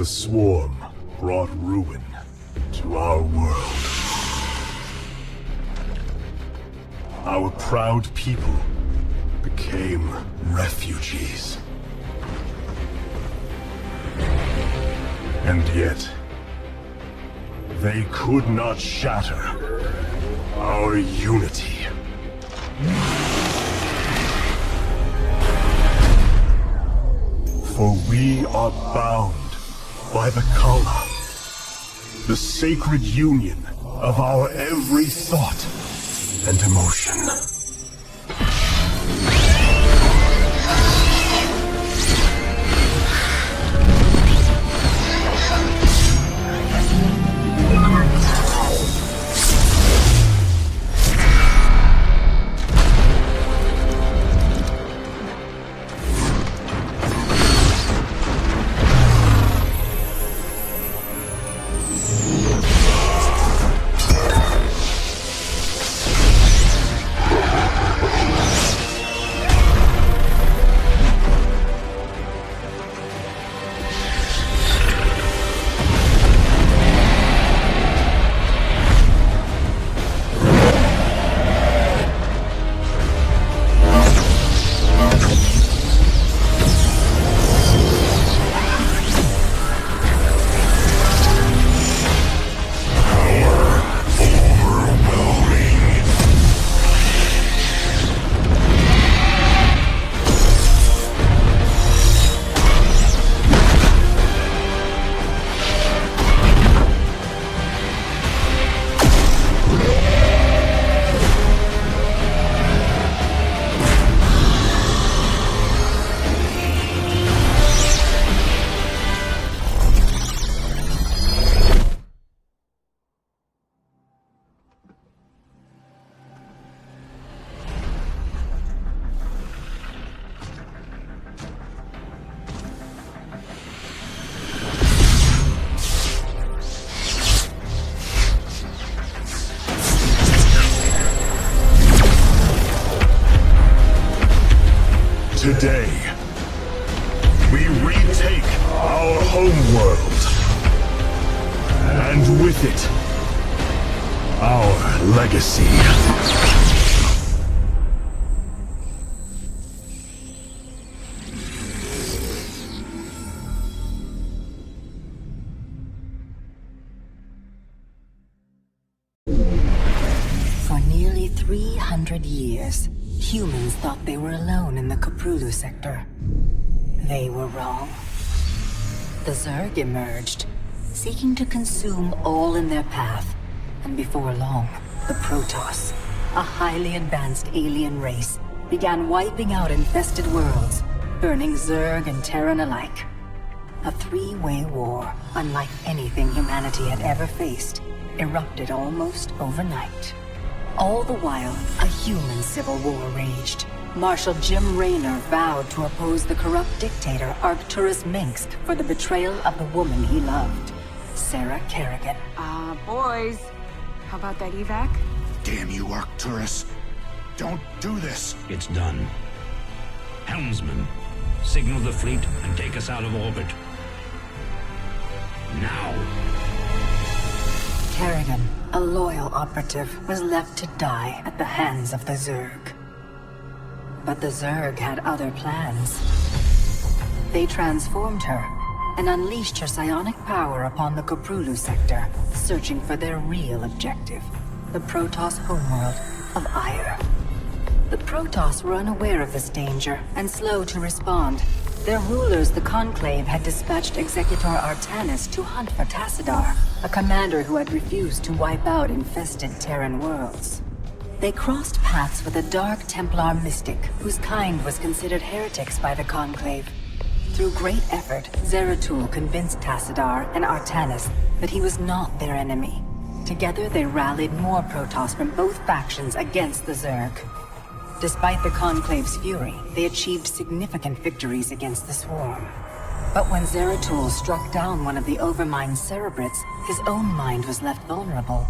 The swarm brought ruin to our world. Our proud people became refugees. And yet, they could not shatter our unity. For we are bound by the Kala, the sacred union of our every thought and emotion. Today, we retake our homeworld, and with it, our legacy. For nearly 300 years, humans thought they were alone in the Caprulu sector. They were wrong. The Zerg emerged, seeking to consume all in their path, and before long, the Protoss, a highly advanced alien race, began wiping out infested worlds, burning Zerg and Terran alike. A three-way war, unlike anything humanity had ever faced, erupted almost overnight. All the while, a human civil war raged. Marshal Jim Raynor vowed to oppose the corrupt dictator Arcturus Minsk for the betrayal of the woman he loved, Sarah Kerrigan. Boys, how about that evac? Damn you, Arcturus. Don't do this. It's done. Helmsman, signal the fleet and take us out of orbit. Now. Kerrigan, a loyal operative, was left to die at the hands of the Zerg. But the Zerg had other plans. They transformed her and unleashed her psionic power upon the Caprulu sector, searching for their real objective, the Protoss homeworld of Ire. The Protoss were unaware of this danger and slow to respond. Their rulers, the Conclave, had dispatched Executor Artanis to hunt for Tassadar, a commander who had refused to wipe out infested Terran worlds. They crossed paths with a Dark Templar mystic, whose kind was considered heretics by the Conclave. Through great effort, Zeratul convinced Tassadar and Artanis that he was not their enemy. Together they rallied more Protoss from both factions against the Zerg. Despite the Conclave's fury, they achieved significant victories against the Swarm. But when Zeratul struck down one of the Overmind's Cerebrates, his own mind was left vulnerable.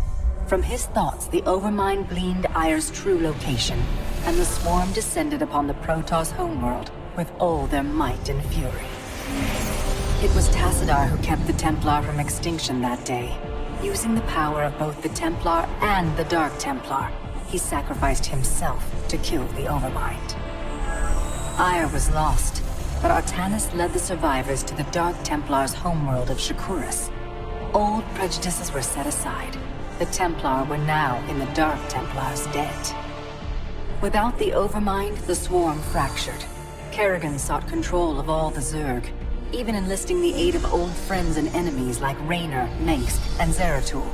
From his thoughts, the Overmind gleaned Ire's true location, and the Swarm descended upon the Protoss homeworld with all their might and fury. It was Tassadar who kept the Templar from extinction that day. Using the power of both the Templar and the Dark Templar, he sacrificed himself to kill the Overmind. Ire was lost, but Artanis led the survivors to the Dark Templar's homeworld of Shakuras. Old prejudices were set aside. The Templar were now in the Dark Templar's debt. Without the Overmind, the Swarm fractured. Kerrigan sought control of all the Zerg, even enlisting the aid of old friends and enemies like Raynor, Mengsk, and Zeratul.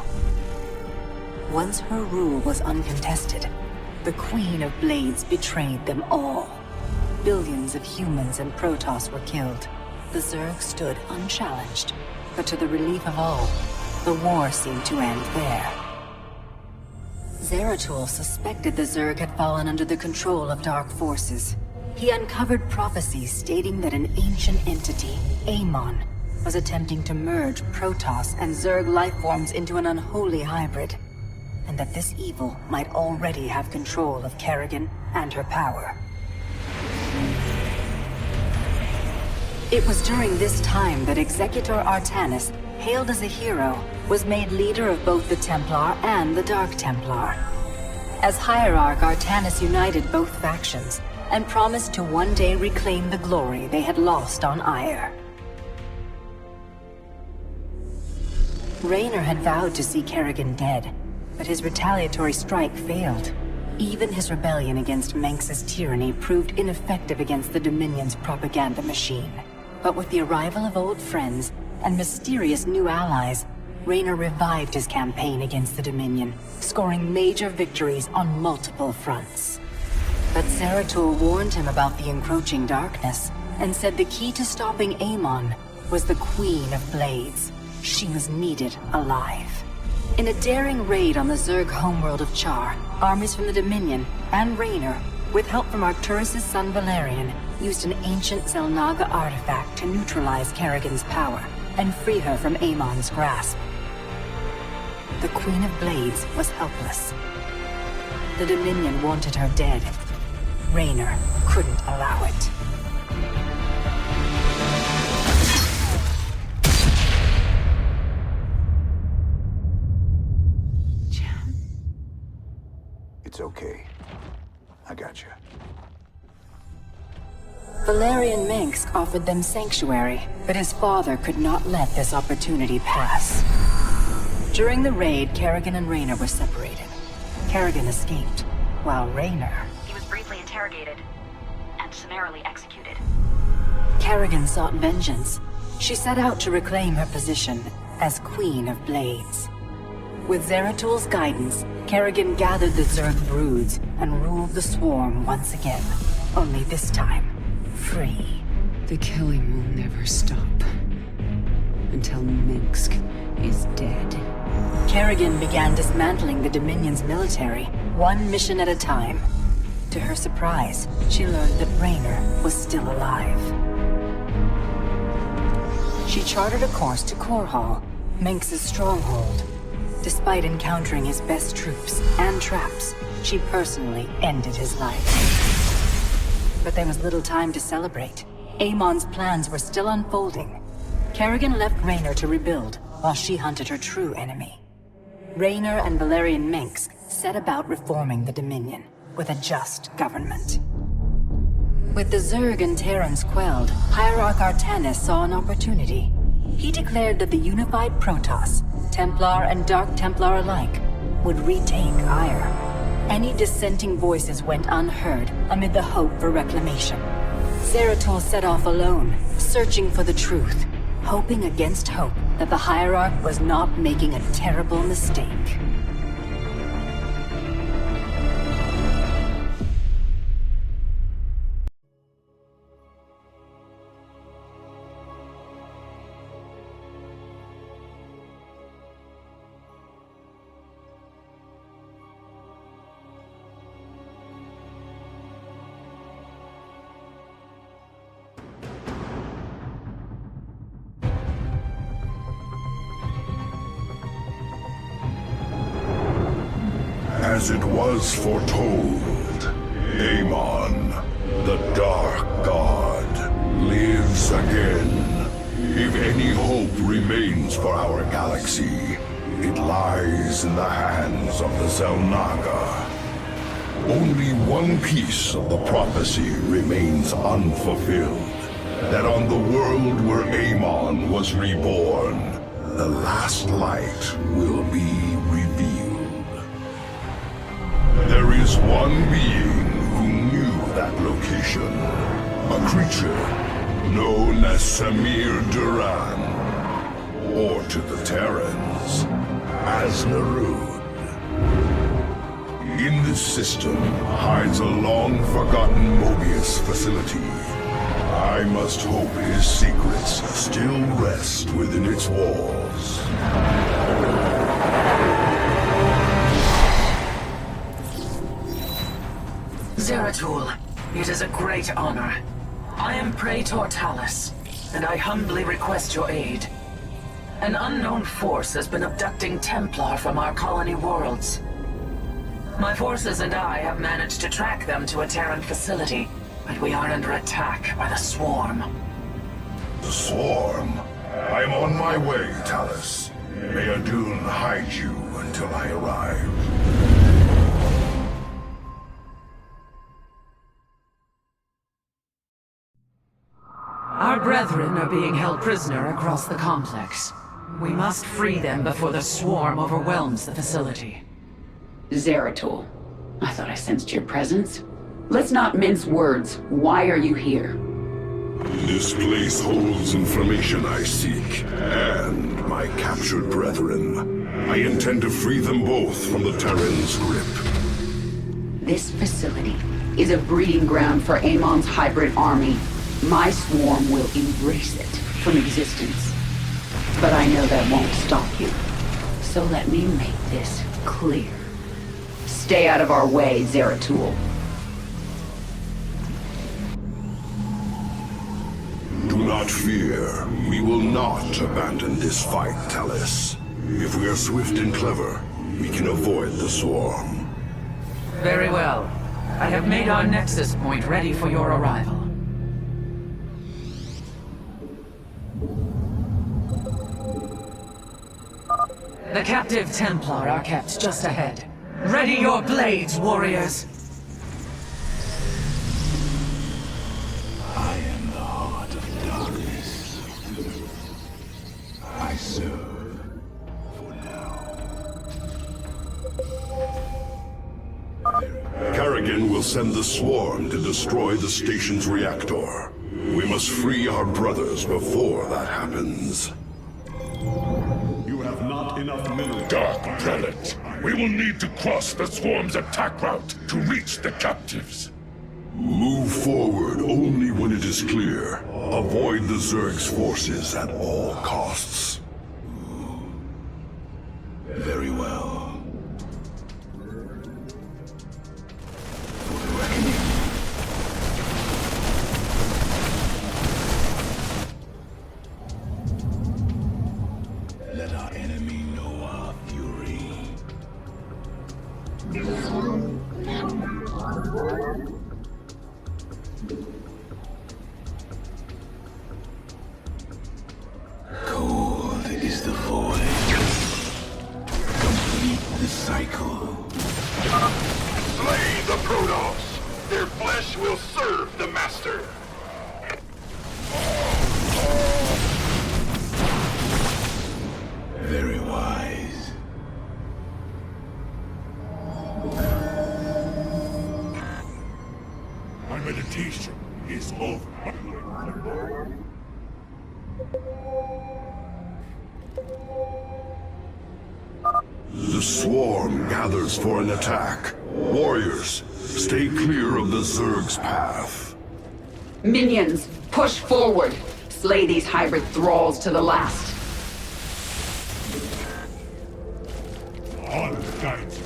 Once her rule was uncontested, the Queen of Blades betrayed them all. Billions of humans and Protoss were killed. The Zerg stood unchallenged, but to the relief of all, the war seemed to end there. Zeratul suspected the Zerg had fallen under the control of dark forces. He uncovered prophecies stating that an ancient entity, Amon, was attempting to merge Protoss and Zerg lifeforms into an unholy hybrid, and that this evil might already have control of Kerrigan and her power. It was during this time that Executor Artanis, hailed as a hero, was made leader of both the Templar and the Dark Templar. As Hierarch, Artanis united both factions, and promised to one day reclaim the glory they had lost on Ire. Raynor had vowed to see Kerrigan dead, but his retaliatory strike failed. Even his rebellion against Mengsk's tyranny proved ineffective against the Dominion's propaganda machine. But with the arrival of old friends and mysterious new allies, Raynor revived his campaign against the Dominion, scoring major victories on multiple fronts. But Zeratul warned him about the encroaching darkness, and said the key to stopping Amon was the Queen of Blades. She was needed alive. In a daring raid on the Zerg homeworld of Char, armies from the Dominion and Raynor, with help from Arcturus' son Valerian, used an ancient Zelnaga artifact to neutralize Kerrigan's power and free her from Amon's grasp. The Queen of Blades was helpless. The Dominion wanted her dead. Raynor couldn't allow it. It's okay. I got you. Valerian Mengsk offered them sanctuary, but his father could not let this opportunity pass. During the raid, Kerrigan and Raynor were separated. Kerrigan escaped, while Raynor... He was briefly interrogated and summarily executed. Kerrigan sought vengeance. She set out to reclaim her position as Queen of Blades. With Zeratul's guidance, Kerrigan gathered the Zerg broods and ruled the Swarm once again. Only this time, free. The killing will never stop. Until Mengsk is dead. Kerrigan began dismantling the Dominion's military, one mission at a time. To her surprise, she learned that Raynor was still alive. She charted a course to Korhal, Mengsk's stronghold. Despite encountering his best troops and traps, she personally ended his life. But there was little time to celebrate. Amon's plans were still unfolding. Kerrigan left Raynor to rebuild, while she hunted her true enemy. Raynor and Valerian Mengsk set about reforming the Dominion, with a just government. With the Zerg and Terrans quelled, Hierarch Artanis saw an opportunity. He declared that the unified Protoss, Templar and Dark Templar alike, would retake Ire. Any dissenting voices went unheard amid the hope for reclamation. Zeratul set off alone, searching for the truth, hoping against hope that the Hierarch was not making a terrible mistake. As it was foretold, Amon, the Dark God, lives again. If any hope remains for our galaxy, it lies in the hands of the Zelnaga. Only one piece of the prophecy remains unfulfilled. That on the world where Amon was reborn, the last light will be revealed. There is one being who knew that location. A creature known as Samir Duran, or to the Terrans, as Narud. In this system hides a long-forgotten Mobius facility. I must hope his secrets still rest within its walls. Zeratul, it is a great honor. I am Praetor Talus, and I humbly request your aid. An unknown force has been abducting Templar from our colony worlds. My forces and I have managed to track them to a Terran facility, but we are under attack by the Swarm. The Swarm? I am on my way, Talus. May Adun hide you until I arrive. Our brethren are being held prisoner across the complex. We must free them before the Swarm overwhelms the facility. Zeratul, I thought I sensed your presence. Let's not mince words. Why are you here? This place holds information I seek, and my captured brethren. I intend to free them both from the Terran's grip. This facility is a breeding ground for Amon's hybrid army. My swarm will erase it from existence. But I know that won't stop you. So let me make this clear. Stay out of our way, Zeratul. Do not fear. We will not abandon this fight, Talus. If we are swift and clever, we can avoid the Swarm. Very well. I have made our Nexus point ready for your arrival. The captive Templar are kept just ahead. Ready your blades, warriors! I am the heart of darkness. I serve for now. Kerrigan will send the Swarm to destroy the station's reactor. We must free our brothers before that happens. You have not enough minerals. Dark Prelate, we will need to cross the Swarm's attack route to reach the captives. Move forward only when it is clear. Avoid the Zerg's forces at all costs. Very well. For the reckoning. Let our enemy know our fury. Cold is the void. Complete the cycle. Slay the Protoss! Their flesh will serve the Master! Very wise. My meditation is over. The Swarm gathers for an attack. Warriors, stay clear of the Zerg's path. Minions, push forward. Slay these hybrid thralls to the last. On guides me.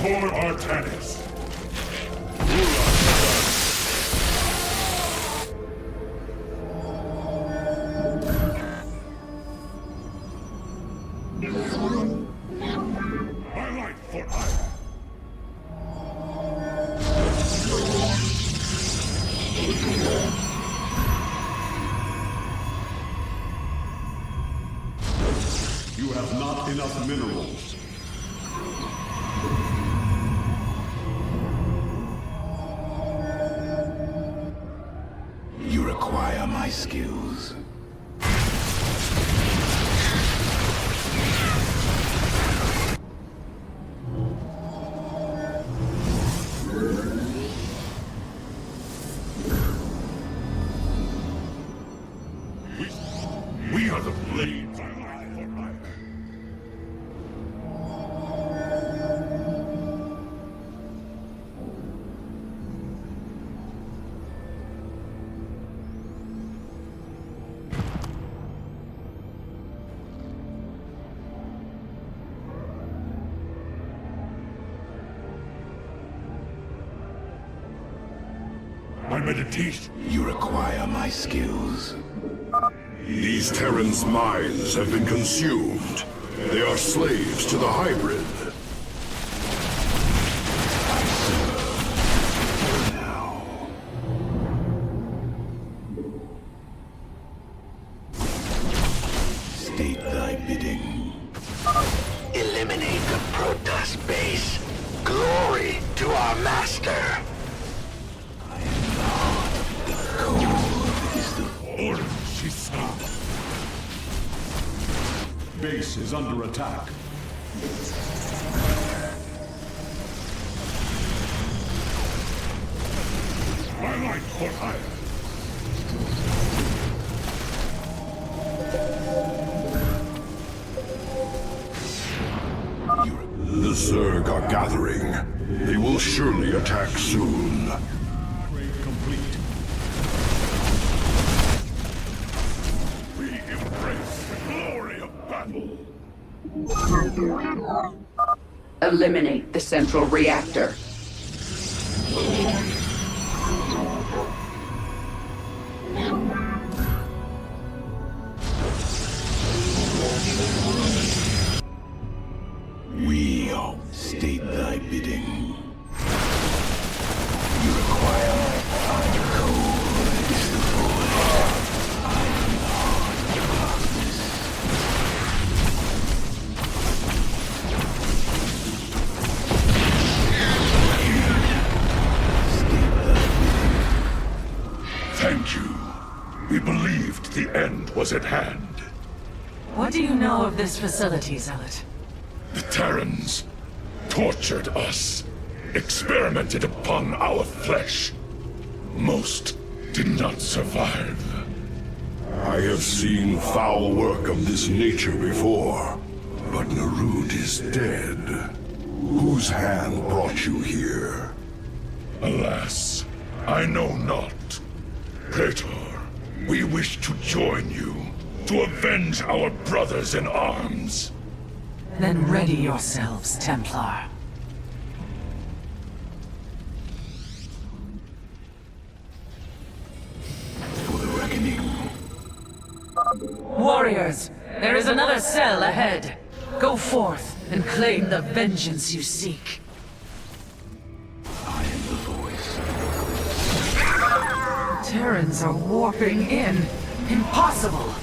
For Artanis. My life for hire. You have not enough minerals. You require my skills. We are the blades. My meditation. You require my skills. These Terrans' minds have been consumed. They are slaves to the hybrid. State thy bidding. Eliminate the Protoss base. Glory to our master. Order, she said. Base is under attack. My light for hire. The Zerg are gathering. They will surely attack soon. Upgrade complete. We embrace the glory of battle. Eliminate the central reactor. We state thy bidding. You require my fire code is the void. I am the heart of darkness. State thy bidding. Thank you. We believed the end was at hand. What do you know of this facility, Zealot? The Terrans tortured us, experimented upon our flesh. Most did not survive. I have seen foul work of this nature before, but Narud is dead. Whose hand brought you here? Alas, I know not. Praetor, we wish to join you, to avenge our brothers in arms. Then ready yourselves, Templar. For the reckoning. Warriors, there is another cell ahead. Go forth and claim the vengeance you seek. I am the voice. Terrans are warping in. Impossible!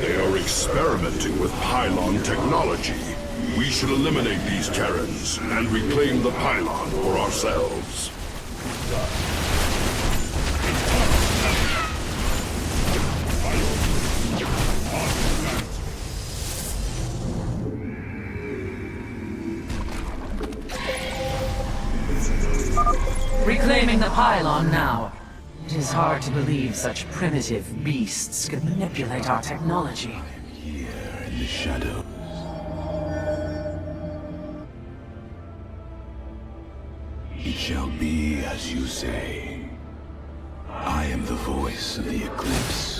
They are experimenting with pylon technology. We should eliminate these Terrans and reclaim the pylon for ourselves. Reclaiming the pylon now. It is hard to believe such primitive beasts could manipulate our technology. Here in the shadows. It shall be as you say. I am the voice of the eclipse.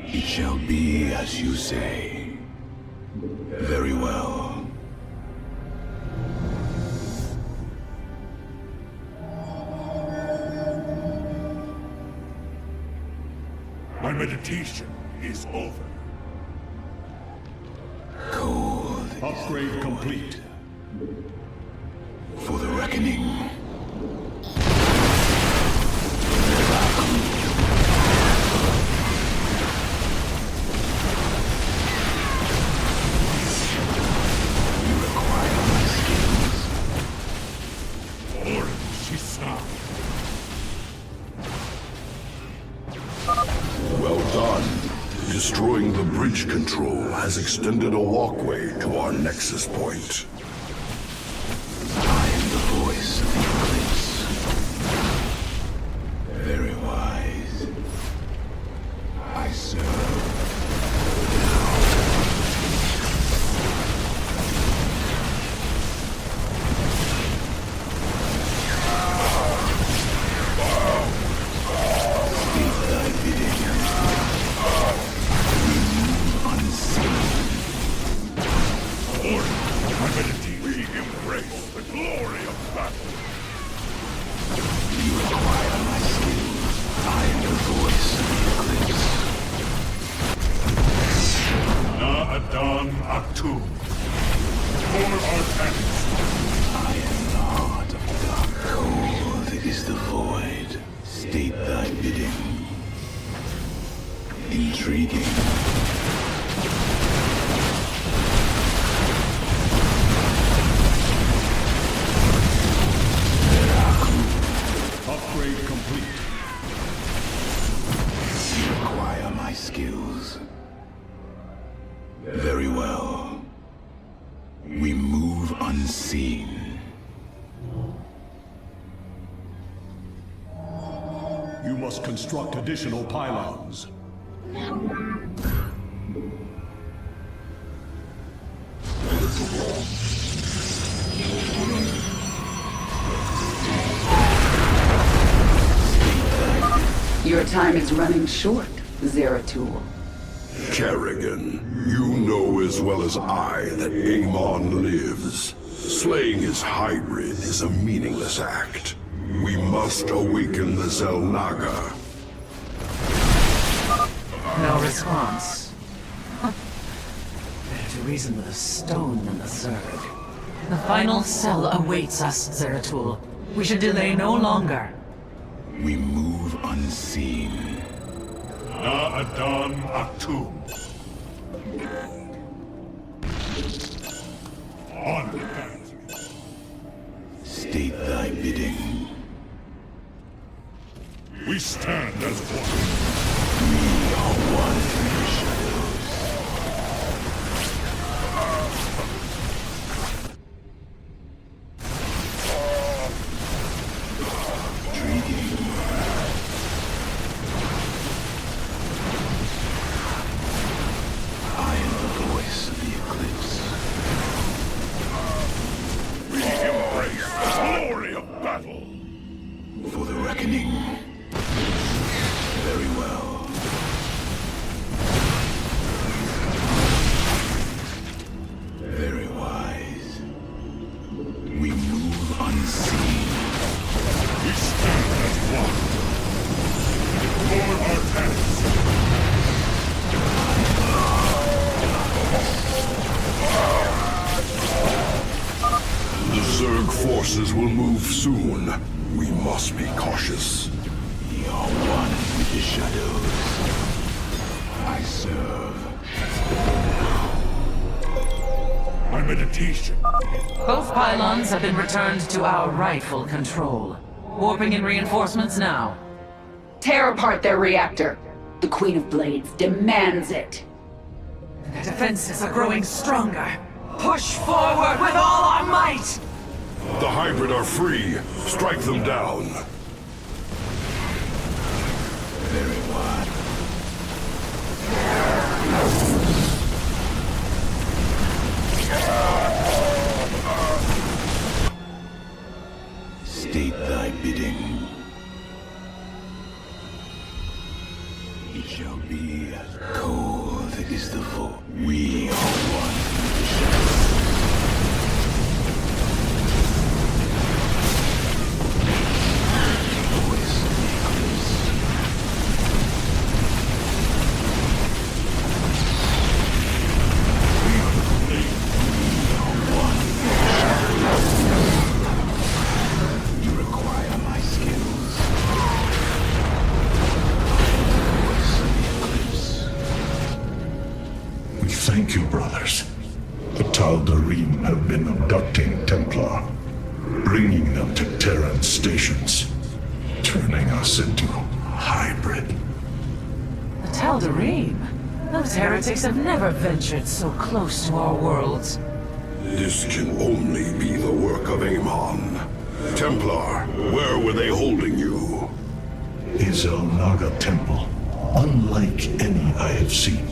It shall be as you say. Very well. My meditation is over. Cold. Upgrade complete. For the reckoning. Well done. Destroying the bridge control has extended a walkway to our nexus point. I am the voice of the eclipse. Very wise. I serve. Intriguing. Upgrade complete. You acquire my skills. Very well. We move unseen. You must construct additional pylons. Your time is running short, Zeratul. Kerrigan, you know as well as I that Amon lives. Slaying his hybrid is a meaningless act. We must awaken the Zelnaga. No response. Huh. Better to reason with a stone than the Zerg. The final cell awaits us, Zeratul. We should delay no longer. We move unseen. Na'adan Atum. On that. State thy bidding. We stand as one. We are one in the shadows. Intriguing. I am the voice of the eclipse. We embrace the glory of battle. For the reckoning. Very well. Very wise. We move unseen. We stand as one. Lower our heads. The Zerg forces will move soon. We must be cautious. We are one with the shadows. I serve. My meditation. Both pylons have been returned to our rightful control. Warping in reinforcements now. Tear apart their reactor. The Queen of Blades demands it. Their defenses are growing stronger. Push forward with all our might! The hybrid are free. Strike them down. Very wise. State thy bidding. It shall be cold is the void. We are one with the shadows. Voice of the eclipse. Thank you, brothers. The Tal'Darim have been abducting Templar, bringing them to Terran stations, turning us into hybrid. The Tal'Darim? Those heretics have never ventured so close to our worlds. This can only be the work of Amon. Templar, where were they holding you? A Zelnaga temple, unlike any I have seen.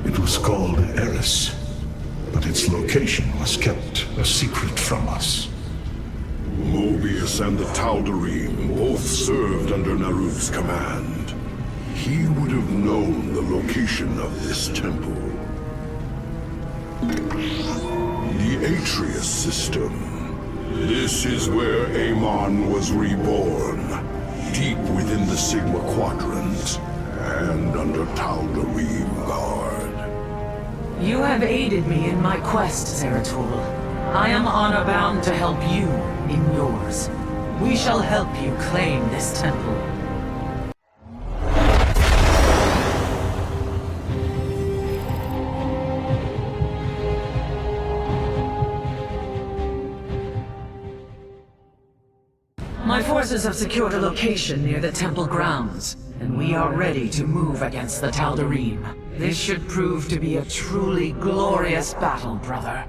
It was called Eris, but its location was kept a secret from us. Mobius and the Tal'Darim both served under Narud's command. He would have known the location of this temple. The Atreus system. This is where Amon was reborn, deep within the Sigma Quadrant, and under Tal'Darim guard. You have aided me in my quest, Zeratul. I am honor-bound to help you in yours. We shall help you claim this temple. My forces have secured a location near the temple grounds, and we are ready to move against the Tal'Darim. This should prove to be a truly glorious battle, brother.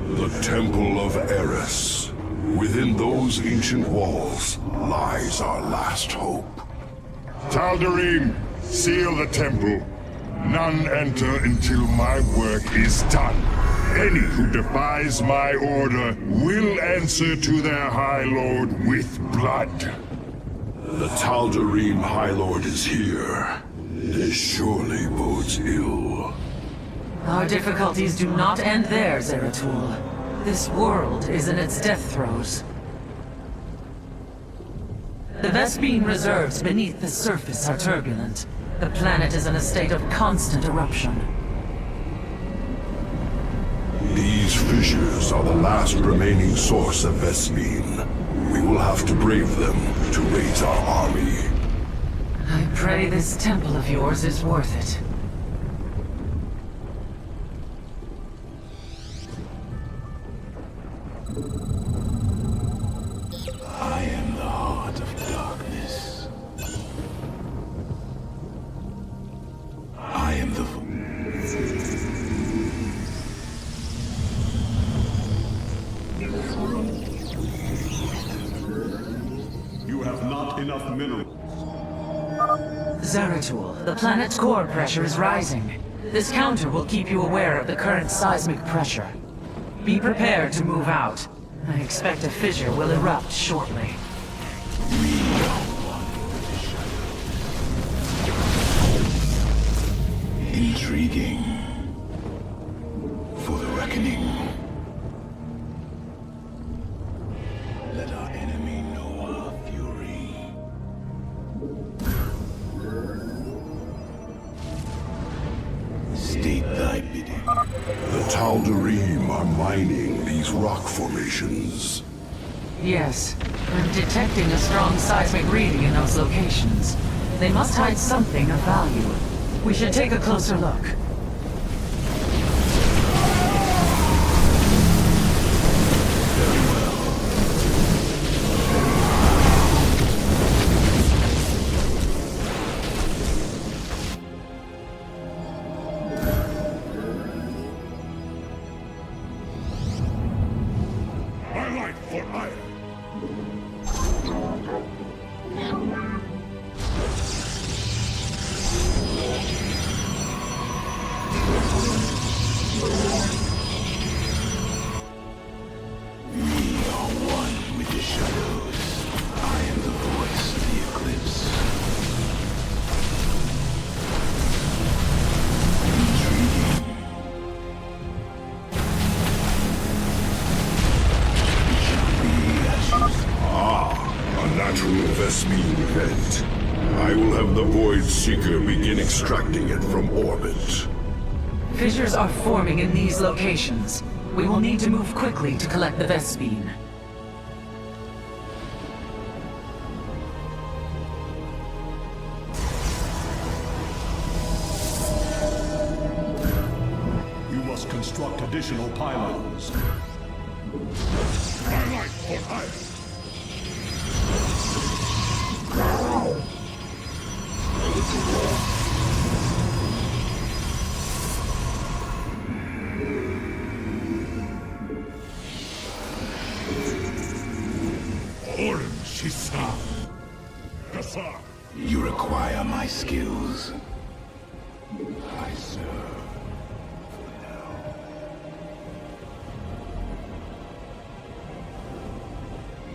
The Temple of Eris. Within those ancient walls lies our last hope. Tal'Darim, seal the temple. None enter until my work is done. Any who defies my order will answer to their High Lord with blood. The Tal'Darim High Lord is here. This surely bodes ill. Our difficulties do not end there, Zeratul. This world is in its death throes. The Vespene reserves beneath the surface are turbulent. The planet is in a state of constant eruption. These fissures are the last remaining source of Vespene. We will have to brave them to raise our army. I pray this temple of yours is worth it. I am the heart of darkness. I am the... You have not enough minerals. Zeratul, the planet's core pressure is rising. This counter will keep you aware of the current seismic pressure. Be prepared to move out. I expect a fissure will erupt shortly. Intriguing. For the reckoning. Let our enemy know our fury. State thy bidding. The Tal'Darim are mining these rock formations. Yes, I'm detecting a strong seismic reading in those locations. They must hide something of value. We should take a closer look. My life for iron. We are one with the shadows. I am the voice of the eclipse. Intriguing. It shall be as you say. A natural Vespene event. I will have the Void Seeker begin extracting it from orbit. Fissures are forming in these locations. We will need to move quickly to collect the Vespene. You must construct additional pylons. My life for hire! You require my skills. I serve for now.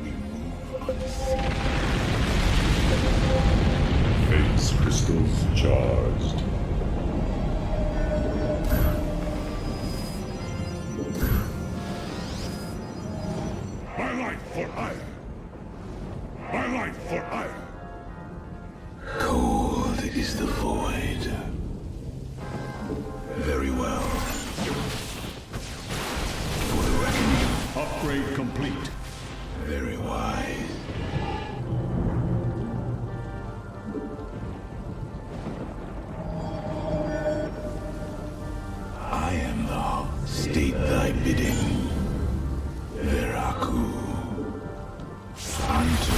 We move unseen. Fate's crystals charged. My life for hire! My life for hire! Cold is the void. Very well. For the reckoning. Upgrade complete. Very wise. I am the state thy bidding. Veraku. Unto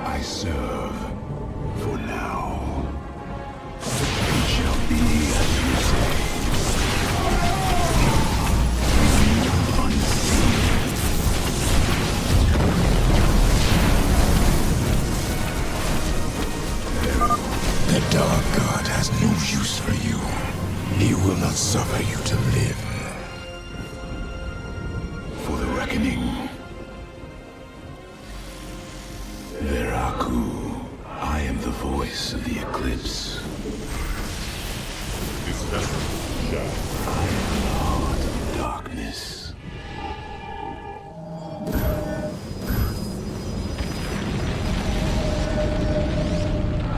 I serve for now. It shall be as you say. Unseen. The Dark God has no use for you. He will not suffer you to live. For the reckoning. Veraku, I am the voice of the eclipse. This vessel shall. I am the heart of darkness.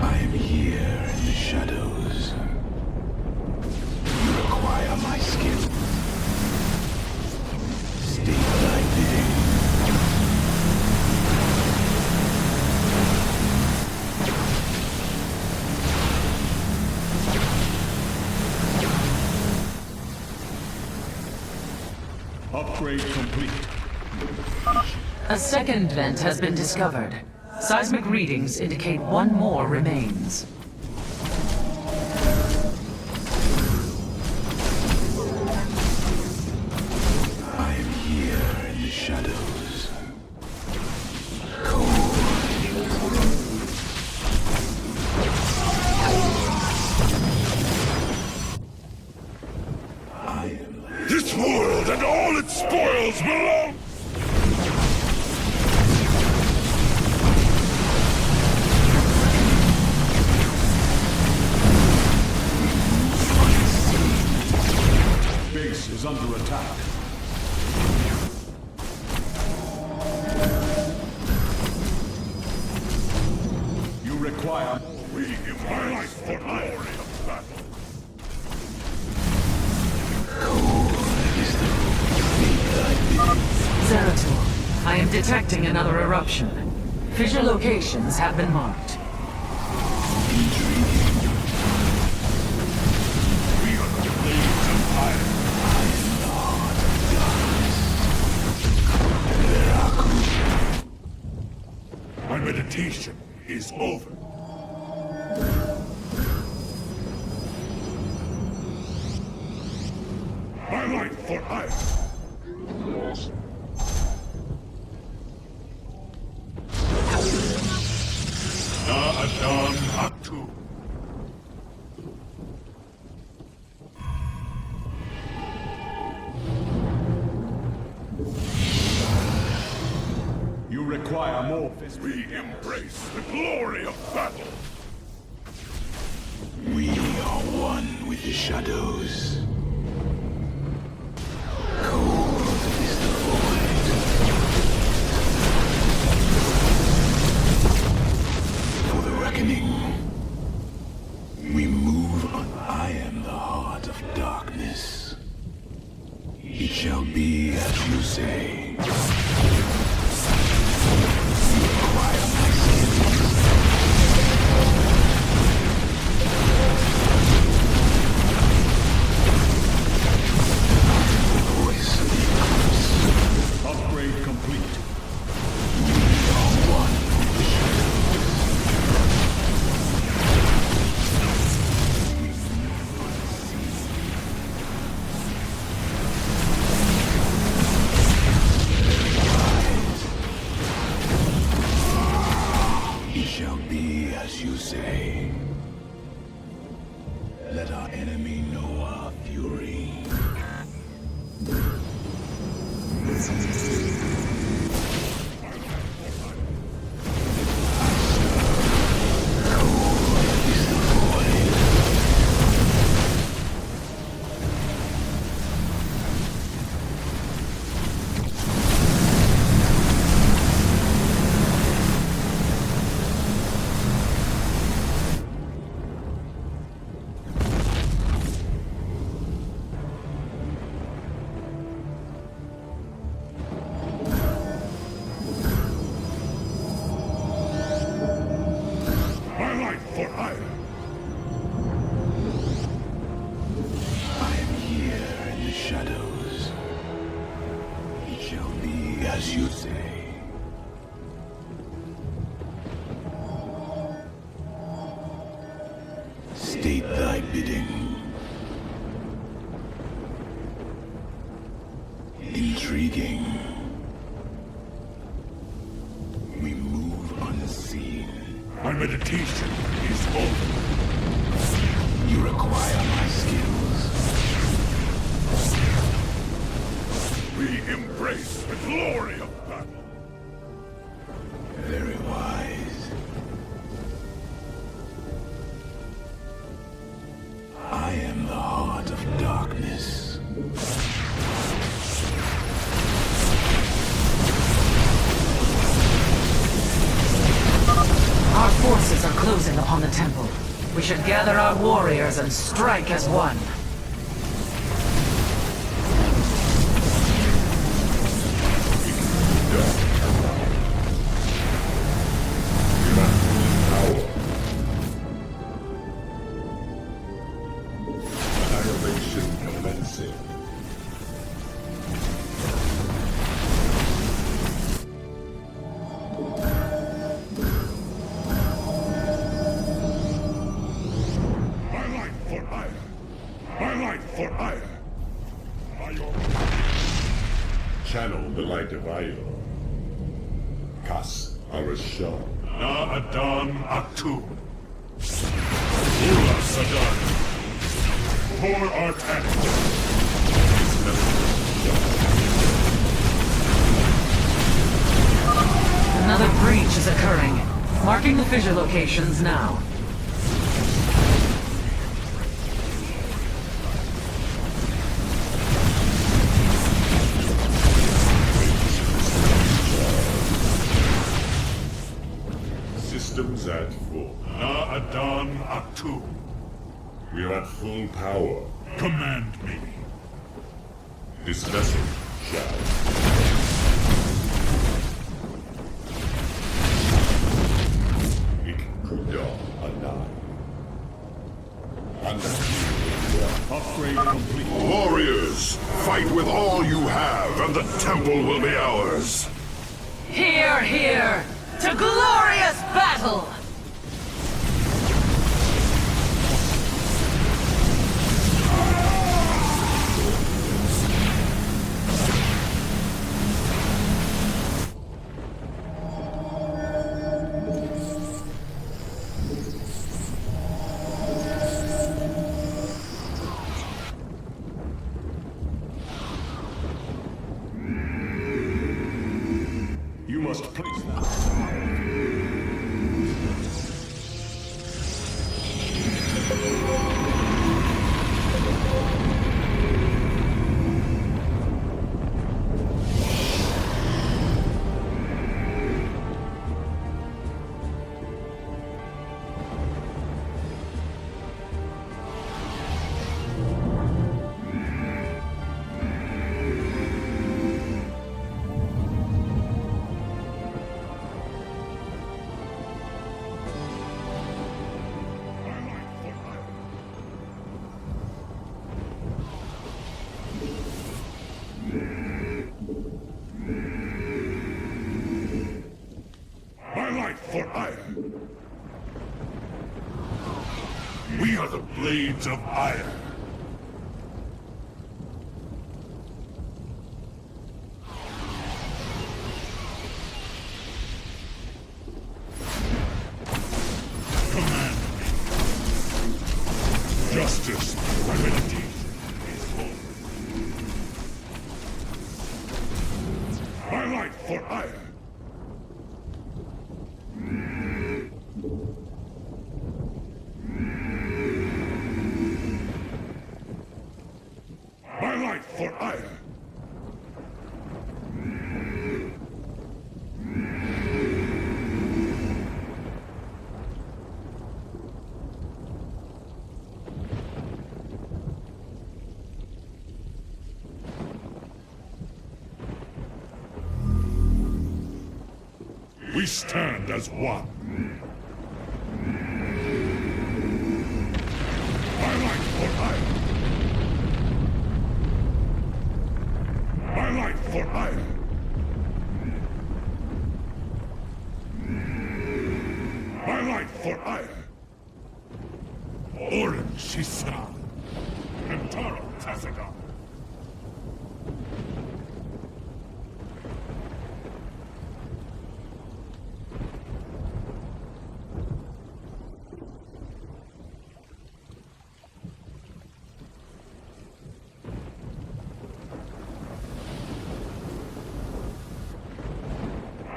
I am here in the shadows. You require my skill. State thy bidding. Upgrade complete. A second vent has been discovered. Seismic readings indicate one more remains. I am here in the shadows. Cold. I am This world and all its spoils belong! Base is under attack. You require... We give my life for glory of battle. Zeratul, I am detecting another eruption. Fissure locations have been marked. We are the blades of fire. My meditation is over. My life for hire. Na Adam Atu. You require more... We embrace the glory of battle. the shadows. Cold is the void. For the reckoning, we move on. I am the heart of darkness. It shall be as you say. You acquire my skills. Upgrade complete. We are one from the shadows. It shall be as you say. Let our enemy know our fury. As you say. State thy bidding. Intriguing. We move unseen. My meditation is over. You require my skills. We embrace the glory of battle. Very wise. I am the heart of darkness. Our forces are closing upon the temple. We should gather our warriors and strike as one. Channel the light of Io. Kas Arashon. Na Adan Atu. Ula Sadan. For Artanis. Another breach is occurring. Marking the fissure locations now. Systems at full. Na Adan Atu. We are at full power. Command me. This vessel shall. Upgrade complete. Warriors, fight with all you have, and the temple will be ours. Hear, hear! To glorious battle! You must place that. ire. We are the Blades of Ire. Command me. Justice, remedy. My light for ire. My light for ire. We stand as one. My light for ire. My light for ire. My light for ire. Orange Shisa. And Taro Tassadar.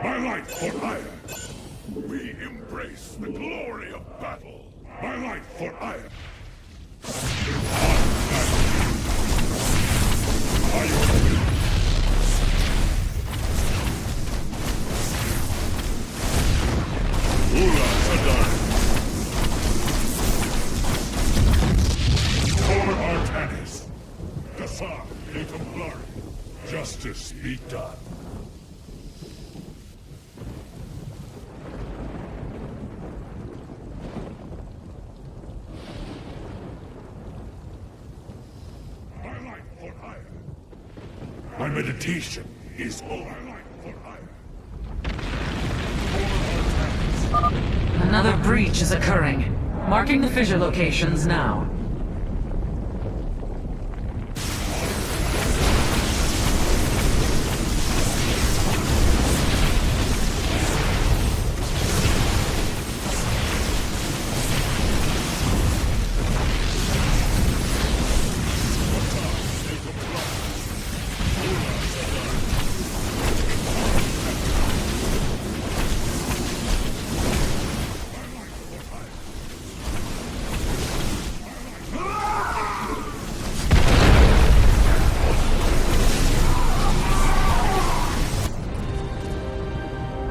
My light for ire. We embrace the glory of battle. My light for ire. Are you ready? Ula Sadar. Over Artanis. Kassar, a Templari. Justice be done. My meditation is over. Another breach is occurring. Marking the fissure locations now.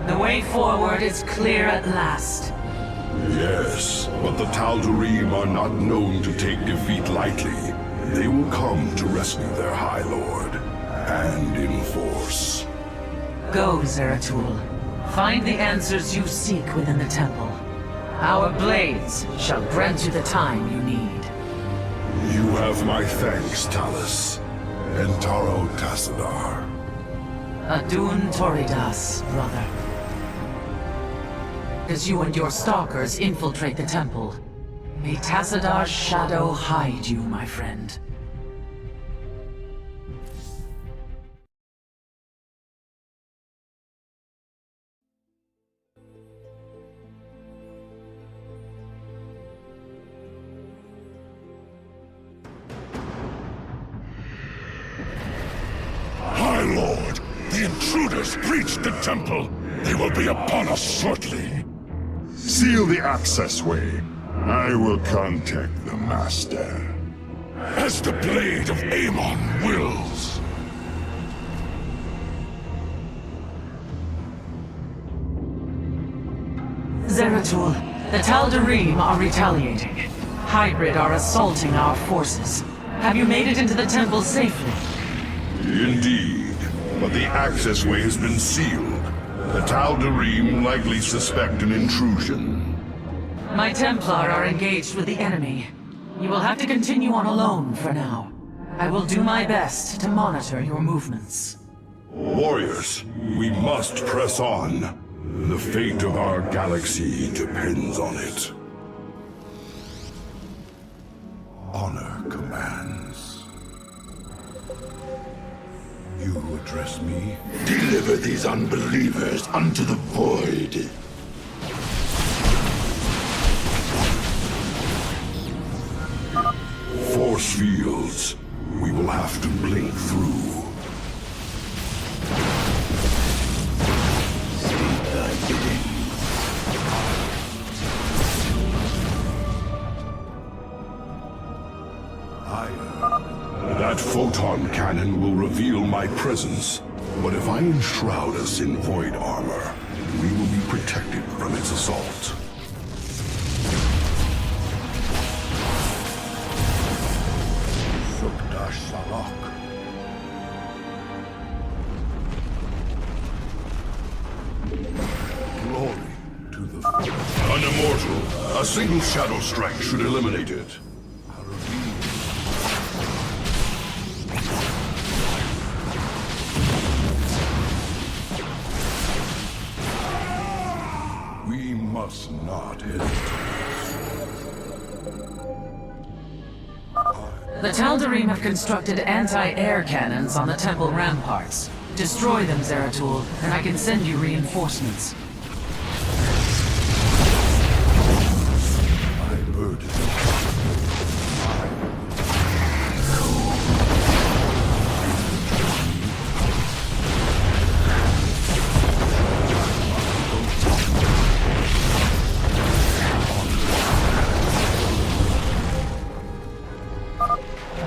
The way forward is clear at last. Yes, but the Tal'Darim are not known to take defeat lightly. They will come to rescue their High Lord, and in force. Go, Zeratul. Find the answers you seek within the temple. Our blades shall grant you the time you need. You have my thanks, Talus. And Taro Tassadar. Adun Toridas, brother. As you and your stalkers infiltrate the temple, may Tassadar's shadow hide you, my friend. High Lord, the intruders breached the temple. They will be upon us shortly. Seal the access way. I will contact the Master. As the blade of Amon wills. Zeratul, the Tal'Darim are retaliating. Hybrid are assaulting our forces. Have you made it into the temple safely? Indeed, but the access way has been sealed. The Tal'Darim likely suspect an intrusion. My Templar are engaged with the enemy. You will have to continue on alone for now. I will do my best to monitor your movements. Warriors, we must press on. The fate of our galaxy depends on it. Honor commands. You address me? Deliver these unbelievers unto the void. Force fields. We will have to blink through. State thy bidding. That photon cannon will reveal my presence. But if I enshroud us in void armor, we will be protected from its assault. Glory to the... An immortal. A single shadow strike should eliminate it. We must not hesitate. The Tal'Darim have constructed anti-air cannons on the temple ramparts. Destroy them, Zeratul, and I can send you reinforcements. My burden.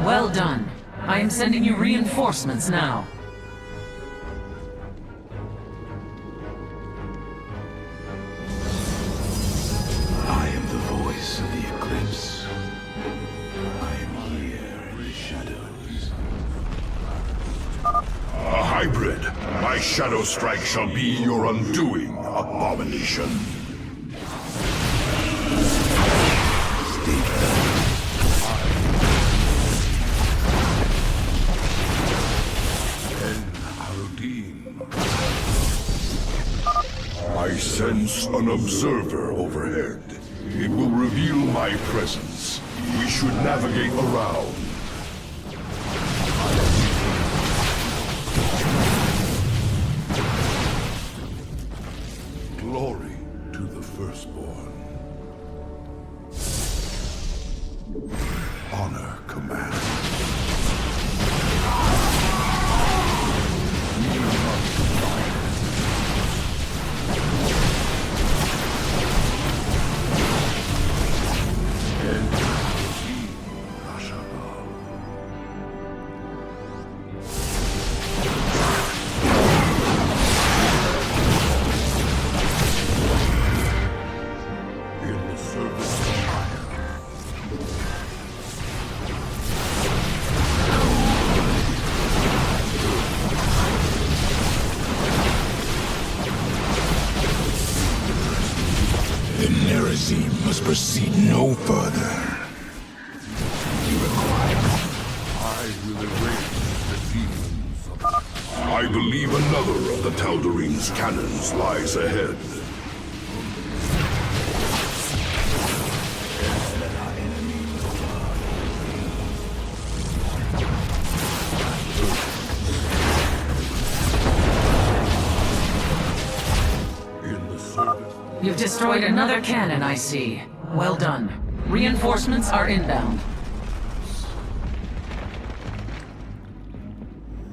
Well done. I am sending you reinforcements now. I am the voice of the eclipse. I am here in the shadows. A hybrid. My shadow strike shall be your undoing, abomination. State thy I sense an observer overhead. It will reveal my presence. We should navigate around. Glory to the firstborn. Honor commands. The Nerazim must proceed no further. I will erase the demons of... I believe another of the Tal'Darim's cannons lies ahead. You've destroyed another cannon, I see. Well done. Reinforcements are inbound.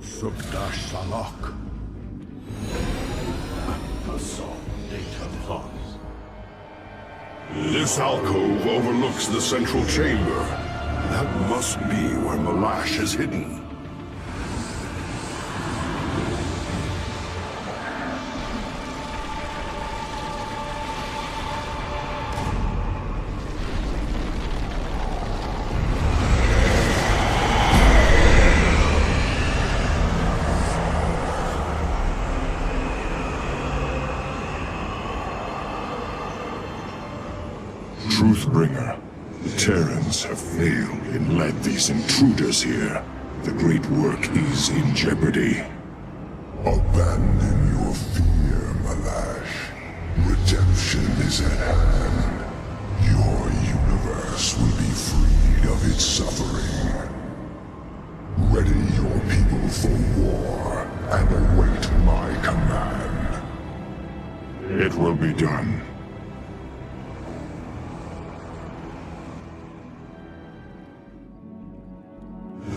Subdash Salak. Assault data lost. This alcove overlooks the central chamber. That must be where Malash is hidden. Truthbringer, the Terrans have failed and led these intruders here. The great work is in jeopardy. Abandon your fear, Malash. Redemption is at hand. Your universe will be freed of its suffering. Ready your people for war and await my command. It will be done.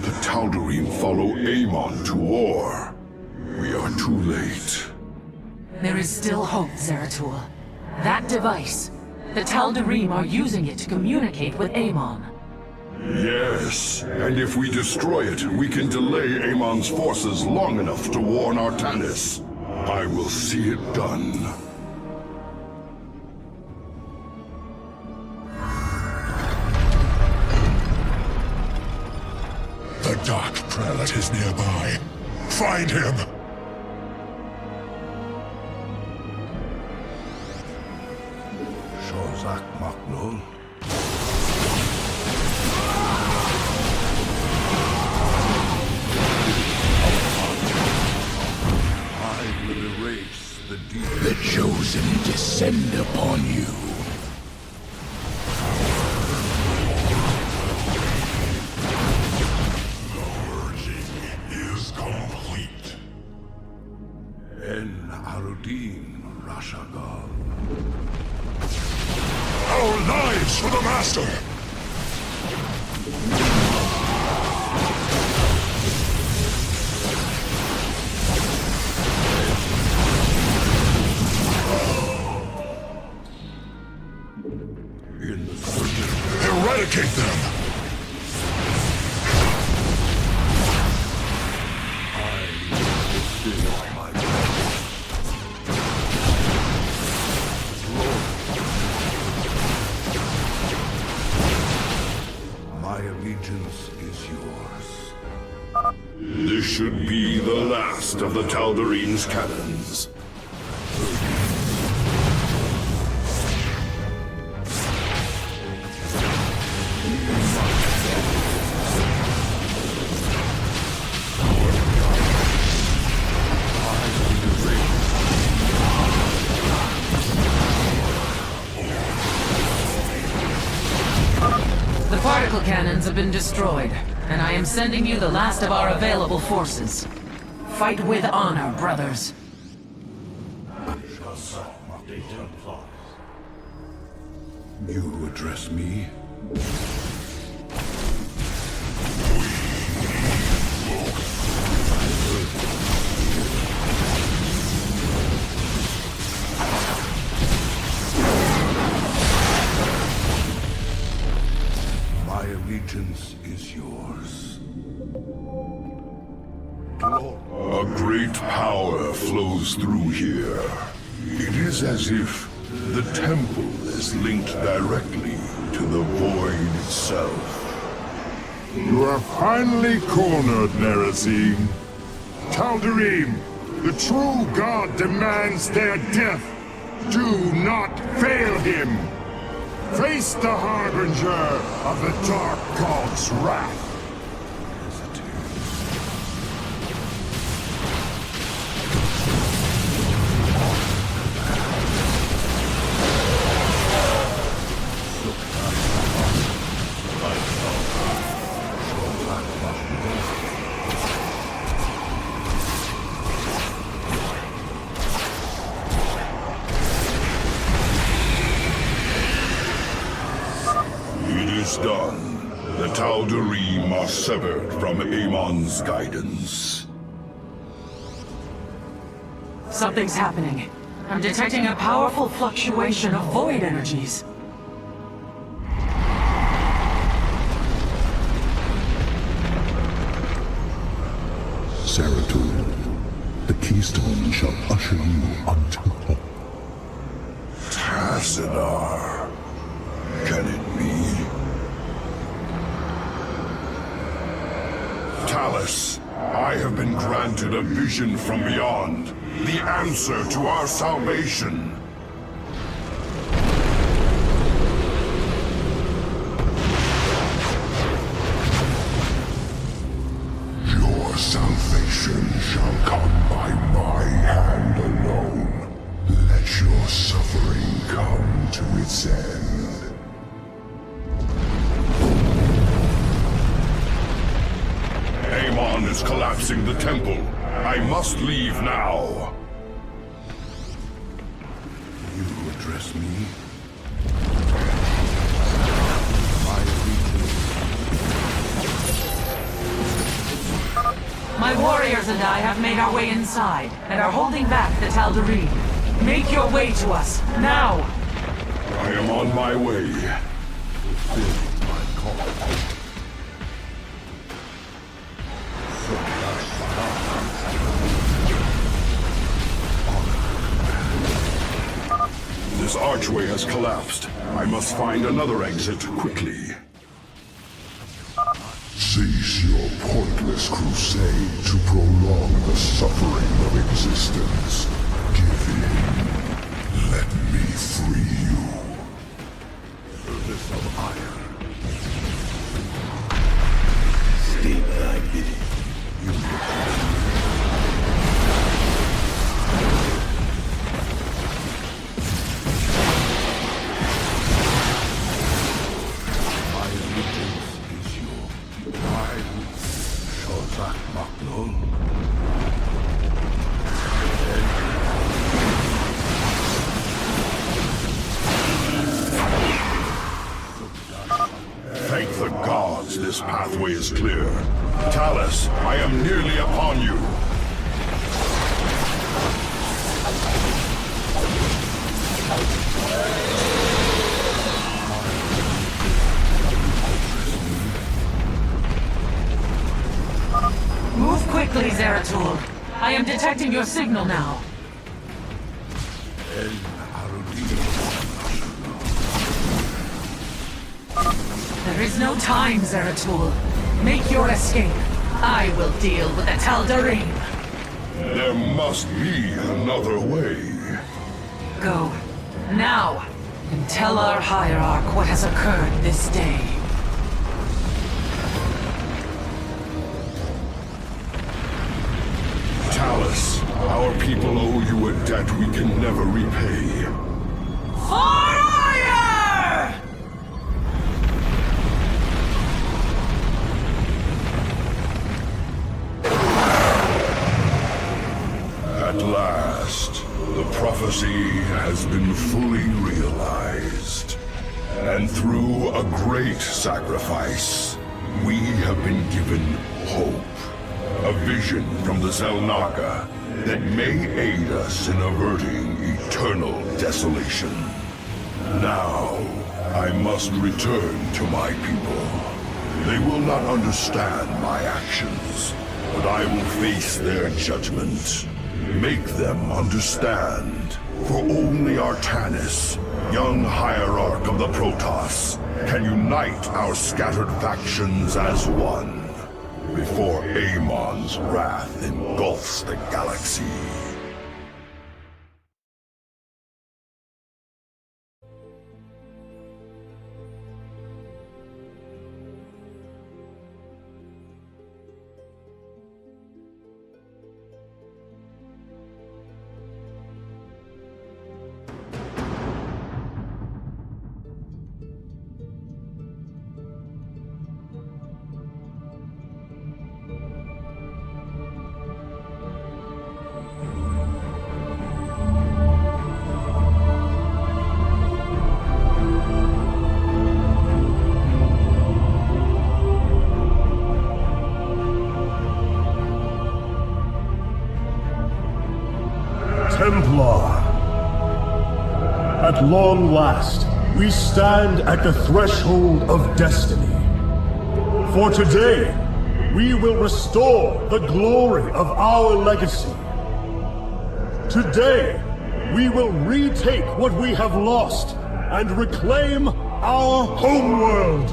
The Tal'Darim follow Amon to war. We are too late. There is still hope, Zeratul. That device, the Tal'Darim are using it to communicate with Amon. Yes, and if we destroy it, we can delay Amon's forces long enough to warn Artanis. I will see it done. The Dark Prelate is nearby. Find him! Shozak Maknul. I will erase the deed. The Chosen descend upon you. Complete. En Arudin Rashagal. Our lives for the Master! In the circuit. Eradicate them! My allegiance is yours. This should be the last of the Tal'Darim's cannons. The particle cannons have been destroyed, and I am sending you the last of our available forces. Fight with honor, brothers. You address me? My allegiance is yours. A great power flows through here. It is as if the temple is linked directly to the void itself. You are finally cornered, Nerazim. Tal'Darim, the true god demands their death. Do not fail him. Face the harbinger of the Dark God's wrath. Done. The Tal'Darim are severed from Amon's guidance. Something's happening. I'm detecting a powerful fluctuation of void energies. Zeratul, the keystone shall usher you unto hope. Tassadar. Can it be? Talus, I have been granted a vision from beyond, the answer to our salvation. Your salvation shall come by my hand alone. Let your suffering descend. Amon is collapsing the temple. I must leave now. You address me? My warriors and I have made our way inside, and are holding back the Tal'Darim. Make your way to us, now! I am on my way. Fulfill my call. This archway has collapsed. I must find another exit quickly. Cease your pointless crusade to prolong the suffering of existence. Give in. Let me free you. Service of iron. State thy bidding. You my allegiance is yours. I Shozak Maknun. Thank the gods this pathway is clear. Talus, I am nearly upon you. Move quickly, Zeratul. I am detecting your signal now. There is no time, Zeratul. Make your escape. I will deal with the Tal'Darim. There must be another way. Go. Now. And tell our hierarch what has occurred this day. Talus, our people owe you a debt we can never repay. Fire! At last, the prophecy has been fully realized. And through a great sacrifice, we have been given hope. A vision from the Xel'Naga that may aid us in averting eternal desolation. Now, I must return to my people. They will not understand my actions, but I will face their judgment. Make them understand. For only Artanis, young hierarch of the Protoss, can unite our scattered factions as one. Before Amon's wrath engulfs the galaxy. Templar. At long last, we stand at the threshold of destiny. For today, we will restore the glory of our legacy. Today, we will retake what we have lost and reclaim our homeworld.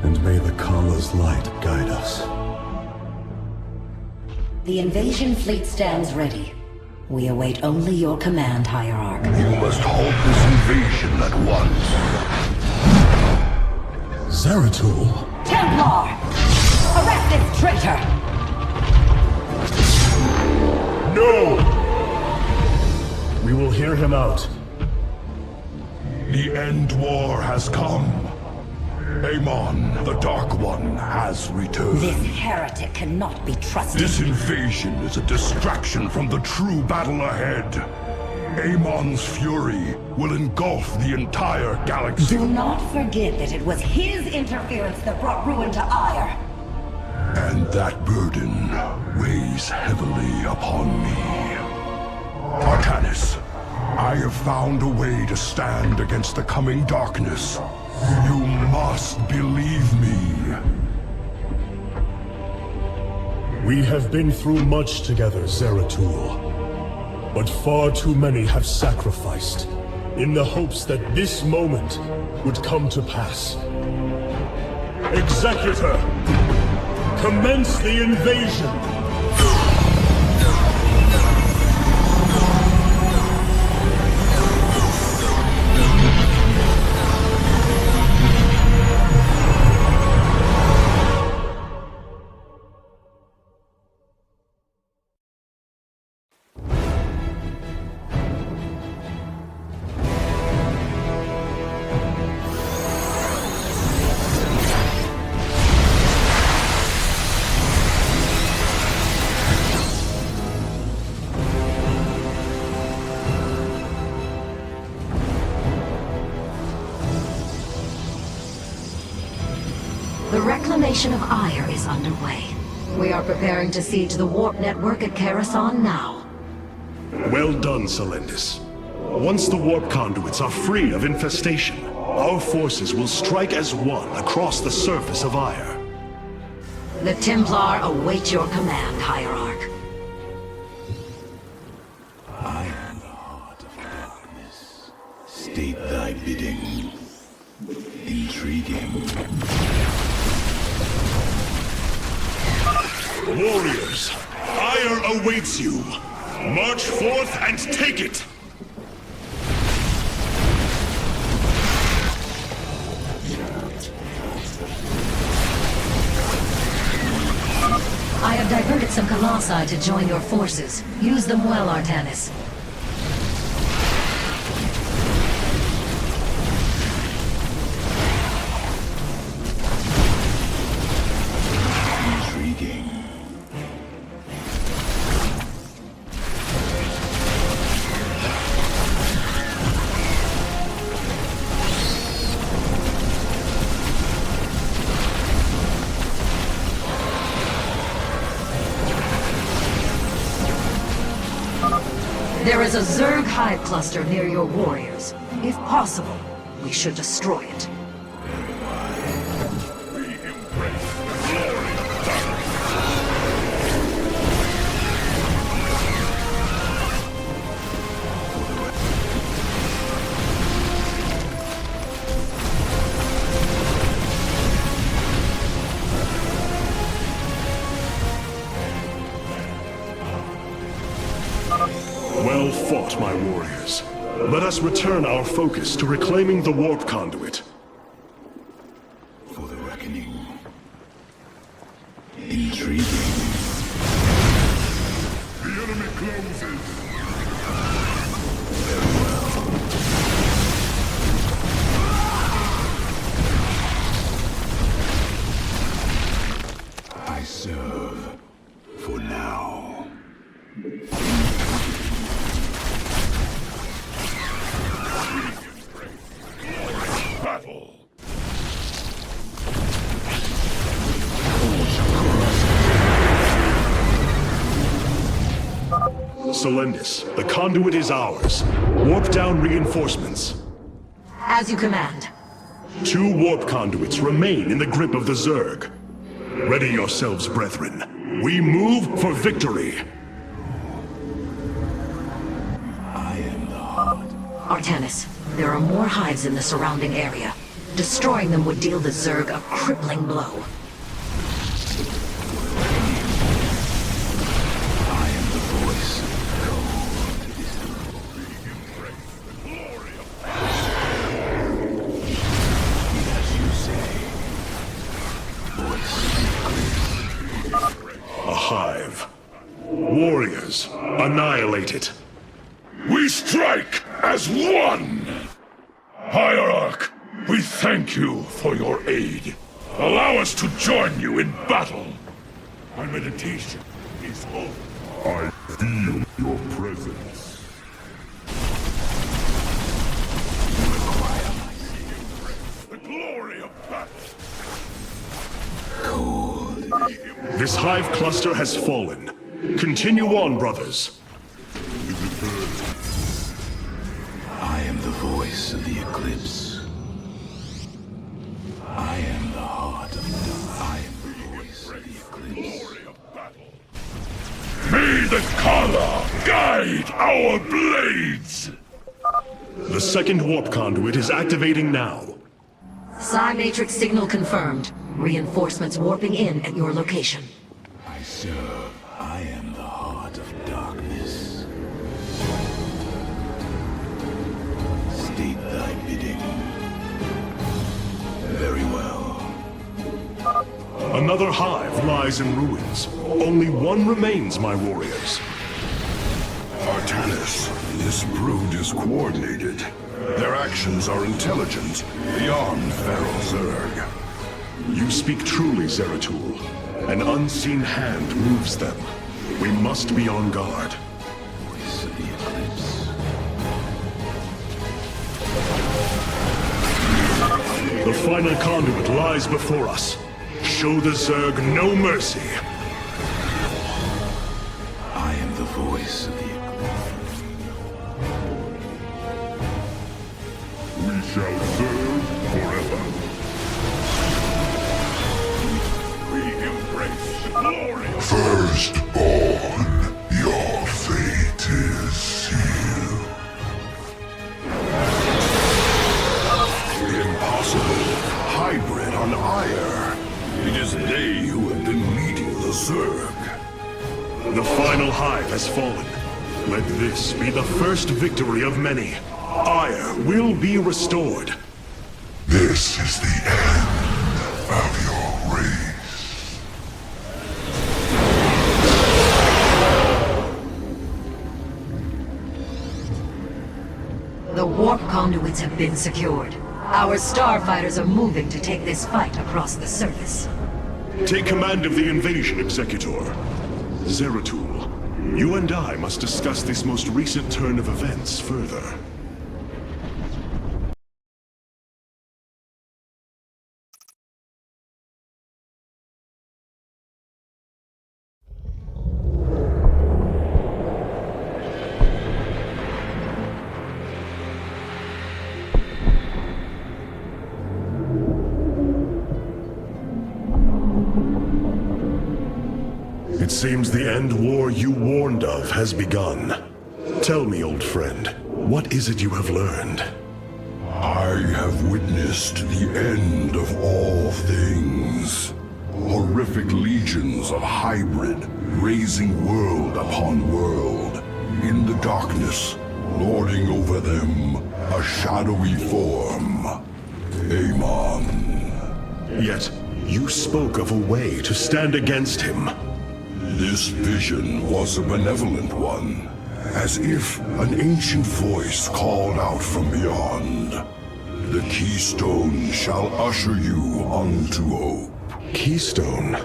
And may the Kala's light guide us. The invasion fleet stands ready. We await only your command, Hierarch. You must halt this invasion at once. Zeratul? Templar! Arrest this traitor! No! We will hear him out. The end war has come. Amon, the Dark One, has returned. This heretic cannot be trusted. This invasion is a distraction from the true battle ahead. Amon's fury will engulf the entire galaxy. Do not forget that it was his interference that brought ruin to Ire. And that burden weighs heavily upon me. Artanis, I have found a way to stand against the coming darkness. You must believe me. We have been through much together, Zeratul. But far too many have sacrificed, in the hopes that this moment would come to pass. Executor! Commence the invasion! The reclamation of Ire is underway. We are preparing to siege the warp network at Coruscant now. Well done, Selendis. Once the warp conduits are free of infestation, our forces will strike as one across the surface of Ire. The Templar await your command, Hierarch. I am the heart of darkness. State thy bidding. Intriguing. Warriors, Ire awaits you. March forth and take it! I have diverted some Colossi to join your forces. Use them well, Artanis. Intriguing. There is a Zerg hive cluster near your warriors. If possible, we should destroy it. Well fought, my warriors. Let us return our focus to reclaiming the warp conduit. For the reckoning. Intriguing. The enemy closes. Very well. I serve. For now. Battle. Selendis, the conduit is ours. Warp down reinforcements. As you command. 2 warp conduits remain in the grip of the Zerg. Ready yourselves, brethren. We move for victory. I am the heart. Artanis, there are more hives in the surrounding area. Destroying them would deal the Zerg a crippling blow. I am the voice. As you say. A hive. Warriors, annihilate it. We strike! as one! Hierarch, we thank you for your aid. Allow us to join you in battle. My meditation is over. I feel your presence. The glory of battle. This hive cluster has fallen. Continue on, brothers. I am the voice of the eclipse. I am the heart of the... I am the voice of the eclipse. May the Kala guide our blades! The second warp conduit is activating now. Psi Matrix signal confirmed. Reinforcements warping in at your location. I serve. I am the heart of darkness. State thy bidding. Very well. Another hive lies in ruins. Only one remains, my warriors. Artanis, this brood is coordinated. Their actions are intelligent, beyond feral Zerg. You speak truly, Zeratul. An unseen hand moves them. We must be on guard. Voice of the eclipse. The final conduit lies before us. Show the Zerg no mercy. I am the voice of the eclipse. We shall serve forever. We embrace the glory of Firstborn, your fate is sealed. Impossible. Hybrid on Ire. It is they who have been leading the Zerg. The final hive has fallen. Let this be the first victory of many. Ire will be restored. This is the end of your race. The warp conduits have been secured. Our starfighters are moving to take this fight across the surface. Take command of the invasion, Executor. Zeratul, you and I must discuss this most recent turn of events further. It seems the end war you warned of has begun. Tell me, old friend, what is it you have learned? I have witnessed the end of all things. Horrific legions of hybrid, raising world upon world. In the darkness, lording over them, a shadowy form. Amon. Yet, you spoke of a way to stand against him. This vision was a benevolent one, as if an ancient voice called out from beyond. The keystone shall usher you unto hope. Keystone?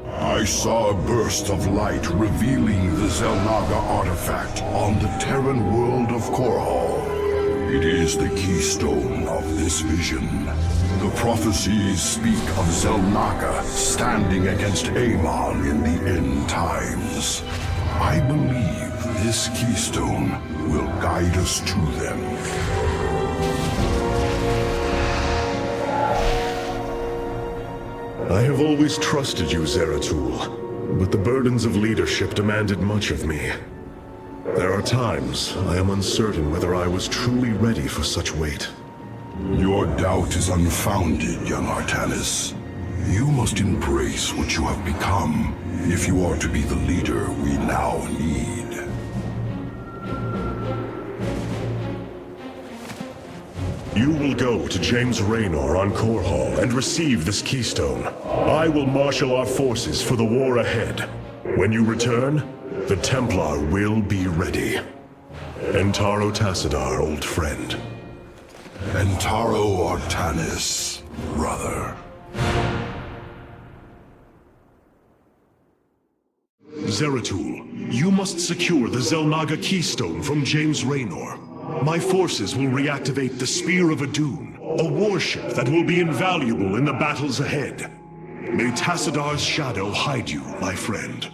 I saw a burst of light revealing the Xel'Naga artifact on the Terran world of Korhal. It is the keystone of this vision. The prophecies speak of Xel'Naga standing against Amon in the end times. I believe this keystone will guide us to them. I have always trusted you, Zeratul, but the burdens of leadership demanded much of me. There are times I am uncertain whether I was truly ready for such weight. Your doubt is unfounded, young Artanis. You must embrace what you have become, if you are to be the leader we now need. You will go to James Raynor on Korhal and receive this keystone. I will marshal our forces for the war ahead. When you return, the Templar will be ready. Entaro Tassadar, old friend. Entaro Artanis, brother. Zeratul, you must secure the Xel'Naga Keystone from James Raynor. My forces will reactivate the Spear of Adun, a warship that will be invaluable in the battles ahead. May Tassadar's shadow hide you, my friend.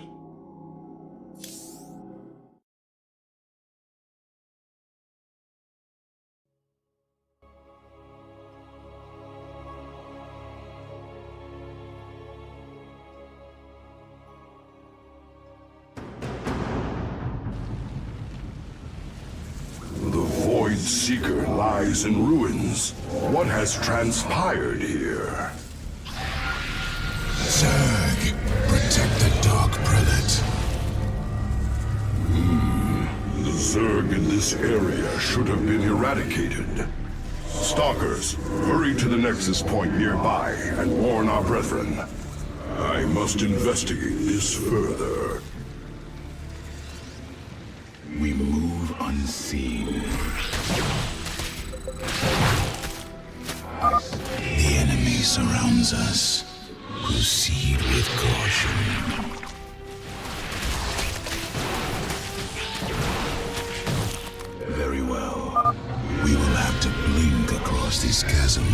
Seeker lies in ruins. What has transpired here? Zerg, protect the Dark Prelate. The Zerg in this area should have been eradicated. Stalkers, hurry to the Nexus point nearby and warn our brethren. I must investigate this further. We move unseen. The enemy surrounds us. Proceed with caution. Very well. We will have to blink across this chasm.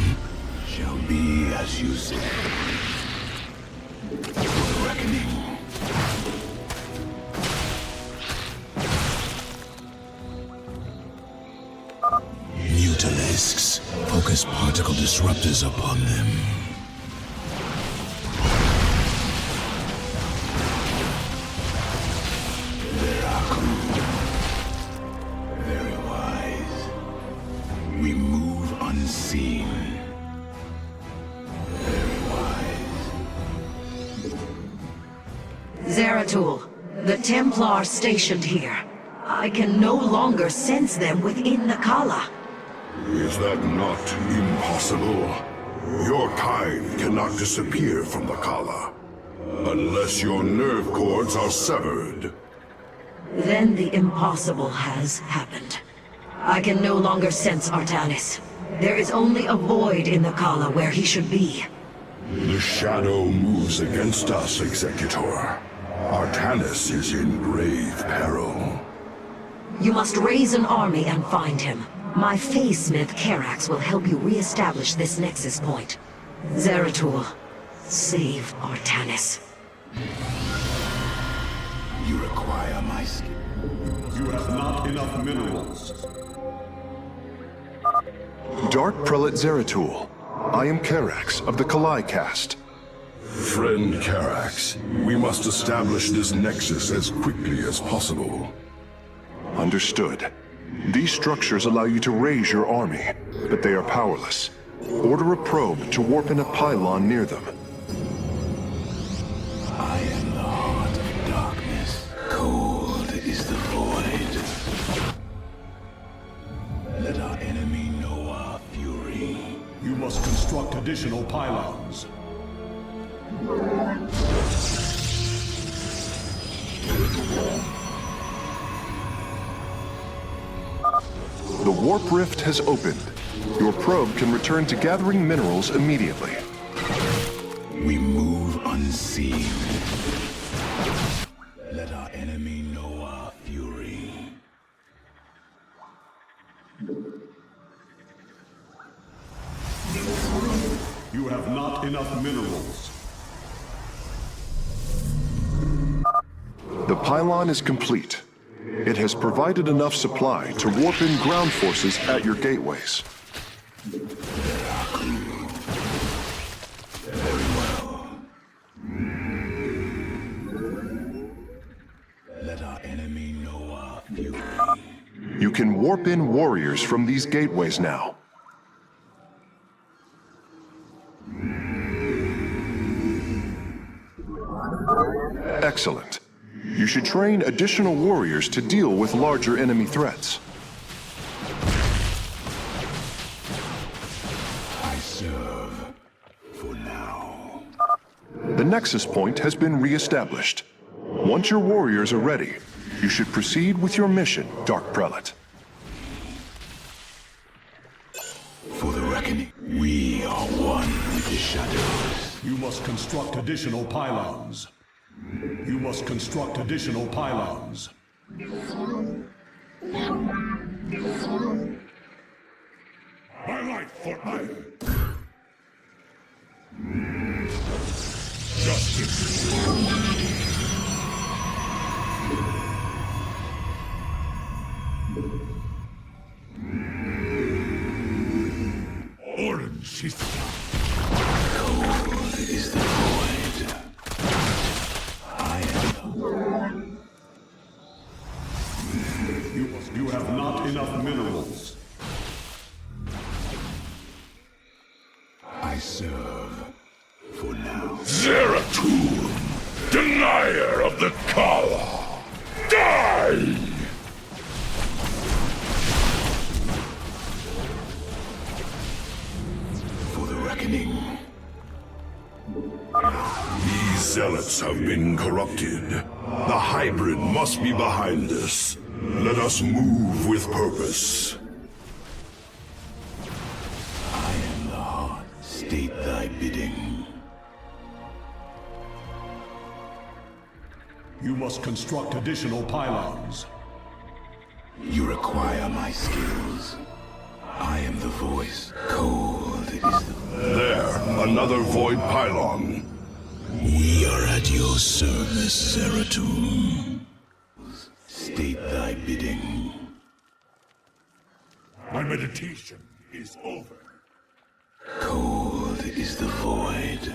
Shall be as you say. For the reckoning. Mutalisks. Focus particle disruptors upon them. Very wise. We move unseen. Very wise. Zeratul, the Templar stationed here. I can no longer sense them within the Kala. Is that not impossible? Your kind cannot disappear from the Kala, unless your nerve cords are severed. Then the impossible has happened. I can no longer sense Artanis. There is only a void in the Kala where he should be. The shadow moves against us, Executor. Artanis is in grave peril. You must raise an army and find him. My Phase-Smith Karax will help you re-establish this nexus point. Zeratul, save Artanis. You require my skill. You have not enough minerals. Dark Prelate Zeratul. I am Karax of the Kalai caste. Friend Karax, we must establish this nexus as quickly as possible. Understood. These structures allow you to raise your army, but they are powerless. Order a probe to warp in a pylon near them. I am the heart of darkness. Cold is the void. Let our enemy know our fury. You must construct additional pylons. The warp rift has opened. Your probe can return to gathering minerals immediately. We move unseen. Let our enemy know our fury. You have not enough minerals. The pylon is complete. It has provided enough supply to warp in ground forces at your gateways. Very well. Let our enemy know our fury. You can warp in warriors from these gateways now. Excellent. You should train additional warriors to deal with larger enemy threats. I serve for now. The Nexus Point has been re-established. Once your warriors are ready, you should proceed with your mission, Dark Prelate. shadows. You must construct additional pylons. You must construct additional pylons. My life for hire. Justice. Orange is Cold is the void. I am You have not enough minerals. I serve for now. Zeratul, denier of the Kala. Die! For the reckoning. These zealots have been corrupted. The hybrid must be behind this. Let us move with purpose. I am the heart. State thy bidding. You must construct additional pylons. You require my skills. I am the voice. Cold is the... There, another void pylon. We are at your service, Zeratul. State thy bidding. My meditation is over. Cold is the void.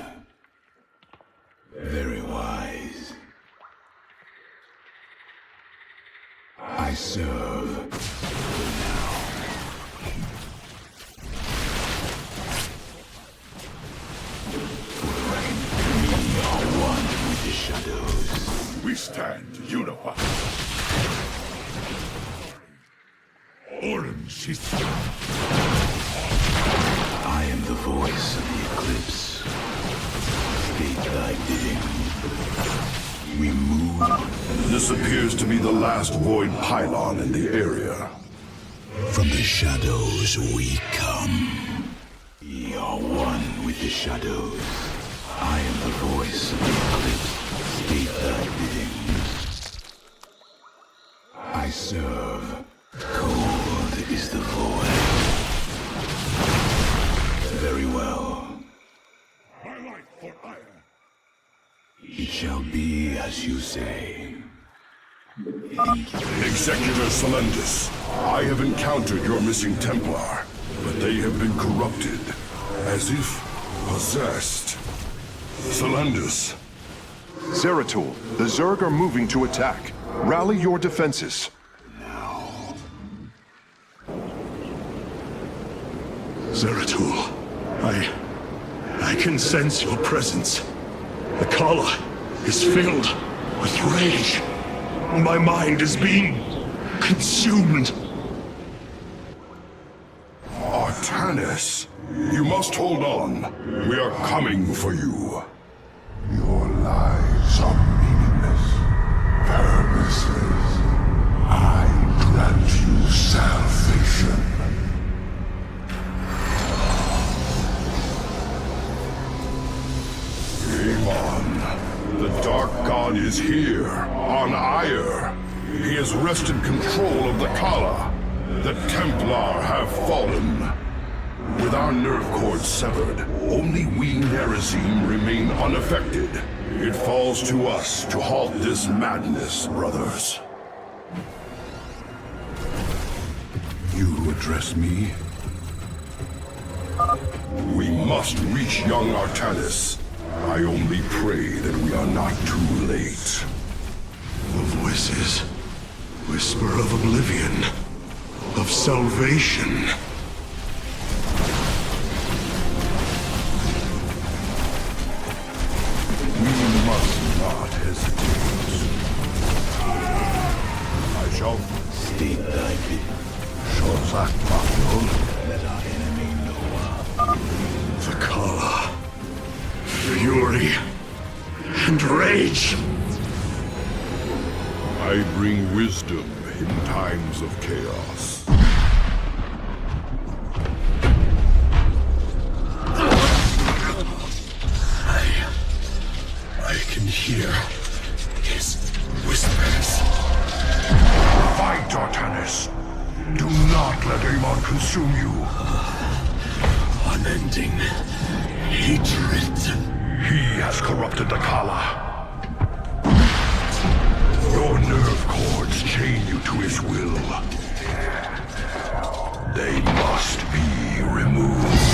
Very wise. I serve for now. For the reckoning, we are one with the shadows. We stand unified. Orange is... I am the voice of the eclipse. State thy bidding. We move. This appears to be the last void pylon in the area. From the shadows we come. We are one with the shadows. I am the voice of the eclipse. State thy bidding. I serve. Cold is the void. Very well. My life for hire. It shall be as you say. Executor Solendus, I have encountered your missing Templar, but they have been corrupted, as if possessed. Solendus. Zeratul, the Zerg are moving to attack. Rally your defenses. Zeratul, I can sense your presence. The Kala is filled with rage. My mind is being consumed. Artanis, you must hold on. We are coming for you. Your lives are meaningless, purposeless. I grant you salvation. Amon, the Dark God is here, on Ire. He has wrested control of the Kala. The Templar have fallen. With our nerve cords severed, only we Nerazim remain unaffected. It falls to us to halt this madness, brothers. You address me? We must reach young Artanis. I only pray that we are not too late. The voices whisper of oblivion, of salvation. We must not hesitate. I shall state thy bid. Shozak Bakul. Let our enemy know. The Kala. Fury and rage. I bring wisdom in times of chaos. from you. Unending hatred. He has corrupted the Kala. Your nerve cords chain you to his will. They must be removed.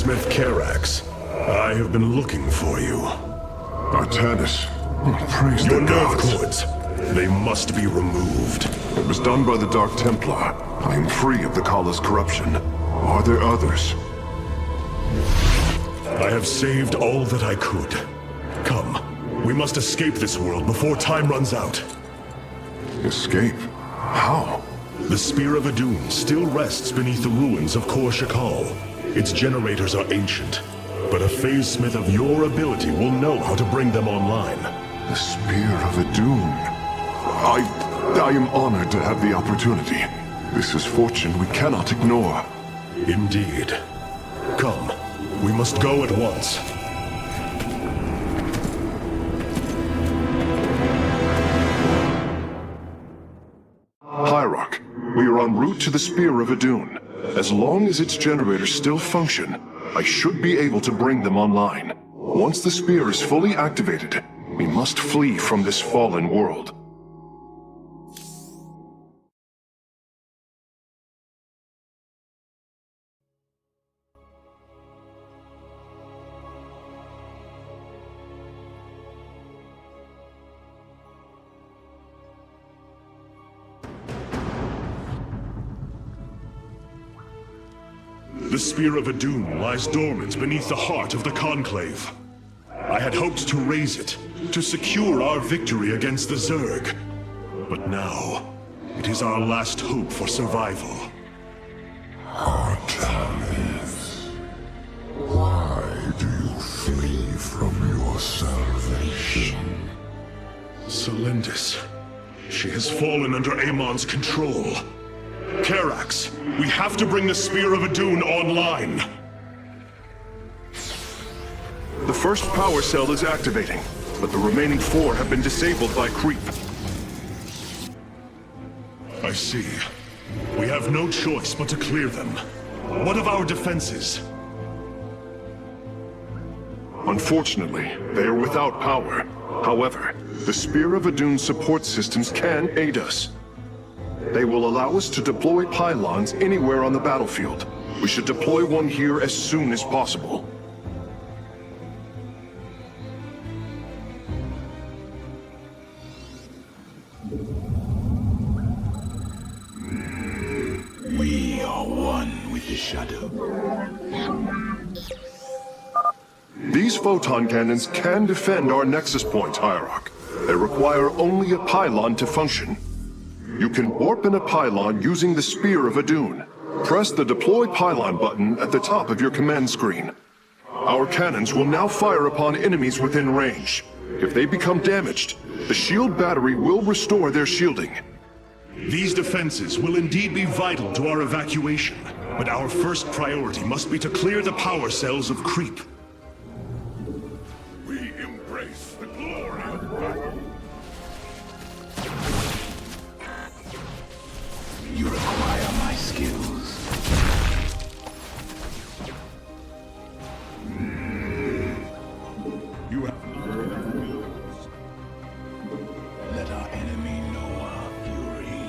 Smith Karax, I have been looking for you. Artanis, praise Your the nerve gods. cords, they must be removed. It was done by the Dark Templar. I am free of the Kala's corruption. Are there others? I have saved all that I could. Come, we must escape this world before time runs out. Escape? How? The Spear of Adun still rests beneath the ruins of Kor Shakal. Its generators are ancient, but a phase smith of your ability will know how to bring them online. The Spear of Adun. I am honored to have the opportunity. This is fortune we cannot ignore. Indeed. Come, we must go at once. Hierarch, we are en route to the Spear of Adun. As long as its generators still function, I should be able to bring them online. Once the spear is fully activated, we must flee from this fallen world. The Spear of Adun lies dormant beneath the heart of the Conclave. I had hoped to raise it, to secure our victory against the Zerg. But now, it is our last hope for survival. Artanis, why do you flee from your salvation? Selendis. She has fallen under Amon's control. Karax, we have to bring the Spear of Adun online. The first power cell is activating, but the remaining 4 have been disabled by creep. I see. We have no choice but to clear them. What of our defenses? Unfortunately, they are without power. However, the Spear of Adun support systems can aid us. They will allow us to deploy pylons anywhere on the battlefield. We should deploy one here as soon as possible. We are one with the shadow. These photon cannons can defend our nexus points, Hierarch. They require only a pylon to function. You can warp in a pylon using the Spear of Adun. Press the Deploy Pylon button at the top of your command screen. Our cannons will now fire upon enemies within range. If they become damaged, the shield battery will restore their shielding. These defenses will indeed be vital to our evacuation, but our first priority must be to clear the power cells of creep. We embrace the glory of battle. You require my skills. You have... Let our enemy know our fury.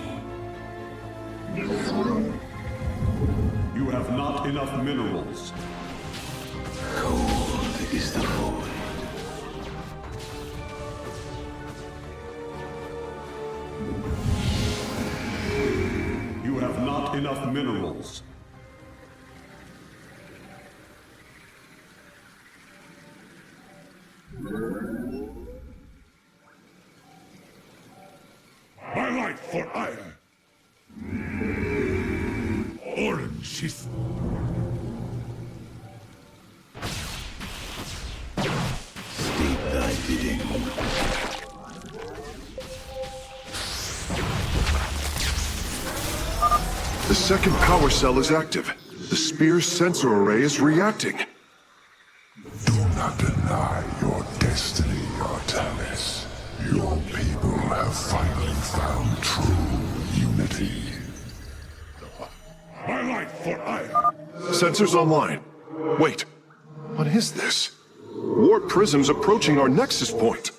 You have not enough minerals. Cold is the void. You have not enough minerals. My light for ire. Orange is... State thy bidding. The second power cell is active. The Spear's sensor array is reacting. Do not deny your destiny, Artanis. Your people have finally found true unity. My light for ire. Sensors online. Wait, what is this? Warp prisms approaching our nexus point.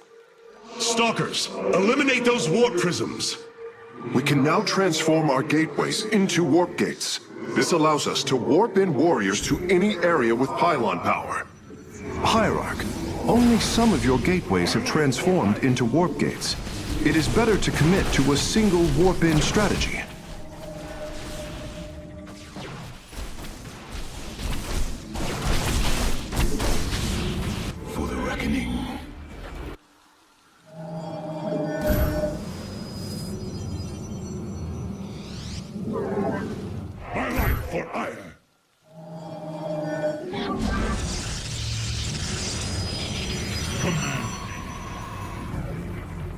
Stalkers, eliminate those warp prisms. We can now transform our gateways into warp gates. This allows us to warp in warriors to any area with pylon power. Hierarch, only some of your gateways have transformed into warp gates. It is better to commit to a single warp-in strategy. For the reckoning. My light for ire.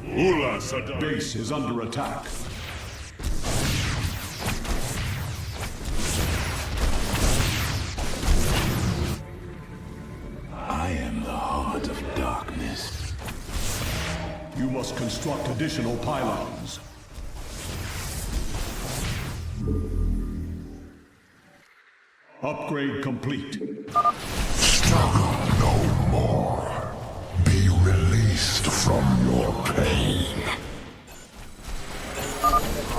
Ula Sada. Base is under attack. I am the heart of darkness. You must construct additional pylons. Upgrade complete. Struggle no more. Be released from your pain.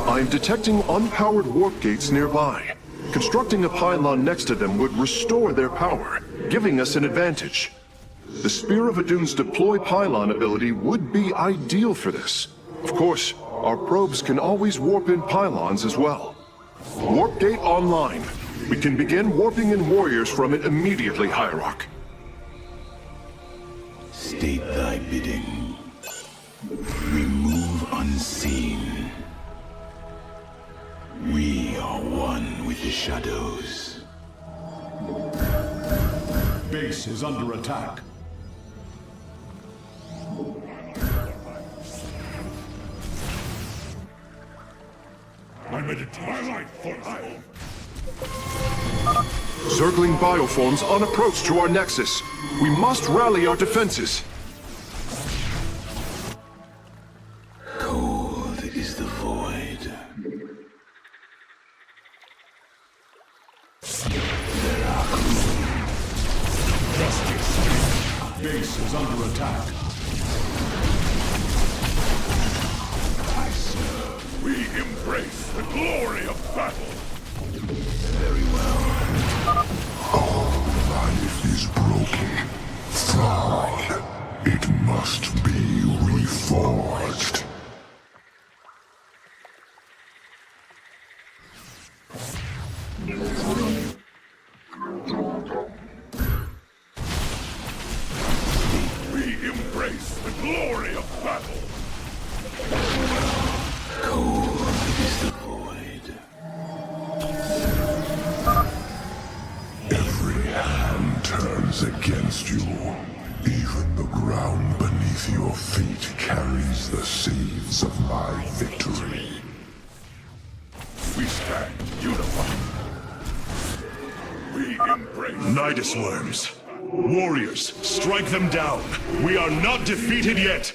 I'm detecting unpowered warp gates nearby. Constructing a pylon next to them would restore their power, giving us an advantage. The Spear of Adun's deploy pylon ability would be ideal for this. Of course, our probes can always warp in pylons as well. Warp gate online. We can begin warping in warriors from it immediately, Hierarch. State thy bidding. We move unseen. We are one with the shadows. Base is under attack. I meditate my life for hire. Zergling bioforms on approach to our nexus. We must rally our defenses. Cold is the void. Base is under attack. We embrace the glory of battle. Very well. All life is broken, flawed. It must be reforged. We embrace the glory of battle. Cold is the void. Every hand turns against you. Even the ground beneath your feet carries the seeds of my victory. We stand unified. We embrace Nidus worms. Warriors, strike them down. We are not defeated yet.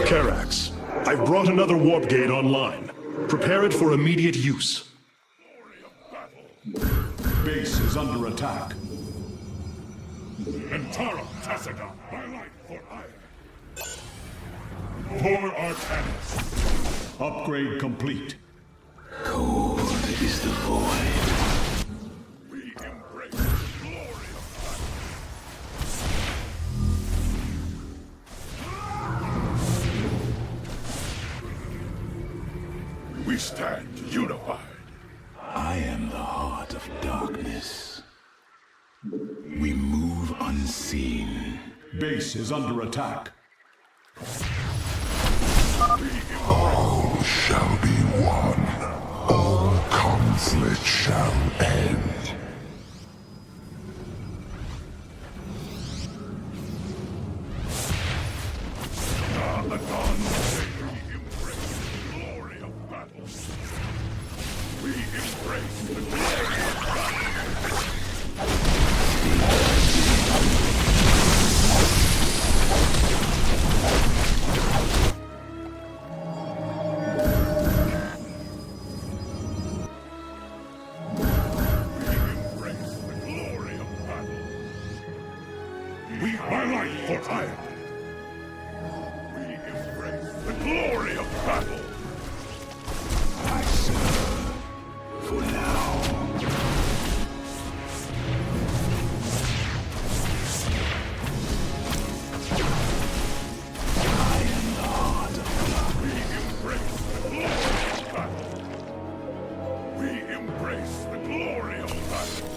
Karax, I've brought another warp gate online. Prepare it for immediate use. Base is under attack. Antara Tassaga, my life for hire. For Arcanus. Upgrade complete. Cold is the void. We embrace the glory of battle. We stand unified. I am the heart of darkness. We move unseen. Base is under attack. All shall be one. All conflict shall end. We embrace the glory of battle. My life for hire. We embrace the glory of battle. I serve for now. I am the heart of love. We embrace the glory of battle. We embrace the glory of battle.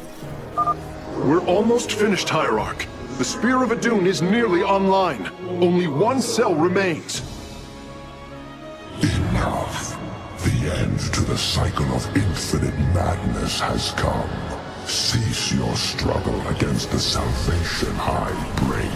We're almost finished, Hierarch. The Spear of Adun is nearly online. Only one cell remains. Enough. The end to the cycle of infinite madness has come. Cease your struggle against the salvation I bring.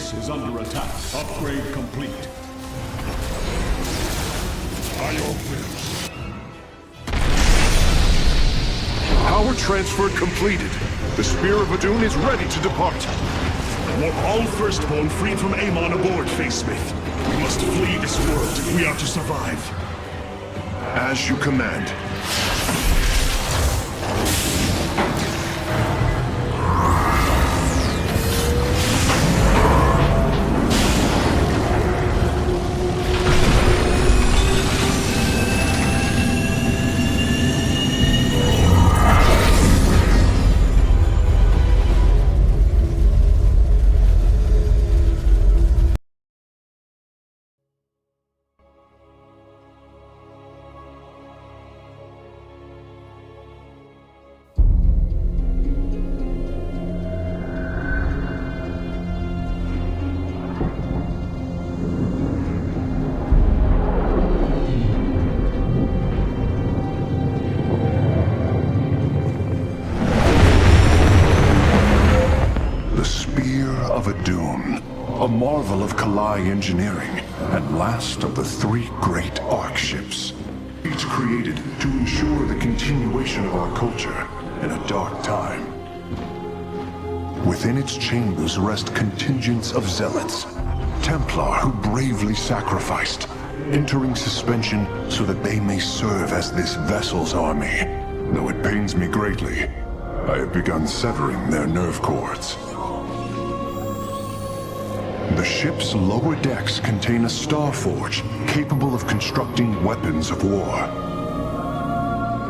base is under attack. Upgrade complete. By your will. Power transfer completed. The Spear of Adun is ready to depart. Want all Firstborn freed from Amon aboard, Facesmith. We must flee this world if we are to survive. As you command. A marvel of Kalai engineering, and last of the 3 great Ark ships. Each created to ensure the continuation of our culture in a dark time. Within its chambers rest contingents of zealots, Templar who bravely sacrificed, entering suspension so that they may serve as this vessel's army. Though it pains me greatly, I have begun severing their nerve cords. The ship's lower decks contain a star forge capable of constructing weapons of war.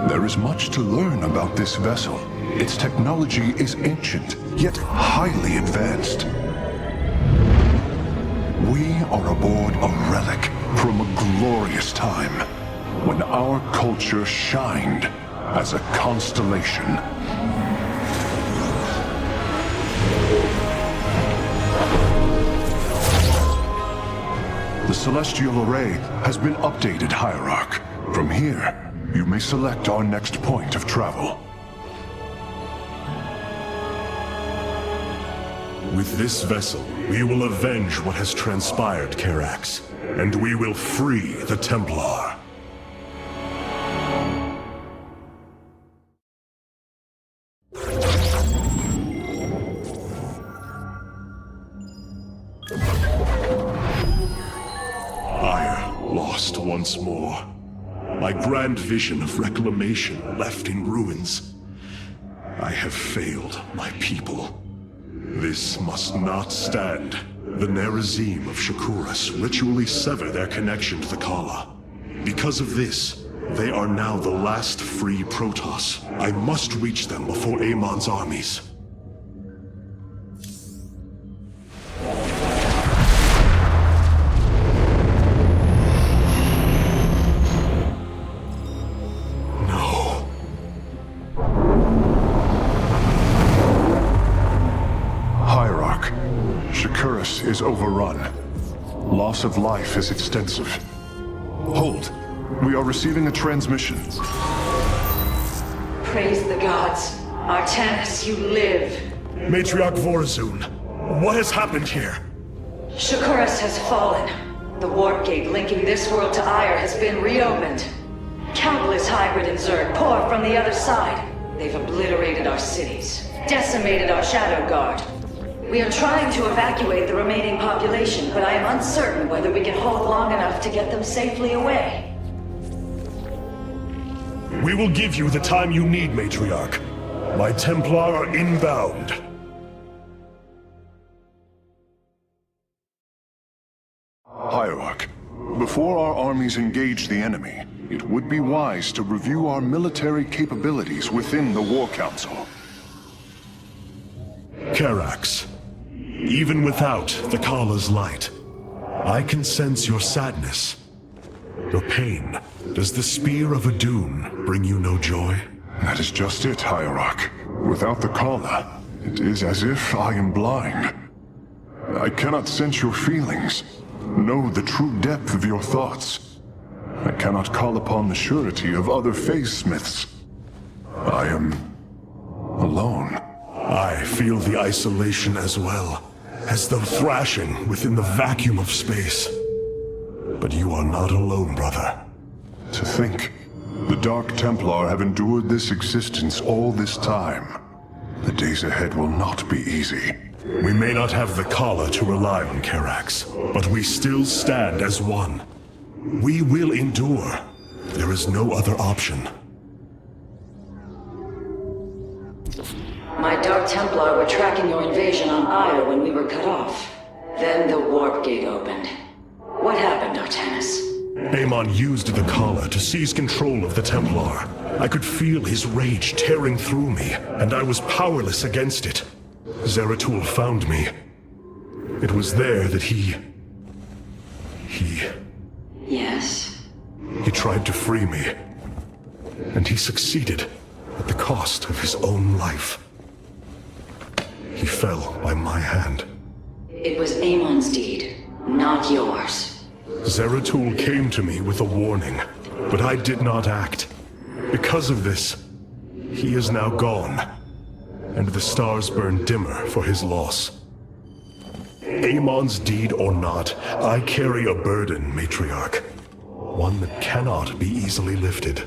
There is much to learn about this vessel. Its technology is ancient, yet highly advanced. We are aboard a relic from a glorious time when our culture shined as a constellation. The Celestial Array has been updated, Hierarch. From here, you may select our next point of travel. With this vessel, we will avenge what has transpired, Karax, and we will free the Templar. Lost once more. My grand vision of reclamation left in ruins. I have failed my people. This must not stand. The Nerazim of Shakuras ritually sever their connection to the Kala. Because of this, they are now the last free Protoss. I must reach them before Amon's armies. Is overrun. Loss of life is extensive. Hold. We are receiving a transmission. Praise the gods. Artanis, you live. Matriarch Vorazun, what has happened here? Shakuras has fallen. The warp gate linking this world to Ire has been reopened. Countless hybrid and Zerg pour from the other side. They've obliterated our cities, decimated our Shadow Guard. We are trying to evacuate the remaining population, but I am uncertain whether we can hold long enough to get them safely away. We will give you the time you need, Matriarch. My Templar are inbound. Hierarch, before our armies engage the enemy, it would be wise to review our military capabilities within the War Council. Karax, even without the Kala's light, I can sense your sadness, your pain. Does the Spear of Adun bring you no joy? That is just it, Hierarch. Without the Kala, it is as if I am blind. I cannot sense your feelings, know the true depth of your thoughts. I cannot call upon the surety of other Facesmiths. I am alone. I feel the isolation as well. as though thrashing within the vacuum of space. But you are not alone, brother. To think, the Dark Templar have endured this existence all this time. The days ahead will not be easy. We may not have the Khala to rely on, Karax, but we still stand as one. We will endure. There is no other option. My Dark Templar were tracking your invasion on Ire when we were cut off. Then the warp gate opened. What happened, Artanis? Amon used the Khala to seize control of the Templar. I could feel his rage tearing through me, and I was powerless against it. Zeratul found me. It was there that he... Yes? He tried to free me. And he succeeded, at the cost of his own life. He fell by my hand. It was Amon's deed, not yours. Zeratul came to me with a warning, but I did not act. Because of this, he is now gone, and the stars burn dimmer for his loss. Amon's deed or not, I carry a burden, Matriarch. One that cannot be easily lifted.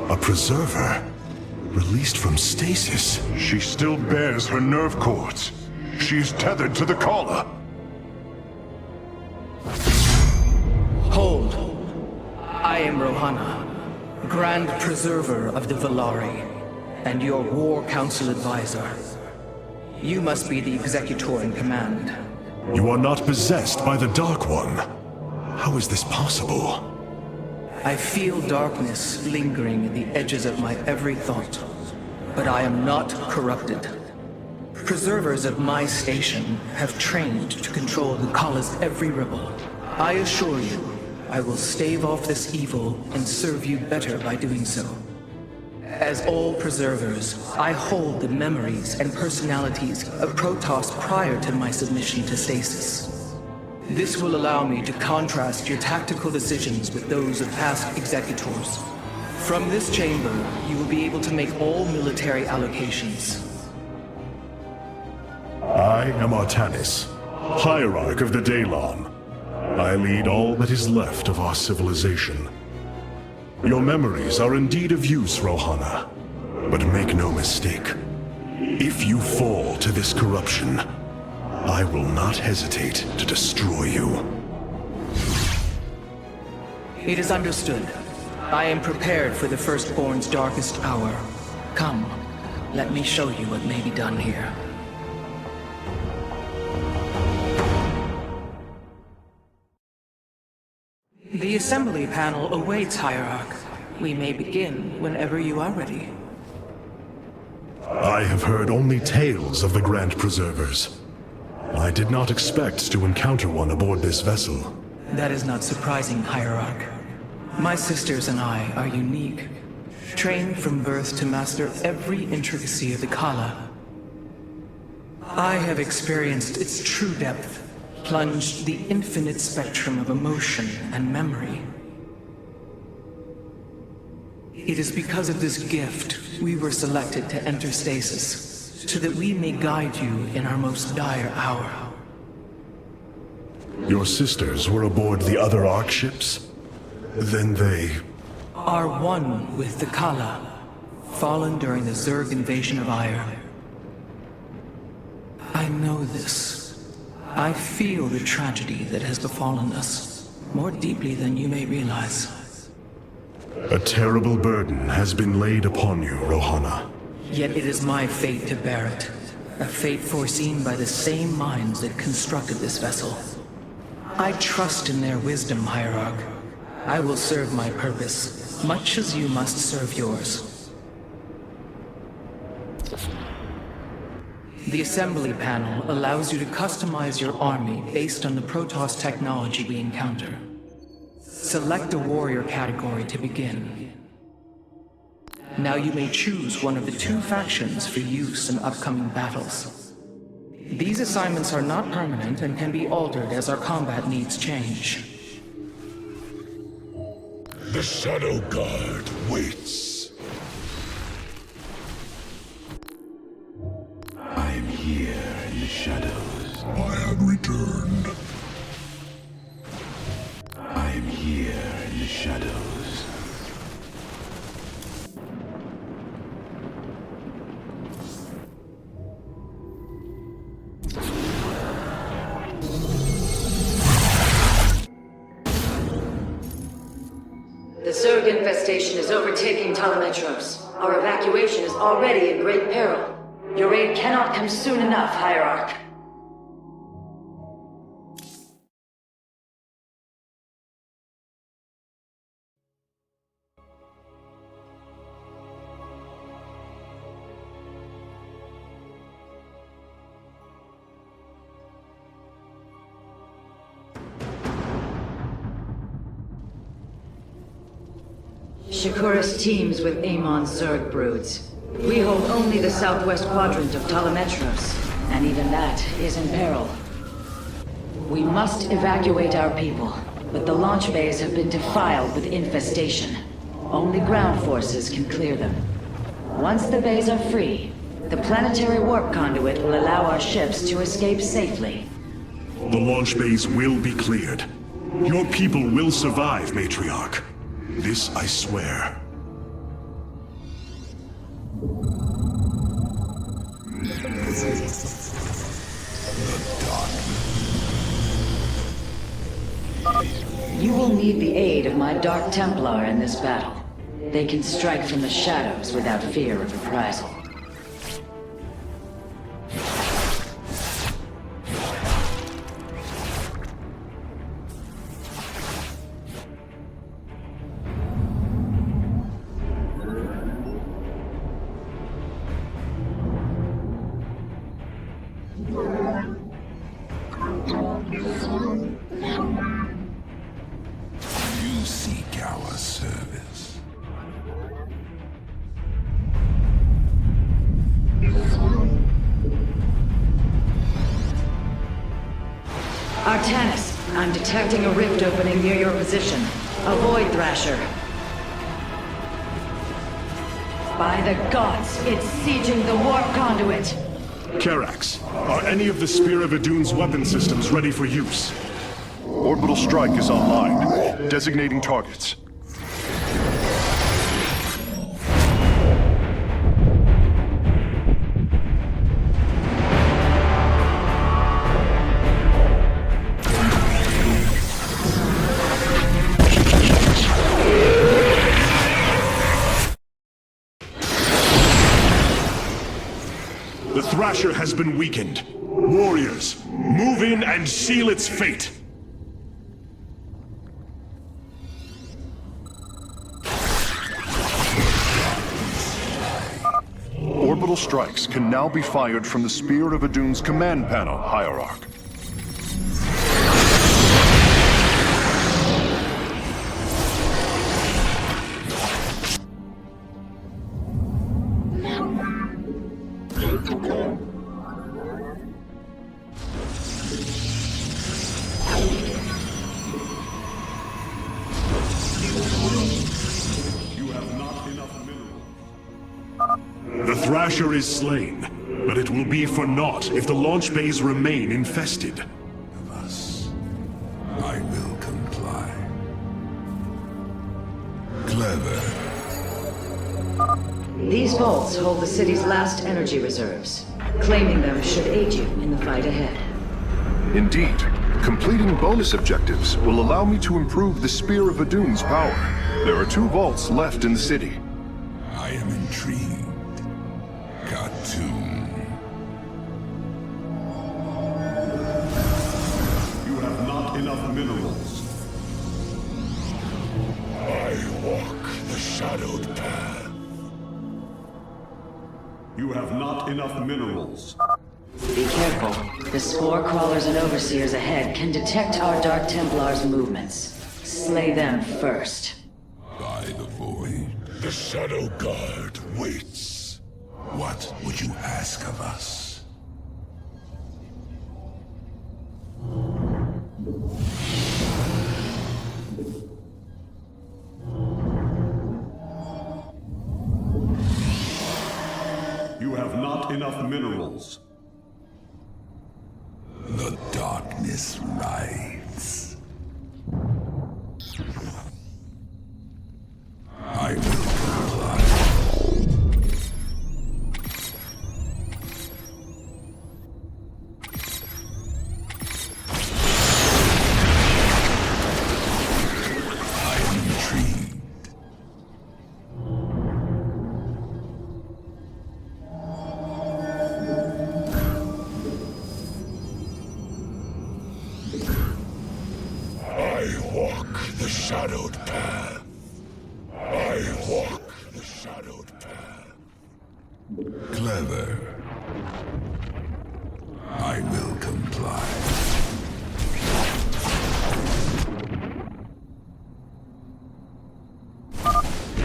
A preserver? Released from stasis? She still bears her nerve cords. She's tethered to the collar. Hold. I am Rohana, Grand Preserver of the Valari, and your War Council advisor. You must be the executor in command. You are not possessed by the Dark One. How is this possible? I feel darkness lingering at the edges of my every thought, but I am not corrupted. Preservers of my station have trained to control the Khala's every ripple. I assure you, I will stave off this evil and serve you better by doing so. As all preservers, I hold the memories and personalities of Protoss prior to my submission to stasis. This will allow me to contrast your tactical decisions with those of past executors. From this chamber, you will be able to make all military allocations. I am Artanis, Hierarch of the Daylon. I lead all that is left of our civilization. Your memories are indeed of use, Rohana. But make no mistake. If you fall to this corruption, I will not hesitate to destroy you. It is understood. I am prepared for the Firstborn's darkest hour. Come, let me show you what may be done here. The assembly panel awaits, Hierarch. We may begin whenever you are ready. I have heard only tales of the Grand Preservers. I did not expect to encounter one aboard this vessel. That is not surprising, Hierarch. My sisters and I are unique, trained from birth to master every intricacy of the Khala. I have experienced its true depth, plunged the infinite spectrum of emotion and memory. It is because of this gift we were selected to enter stasis, so that we may guide you in our most dire hour. Your sisters were aboard the other Ark ships? Then they... are one with the Khala, fallen during the Zerg invasion of Ire. I know this. I feel the tragedy that has befallen us, more deeply than you may realize. A terrible burden has been laid upon you, Rohana. Yet it is my fate to bear it. A fate foreseen by the same minds that constructed this vessel. I trust in their wisdom, Hierarch. I will serve my purpose, much as you must serve yours. The assembly panel allows you to customize your army based on the Protoss technology we encounter. Select a warrior category to begin. Now you may choose one of the two factions for use in upcoming battles. These assignments are not permanent and can be altered as our combat needs change. The Shadow Guard waits. I am here in the shadows. I have returned. I am here in the shadows. The Zerg infestation is overtaking Telemetros. Our evacuation is already in great peril. Your aid cannot come soon enough, Hierarch. Shakuras teams with Amon's Zerg broods. We hold only the southwest quadrant of Telemetros, and even that is in peril. We must evacuate our people, but the launch bays have been defiled with infestation. Only ground forces can clear them. Once the bays are free, the planetary warp conduit will allow our ships to escape safely. The launch bays will be cleared. Your people will survive, Matriarch. This I swear. You will need the aid of my Dark Templar in this battle. They can strike from the shadows without fear of reprisal. You seek our service. Artanis, I'm detecting a rift opening near your position. Avoid Thrasher. By the gods, it's sieging the warp conduit! Karax, are any of the Spear of Idun's weapon systems ready for use? Orbital strike is online. Designating targets. The Thrasher has been weakened. Warriors, move in and seal its fate! Orbital strikes can now be fired from the Spear of Idun's command panel, Hierarch. The Thrasher is slain, but it will be for naught if the launch bays remain infested. Of us, I will comply. Clever. These vaults hold the city's last energy reserves. Claiming them should aid you in the fight ahead. Indeed, completing bonus objectives will allow me to improve the Spear of Idun's power. There are 2 vaults left in the city. I am intrigued. Khartoum. You have not enough minerals. I walk the shadowed path. You have not enough minerals. Be careful. The spore crawlers and overseers ahead can detect our Dark Templars' movements. Slay them first. By the void, the Shadow Guard waits. What would you ask of us? not enough minerals. The darkness rides. I will comply. I am intrigued. I walk the shadowed path. I walk the shadowed path. Clever. I will comply.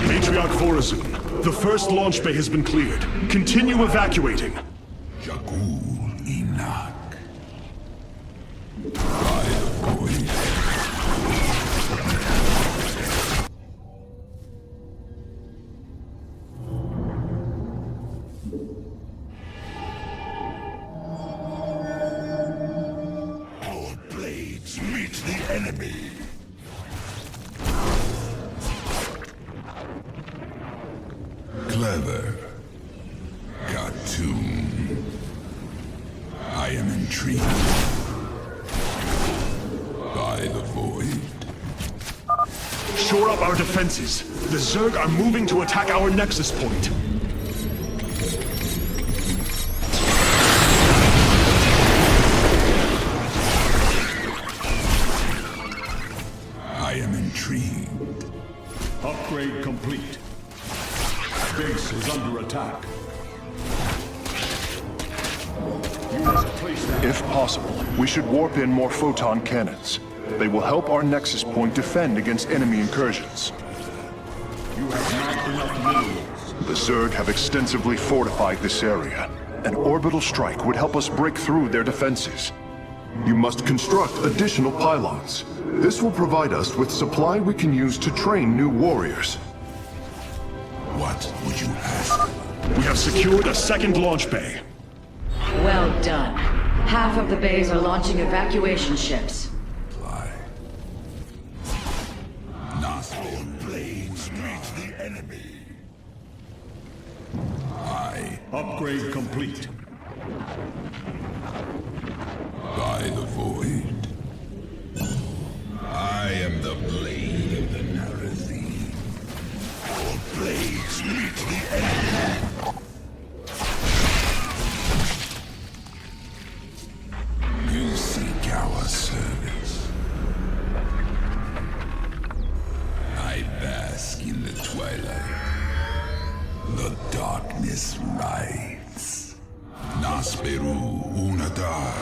Matriarch Vorazun, the first launch bay has been cleared. Continue evacuating. Jakul Enoch. By the void. Our blades meet the enemy. Clever. Cartoon. I am intrigued. By the void. Shore up our defenses. The Zerg are moving to attack our nexus point. I am intrigued. Upgrade complete. Base is under attack. You must place that. If possible, we should warp in more photon cannons. They will help our nexus point defend against enemy incursions. You have not enough minerals. The Zerg have extensively fortified this area. An orbital strike would help us break through their defenses. You must construct additional pylons. This will provide us with supply we can use to train new warriors. What would you ask? We have secured a second launch bay. Well done. Half of the bays are launching evacuation ships. Our blades meet the enemy. Upgrade complete. By the void. I am the blade of the Narazine. Our blades meet the enemy. You seek our service. I bask in the twilight. The darkness rides. Nasperu Unadar.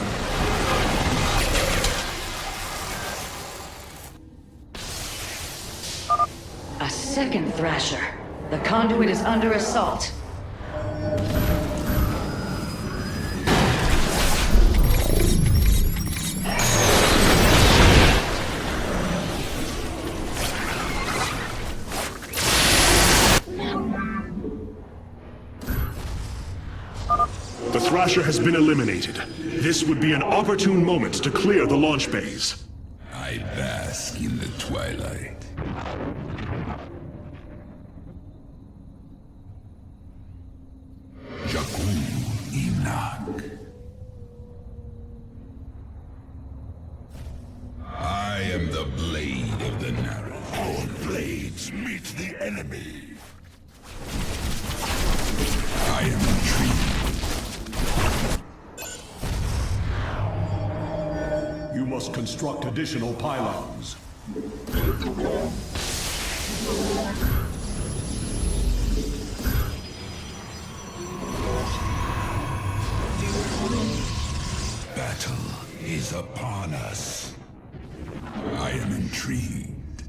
A second Thrasher. The conduit is under assault. The Thrasher has been eliminated. This would be an opportune moment to clear the launch bays. I bask in the twilight. Jakul Enoch. I am the blade of the Narazine. Our blades meet the enemy. I am intrigued. You must construct additional pylons. Battle is upon us. I am intrigued.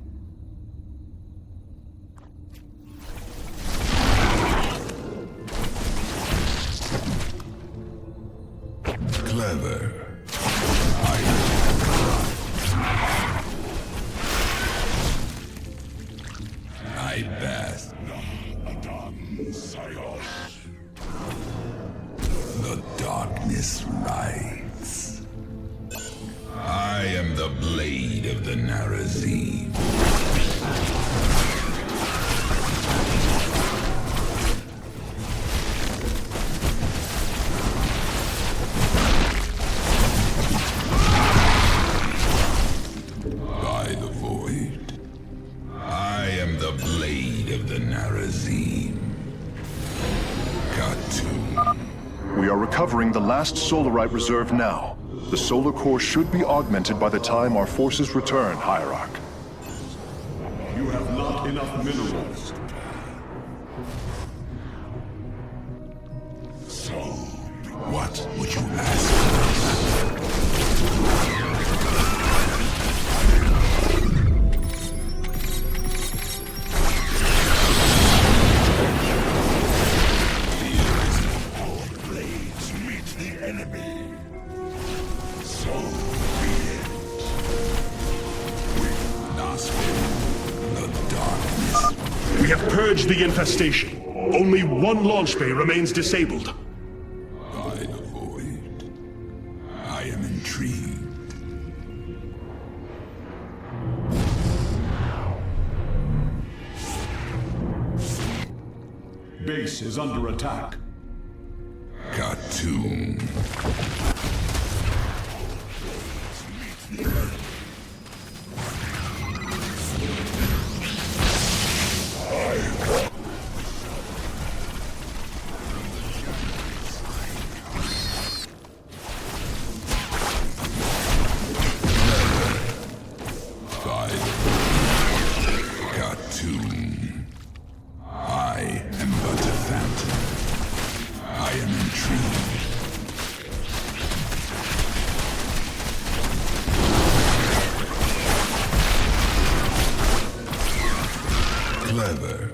Clever. I bask. of the Narazim. By the void, I am the blade of the Narazim. We are recovering the last solarite reserve now. The solar core should be augmented by the time our forces return, Hierarch. You have not enough minerals. So, what would you ask? We have purged the infestation. Only one launch bay remains disabled. By the void, I am intrigued. Base is under attack. Khartoum. Clever.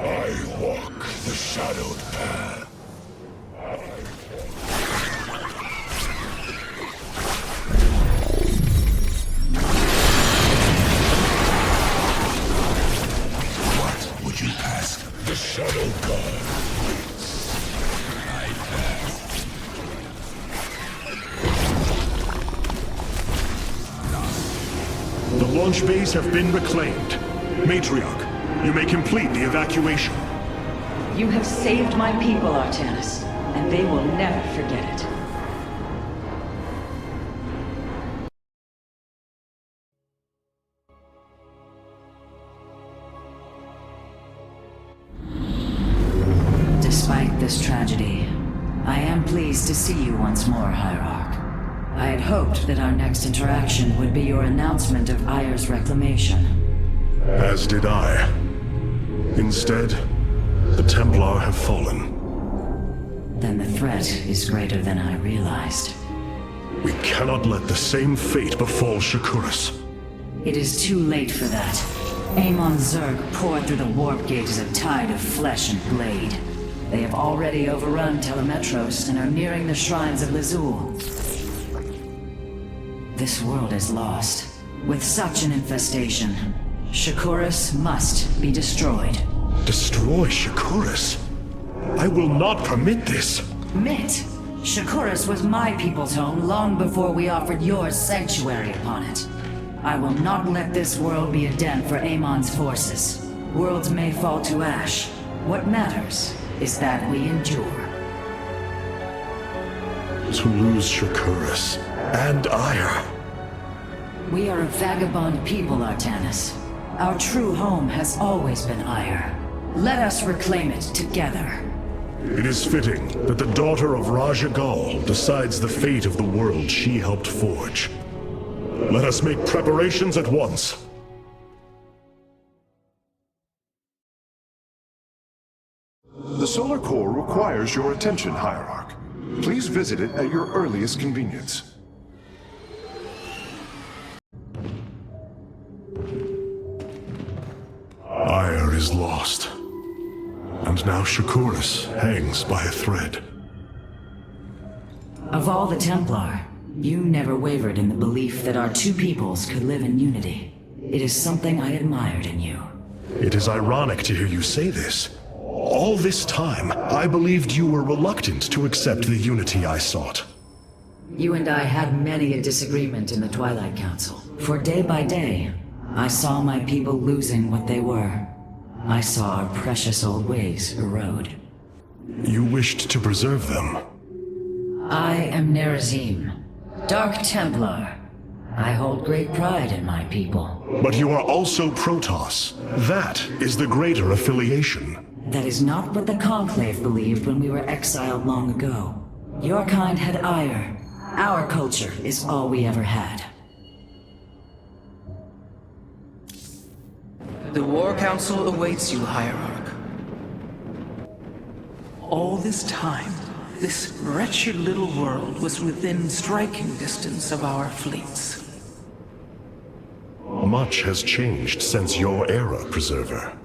I walk the shadowed path. The Shadow God. I pass. The launch bays have been reclaimed. Matriarch, you may complete the evacuation. You have saved my people, Artanis, and they will never forget it. Despite this tragedy, I am pleased to see you once more, Hierarch. I had hoped that our next interaction would be your announcement of Ayer's reclamation. As did I. Instead, the Templar have fallen. Then the threat is greater than I realized. We cannot let the same fate befall Shakuras. It is too late for that. Amon Zerg poured through the warp gate as a tide of flesh and blade. They have already overrun Telemetros and are nearing the shrines of Lazul. This world is lost. With such an infestation, Shakuras must be destroyed. Destroy Shakuras? I will not permit this. Mit! Shakuras was my people's home long before we offered yours sanctuary upon it. I will not let this world be a den for Amon's forces. Worlds may fall to ash. What matters is that we endure. To lose Shakuras and Ayer. We are a vagabond people, Artanis. Our true home has always been Ayer. Let us reclaim it together. It is fitting that the daughter of Raja Gal decides the fate of the world she helped forge. Let us make preparations at once. The solar core requires your attention, Hierarch. Please visit it at your earliest convenience. Ayer is lost. And now Shakuras hangs by a thread. Of all the Templar, you never wavered in the belief that our two peoples could live in unity. It is something I admired in you. It is ironic to hear you say this. All this time, I believed you were reluctant to accept the unity I sought. You and I had many a disagreement in the Twilight Council. For day by day, I saw my people losing what they were. I saw our precious old ways erode. You wished to preserve them. I am Nerazim, Dark Templar. I hold great pride in my people. But you are also Protoss. That is the greater affiliation. That is not what the Conclave believed when we were exiled long ago. Your kind had ire. Our culture is all we ever had. The War Council awaits you, Hierarch. All this time, this wretched little world was within striking distance of our fleets. Much has changed since your era, Preserver.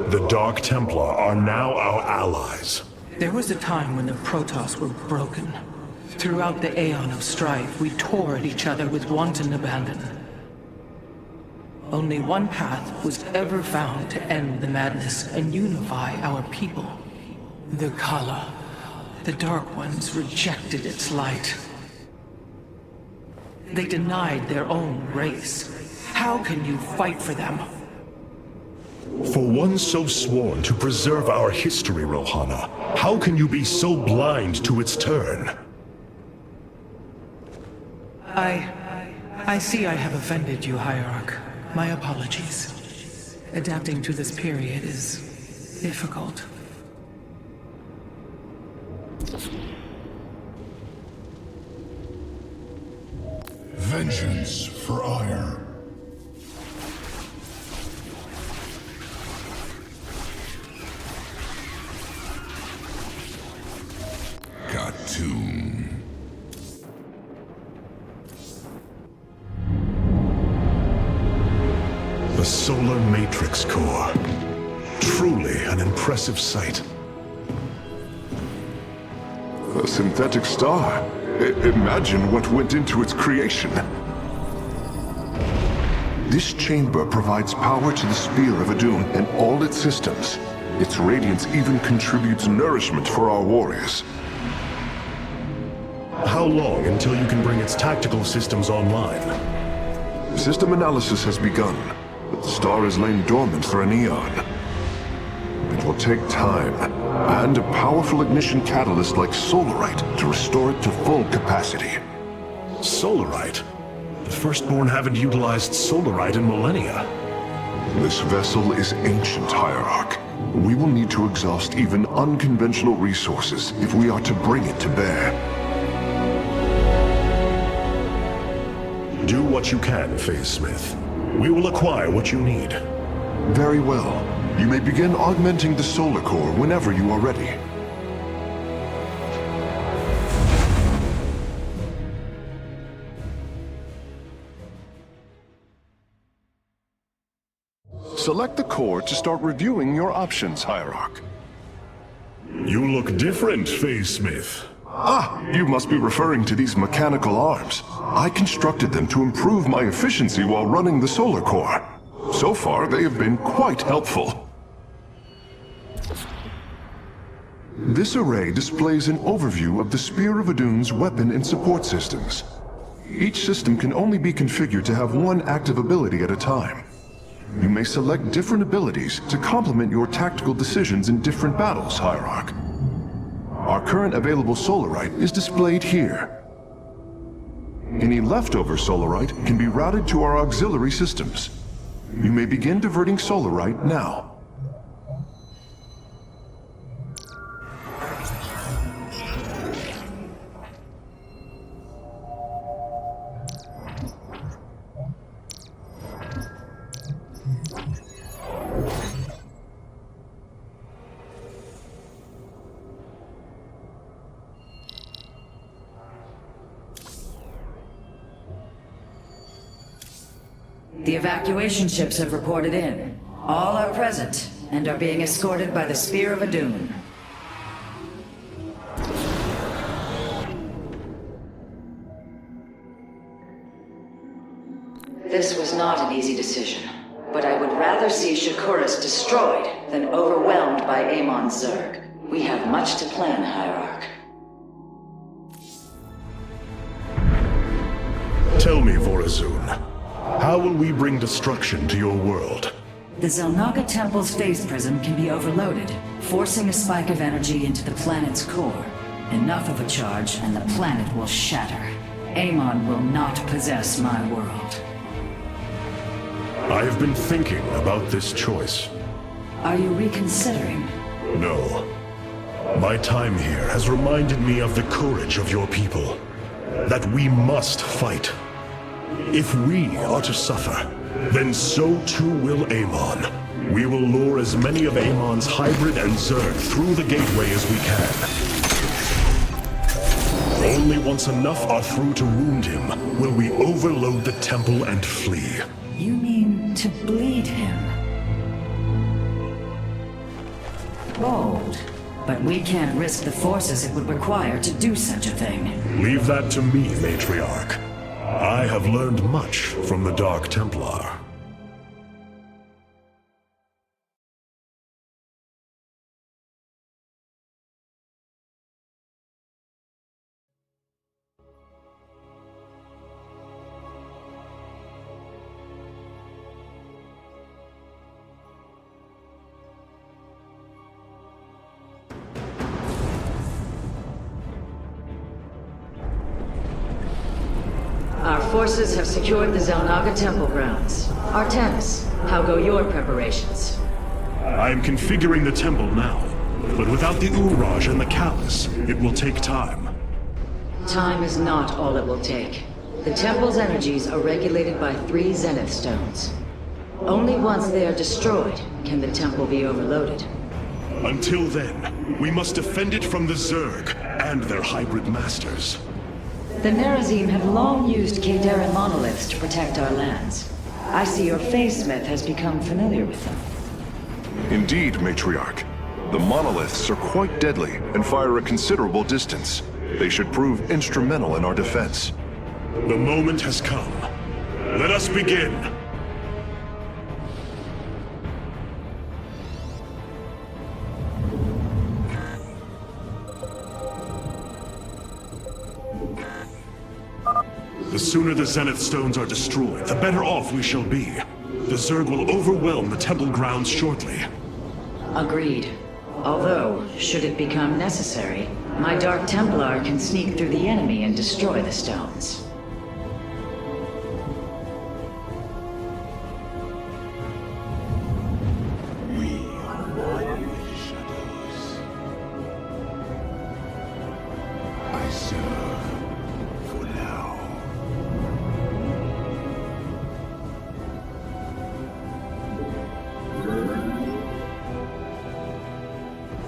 The Dark Templar are now our allies. There was a time when the Protoss were broken. Throughout the aeon of strife, we tore at each other with wanton abandon. Only one path was ever found to end the madness and unify our people. The Kala. The Dark Ones rejected its light. They denied their own race. How can you fight for them? For one so sworn to preserve our history, Rohana, how can you be so blind to its turn? I see I have offended you, Hierarch. My apologies. Adapting to this period is difficult. Vengeance for ire. Khartoum. The Solar Matrix Core. Truly an impressive sight. A synthetic star. Imagine what went into its creation. This chamber provides power to the Spear of Adun and all its systems. Its radiance even contributes nourishment for our warriors. How long until you can bring its tactical systems online? System analysis has begun, but the star has lain dormant for an eon. It will take time, and a powerful ignition catalyst like Solarite to restore it to full capacity. Solarite? The Firstborn haven't utilized Solarite in millennia. This vessel is ancient, Hierarch. We will need to exhaust even unconventional resources if we are to bring it to bear. Do what you can, Phase Smith. We will acquire what you need. Very well. You may begin augmenting the solar core whenever you are ready. Select the core to start reviewing your options, Hierarch. You look different, Phase Smith. Ah, you must be referring to these mechanical arms. I constructed them to improve my efficiency while running the solar core. So far, they have been quite helpful. This array displays an overview of the Spear of Adun's weapon and support systems. Each system can only be configured to have one active ability at a time. You may select different abilities to complement your tactical decisions in different battles, Hierarch. Our current available Solarite is displayed here. Any leftover Solarite can be routed to our auxiliary systems. You may begin diverting Solarite now. The evacuation ships have reported in. All are present and are being escorted by the Spear of Adun. This was not an easy decision, but I would rather see Shakuras destroyed than overwhelmed by Amon's Zerg. We have much to plan, Hierarch. Tell me, Vorazun, how will we bring destruction to your world? The Zelnaga Temple's phase prism can be overloaded, forcing a spike of energy into the planet's core. Enough of a charge and the planet will shatter. Amon will not possess my world. I have been thinking about this choice. Are you reconsidering? No. My time here has reminded me of the courage of your people. That we must fight. If we are to suffer, then so too will Amon. We will lure as many of Amon's hybrid and Zerg through the gateway as we can. Only once enough are through to wound him will we overload the temple and flee. You mean to bleed him? Bold. But we can't risk the forces it would require to do such a thing. Leave that to me, Matriarch. I have learned much from the Dark Templar. Our forces have secured the Zelnaga Temple grounds. Artanis, how go your preparations? I am configuring the temple now, but without the Uraj and the Callus, it will take time. Time is not all it will take. The temple's energies are regulated by 3 Zenith stones. Only once they are destroyed can the temple be overloaded. Until then, we must defend it from the Zerg and their hybrid masters. The Nerazim have long used Kadaran monoliths to protect our lands. I see your Phase-Smith has become familiar with them. Indeed, Matriarch. The monoliths are quite deadly and fire a considerable distance. They should prove instrumental in our defense. The moment has come. Let us begin! The sooner the Zenith Stones are destroyed, the better off we shall be. The Zerg will overwhelm the temple grounds shortly. Agreed. Although, should it become necessary, my Dark Templar can sneak through the enemy and destroy the stones.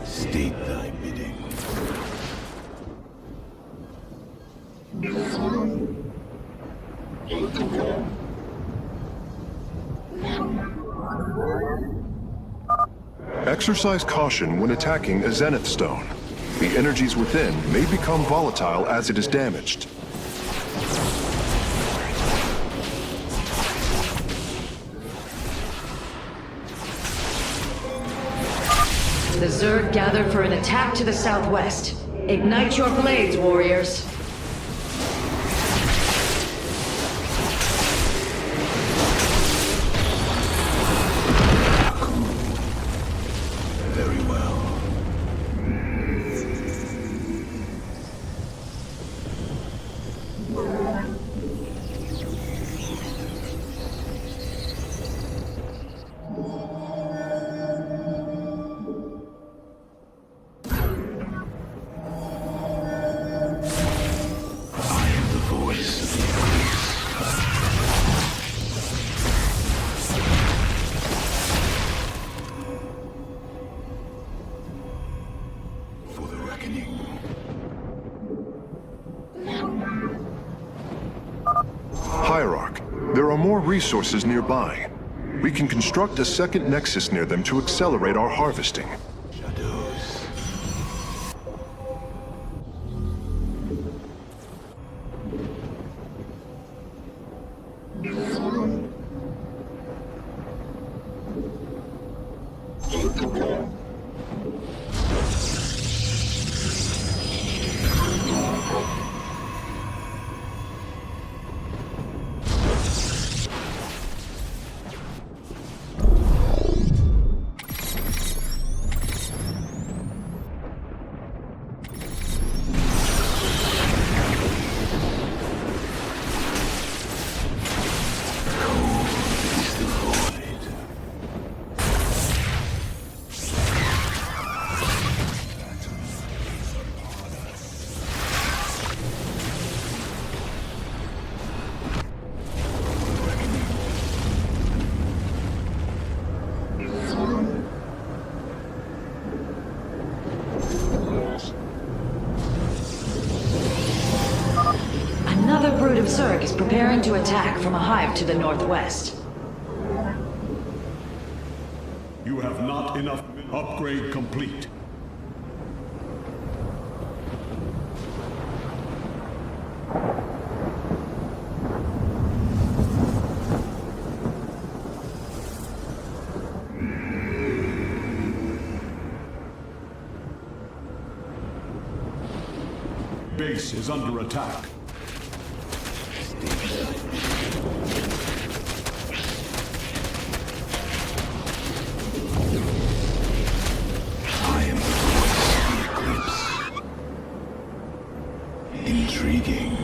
State thy bidding. Exercise caution when attacking a Zenith Stone. The energies within may become volatile as it is damaged. The Zerg gather for an attack to the southwest. Ignite your blades, warriors! Very well. Hierarch, there are more resources nearby. We can construct a second nexus near them to accelerate our harvesting. Shadows. of Zerg is preparing to attack from a hive to the northwest. You have not enough. Upgrade complete. Base is under attack. I am the voice of the eclipse. Intriguing.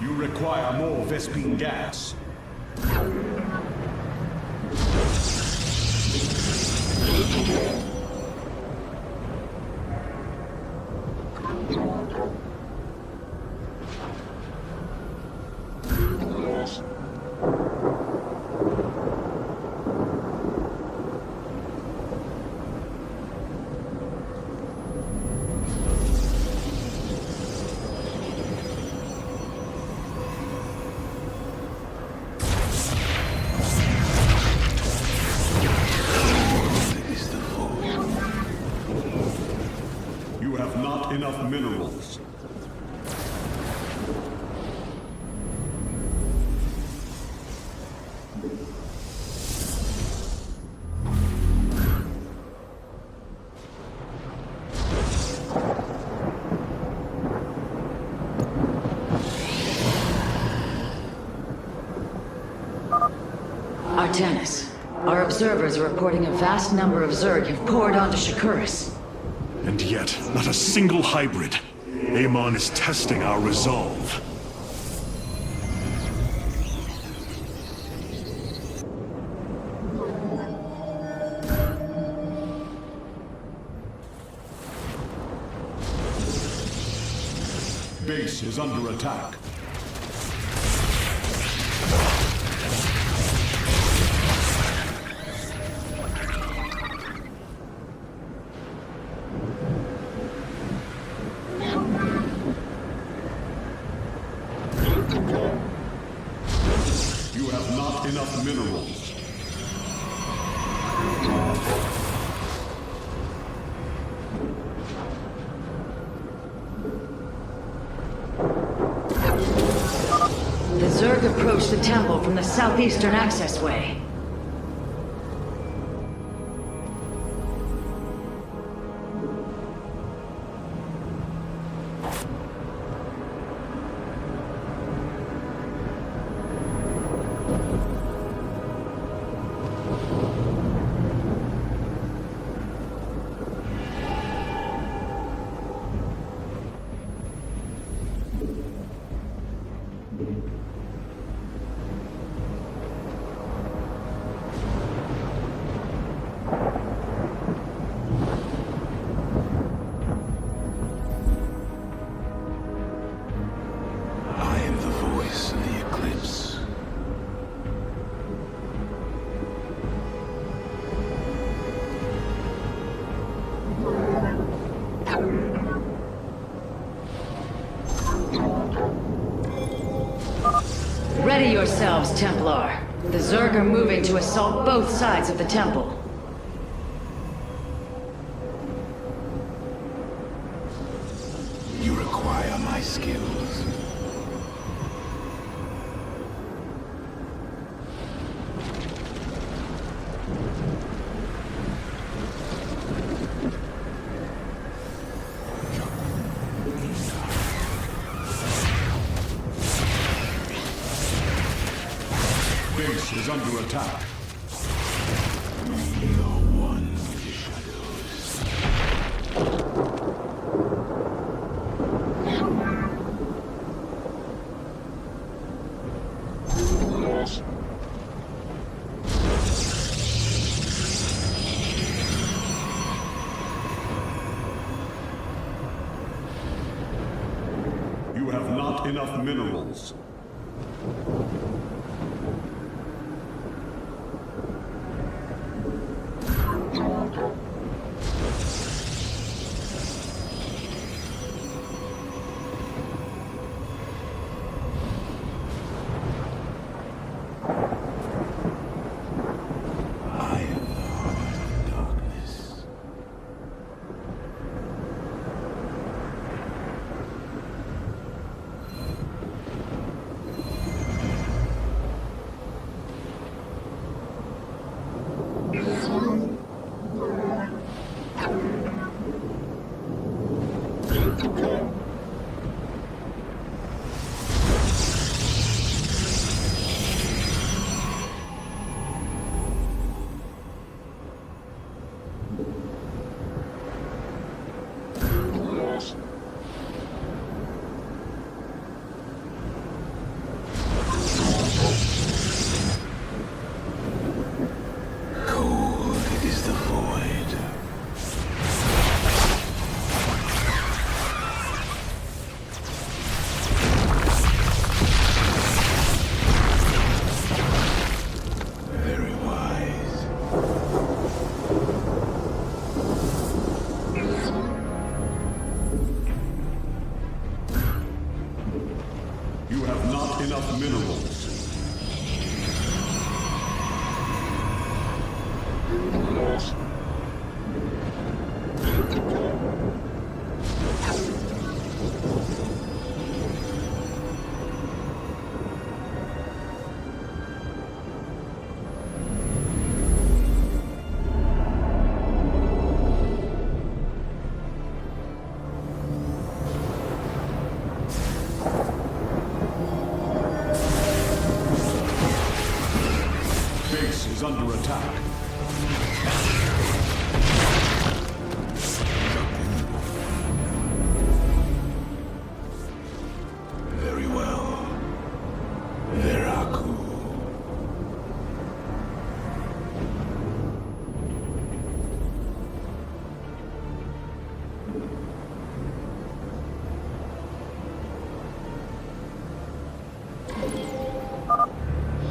You require more Vespene gas. You have not enough minerals. Artanis, our observers are reporting a vast number of Zerg have poured onto Shakuras. And yet, not a single hybrid. Amon is testing our resolve. Base is under attack. You have not enough minerals. The Zerg approach the temple from the southeastern accessway. I am the voice of the eclipse. Ready yourselves, Templar. The Zerg are moving to assault both sides of the temple. You require my skills. Base is under attack. We are one with the shadows. You have not enough minerals. Enough minerals. Is under attack. Very well. Veraku.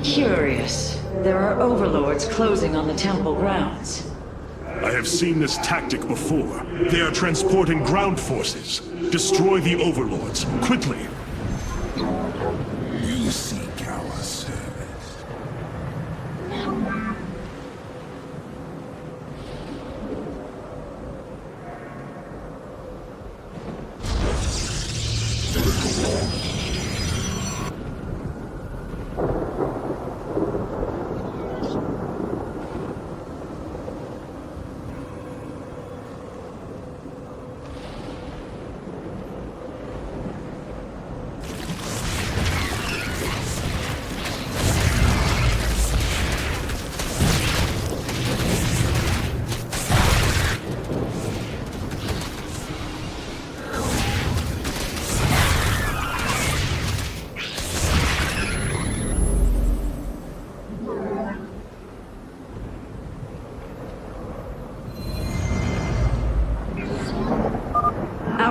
Curious. There are overlords closing on the temple grounds. I have seen this tactic before. They are transporting ground forces. Destroy the overlords, quickly! You seek our service.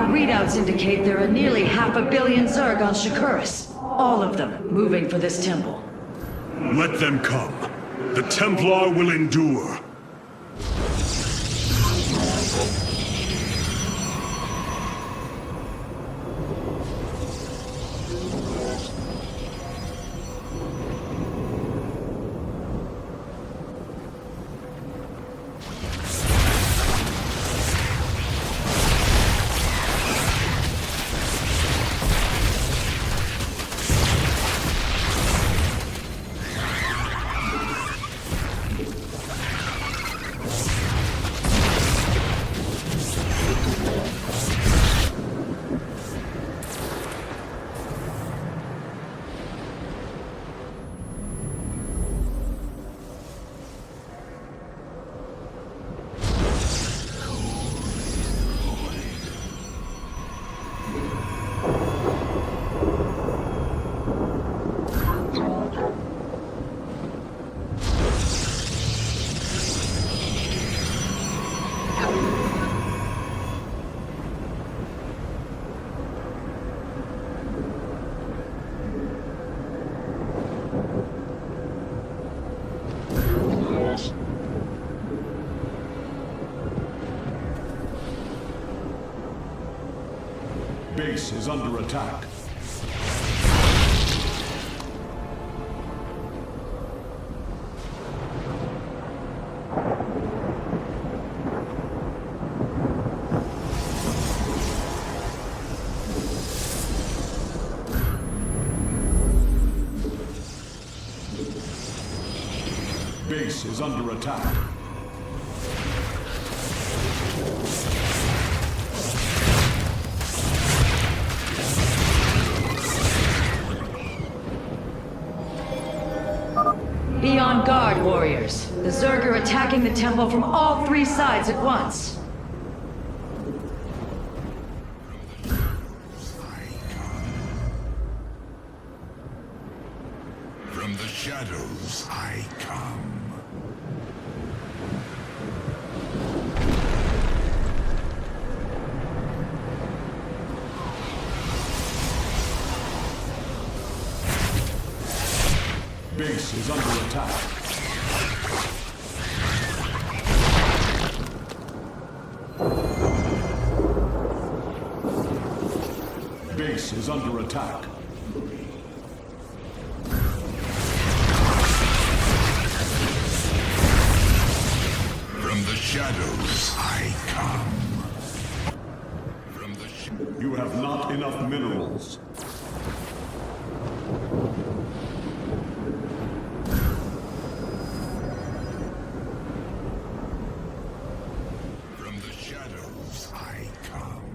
Readouts indicate there are nearly 500 million Zerg on Shakuras. All of them moving for this temple. Let them come. The Templar will endure. Base is under attack. Base is under attack. Be on guard, warriors. The Zerg are attacking the temple from all three sides at once. From the shadows I come. Base is under attack. Base is under attack. From the shadows I come. You have not enough minerals. From the shadows I come.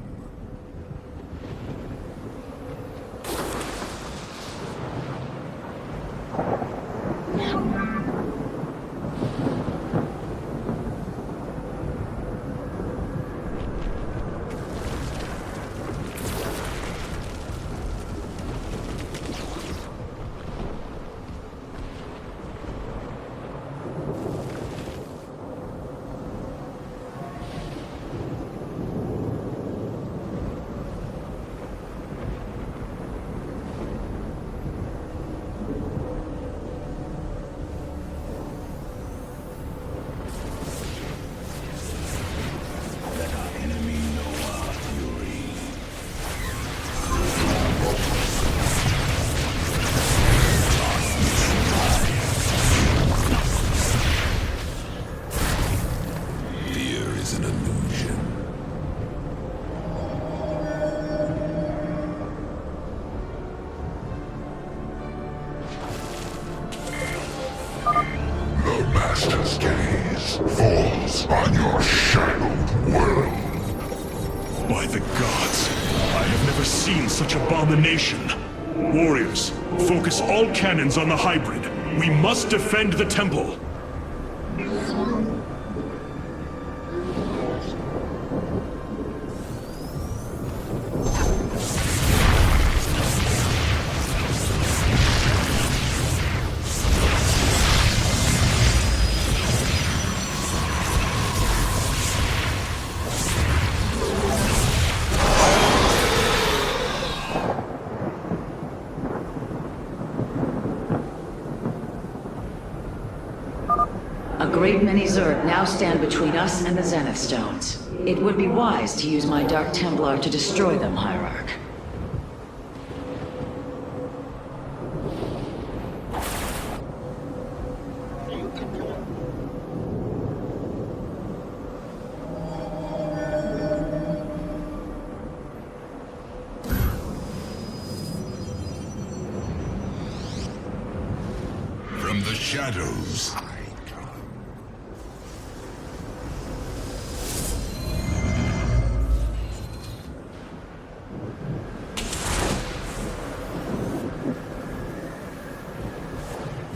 Master's gaze falls on your shadowed world. By the gods, I have never seen such abomination. Warriors, focus all cannons on the hybrid. We must defend the temple. A great many Zerg now stand between us and the Zenith Stones. It would be wise to use my Dark Templar to destroy them, Hierarch. From the shadows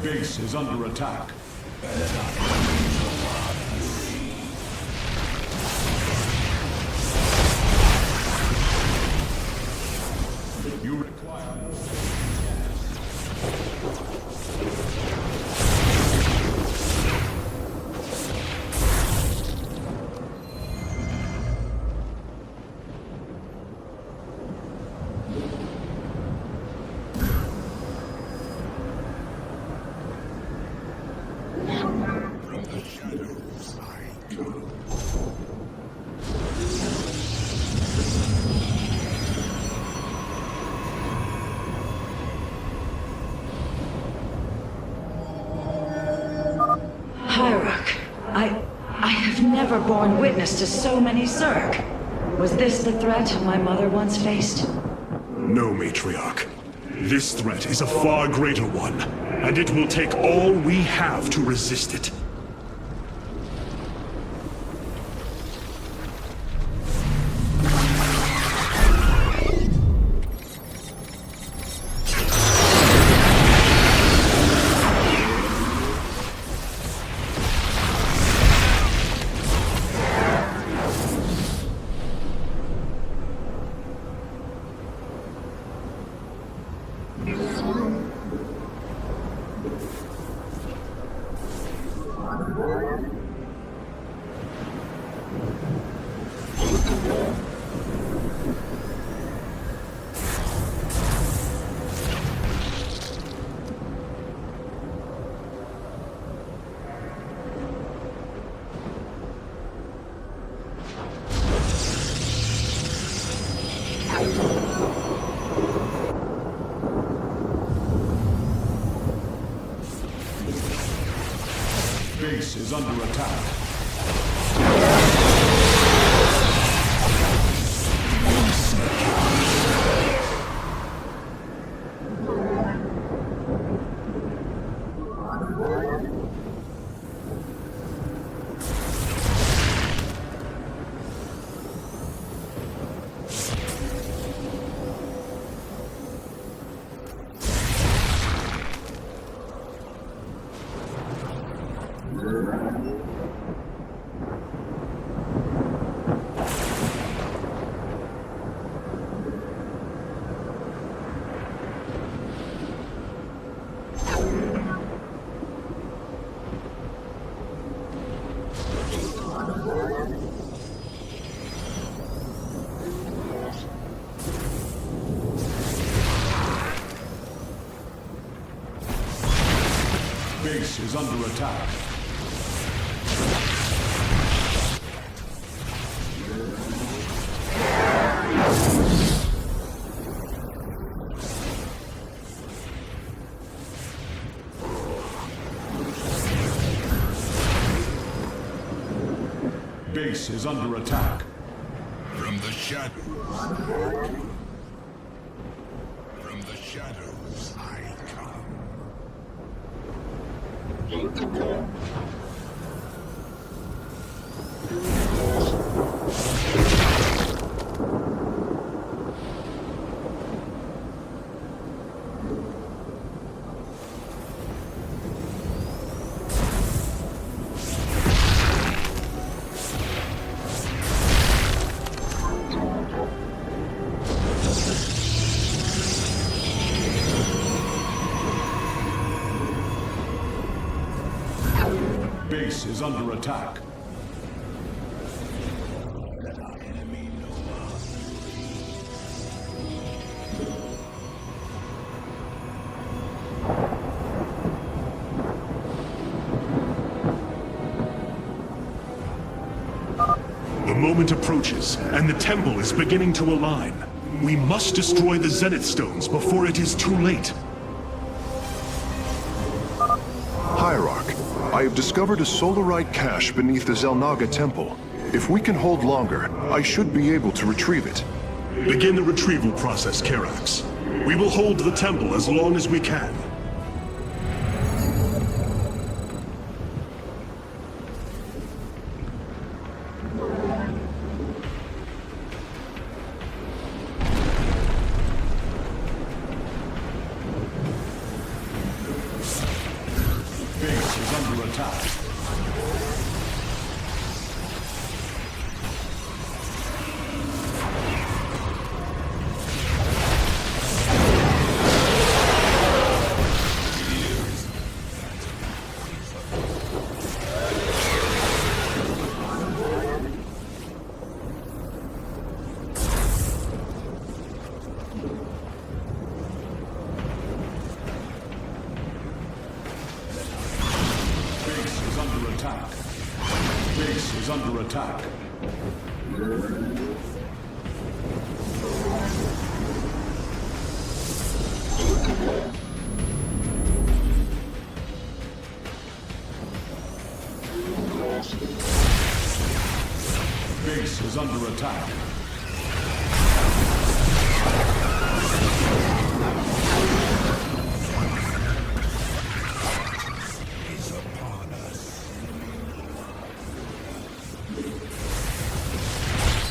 Base is under attack. You require... borne witness to so many Zerg. Was this the threat my mother once faced? No, Matriarch. This threat is a far greater one, and it will take all we have to resist it. Base is under attack. Base is under attack. Base is under attack. From the shadows. From the shadows I come. Base is under attack. The moment approaches, and the temple is beginning to align. We must destroy the Zenith Stones before it is too late. Hierarch, I have discovered a solarite cache beneath the Xel'Naga temple. If we can hold longer, I should be able to retrieve it. Begin the retrieval process, Karax. We will hold the temple as long as we can. Base is under attack. Base is under attack. Base is under attack.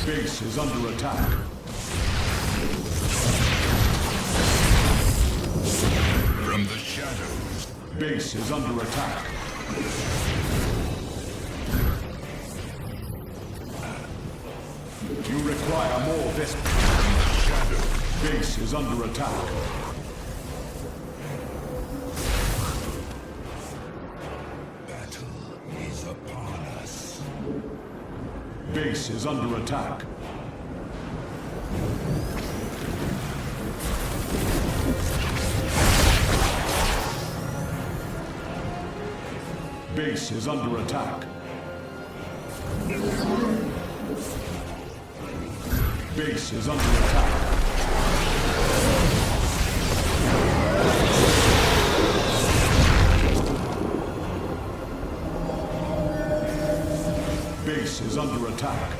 Base is under attack. From the shadows. Base is under attack. You require more Vesper. From the shadows. Base is under attack. Battle is upon us. Base is under attack. Base is under attack. Base is under attack. Base is under attack.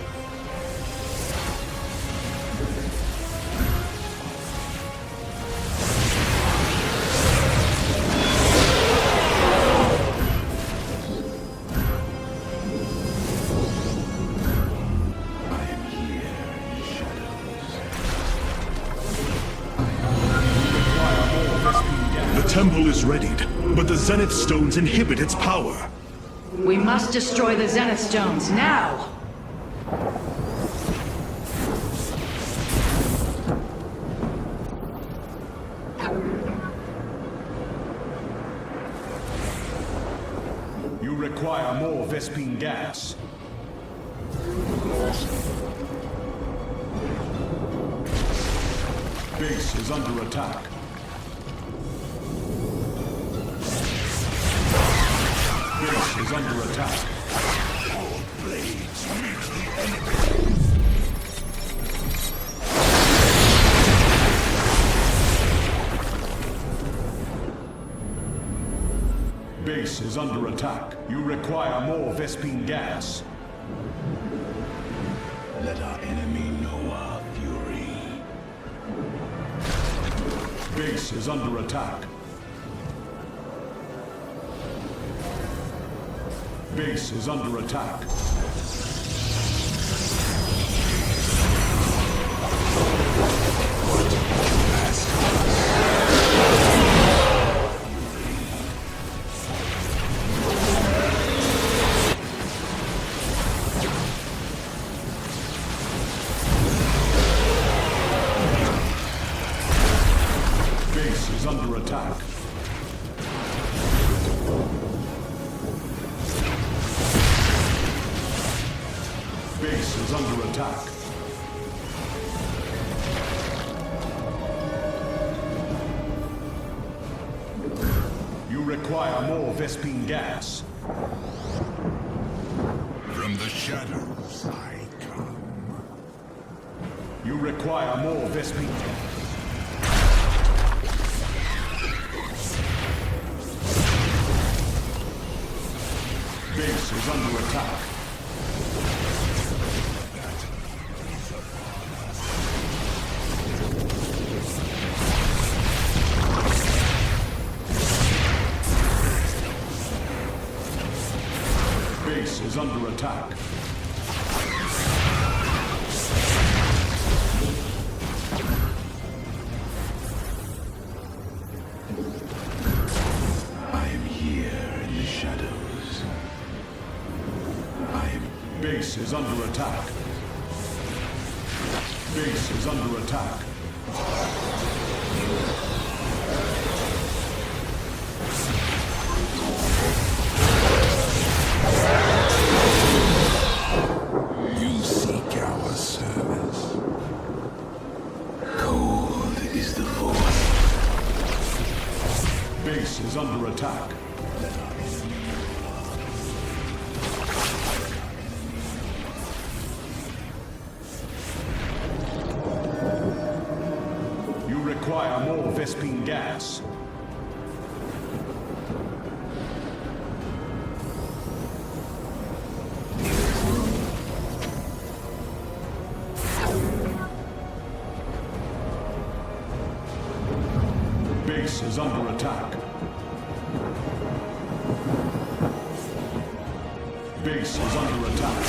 The temple is readied, but the Zenith Stones inhibit its power. We must destroy the Zenith Stones now! You require more Vespine gas. Base is under attack. Base is under attack. All blades meet the enemy. Base is under attack. You require more Vespine gas. Let our enemy know our fury. Base is under attack. Base is under attack. Base is under attack. Base is under attack. You require more Vespine gas. From the shadows I come. You require more Vespine gas. Base is under attack. Base is under attack. I am here in the shadows. Base is under attack. Base is under attack. You seek our service. Cold is the force. Base is under attack. You require more Vespine gas. Base is under attack. Base is under attack.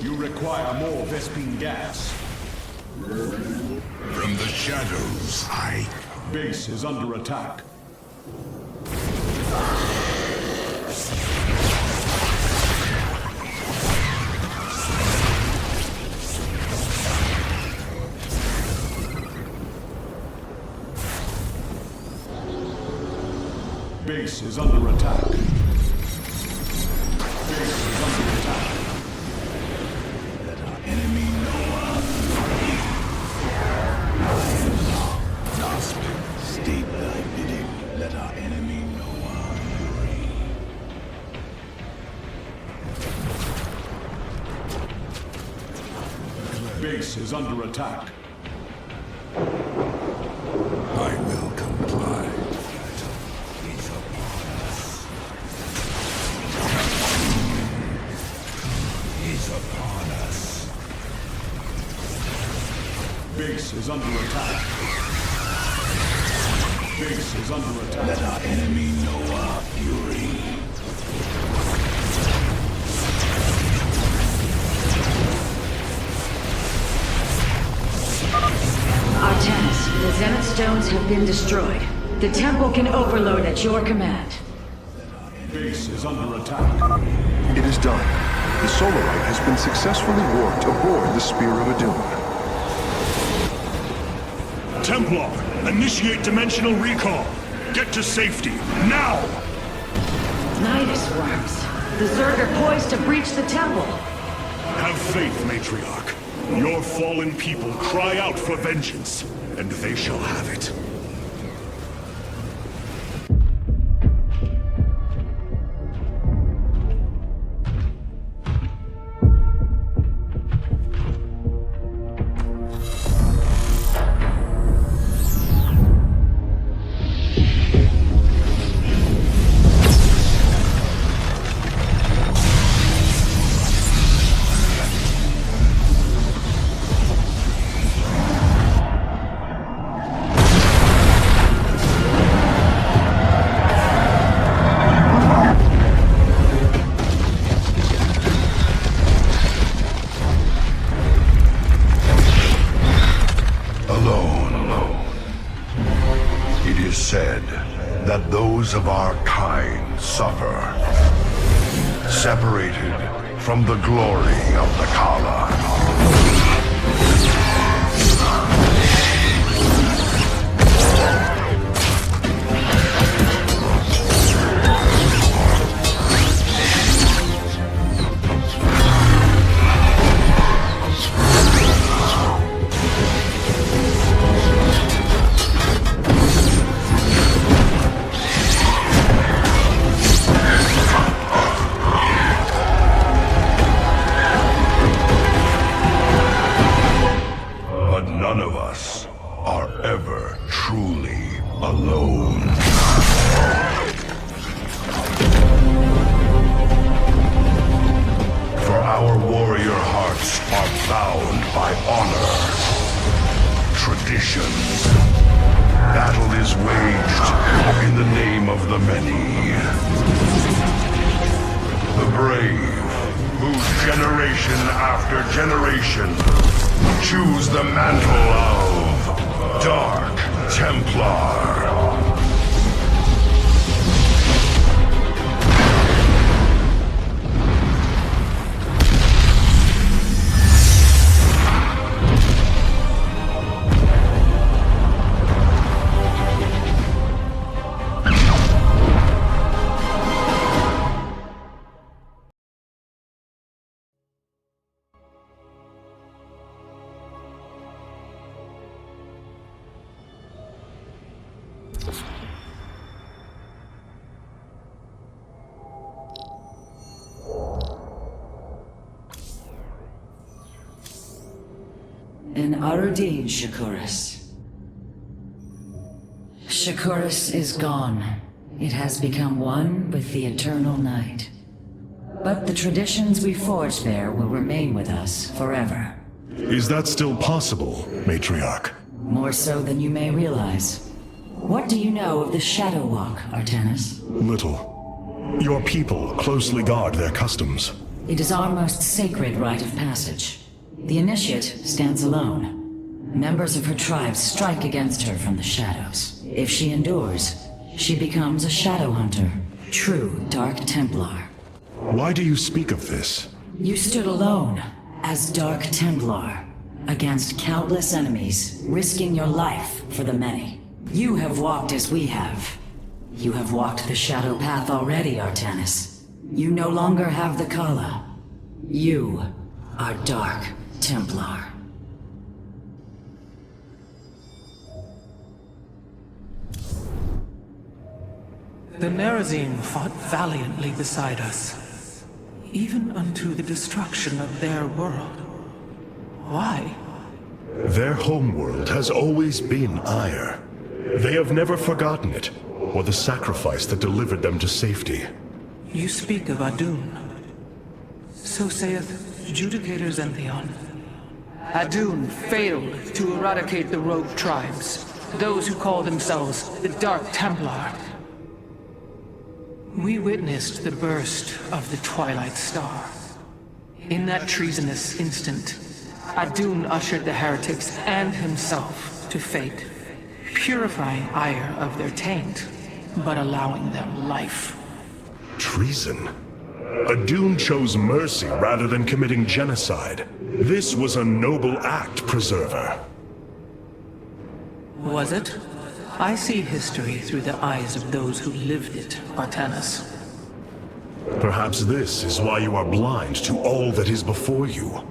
You require more Vespene gas. From the shadows, Base is under attack. Base is under attack. Base is under attack. Let our enemy know our fury. State thy bidding. Let our enemy know our fury. Base is under attack. I will comply. Upon us. Base is under attack. Base is under attack. Let our enemy know our fury. Artemis, the Zenith Stones have been destroyed. The temple can overload at your command. Base is under attack. It is done. The Solarite has been successfully warped aboard the Spear of Adun. Templar, initiate dimensional recall. Get to safety, now! Nidus worms. The Zerg are poised to breach the temple. Have faith, Matriarch. Your fallen people cry out for vengeance, and they shall have it. That those of our kind suffer, separated from the glory of the Kala. None of us are ever truly alone. For our warrior hearts are bound by honor, traditions. Battle is waged in the name of the many. The brave, whose generation after generation choose the mantle of Dark Templar. An Arudin, Shakuras. Shakuras is gone. It has become one with the eternal night. But the traditions we forged there will remain with us forever. Is that still possible, Matriarch? More so than you may realize. What do you know of the Shadow Walk, Artanis? Little. Your people closely guard their customs. It is our most sacred rite of passage. The Initiate stands alone. Members of her tribe strike against her from the shadows. If she endures, she becomes a Shadow Hunter, true Dark Templar. Why do you speak of this? You stood alone, as Dark Templar, against countless enemies, risking your life for the many. You have walked as we have. You have walked the Shadow Path already, Artanis. You no longer have the Kala. You are Dark Templar. The Nerazim fought valiantly beside us, even unto the destruction of their world. Why? Their homeworld has always been Ire. They have never forgotten it, or the sacrifice that delivered them to safety. You speak of Adun. So saith Judicator Zentheon. Adun failed to eradicate the rogue tribes, those who call themselves the Dark Templar. We witnessed the burst of the Twilight Star. In that treasonous instant, Adun ushered the heretics and himself to fate, purifying Ire of their taint, but allowing them life. Treason? Adun chose mercy rather than committing genocide. This was a noble act, Preserver. Was it? I see history through the eyes of those who lived it, Artanis. Perhaps this is why you are blind to all that is before you.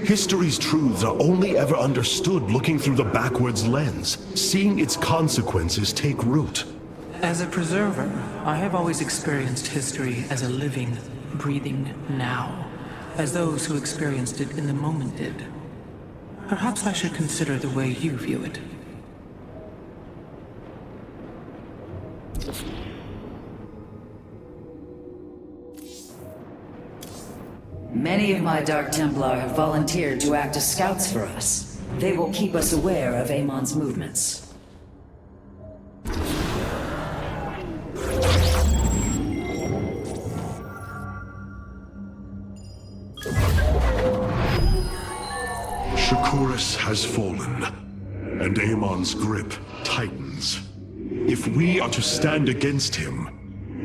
History's truths are only ever understood looking through the backwards lens, seeing its consequences take root. As a preserver, I have always experienced history as a living, breathing now, as those who experienced it in the moment did. Perhaps I should consider the way you view it. Many of my Dark Templar have volunteered to act as scouts for us. They will keep us aware of Amon's movements. Shakuras has fallen, and Amon's grip tightens. If we are to stand against him,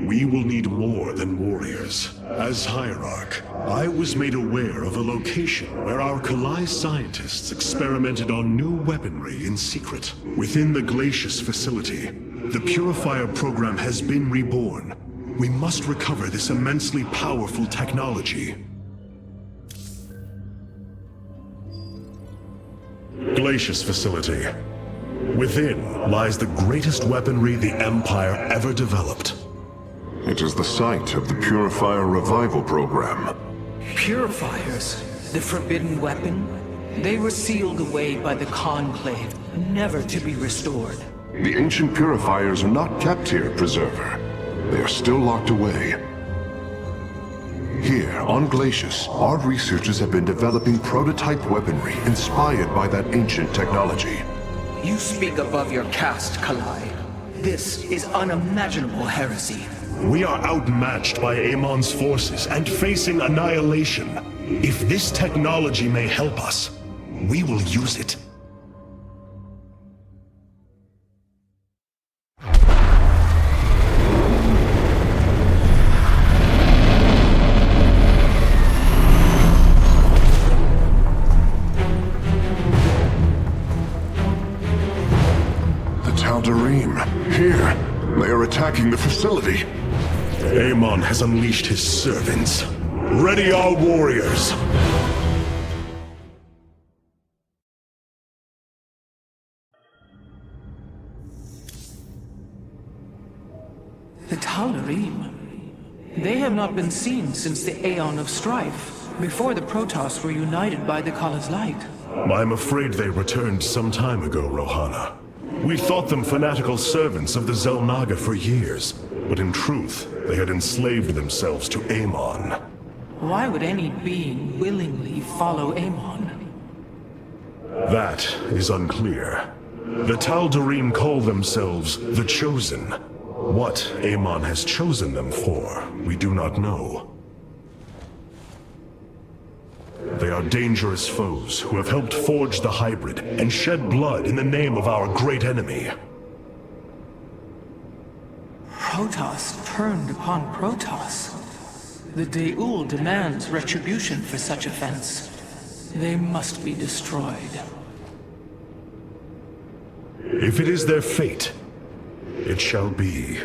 we will need more than warriors. As Hierarch, I was made aware of a location where our Kalai scientists experimented on new weaponry in secret. Within the Glacius facility, the Purifier program has been reborn. We must recover this immensely powerful technology. Glacius facility. Within lies the greatest weaponry the Empire ever developed. It is the site of the Purifier Revival Program. Purifiers? The forbidden weapon? They were sealed away by the Conclave, never to be restored. The ancient Purifiers are not kept here, Preserver. They are still locked away. Here, on Glacius, our researchers have been developing prototype weaponry inspired by that ancient technology. You speak above your caste, Kalai. This is unimaginable heresy. We are outmatched by Amon's forces and facing annihilation. If this technology may help us, we will use it. The Tal'Darim, here. They are attacking the facility. Amon has unleashed his servants. Ready our warriors! The Tal'Darim. They have not been seen since the Aeon of Strife, before the Protoss were united by the Kala's light. I'm afraid they returned some time ago, Rohana. We thought them fanatical servants of the Xel'Naga for years, but in truth, they had enslaved themselves to Amon. Why would any being willingly follow Amon? That is unclear. The Tal'Darim call themselves the Chosen. What Amon has chosen them for, we do not know. They are dangerous foes who have helped forge the hybrid and shed blood in the name of our great enemy. Protoss turned upon Protoss. The Deul demands retribution for such offense. They must be destroyed. If it is their fate, it shall be.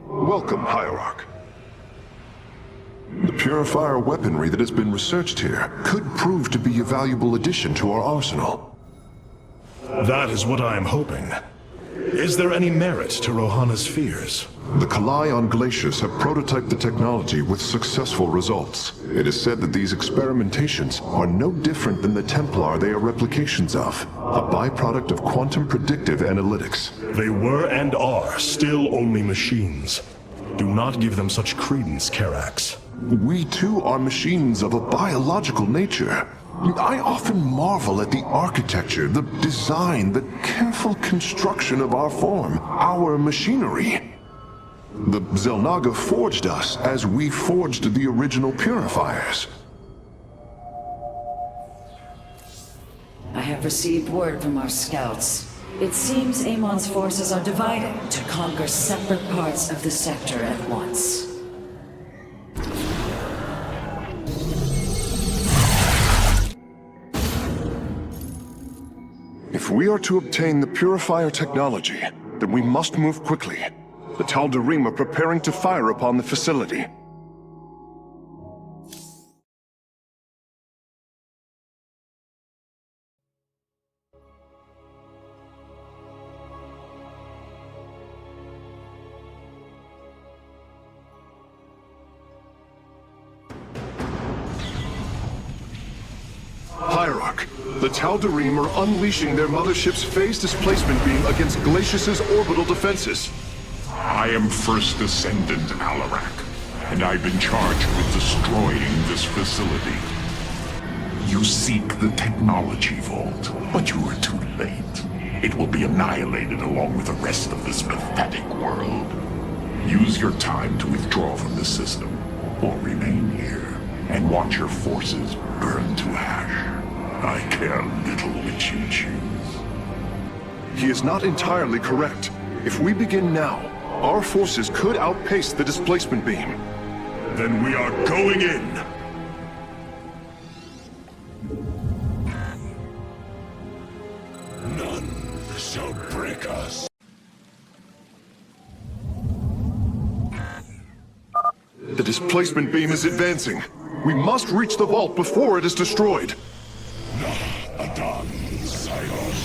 Welcome, Hierarch. The purifier weaponry that has been researched here could prove to be a valuable addition to our arsenal. That is what I am hoping. Is there any merit to Rohana's fears? The Kalai on Glacius have prototyped the technology with successful results. It is said that these experimentations are no different than the Templar they are replications of, a byproduct of quantum predictive analytics. They were and are still only machines. Do not give them such credence, Karax. We too are machines of a biological nature. I often marvel at the architecture, the design, the careful construction of our form, our machinery. The Xel'Naga forged us as we forged the original purifiers. I have received word from our scouts. It seems Amon's forces are divided to conquer separate parts of the sector at once. If we are to obtain the purifier technology, then we must move quickly. The Tal'Darim are preparing to fire upon the facility. Hierarch, the Tal'Darim are unleashing their mothership's phase displacement beam against Glacius's orbital defenses. I am First Descendant Alarak, and I've been charged with destroying this facility. You seek the technology vault, but you are too late. It will be annihilated along with the rest of this pathetic world. Use your time to withdraw from the system, or remain here, and watch your forces burn to ash. I care little which you choose. He is not entirely correct. If we begin now, our forces could outpace the displacement beam. Then we are going in! None shall break us. The displacement beam is advancing. We must reach the vault before it is destroyed. Adam Silos.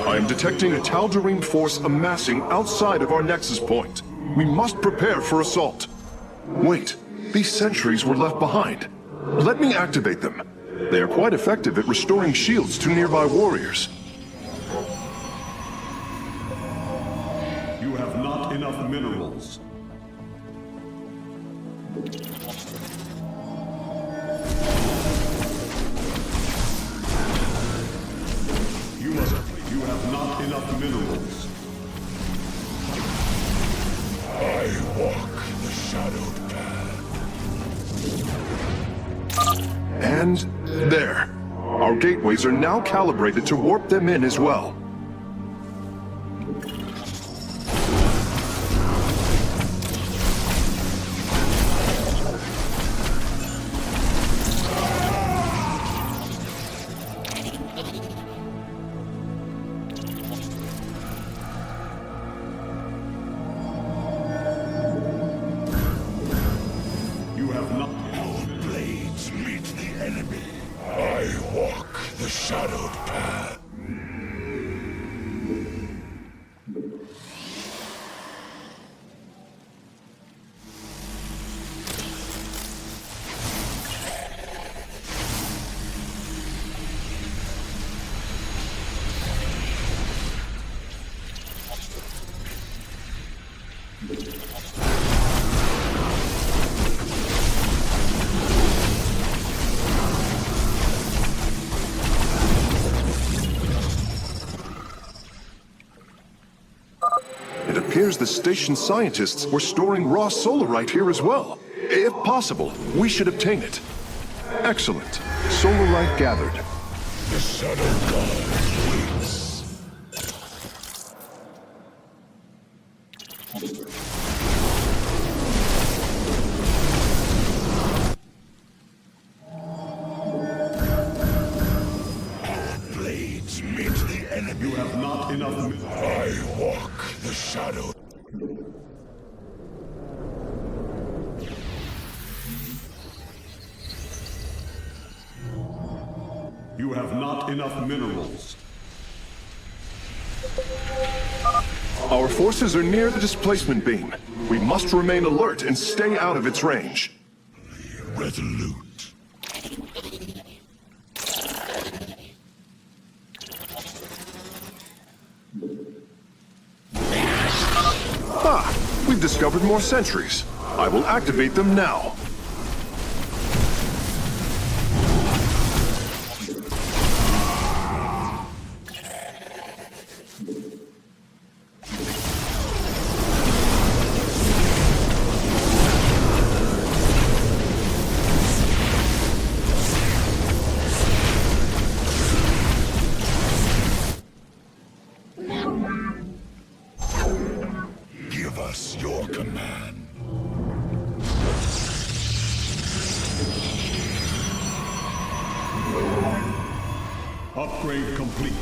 I am detecting a Tal'Darim force amassing outside of our nexus point. We must prepare for assault. Wait, these sentries were left behind. Let me activate them. They are quite effective at restoring shields to nearby warriors. You have not enough minerals. You have not enough minerals. I walk the shadowed path. And there. Our gateways are now calibrated to warp them in as well. enemy. I walk the shadowed path. It appears the station scientists were storing raw solarite here as well. If possible, we should obtain it. Excellent. Solarite gathered. The Shadow God waits. Our blades meet the enemy. You have not enough. I walk the shadow. You have not enough minerals. Our forces are near the displacement beam. We must remain alert and stay out of its range. Resolute. Ah! We've discovered more sentries. I will activate them now. Give us your command. Upgrade complete.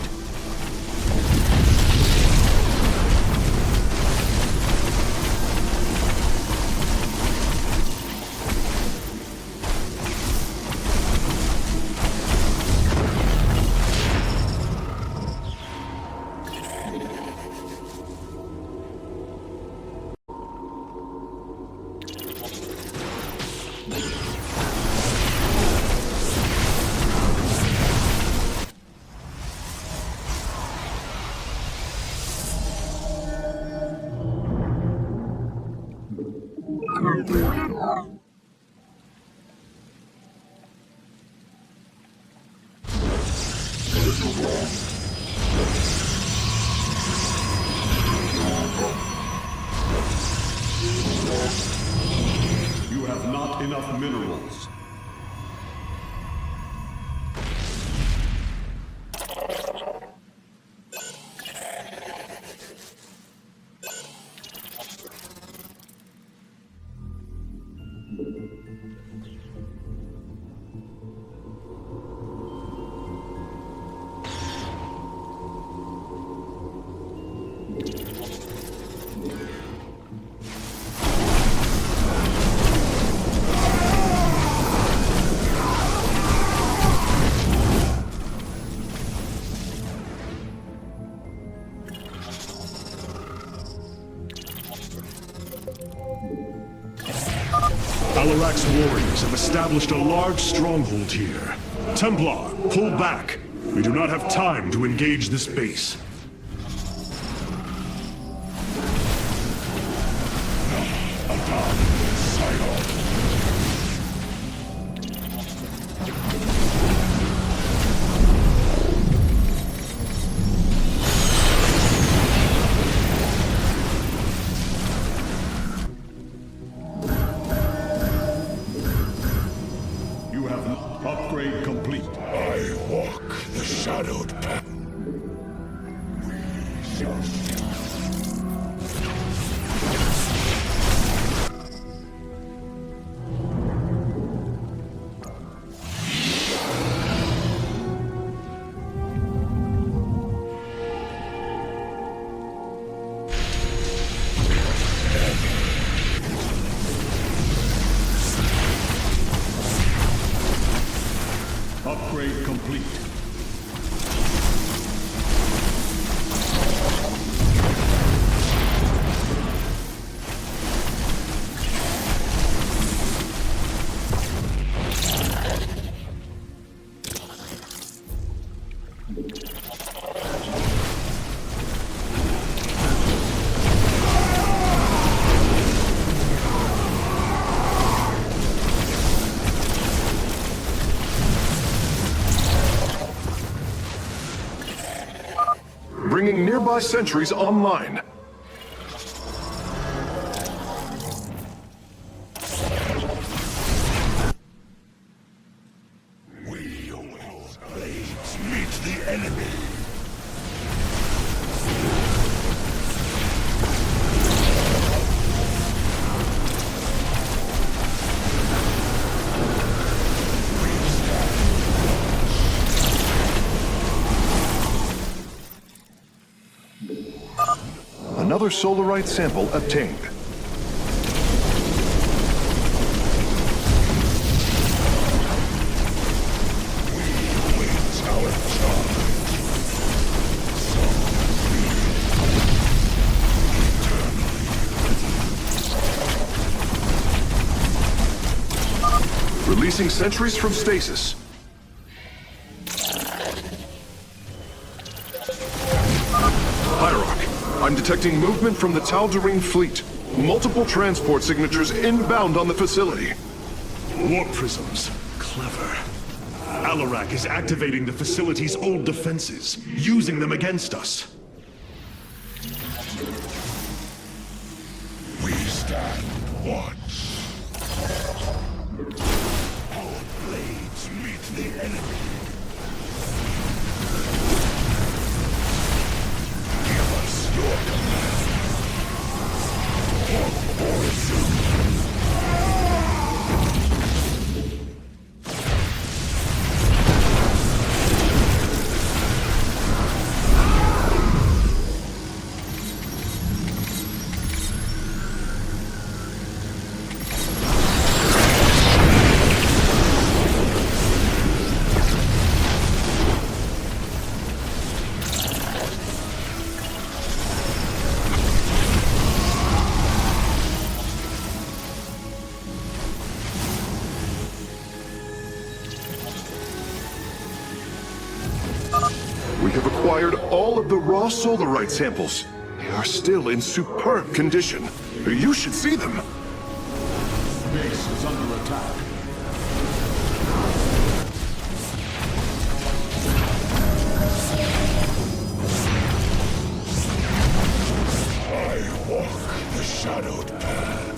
You have not enough minerals. Alarak's warriors have established a large stronghold here. Templar, pull back. We do not have time to engage this base. You have upgrade complete. I walk the shadowed path. We shall see. Upgrade complete. Bringing nearby sentries online. We will blades meet the enemy. Another solarite sample obtained. Releasing sentries from stasis. I'm detecting movement from the Tal'Darim fleet. Multiple transport signatures inbound on the facility. Warp prisms. Clever. Alarak is activating the facility's old defenses, using them against us. We stand watch. Our blades meet the enemy. Give us your command. Or soon. We have acquired all of the raw solarite samples. They are still in superb condition. You should see them. Base is under attack. I walk the shadowed path.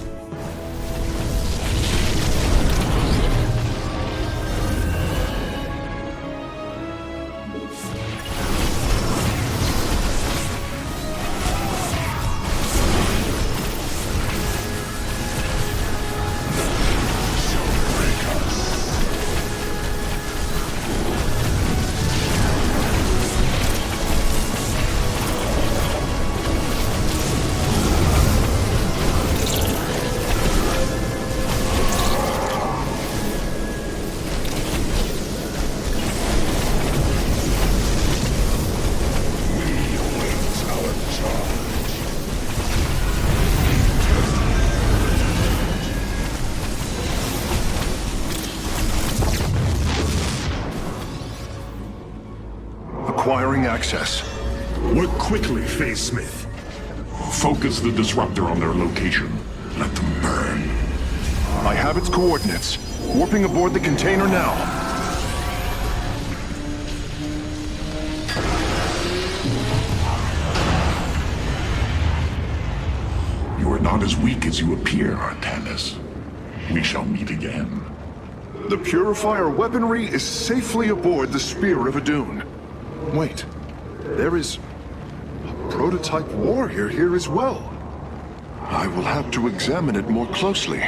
Acquiring access. Work quickly, Phase Smith. Focus the disruptor on their location. Let them burn. I have its coordinates. Warping aboard the container now. You are not as weak as you appear, Artanis. We shall meet again. The Purifier weaponry is safely aboard the Spear of Adun. Wait, there is a prototype warrior here as well. I will have to examine it more closely.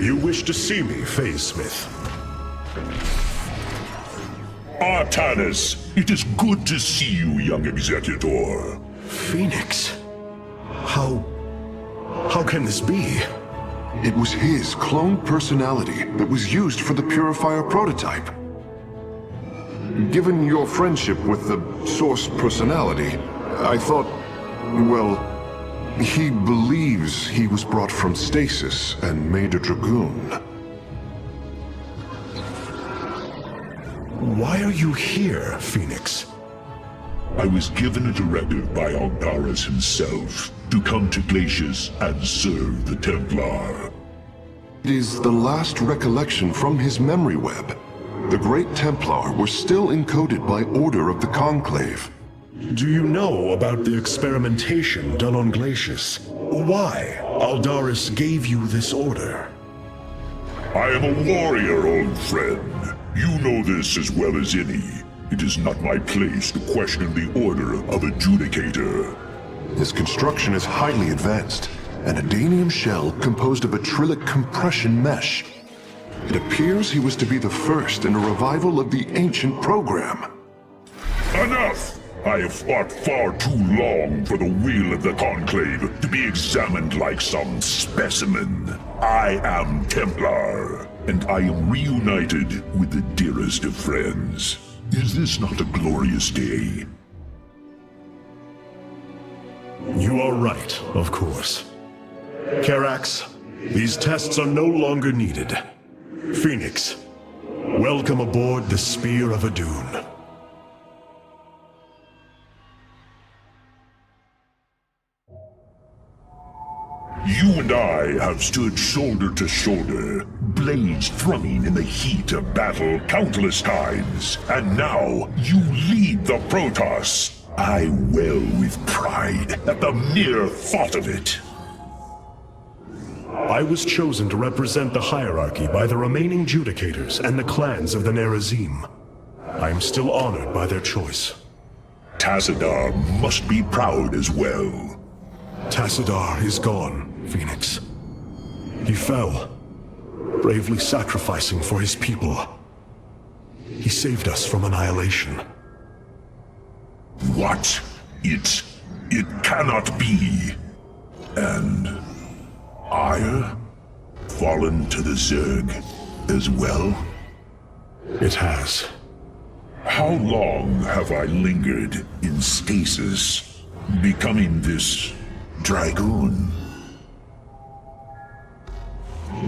You wish to see me, Phase Smith? Artanis, it is good to see you, young Executor. Phoenix? How can this be? It was his cloned personality that was used for the Purifier prototype. Given your friendship with the Source personality, I thought, well, he believes he was brought from stasis and made a Dragoon. Why are you here, Phoenix? I was given a directive by Aldaris himself to come to Glacius and serve the Templar. It is the last recollection from his memory web. The Great Templar were still encoded by order of the Conclave. Do you know about the experimentation done on Glacius? Why Aldaris gave you this order? I am a warrior, old friend. You know this as well as any. It is not my place to question the order of Adjudicator. His construction is highly advanced, an Adanium shell composed of a Trillic compression mesh. It appears he was to be the first in a revival of the ancient program. Enough! I have fought far too long for the will of the Conclave to be examined like some specimen. I am Templar, and I am reunited with the dearest of friends. Is this not a glorious day? You are right, of course. Karax, these tests are no longer needed. Phoenix, welcome aboard the Spear of Adun. You and I have stood shoulder to shoulder, blades thrumming in the heat of battle countless times, and now you lead the Protoss. I wail with pride at the mere thought of it. I was chosen to represent the hierarchy by the remaining Judicators and the clans of the Nerazim. I am still honored by their choice. Tassadar must be proud as well. Tassadar is gone, Phoenix. He fell, bravely sacrificing for his people. He saved us from annihilation. What? It cannot be. And Ire? Fallen to the Zerg as well? It has. How long have I lingered in stasis, becoming this Dragoon?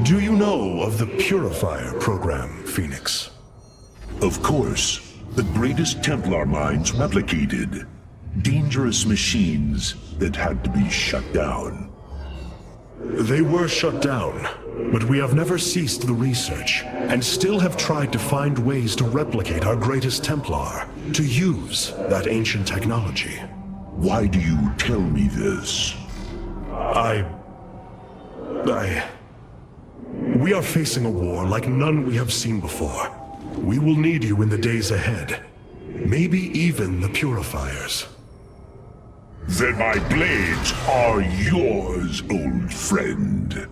Do you know of the Purifier program, Phoenix? Of course. The greatest Templar minds replicated. Dangerous machines that had to be shut down. They were shut down, but we have never ceased the research, and still have tried to find ways to replicate our greatest Templar, to use that ancient technology. Why do you tell me this? We are facing a war like none we have seen before. We will need you in the days ahead. Maybe even the Purifiers. Then my blades are yours, old friend.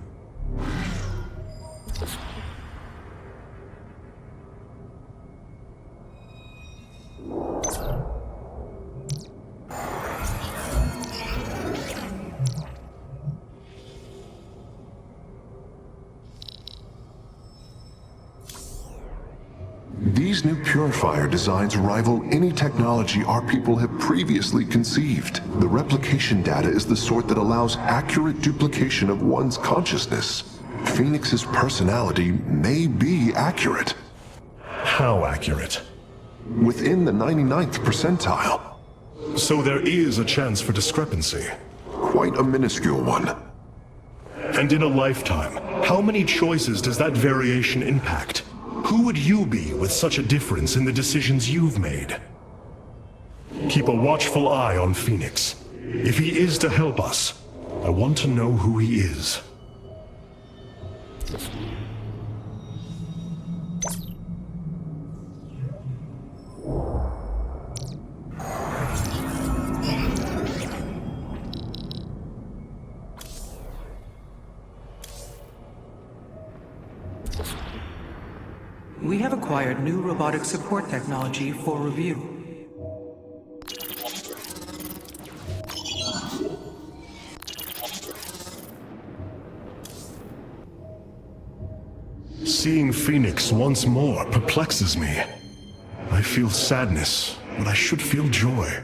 These new Purifier designs rival any technology our people have previously conceived. The replication data is the sort that allows accurate duplication of one's consciousness. Phoenix's personality may be accurate. How accurate? Within the 99th percentile. So there is a chance for discrepancy. Quite a minuscule one. And in a lifetime, how many choices does that variation impact? Who would you be with such a difference in the decisions you've made? Keep a watchful eye on Phoenix. If he is to help us, I want to know who he is. We have acquired new robotic support technology for review. Seeing Phoenix once more perplexes me. I feel sadness, but I should feel joy.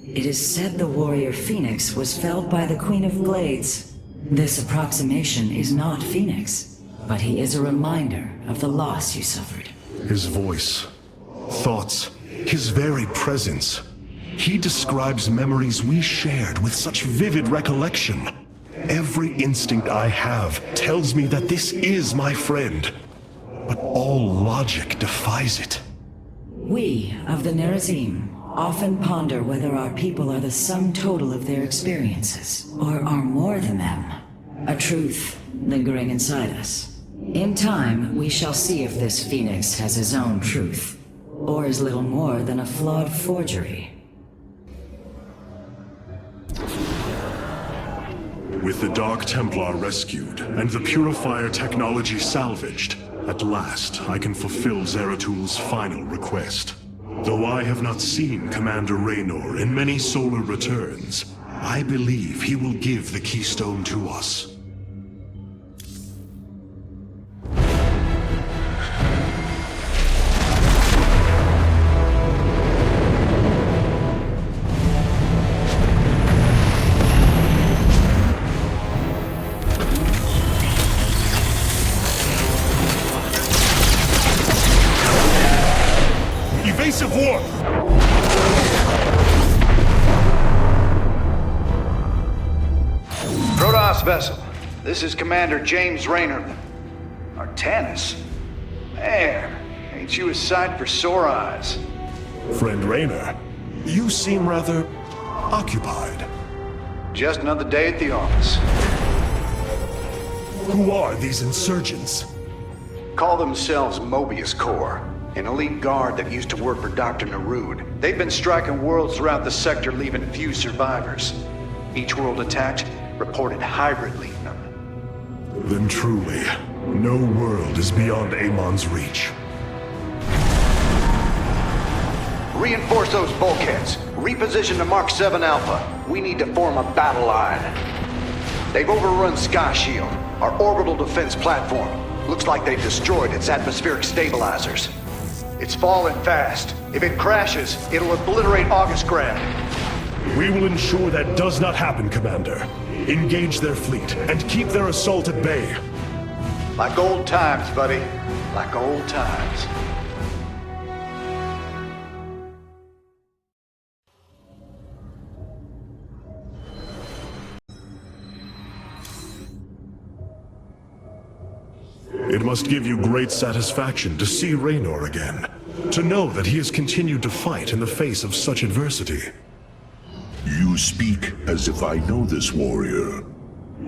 It is said the warrior Phoenix was felled by the Queen of Glades. This approximation is not Phoenix, but he is a reminder of the loss you suffered. His voice, thoughts, his very presence. He describes memories we shared with such vivid recollection. Every instinct I have tells me that this is my friend, but all logic defies it. We of the Nerazim often ponder whether our people are the sum total of their experiences, or are more than them, a truth lingering inside us. In time, we shall see if this Phoenix has his own truth, or is little more than a flawed forgery. With the Dark Templar rescued, and the Purifier technology salvaged, at last I can fulfill Zeratul final request. Though I have not seen Commander Raynor in many solar returns, I believe he will give the keystone to us. Evasive warp! Protoss vessel, this is Commander James Raynor. Artanis? Man, ain't you a sight for sore eyes? Friend Raynor, you seem rather occupied. Just another day at the office. Who are these insurgents? Call themselves Mobius Corps. An elite guard that used to work for Dr. Narud. They've been striking worlds throughout the sector, leaving few survivors. Each world attacked reported hybrid leading them. Then truly, no world is beyond Amon's reach. Reinforce those bulkheads. Reposition the Mark 7 Alpha. We need to form a battle line. They've overrun Sky Shield, our orbital defense platform. Looks like they've destroyed its atmospheric stabilizers. It's falling fast. If it crashes, it'll obliterate August Grad. We will ensure that does not happen, Commander. Engage their fleet and keep their assault at bay. Like old times, buddy. Like old times. It must give you great satisfaction to see Raynor again. To know that he has continued to fight in the face of such adversity. You speak as if I know this warrior.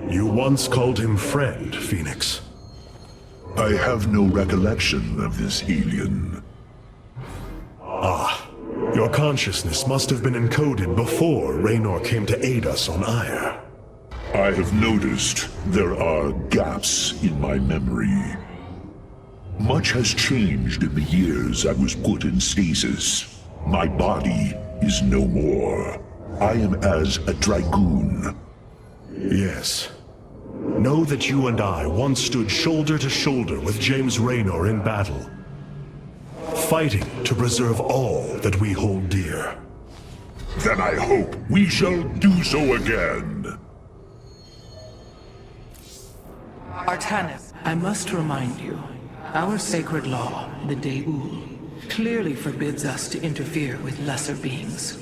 You once called him friend, Phoenix. I have no recollection of this alien. Ah, your consciousness must have been encoded before Raynor came to aid us on Ire. I have noticed there are gaps in my memory. Much has changed in the years I was put in stasis. My body is no more. I am as a dragoon. Yes. Know that you and I once stood shoulder to shoulder with James Raynor in battle, fighting to preserve all that we hold dear. Then I hope we shall do so again. Artanis, I must remind you, our sacred law, the Deul, clearly forbids us to interfere with lesser beings.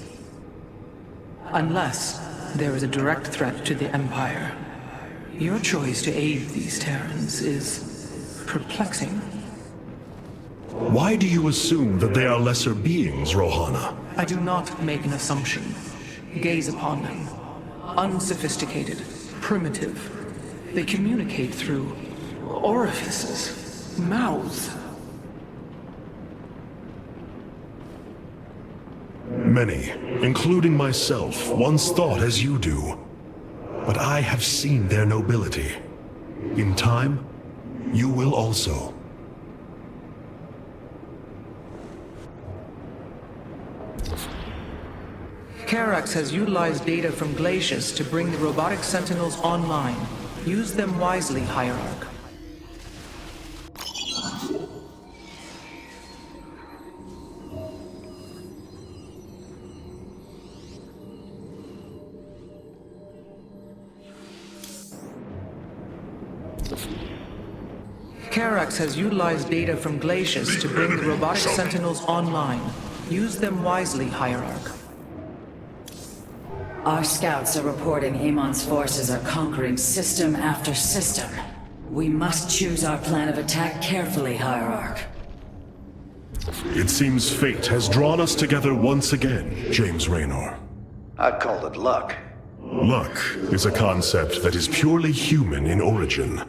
Unless there is a direct threat to the Empire. Your choice to aid these Terrans is perplexing. Why do you assume that they are lesser beings, Rohana? I do not make an assumption. Gaze upon them. Unsophisticated, primitive. They communicate through orifices, mouths. Many, including myself, once thought as you do. But I have seen their nobility. In time, you will also. Karax has utilized data from glaciers to bring the robotic sentinels online. Use them wisely, Hierarch. Karax has utilized data from glaciers to bring the robotic sentinels online. Use them wisely, Hierarch. Our scouts are reporting Amon's forces are conquering system after system. We must choose our plan of attack carefully, Hierarch. It seems fate has drawn us together once again, James Raynor. I'd call it luck. Luck is a concept that is purely human in origin.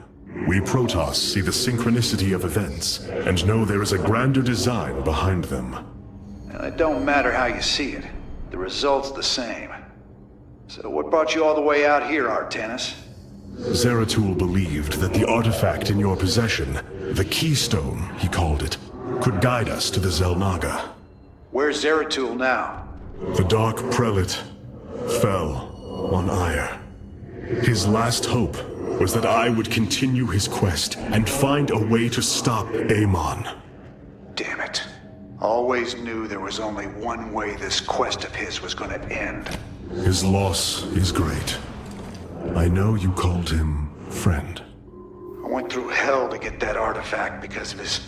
We Protoss see the synchronicity of events, and know there is a grander design behind them. It don't matter how you see it. The result's the same. So what brought you all the way out here, Artanis? Zeratul believed that the artifact in your possession, the Keystone, he called it, could guide us to the Xel'Naga. Where's Zeratul now? The Dark Prelate fell on Ire. His last hope was that I would continue his quest and find a way to stop Amon. Damn it. Always knew there was only one way this quest of his was gonna end. His loss is great. I know you called him friend. I went through hell to get that artifact because of his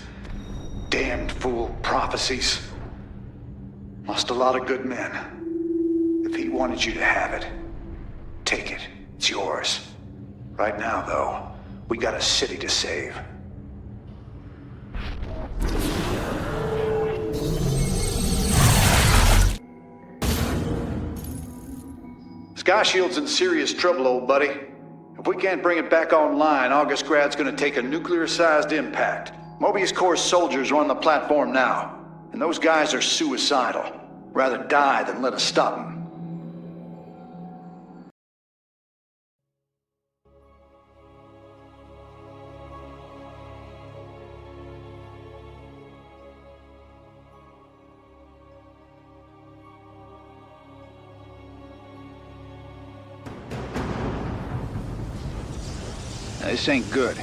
damned fool prophecies. Lost a lot of good men. If he wanted you to have it, take it. It's yours. Right now, though, we got a city to save. Sky Shield's in serious trouble, old buddy. If we can't bring it back online, Augustgrad's gonna take a nuclear-sized impact. Mobius Corps soldiers are on the platform now, and those guys are suicidal. Rather die than let us stop them. This ain't good.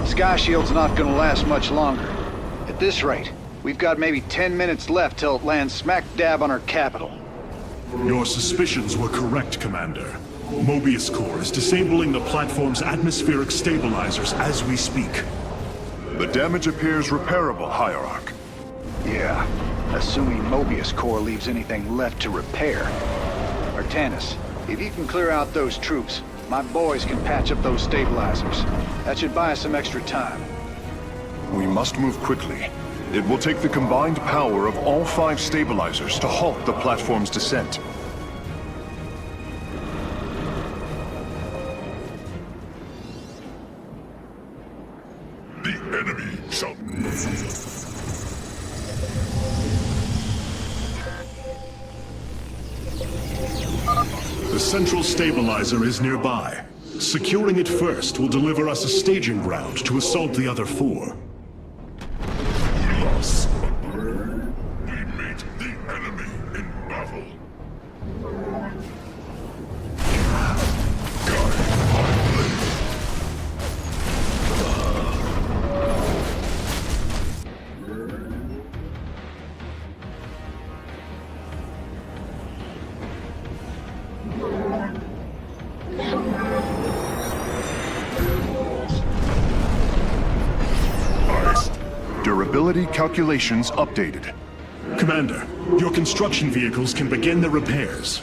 Sky Shield's not gonna last much longer. At this rate, we've got maybe 10 minutes left till it lands smack dab on our capital. Your suspicions were correct, Commander. Mobius Corps is disabling the platform's atmospheric stabilizers as we speak. The damage appears repairable, Hierarch. Yeah, assuming Mobius Corps leaves anything left to repair. Artanis, if you can clear out those troops, my boys can patch up those stabilizers. That should buy us some extra time. We must move quickly. It will take the combined power of all 5 stabilizers to halt the platform's descent. The enemy shall... The central stabilizer is nearby. Securing it first will deliver us a staging ground to assault the other 4. Loss. We meet the enemy in battle. Durability calculations updated. Commander, your construction vehicles can begin the repairs.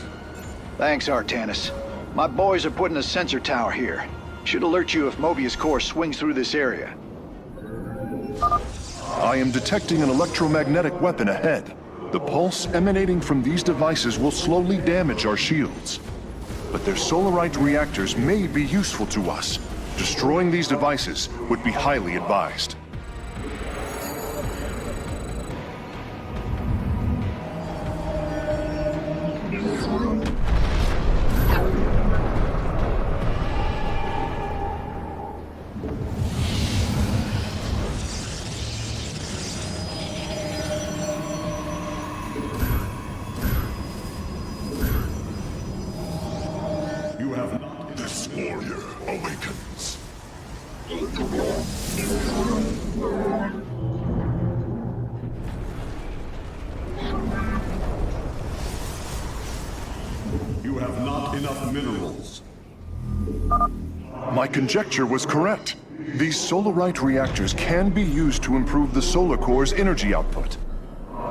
Thanks, Artanis. My boys are putting a sensor tower here. Should alert you if Mobius Corps swings through this area. I am detecting an electromagnetic weapon ahead. The pulse emanating from these devices will slowly damage our shields. But their solarite reactors may be useful to us. Destroying these devices would be highly advised. have not enough minerals. My conjecture was correct. These solarite reactors can be used to improve the solar core's energy output.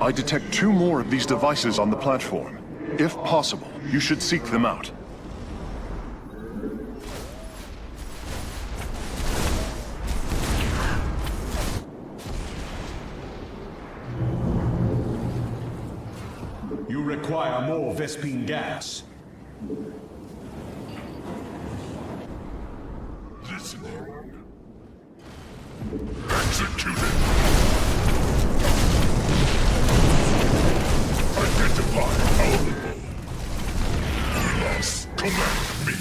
I detect 2 more of these devices on the platform. If possible, you should seek them out. You require more Vespine gas. Listening. Executed. Identify eligible. Ulas, command me.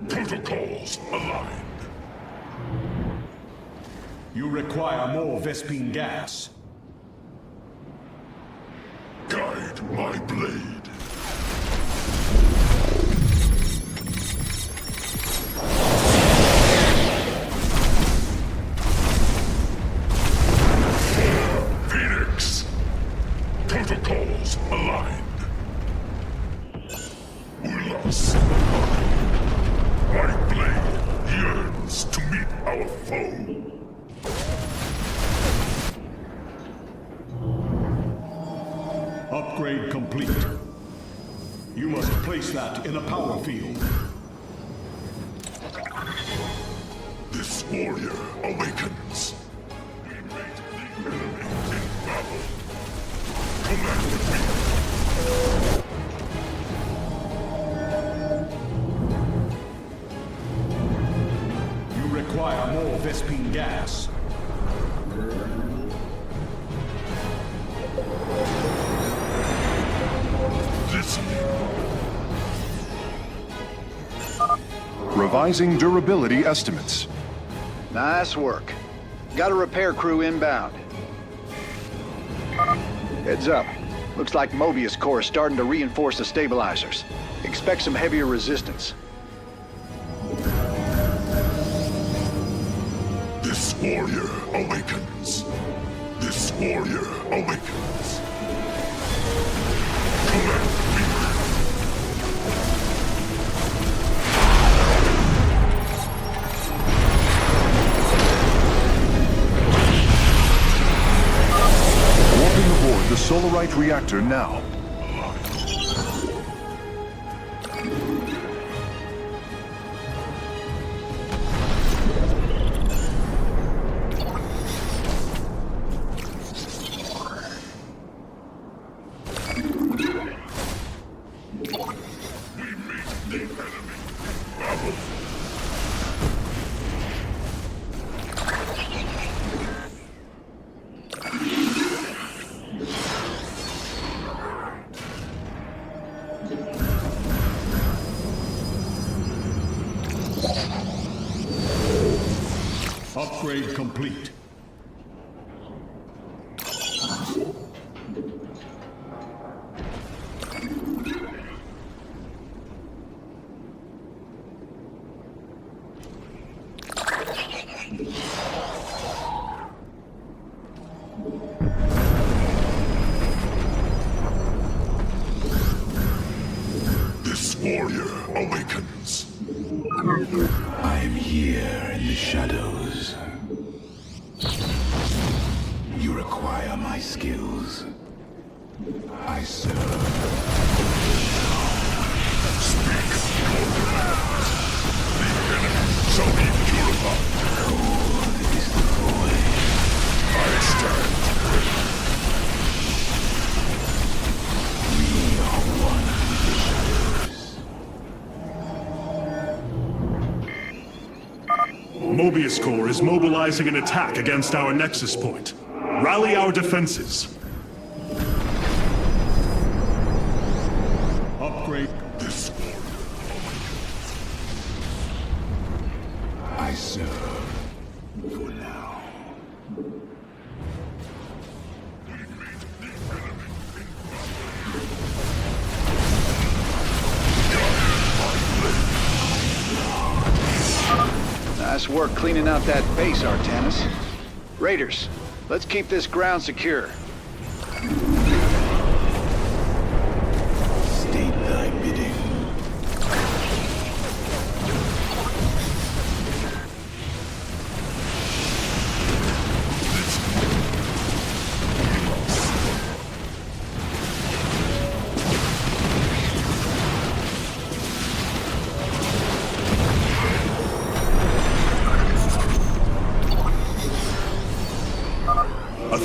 Protocols aligned. You require more Vespine gas. Guide my blade. Phoenix. Protocols aligned. Ulas. My blade yearns to meet our foe. Upgrade complete. You must place that in a power field. This warrior awakens. We meet the enemy in battle. Command me. You require more Vespine gas. Revising durability estimates. Nice work. Got a repair crew inbound. Heads up. Looks like Mobius Core is starting to reinforce the stabilizers. Expect some heavier resistance. This warrior awakens. This warrior awakens. Command me. Warping aboard the solarite reactor now. Upgrade complete. This warrior awakens. I am here in the shadows. You require my skills. I serve. Speak your command. The enemy shall be purified. Cold is the void. I stand ready. We are one with the shadows. Mobius Core is mobilizing an attack against our Nexus Point. Rally our defenses. Upgrade. This warrior I serve for now. Nice work cleaning out that base, Artanis. Raiders, let's keep this ground secure. State thy bidding.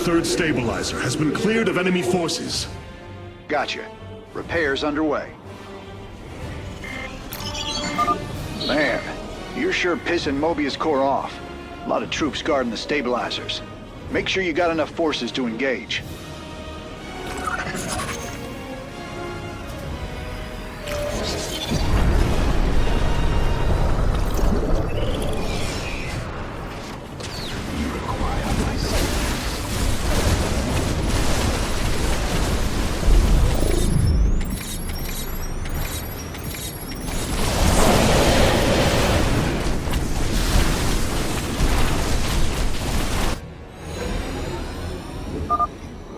third stabilizer has been cleared of enemy forces. Gotcha. Repairs underway. Man, you're sure pissing Mobius Corps off. A lot of troops guarding the stabilizers. Make sure you got enough forces to engage.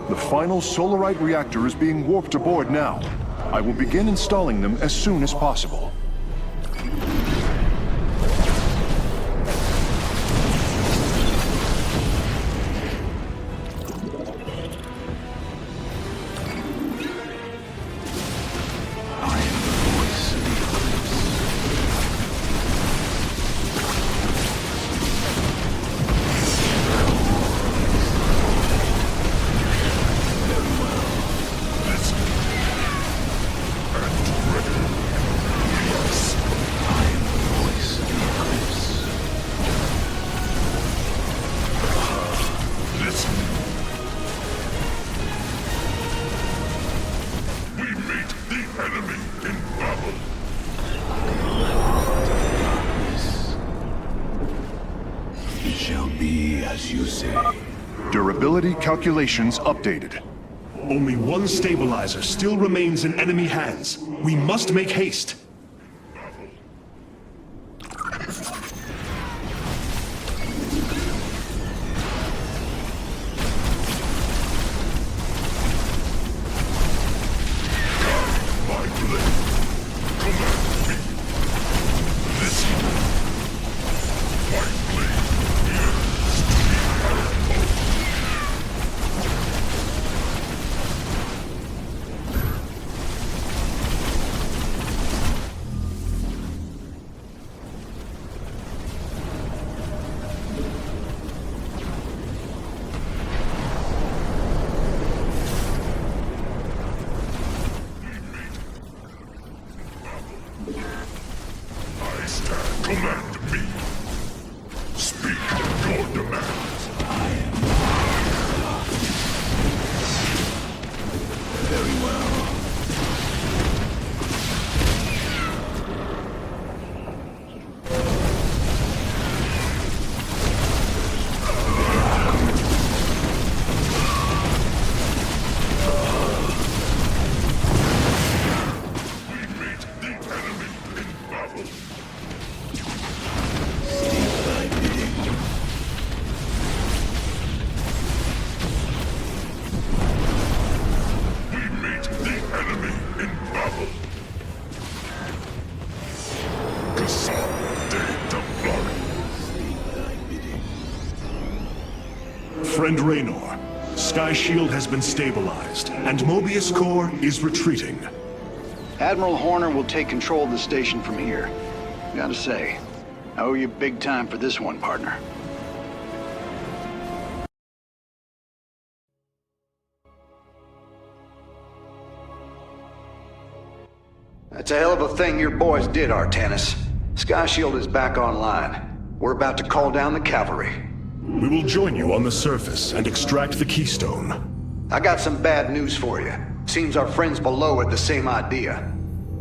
The final Solarite reactor is being warped aboard now. I will begin installing them as soon as possible. Durability calculations updated. Only one stabilizer still remains in enemy hands. We must make haste. Command me. Speak your demands. Very well. Friend Raynor, Sky Shield has been stabilized, and Mobius Corps is retreating. Admiral Horner will take control of the station from here. Gotta say, I owe you big time for this one, partner. That's a hell of a thing your boys did, Artanis. Sky Shield is back online. We're about to call down the cavalry. We will join you on the surface and extract the keystone. I got some bad news for you. Seems our friends below had the same idea.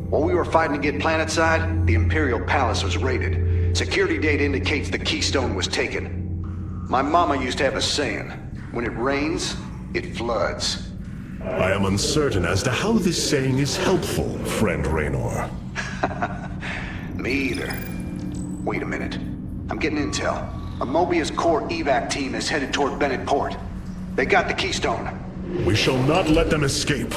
While we were fighting to get planetside, the Imperial Palace was raided. Security data indicates the keystone was taken. My mama used to have a saying, when it rains, it floods. I am uncertain as to how this saying is helpful, Friend Raynor. Me either. Wait a minute. I'm getting intel. A Mobius Corps evac team is headed toward Bennett Port. They got the keystone. We shall not let them escape.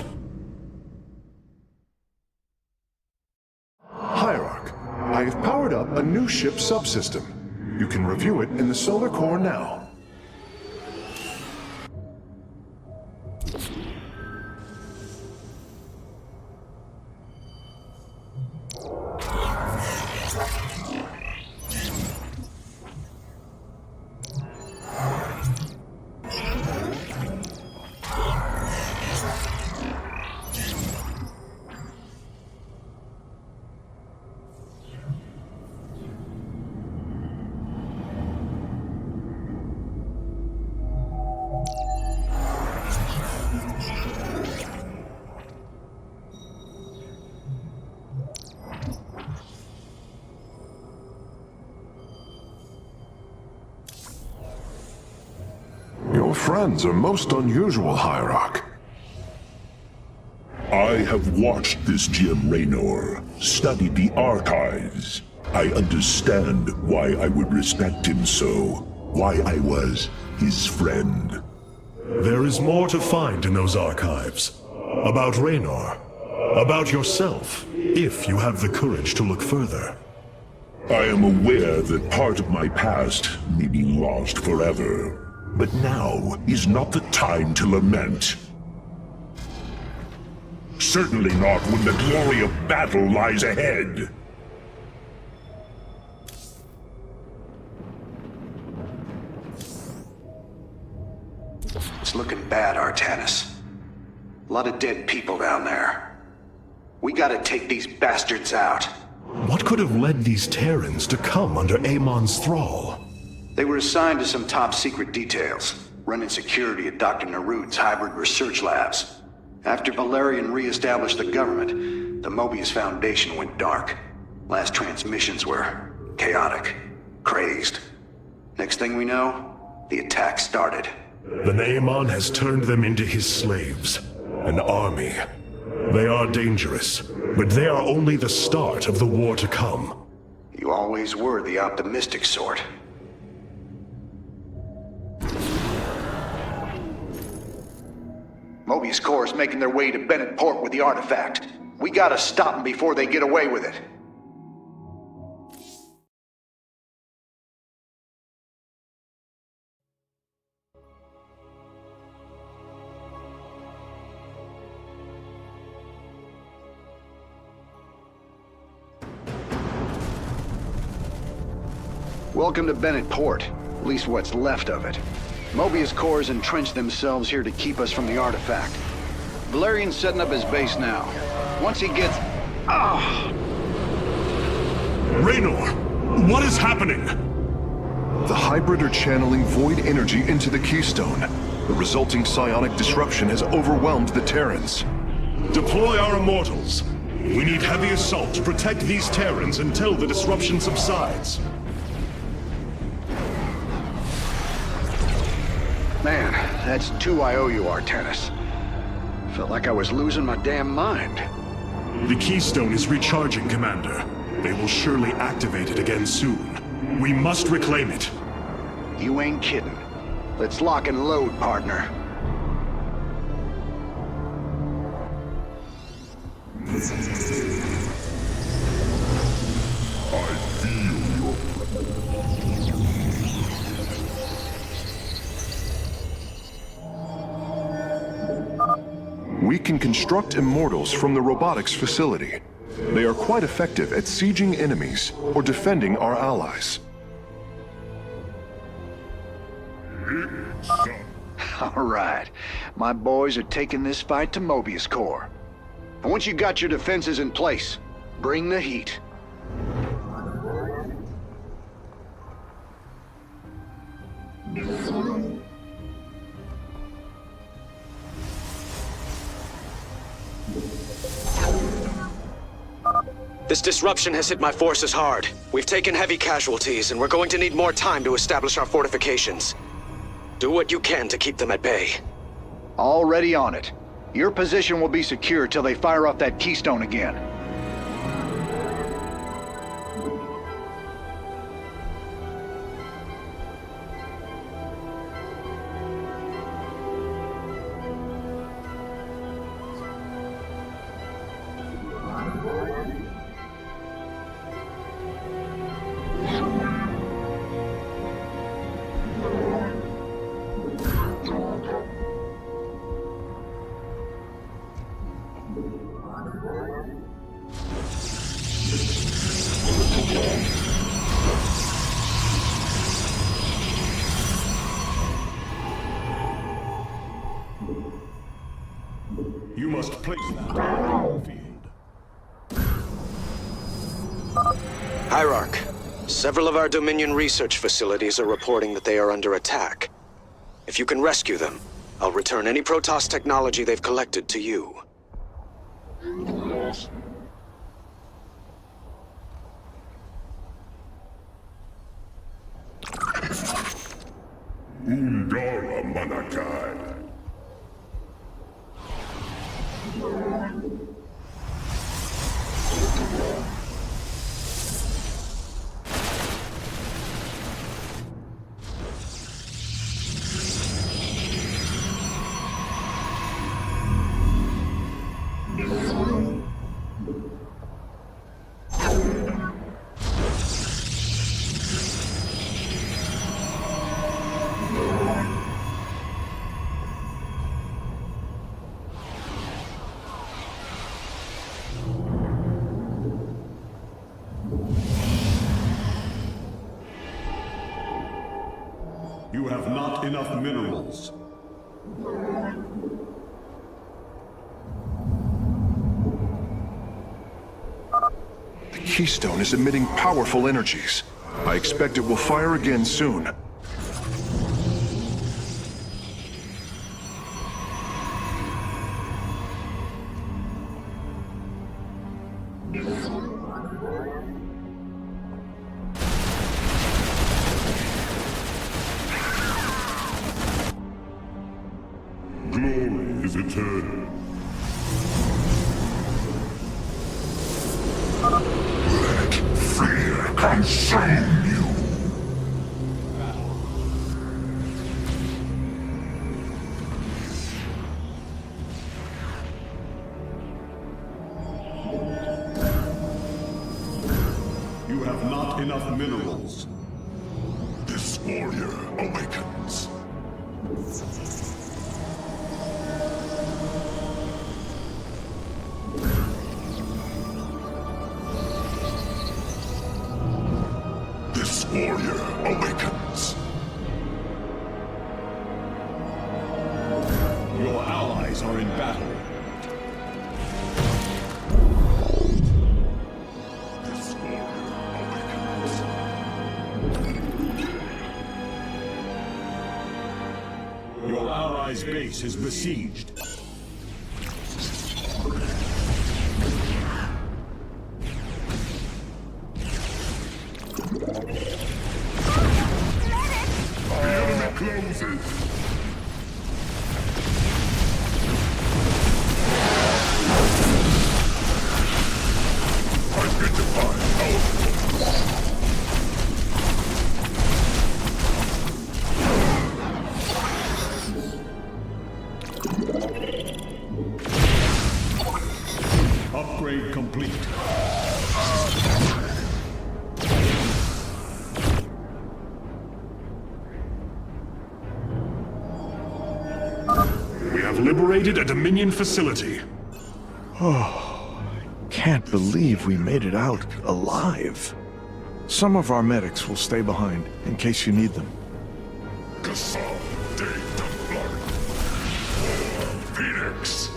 Hierarch, I have powered up a new ship subsystem. You can review it in the Solar Core now. friends are most unusual, Hierarch. I have watched this Jim Raynor, studied the archives. I understand why I would respect him so, why I was his friend. There is more to find in those archives. About Raynor. About yourself, if you have the courage to look further. I am aware that part of my past may be lost forever, but now is not the time to lament. Certainly not when the glory of battle lies ahead. It's looking bad, Artanis. A lot of dead people down there. We gotta take these bastards out. What could have led these Terrans to come under Amon's thrall? They were assigned to some top-secret details, running security at Dr. Narud's hybrid research labs. After Valerian re-established the government, the Mobius Foundation went dark. Last transmissions were chaotic, crazed. Next thing we know, the attack started. Then Amon has turned them into his slaves. An army. They are dangerous, but they are only the start of the war to come. You always were the optimistic sort. Mobius Corps is making their way to Bennett Port with the artifact. We gotta stop them before they get away with it. Welcome to Bennett Port, at least what's left of it. Mobius Corps has entrenched themselves here to keep us from the artifact. Valerian's setting up his base now. Once he gets... Raynor! What is happening? The hybrid are channeling void energy into the Keystone. The resulting psionic disruption has overwhelmed the Terrans. Deploy our immortals. We need heavy assault to protect these Terrans until the disruption subsides. Man, that's 2 I owe you, Artanis. Felt like I was losing my damn mind. The Keystone is recharging, Commander. They will surely activate it again soon. We must reclaim it. You ain't kidding. Let's lock and load, partner. We can construct immortals from the robotics facility. They are quite effective at sieging enemies or defending our allies. All right. My boys are taking this fight to Mobius Corps. And once you got your defenses in place, bring the heat. This disruption has hit my forces hard. We've taken heavy casualties, and we're going to need more time to establish our fortifications. Do what you can to keep them at bay. Already on it. Your position will be secure till they fire off that keystone again. You must place that on the field. Hierarch, several of our Dominion research facilities are reporting that they are under attack. If you can rescue them, I'll return any Protoss technology they've collected to you. Undara Manakai. You have not enough minerals. The keystone is emitting powerful energies. I expect it will fire again soon. Glory is eternal. Let fear consume you. You have not enough minerals. This warrior awakens. This warrior awakens. Your allies are in battle. This warrior awakens. Your allies' base is besieged. The enemy closes. Identify our Upgrade complete. We have liberated a Dominion facility. Oh, I can't believe we made it out alive. Some of our medics will stay behind in case you need them. Gasol de Templar. Phoenix.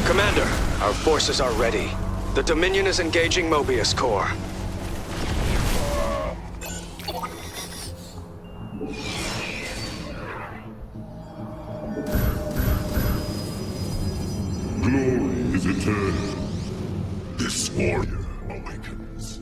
Commander, our forces are ready. The Dominion is engaging Mobius Corps. Glory is eternal. This warrior awakens.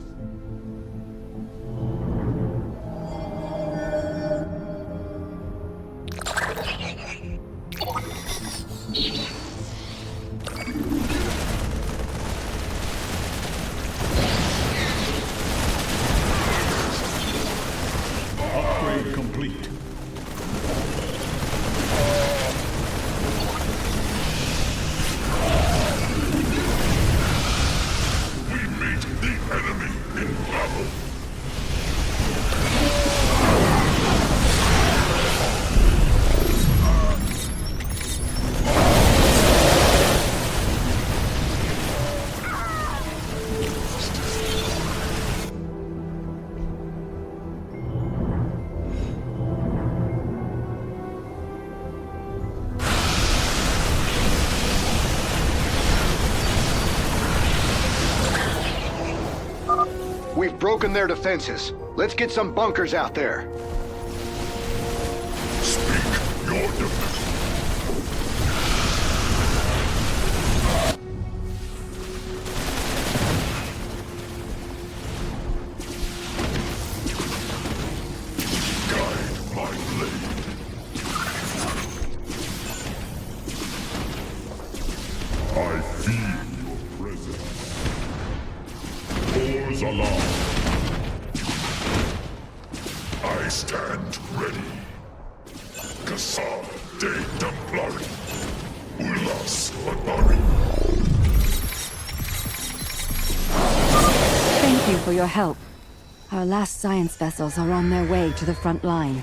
Upgrade complete. We meet the enemy in battle. We've broken their defenses. Let's get some bunkers out there. Speak your defense. ready. Kassar de Templari. Ulas Atari. Thank you for your help. Our last science vessels are on their way to the front line.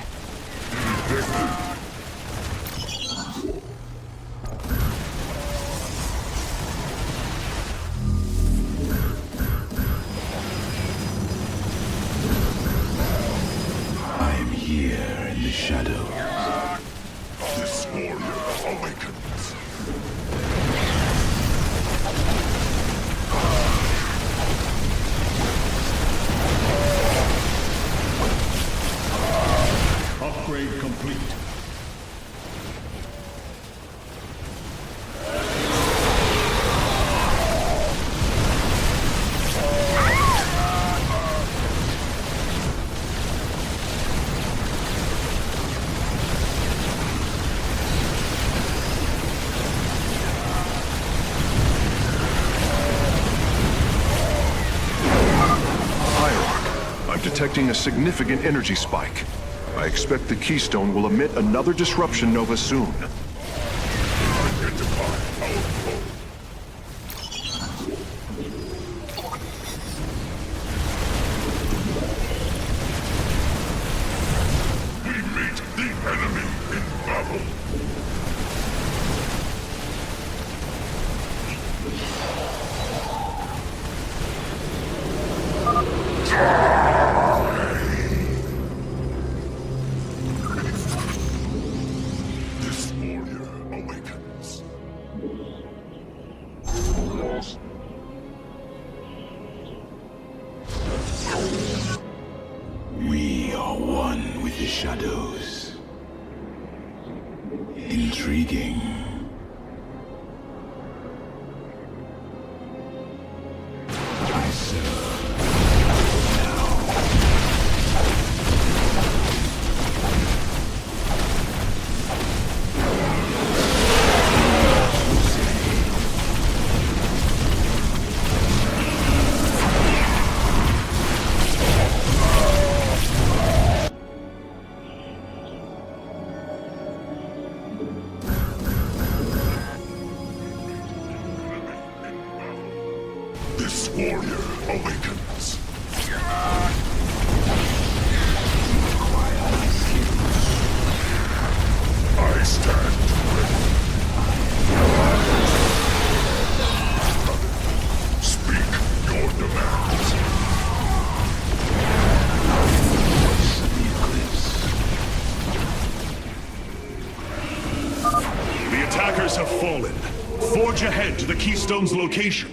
I am here in the shadows. This warrior awakens. Upgrade complete. I'm detecting a significant energy spike. I expect the Keystone will emit another disruption nova soon. We meet the enemy in battle. This warrior awakens. We are one with the shadows. Intriguing. I serve This warrior awakens. I stand ready. Speak your demands. The attackers have fallen. Forge ahead to the Keystone's location.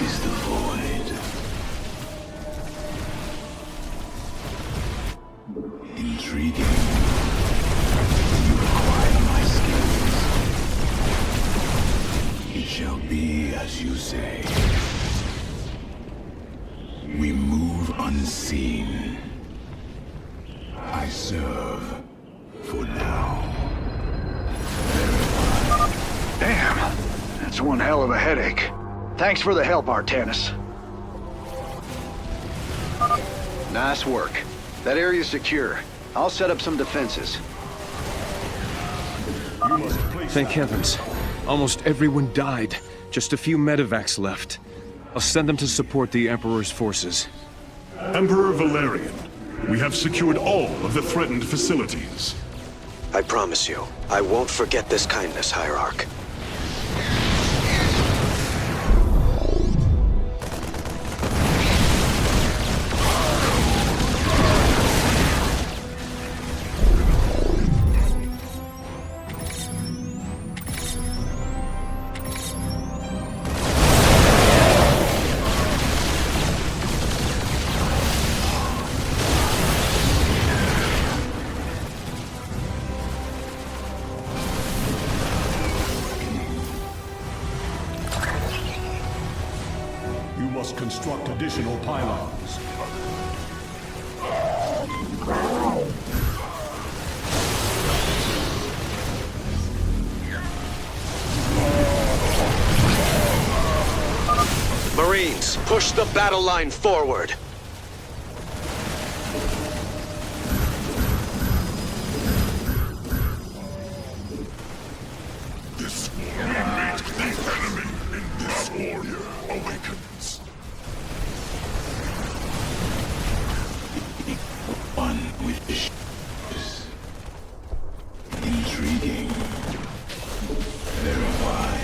is the void. Intriguing. You require my skills. It shall be as you say. We move unseen. I serve for now. Damn, that's one hell of a headache. Thanks for the help, Artanis. Nice work. That area's secure. I'll set up some defenses. Thank heavens. Almost everyone died. Just a few medevacs left. I'll send them to support the Emperor's forces. Emperor Valerian, we have secured all of the threatened facilities. I promise you, I won't forget this kindness, Hierarch. Construct additional pylons. Marines, push the battle line forward. This war will meet the enemy, and this warrior awakens. One with the intriguing. Verify.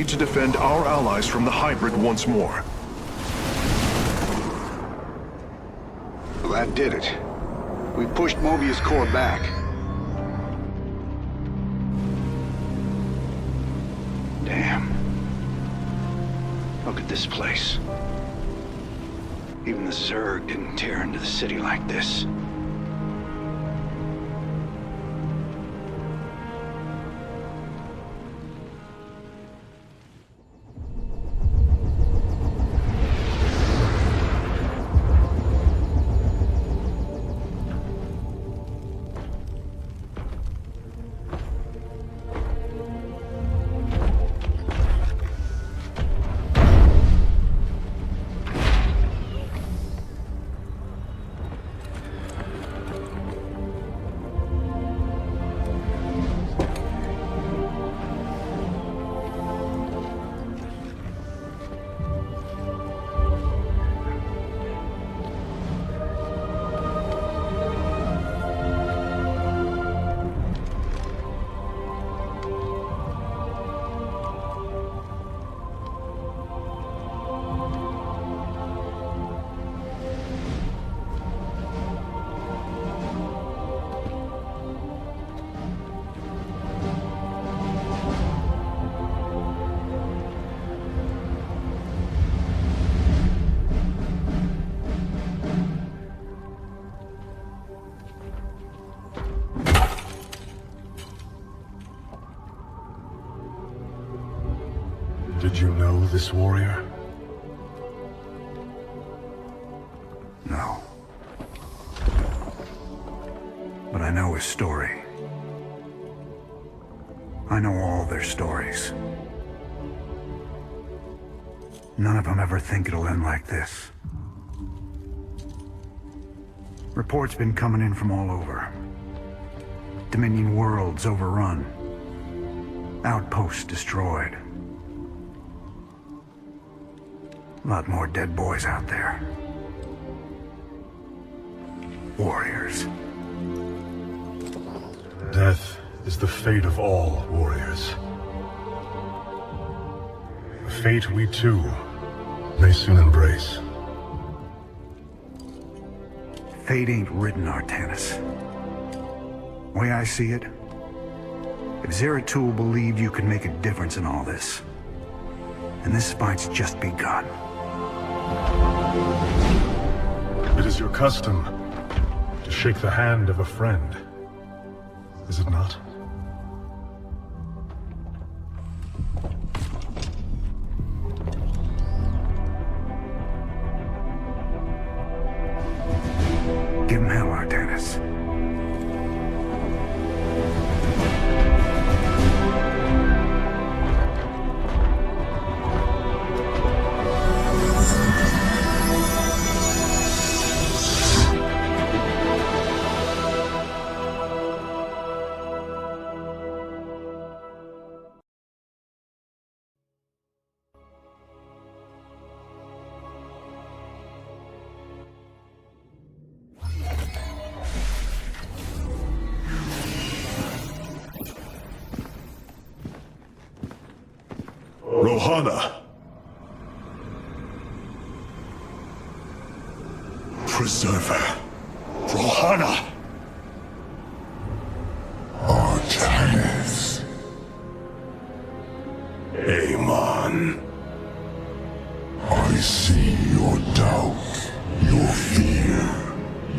To defend our allies from the hybrid once more. Well, that did it. We pushed Mobius core back. Damn. Look at this place. Even the Zerg didn't tear into the city like this. Did you know this warrior? No. But I know his story. I know all their stories. None of them ever think it'll end like this. Reports been coming in from all over. Dominion worlds overrun. Outposts destroyed. A lot more dead boys out there. Warriors. Death is the fate of all warriors. A fate we too may soon embrace. Fate ain't written, Artanis. Way I see it, if Zeratul believed you could make a difference in all this, and this fight's just begun. It is your custom to shake the hand of a friend, is it not? Give him hell, Artanis. Rohana! Preserver. Rohana! Artanis. Amon. I see your doubt, your fear.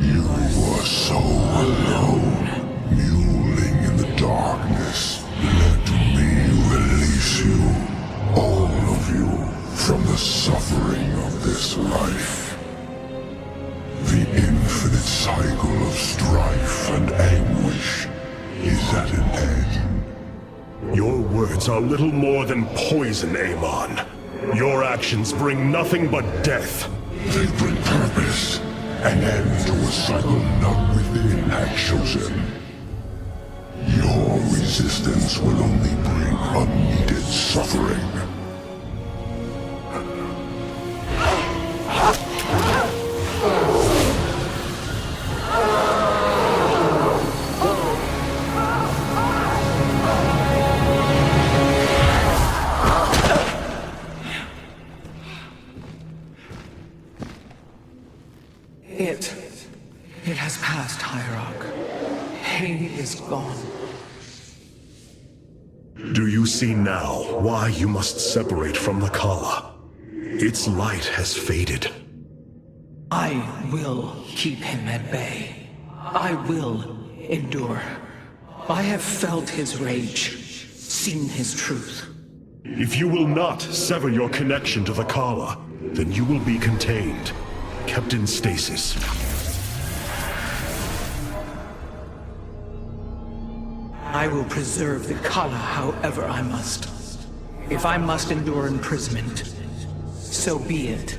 You were so alone, mewling in the darkness. Let me release you, all of you, from the suffering of this life. The infinite cycle of strife and anguish is at an end. Your words are little more than poison, Amon. Your actions bring nothing but death. They bring purpose, an end to a cycle none within had chosen. Your resistance will only bring unneeded suffering. It has passed, Hierarch. Pain is gone. Do you see now why you must separate from the Kala? Its light has faded. I will keep him at bay. I will endure. I have felt his rage, seen his truth. If you will not sever your connection to the Kala, then you will be contained, kept in stasis. I will preserve the Kala however I must. If I must endure imprisonment, so be it.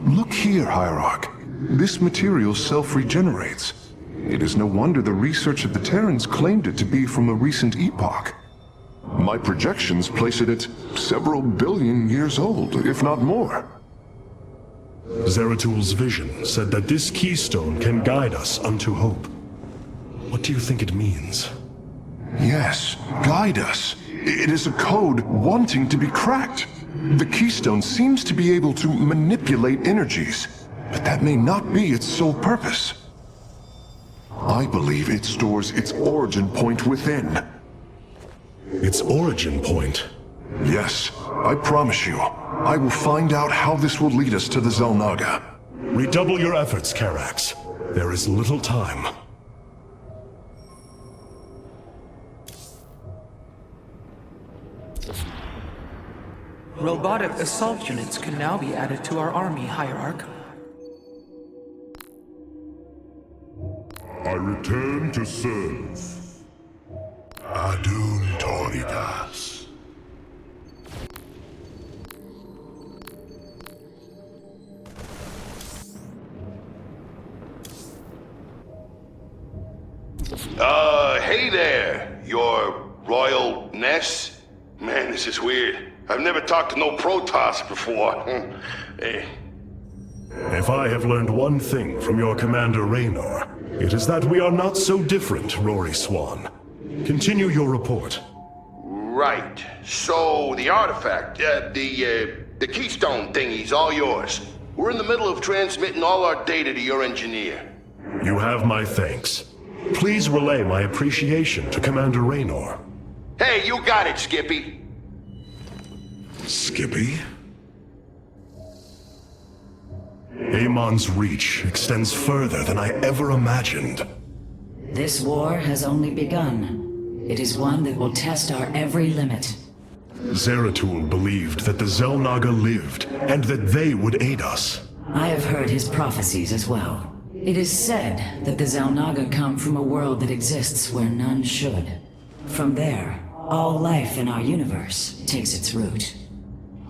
Look here, Hierarch. This material self-regenerates. It is no wonder the research of the Terrans claimed it to be from a recent epoch. My projections place it at several billion years old, if not more. Zeratul's vision said that this keystone can guide us unto hope. What do you think it means? Yes, guide us. It is a code wanting to be cracked. The keystone seems to be able to manipulate energies, but that may not be its sole purpose. I believe it stores its origin point within. Its origin point? Yes, I promise you. I will find out how this will lead us to the Xel'Naga. Redouble your efforts, Karax. There is little time. Robotic assault units can now be added to our army, Hierarch. I return to serve. Adun Torigas. Hey there, your Royal Ness? Man, this is weird. I've never talked to no Protoss before. Hey. If I have learned one thing from your Commander Raynor, it is that we are not so different, Rory Swan. Continue your report. Right. So, the artifact, the keystone thingy's all yours. We're in the middle of transmitting all our data to your engineer. You have my thanks. Please relay my appreciation to Commander Raynor. Hey, you got it, Skippy. Skippy? Amon's reach extends further than I ever imagined. This war has only begun. It is one that will test our every limit. Zeratul believed that the Xel'Naga lived, and that they would aid us. I have heard his prophecies as well. It is said that the Xel'Naga come from a world that exists where none should. From there, all life in our universe takes its root.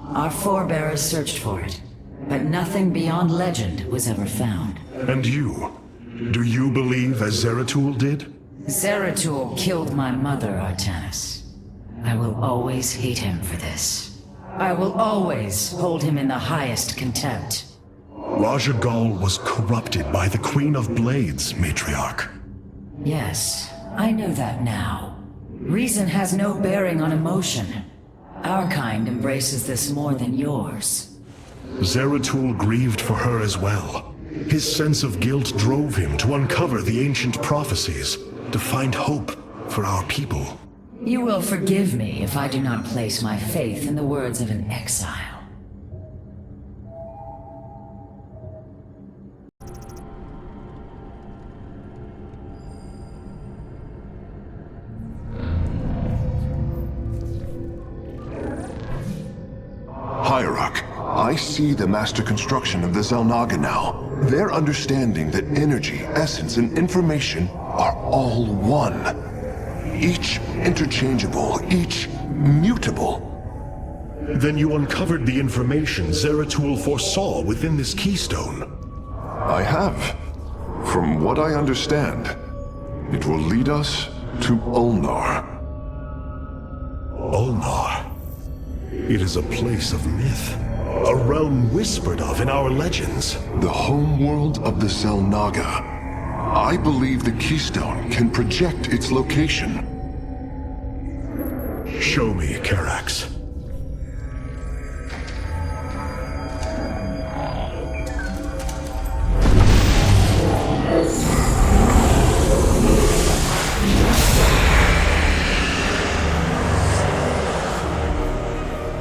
Our forebears searched for it, but nothing beyond legend was ever found. And you? Do you believe as Zeratul did? Zeratul killed my mother, Artanis. I will always hate him for this. I will always hold him in the highest contempt. Raja Gal was corrupted by the Queen of Blades, Matriarch. Yes, I know that now. Reason has no bearing on emotion. Our kind embraces this more than yours. Zeratul grieved for her as well. His sense of guilt drove him to uncover the ancient prophecies, to find hope for our people. You will forgive me if I do not place my faith in the words of an exile. Hierarch, I see the master construction of the Xel'Naga now. Their understanding that energy, essence, and information are all one. Each interchangeable, each mutable. Then you uncovered the information Zeratul foresaw within this keystone. I have. From what I understand, it will lead us to Ulnar. Ulnar? It is a place of myth. A realm whispered of in our legends. The homeworld of the Xel'Naga. I believe the keystone can project its location. Show me, Karax.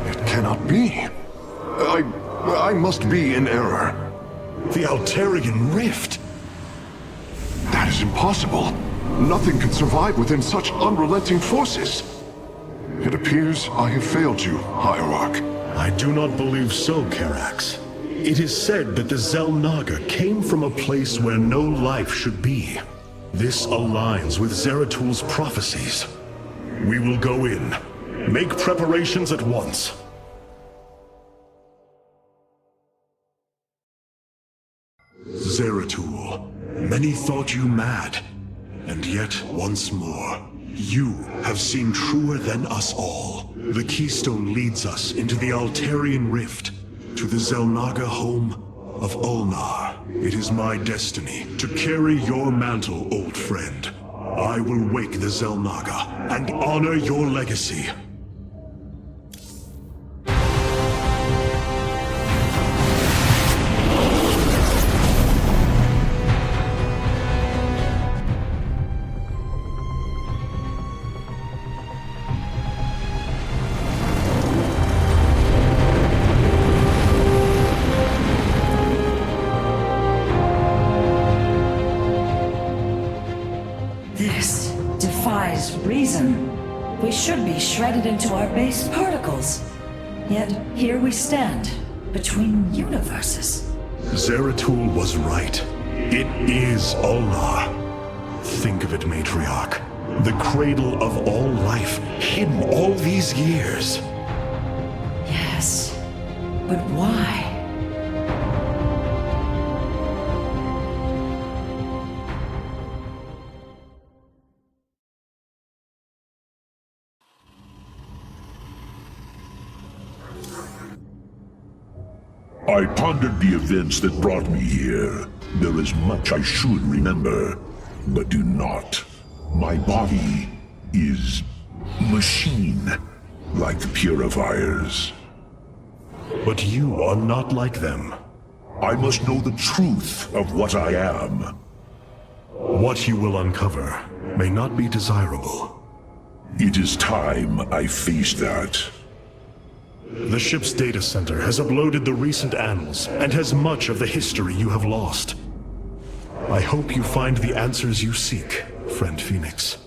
It cannot be. I must be in error. The Altarian Rift. That is impossible. Nothing can survive within such unrelenting forces. It appears I have failed you, Hierarch. I do not believe so, Karax. It is said that the Xel'Naga came from a place where no life should be. This aligns with Zeratul's prophecies. We will go in. Make preparations at once. Zeratul, many thought you mad. And yet, once more, you have seen truer than us all. The keystone leads us into the Altarian Rift, to the Xel'Naga home of Ulnar. It is my destiny to carry your mantle, old friend. I will wake the Xel'Naga and honor your legacy. This defies reason. We should be shredded into our base particles. Yet here we stand, between universes. Zeratul was right. It is Ulnar. Think of it, Matriarch. The cradle of all life, hidden all these years. Yes, but why? I pondered the events that brought me here. There is much I should remember, but do not. My body is machine, like the purifiers. But you are not like them. I must know the truth of what I am. What you will uncover may not be desirable. It is time I face that. The ship's data center has uploaded the recent annals and has much of the history you have lost. I hope you find the answers you seek, friend Phoenix.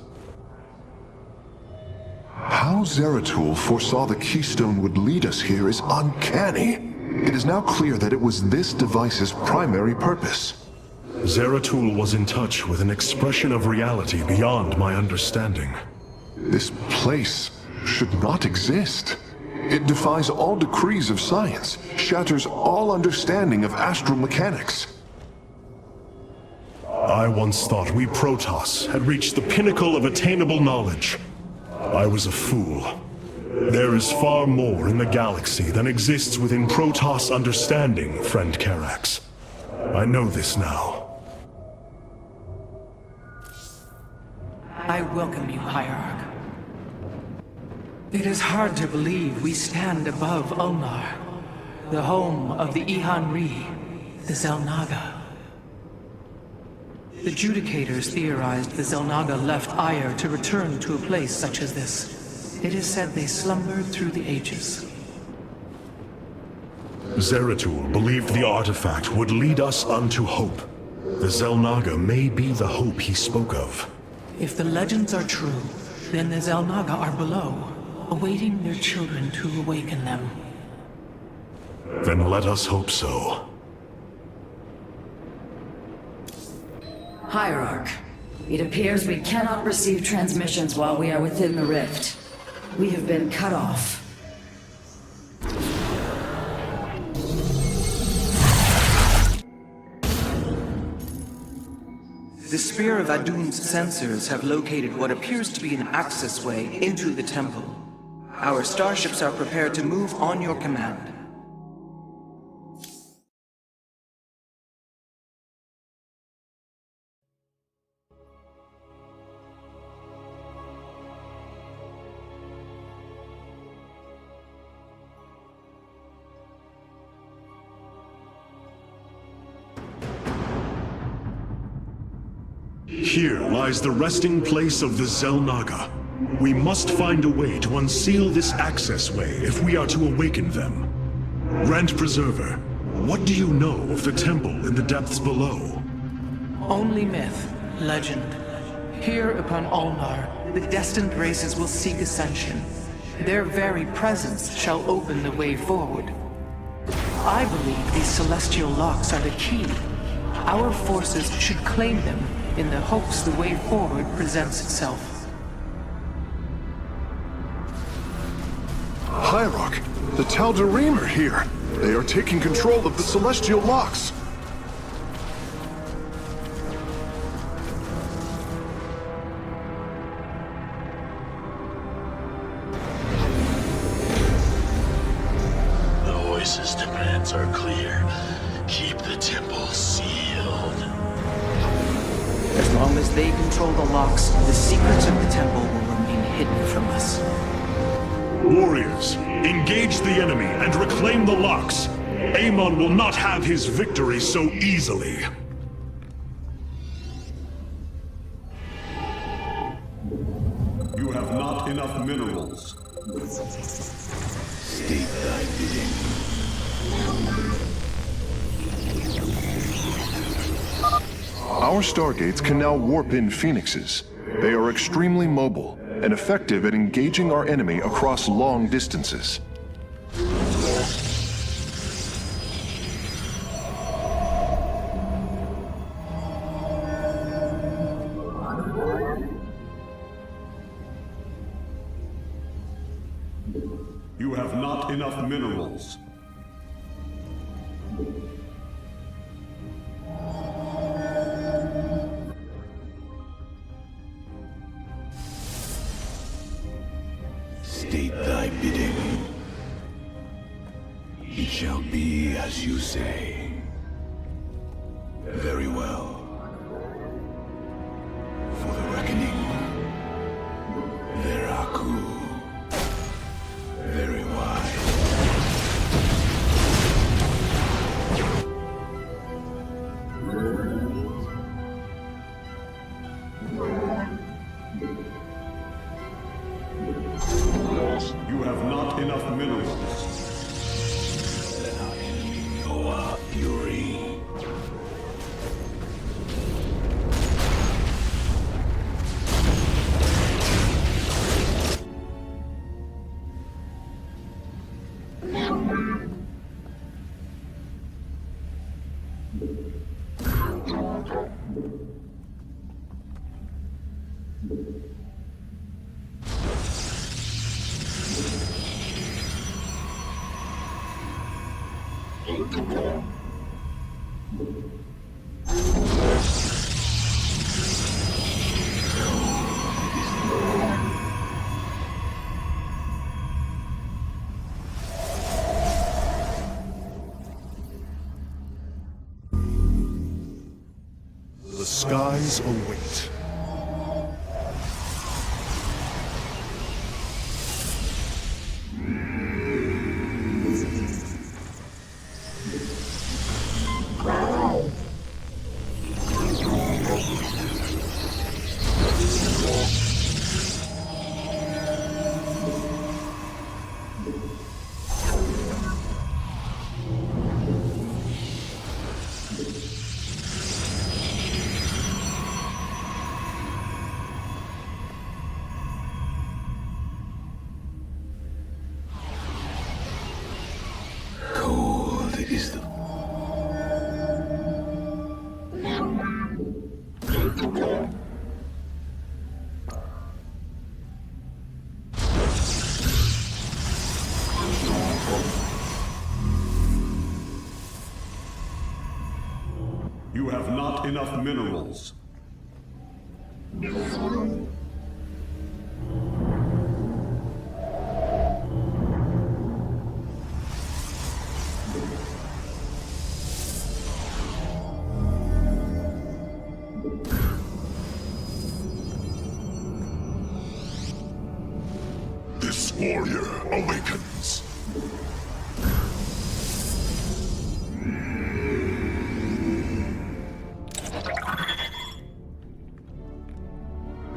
How Zeratul foresaw the Keystone would lead us here is uncanny. It is now clear that it was this device's primary purpose. Zeratul was in touch with an expression of reality beyond my understanding. This place should not exist. It defies all decrees of science, shatters all understanding of astral mechanics. I once thought we Protoss had reached the pinnacle of attainable knowledge. I was a fool. There is far more in the galaxy than exists within Protoss understanding, friend Karax. I know this now. I welcome you, Hierarch. It is hard to believe we stand above Ulnar, the home of the Ihan-Ri, the Xel'Naga. The Judicators theorized the Xel'Naga left Aiur to return to a place such as this. It is said they slumbered through the ages. Zeratul believed the artifact would lead us unto hope. The Xel'Naga may be the hope he spoke of. If the legends are true, then the Xel'Naga are below, awaiting their children to awaken them. Then let us hope so. Hierarch, it appears we cannot receive transmissions while we are within the rift. We have been cut off. The Spear of Adun's sensors have located what appears to be an access way into the temple. Our starships are prepared to move on your command. Here lies the resting place of the Xel'Naga. We must find a way to unseal this access way if we are to awaken them. Grand Preserver, what do you know of the temple in the depths below? Only myth, legend. Here upon Ulnar, the destined races will seek ascension. Their very presence shall open the way forward. I believe these celestial locks are the key. Our forces should claim them in the hopes the way forward presents itself. Hierarch, the Tal'Darim are here. They are taking control of the celestial locks. The Oasis demands are clear. Keep the temple sealed. As long as they control the locks, the secrets of the temple will remain hidden from us. Warriors, engage the enemy and reclaim the locks. Amon will not have his victory so easily. You have not enough minerals. State thy bidding. Our stargates can now warp in Phoenixes. They are extremely mobile and effective at engaging our enemy across long distances. You have not enough minerals. State thy bidding. It shall be as you say. Very well. For the reckoning. Veraku. Very wise. You have not enough minerals. Let our enemy know our fury. The skies await. Cold is the... You have not enough minerals. This warrior awakens.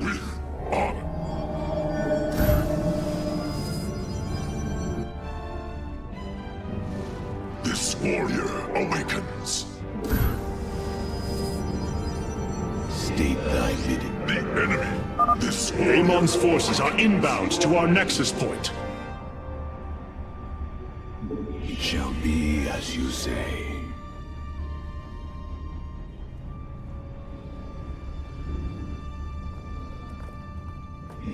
With honor. This warrior awakens. State thy bidding. The enemy. This Amon's forces are inbound to our nexus point. It shall be as you say.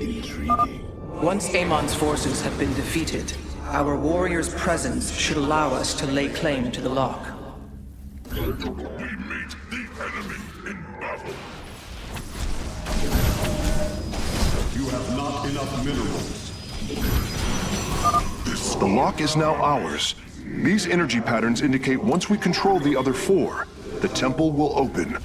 Intriguing. Once Amon's forces have been defeated, our warrior's presence should allow us to lay claim to the lock. We meet the enemy in battle. You have not enough minerals. The lock is now ours. These energy patterns indicate once we control the other four, the temple will open.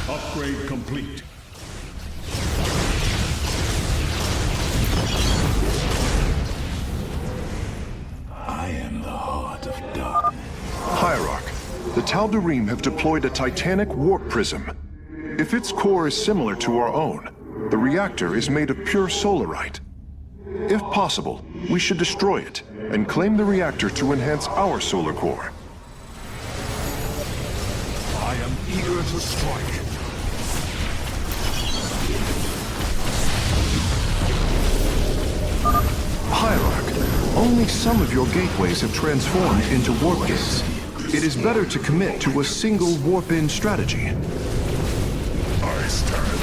Upgrade complete. I am the heart of darkness. Hierarch, the Tal'Darim have deployed a titanic warp prism. If its core is similar to our own, the reactor is made of pure solarite. If possible, we should destroy it and claim the reactor to enhance our solar core. I am eager to strike. Hierarch, only some of your gateways have transformed into warp gates. It is better to commit to a single warp-in strategy. I stand.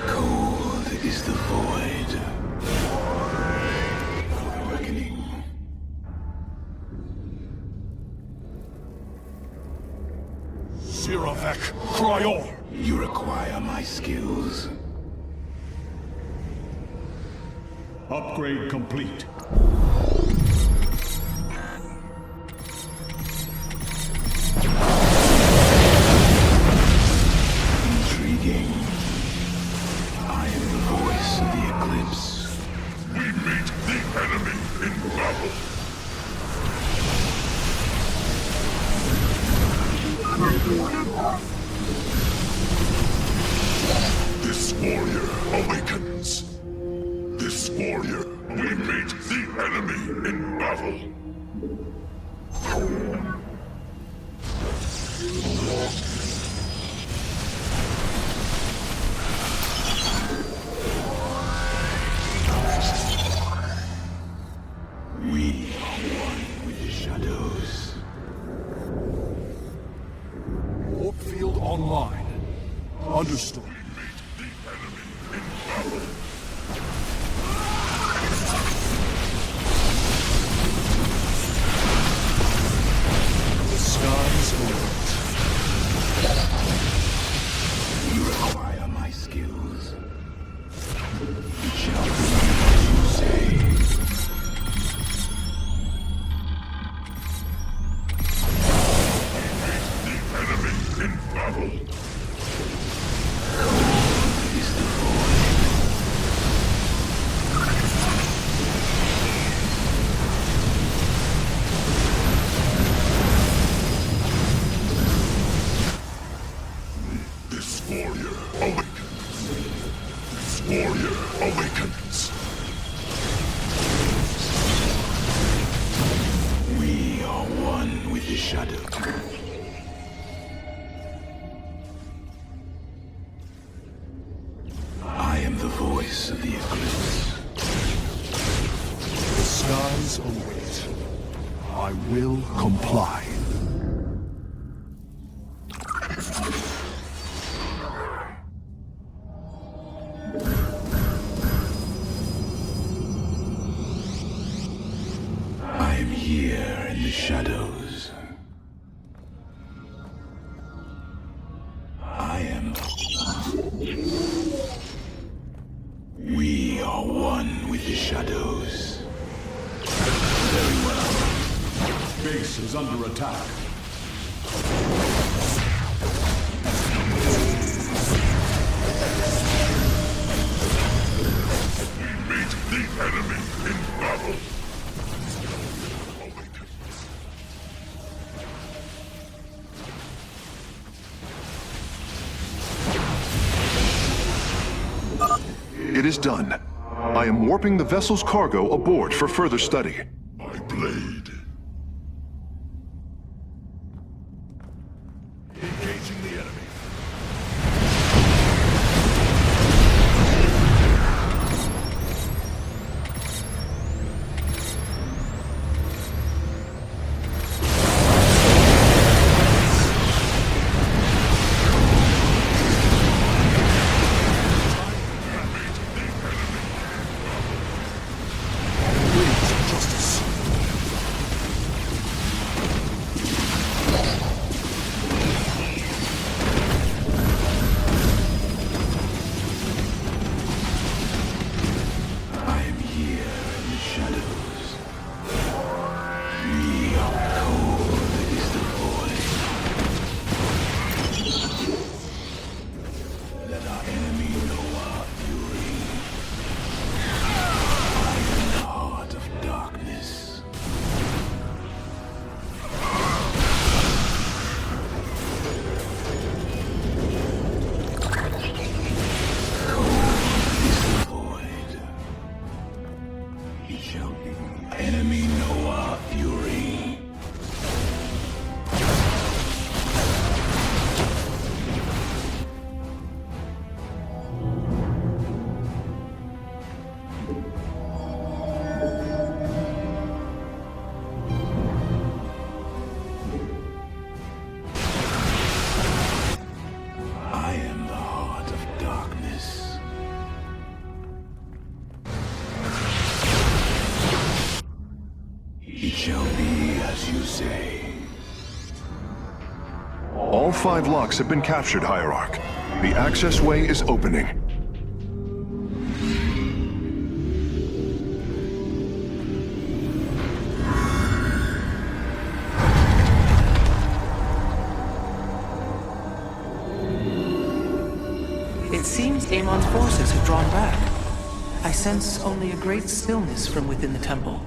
Cold is the void. Reckoning. Siravek, Cryor! You require my skills. Upgrade complete. Intriguing. I am the voice of the Eclipse. We meet the enemy in battle. This warrior awakens. This warrior, we meet the enemy in battle. We are one with the shadows. Warp field online. Understood. The skies await. You require my skills. It shall be as you say. The enemy in battle. Is the void. This warrior awakens. This warrior awakens. We are one with the shadow. I am the voice of the Eclipse. The skies await. I will comply. I am here in the shadows. I am. We are one with the shadows. Very well. Base is under attack. We meet the enemy in battle. It is done. I am warping the vessel's cargo aboard for further study. My blade. Engaging the enemy. I am here in the shadows. We are cold that is the void. Let our enemy know our fury. I am the heart of darkness. It shall be. Enemy know our fury. I am the heart of darkness. It shall be as you say. All 5 locks have been captured, Hierarch. The access way is opening. It seems Amon's forces have drawn back. I sense only a great stillness from within the temple.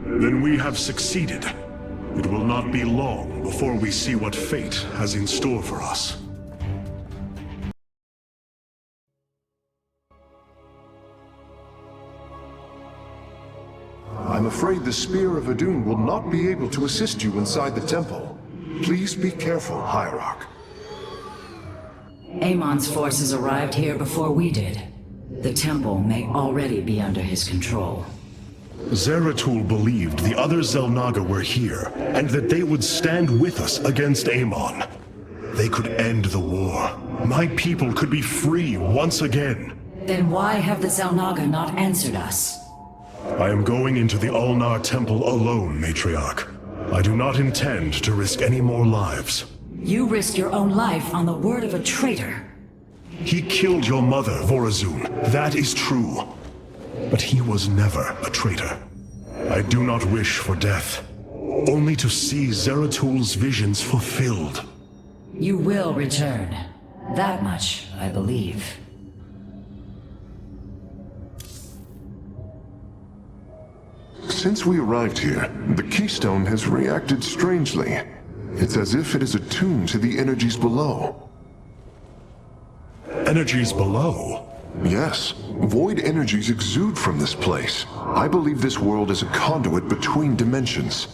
Then we have succeeded. It will not be long before we see what fate has in store for us. I'm afraid the Spear of Adun will not be able to assist you inside the temple. Please be careful, Hierarch. Amon's forces arrived here before we did. The temple may already be under his control. Zeratul believed the other Xel'Naga were here, and that they would stand with us against Amon. They could end the war. My people could be free once again. Then why have the Xel'Naga not answered us? I am going into the Ulnar Temple alone, Matriarch. I do not intend to risk any more lives. You risk your own life on the word of a traitor. He killed your mother, Vorazun. That is true. But he was never a traitor. I do not wish for death, only to see Zeratul's visions fulfilled. You will return. That much, I believe. Since we arrived here, the Keystone has reacted strangely. It's as if it is attuned to the energies below. Energies below? Yes. Void energies exude from this place. I believe this world is a conduit between dimensions.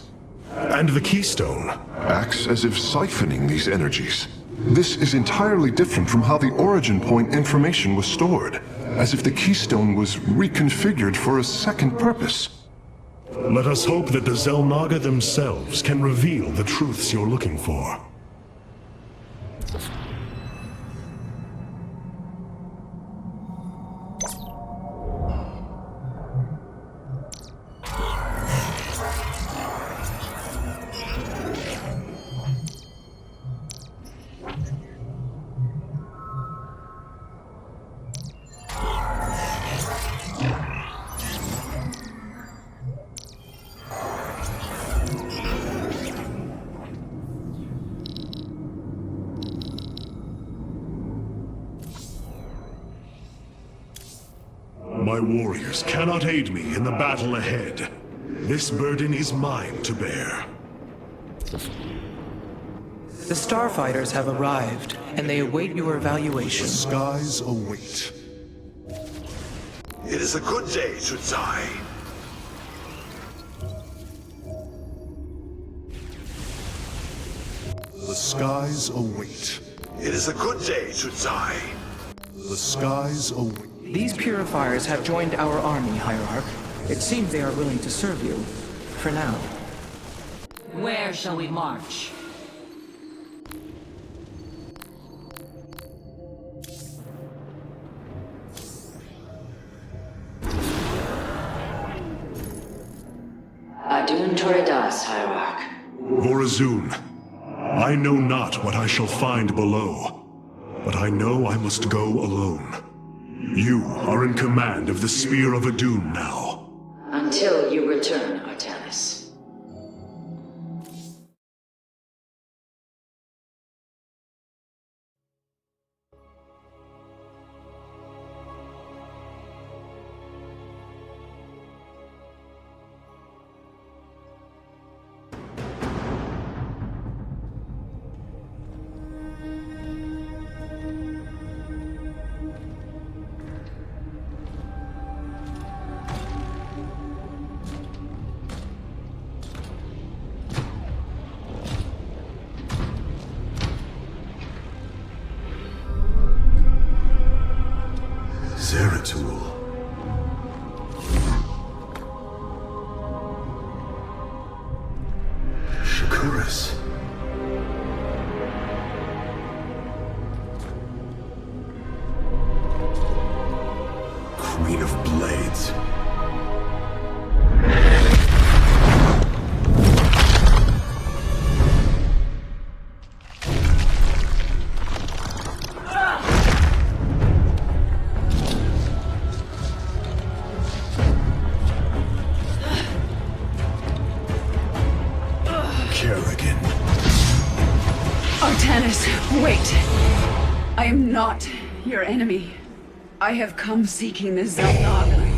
And the Keystone? Acts as if siphoning these energies. This is entirely different from how the origin point information was stored. As if the Keystone was reconfigured for a second purpose. Let us hope that the Xel'Naga themselves can reveal the truths you're looking for. My warriors cannot aid me in the battle ahead. This burden is mine to bear. The Starfighters have arrived, and they await your evaluation. The skies await. It is a good day to die. The skies await. It is a good day to die. The skies await. These purifiers have joined our army, Hierarch. It seems they are willing to serve you. For now. Where shall we march? Adun Toridas, Hierarch. Vorazun, I know not what I shall find below, but I know I must go alone. You are in command of the Spear of Adun now. Until you return, Artanis. Zeratul. Shakuras. Queen of Blades. Artanis, wait. I am not Your enemy. I have come seeking the Zelnaga.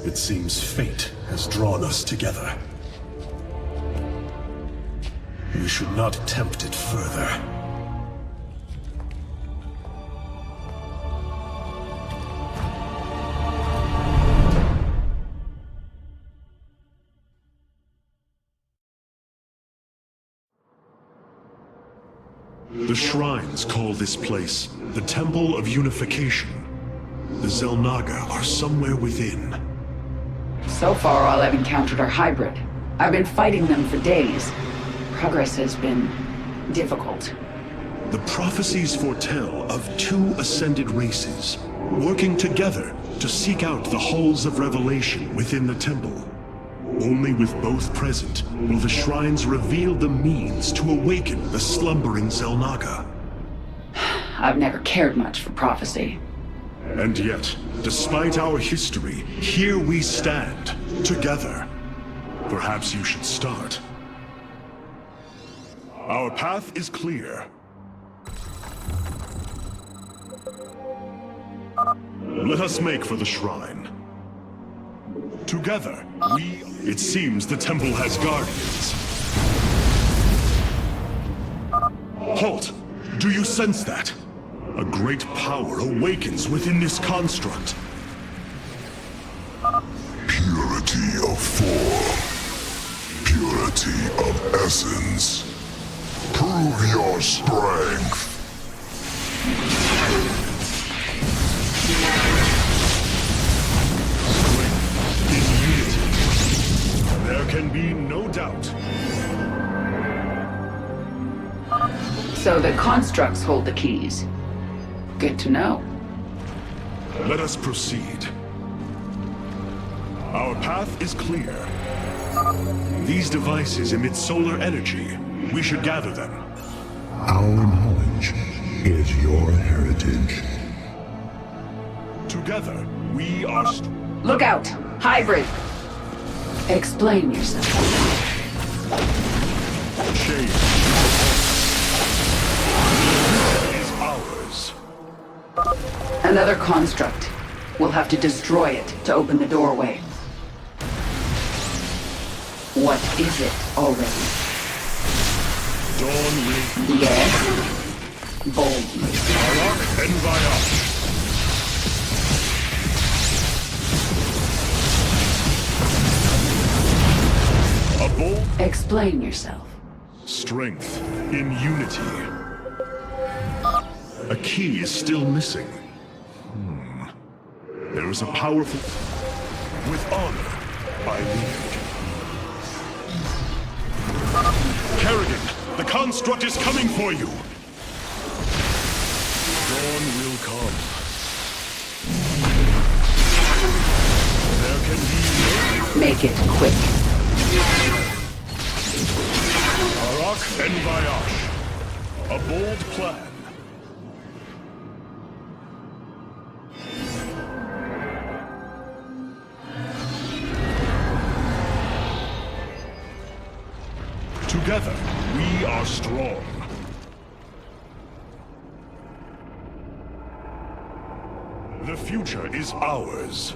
It seems fate has drawn us together. We should not tempt it further. The shrines call this place the Temple of Unification. The Zelnaga are somewhere within. So far, all I've encountered are hybrid. I've been fighting them for days. Progress has been difficult. The prophecies foretell of two ascended races, working together to seek out the halls of revelation within the temple. Only with both present will the shrines reveal the means to awaken the slumbering Zelnaga. I've never cared much for prophecy. And yet, despite our history, here we stand, together. Perhaps you should start. Our path is clear. Let us make for the shrine. Together, It seems the temple has guardians. Halt! Do you sense that? A great power awakens within this construct. Purity of form. Purity of essence. Prove your strength. In unity. There can be no doubt. So the constructs hold the keys. Good to know. Let us proceed. Our path is clear. These devices emit solar energy. We should gather them. Our knowledge is your heritage. Together, we are... Look out! Hybrid! Explain yourself. Shade is ours. Another construct. We'll have to destroy it to open the doorway. What is it already? Dawn Ring. Yes. Boldly. Arak and Vayash. A bold... Explain yourself. Strength in unity. A key is still missing. There is a powerful... With honor, I lead. Kerrigan, the construct is coming for you! Dawn will come. There can be no... Make it quick. Arak and Vayash. A bold plan. Together, we are strong. The future is ours.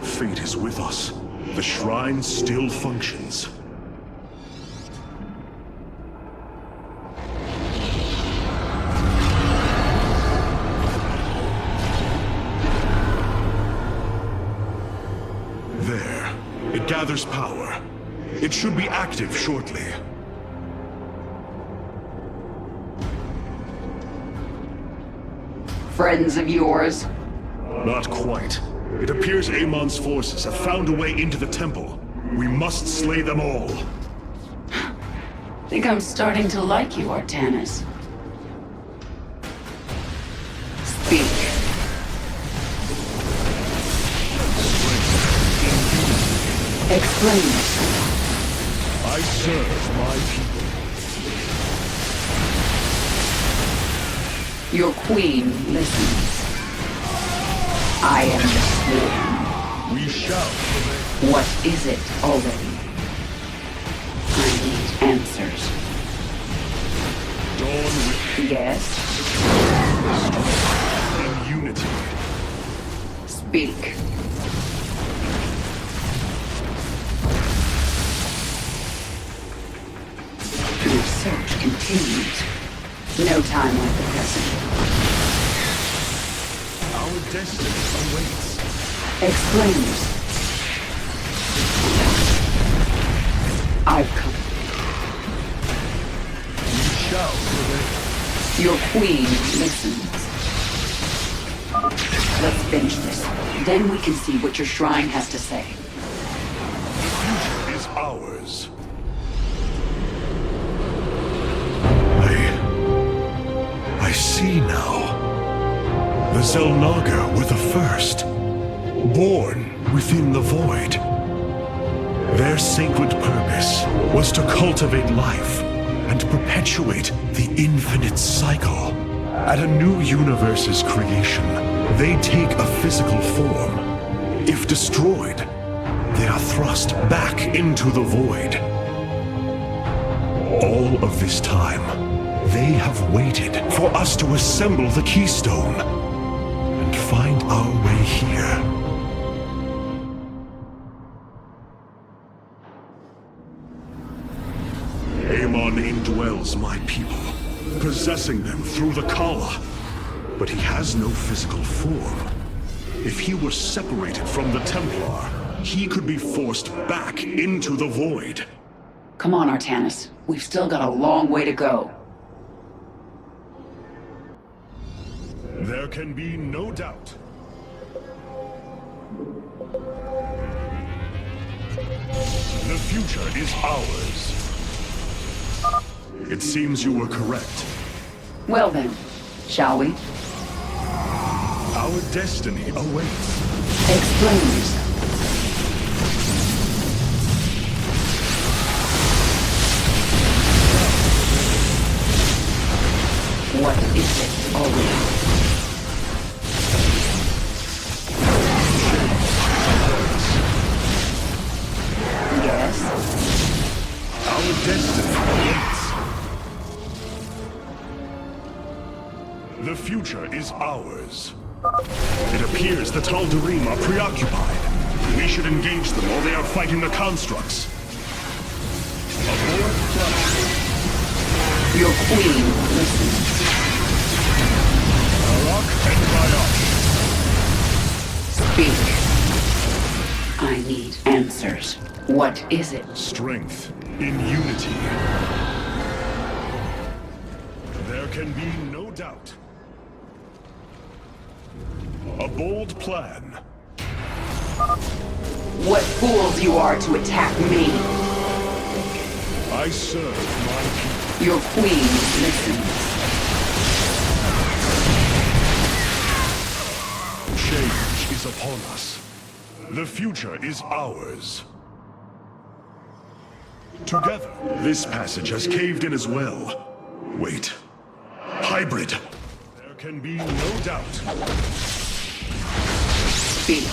Fate is with us. The shrine still functions. There. It gathers power. It should be active shortly. Friends of yours? Not quite. It appears Amon's forces have found a way into the temple. We must slay them all. Think I'm starting to like you, Artanis. Speak. Explain yourself. I serve my people. Your queen listens. I am the sworn. We shall prevail. What is it already? I need answers. Dawn with Yes? in unity. Speak. Your search continues. No time like the present. Our destiny awaits. Explain yourself. I've come. We shall prevail. Your queen listens. Let's finish this. Then we can see what your shrine has to say. The future is ours. I see now. The Xel'Naga were the first. Born within the void. Their sacred purpose was to cultivate life and perpetuate the infinite cycle. At a new universe's creation, they take a physical form. If destroyed, they are thrust back into the void. All of this time, they have waited for us to assemble the keystone and find our way here. Amon indwells my people, possessing them through the Kala. But he has no physical form. If he were separated from the Templar, he could be forced back into the void. Come on, Artanis. We've still got a long way to go. There can be no doubt. The future is ours. It seems you were correct. Well then, shall we? Our destiny awaits. Explain yourself. What is it already? Yes? Our destiny awaits. The future is ours. It appears the Tal'Darim are preoccupied. We should engage them while they are fighting the constructs. Aboard flight. Your queen listens. Arok and Ryok. Speak. I need answers. What is it? Strength in unity. There can be no doubt. A bold plan. What fools you are to attack me. I serve my people. Your queen listens. Change is upon us. The future is ours. Together, this passage has caved in as well. Wait. Hybrid. There can be no doubt. Speak.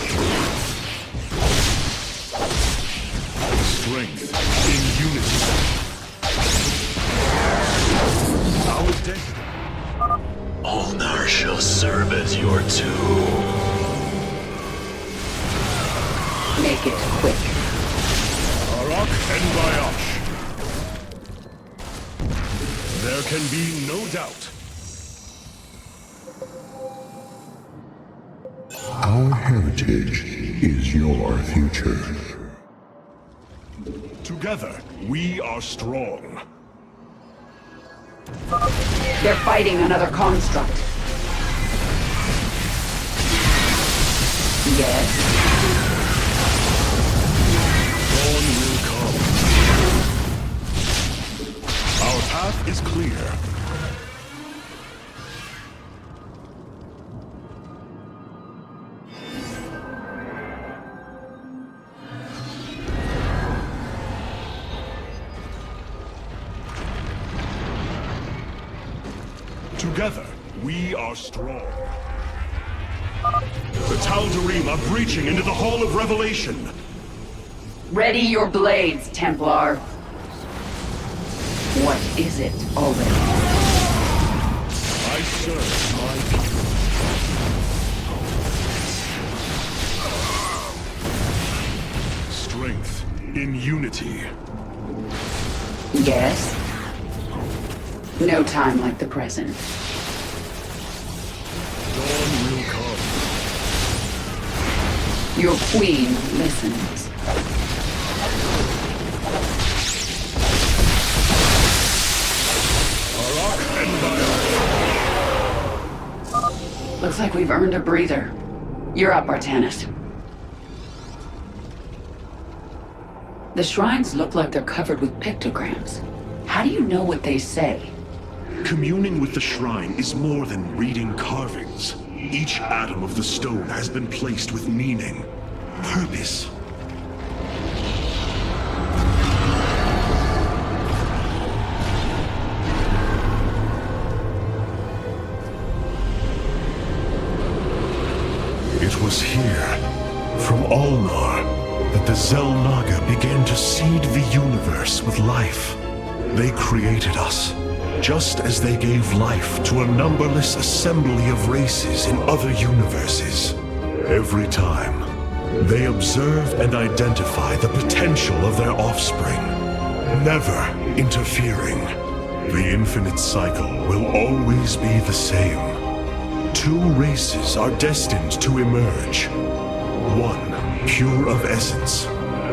Strength in unity. Our destiny Zeratul. Make it quick. Arak and Bayash. There can be no doubt. Our heritage is your future. Together, we are strong. They're fighting another construct. Yes. Dawn will come. Our path is clear. Together, we are strong. The Tal'Darim are breaching into the Hall of Revelation. Ready your blades, Templar. What is it already? I serve my people. Strength in unity. Yes? No time like the present. Dawn will come. Your queen listens. Arak and Bayash. Looks like we've earned a breather. You're up, Artanis. The shrines look like they're covered with pictograms. How do you know what they say? Communing with the shrine is more than reading carvings. Each atom of the stone has been placed with meaning, purpose. It was here, from Ulnar, that the Xel'Naga began to seed the universe with life. They created us, just as they gave life to a numberless assembly of races in other universes. Every time, they observe and identify the potential of their offspring, never interfering. The infinite cycle will always be the same. Two races are destined to emerge. One, pure of essence,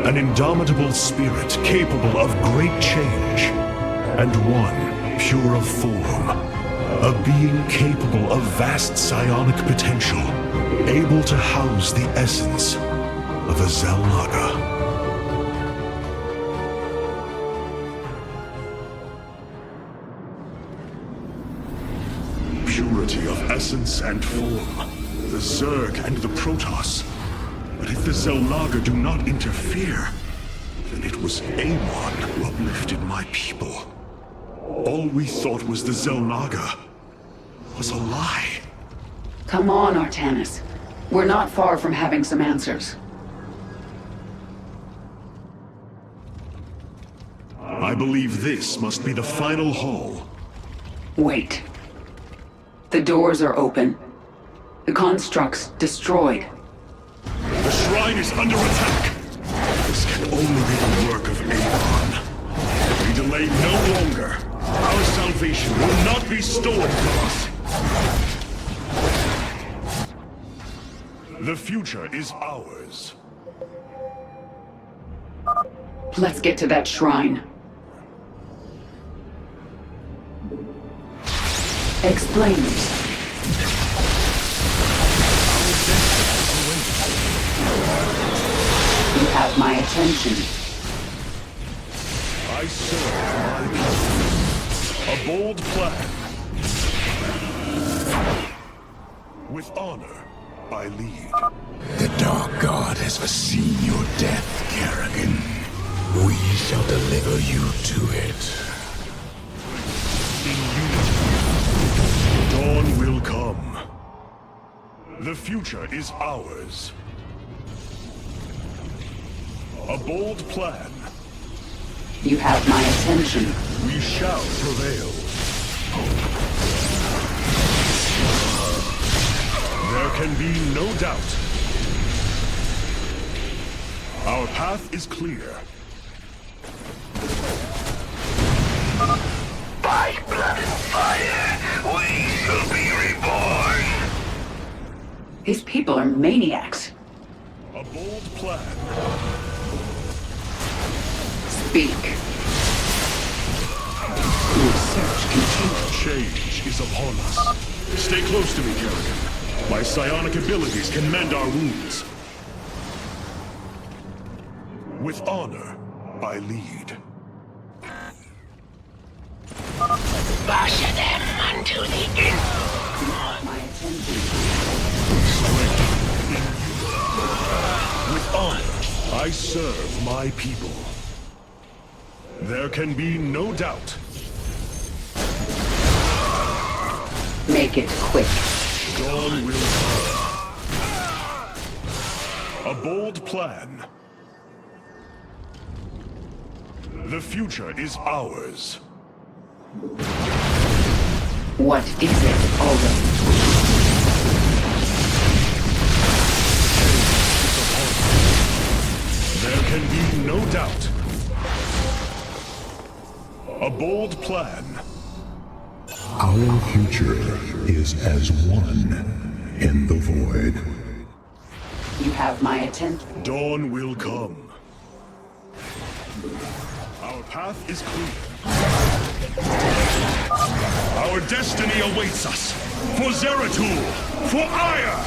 an indomitable spirit capable of great change, and one, pure of form, a being capable of vast psionic potential, able to house the essence of a Xel'Naga. Purity of essence and form, the Zerg and the Protoss. But if the Xel'Naga do not interfere, then it was Amon who uplifted my people. All we thought was the Xel'Naga was a lie. Come on, Artanis. We're not far from having some answers. I believe this must be the final hall. Wait. The doors are open. The construct's destroyed. The shrine is under attack. This can only be the work of Amon. We delay no longer. Our salvation will not be stolen from us. The future is ours. Let's get to that shrine. Explain this. You have my attention. I serve my people. A bold plan. With honor, I lead. The Dark God has foreseen your death, Kerrigan. We shall deliver you to it. Dawn will come. The future is ours. A bold plan. You have my attention. We shall prevail. Their can be no doubt. Our path is clear. By blood and fire, we shall be reborn. These people are maniacs. A bold plan. Speak. Your search continues. Change is upon us. Stay close to me, Kerrigan. My psionic abilities can mend our wounds. With honor, I lead. Bash them until the end. My attention. With honor, I serve my people. There can be no doubt. Make it quick. Dawn will come. A bold plan. The future is ours. What is it, already? There can be no doubt. A bold plan. Our future is as one in the void. You have my attention. Dawn will come. Our path is clear. Our destiny awaits us. For Zeratul! For Ire!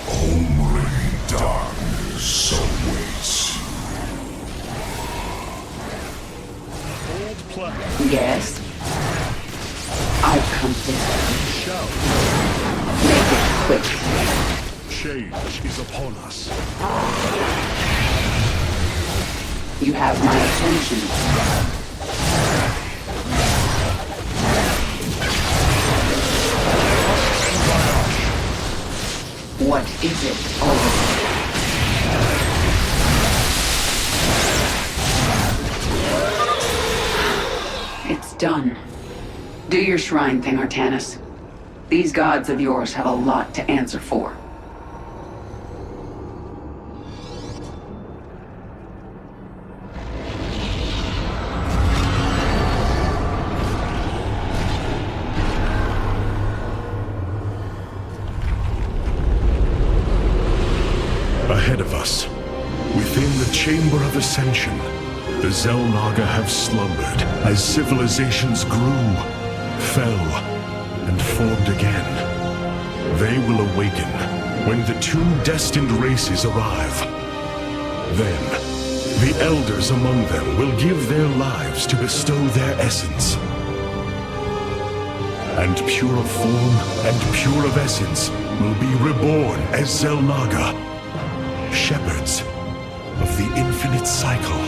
Only darkness awaits. Bold plan. Yes? I've come this. Shall. Make it quick. Change is upon us. You have my attention. What is it, already? It's done. Do your shrine thing, Artanis. These gods of yours have a lot to answer for. Ahead of us, within the Chamber of Ascension, the Xel'Naga have slumbered as civilizations grew, fell, and formed again. They will awaken when the two destined races arrive. Then, the elders among them will give their lives to bestow their essence. And pure of form and pure of essence will be reborn as Xel'Naga, shepherds of the infinite cycle.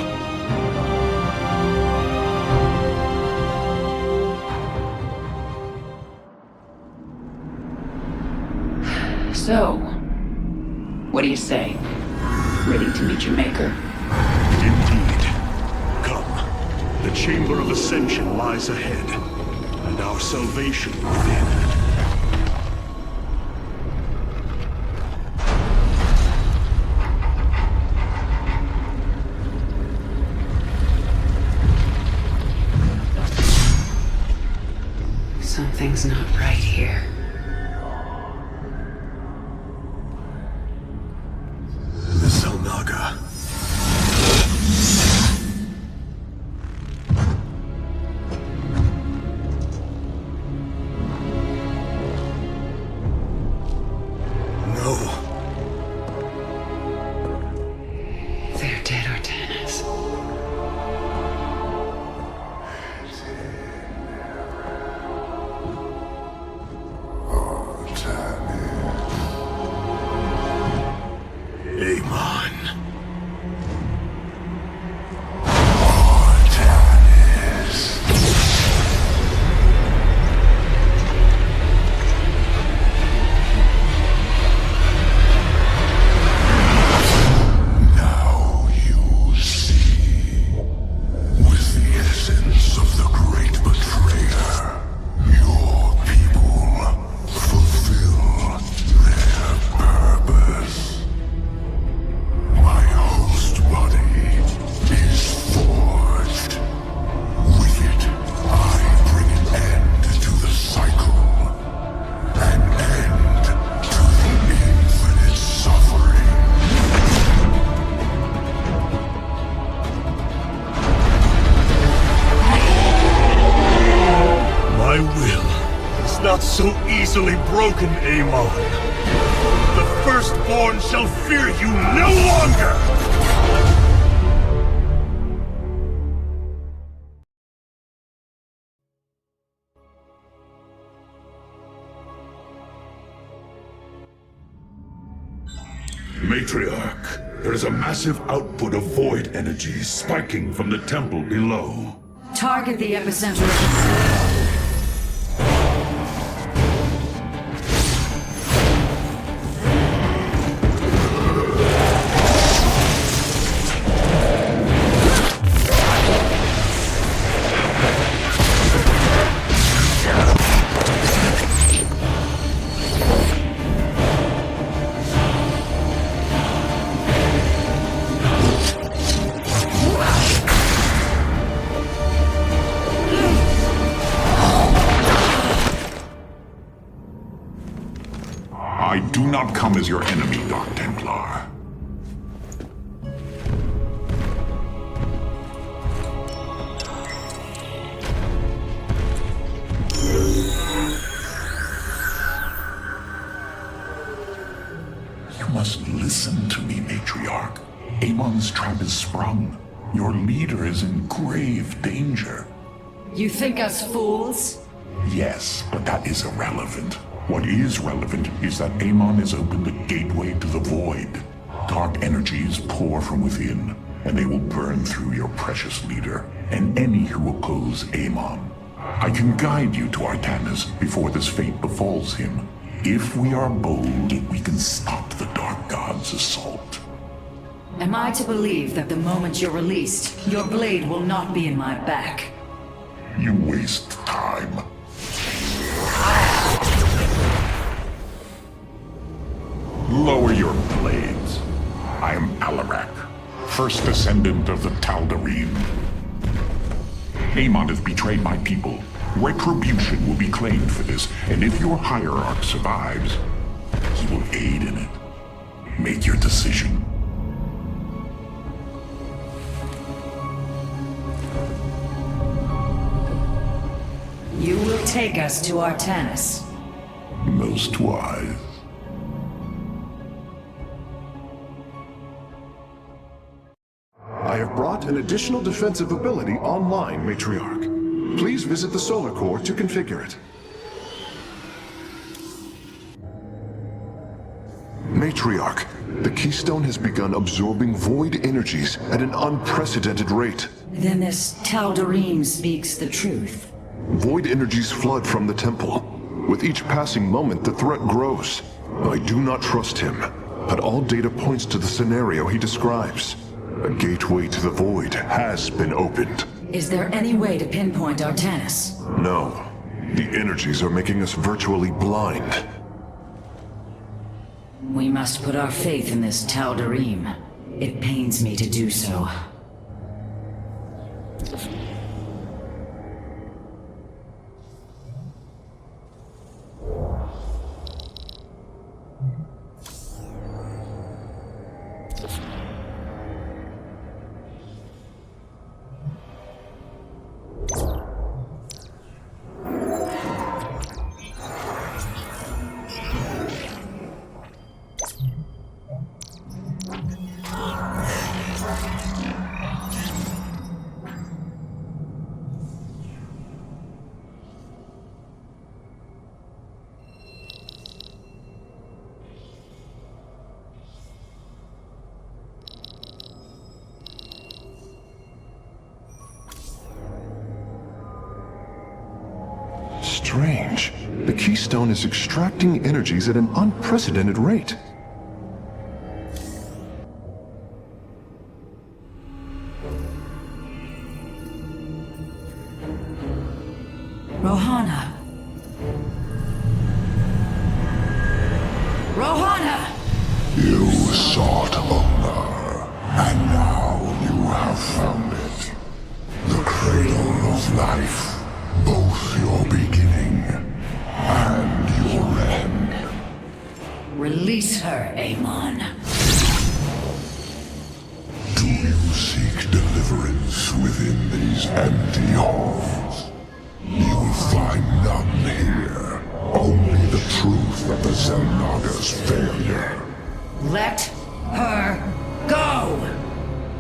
So, what do you say? Ready to meet your maker? Indeed. Come. The Chamber of Ascension lies ahead, and our salvation within. Something's not right here. The Xel'Naga. No. They're dead, Artanis. not so easily broken, Amon. The Firstborn shall fear you no longer! Matriarch, there is a massive output of void energy spiking from the temple below. Target the epicenter of the... I do not come as your enemy, Dark Templar. You must listen to me, Matriarch. Amon's trap is sprung. Your leader is in grave danger. You think us fools? Yes, but that is irrelevant. What is relevant is that Amon has opened a gateway to the void. Dark energies pour from within, and they will burn through your precious leader, and any who oppose Amon. I can guide you to Artanis before this fate befalls him. If we are bold, we can stop the Dark God's assault. Am I to believe that the moment you're released, your blade will not be in my back? You waste time. Lower your blades. I am Alarak, first descendant of the Tal'Darim. Amon has betrayed my people. Retribution will be claimed for this, and if your hierarch survives, he will aid in it. Make your decision. You will take us to Artanis. Most wise. I have brought an additional defensive ability online, Matriarch. Please visit the Solar Core to configure it. Matriarch, the Keystone has begun absorbing void energies at an unprecedented rate. Then this Tal'Darim speaks the truth. Void energies flood from the temple. With each passing moment, the threat grows. I do not trust him, but all data points to the scenario he describes. A gateway to the void has been opened. Is there any way to pinpoint Artanis? No. The energies are making us virtually blind. We must put our faith in this Tal'Darim. It pains me to do so. Strange. The Keystone is extracting energies at an unprecedented rate. Rohana! Rohana! You sought honor, and now you have found it. The cradle of life. Both your beginning and your end. Release her, Amon. Do you seek deliverance within these empty halls? You will find none here. Only the truth of the Xelnaga's failure. Let her go!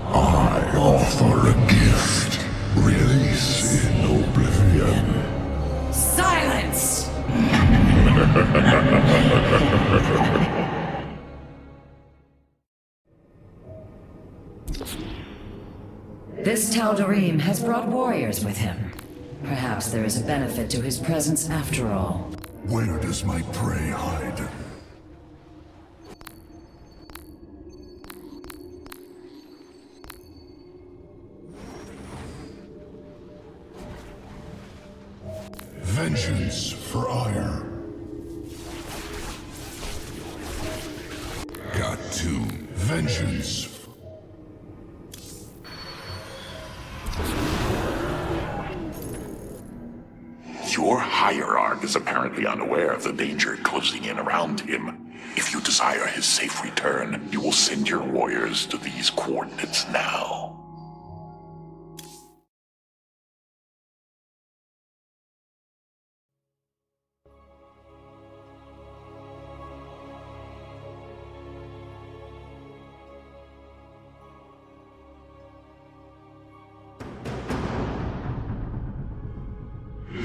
I offer a gift. Release in oblivion. Silence! This Tal'Darim has brought warriors with him. Perhaps there is a benefit to his presence after all. Where does my prey hide? Vengeance for ire. Got to. Vengeance. Your hierarch is apparently unaware of the danger closing in around him. If you desire his safe return, you will send your warriors to these coordinates now.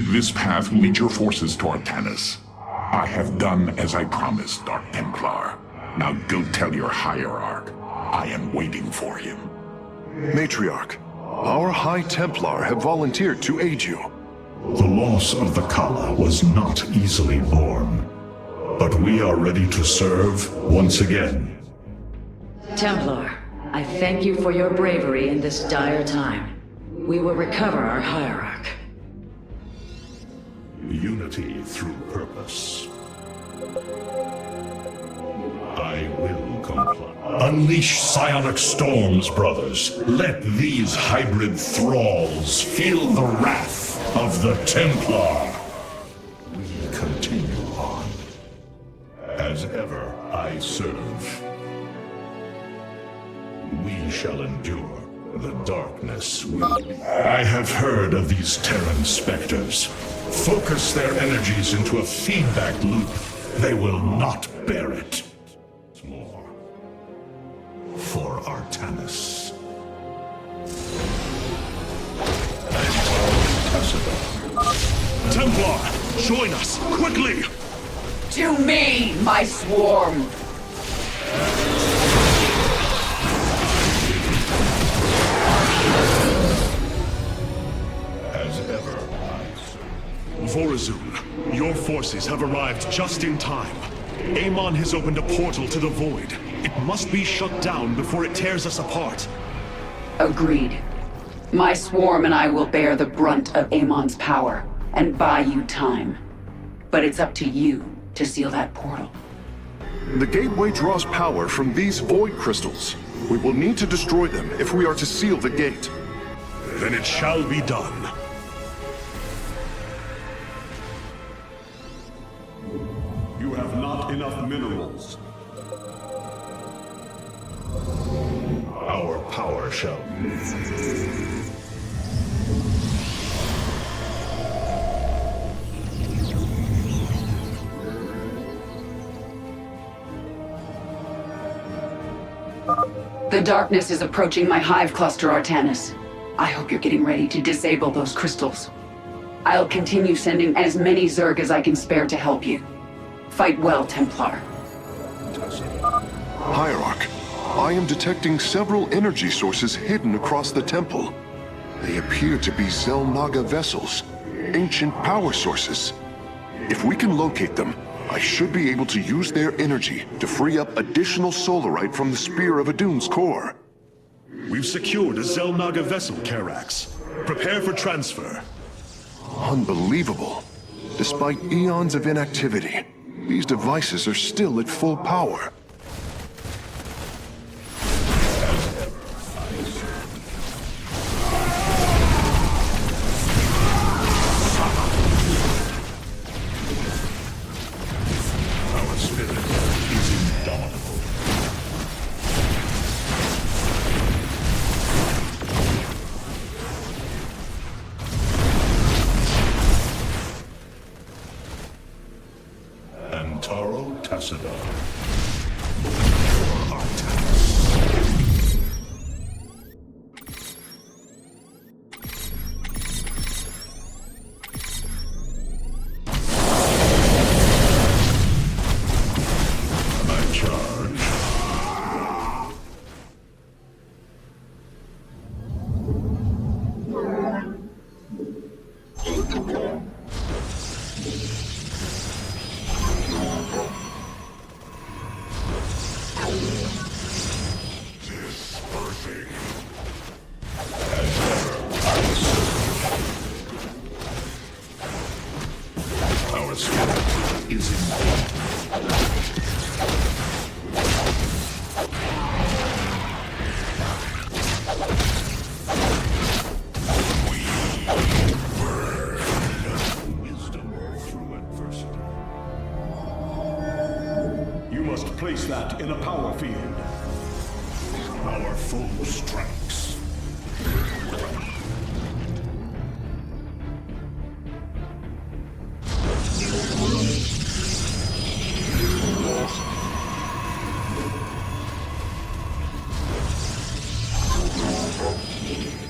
This path will lead your forces toward Artanis. I have done as I promised, Dark Templar. Now go tell your hierarch. I am waiting for him. Matriarch, our High Templar have volunteered to aid you. The loss of the Kala was not easily borne. But we are ready to serve once again. Templar, I thank you for your bravery in this dire time. We will recover our hierarch. Unity through purpose. I will comply. Unleash psionic storms, brothers. Let these hybrid thralls feel the wrath of the Templar. We continue on. As ever, I serve. We shall endure. The darkness will be. I have heard of these Terran specters. Focus their energies into a feedback loop. They will not bear it. More. For Artanis. Templar, join us, quickly! To me, my swarm! As ever, I serve. Vorazun, your forces have arrived just in time. Amon has opened a portal to the Void. It must be shut down before it tears us apart. Agreed. My swarm and I will bear the brunt of Amon's power and buy you time. But it's up to you to seal that portal. The gateway draws power from these void crystals. We will need to destroy them if we are to seal the gate. Then it shall be done. You have not enough minerals. Our power shall The darkness is approaching my hive cluster, Artanis. I hope you're getting ready to disable those crystals. I'll continue sending as many Zerg as I can spare to help you. Fight well, Templar. Hierarch, I am detecting several energy sources hidden across the temple. They appear to be Xelnaga vessels, ancient power sources. If we can locate them, I should be able to use their energy to free up additional solarite from the Spear of Adun's core. We've secured a Xelnaga vessel, Karax. Prepare for transfer. Unbelievable. Despite eons of inactivity, these devices are still at full power. Our spirit is indomitable. ambassador. I charge. Our spirit is in You must place that in a power field. our foe strikes.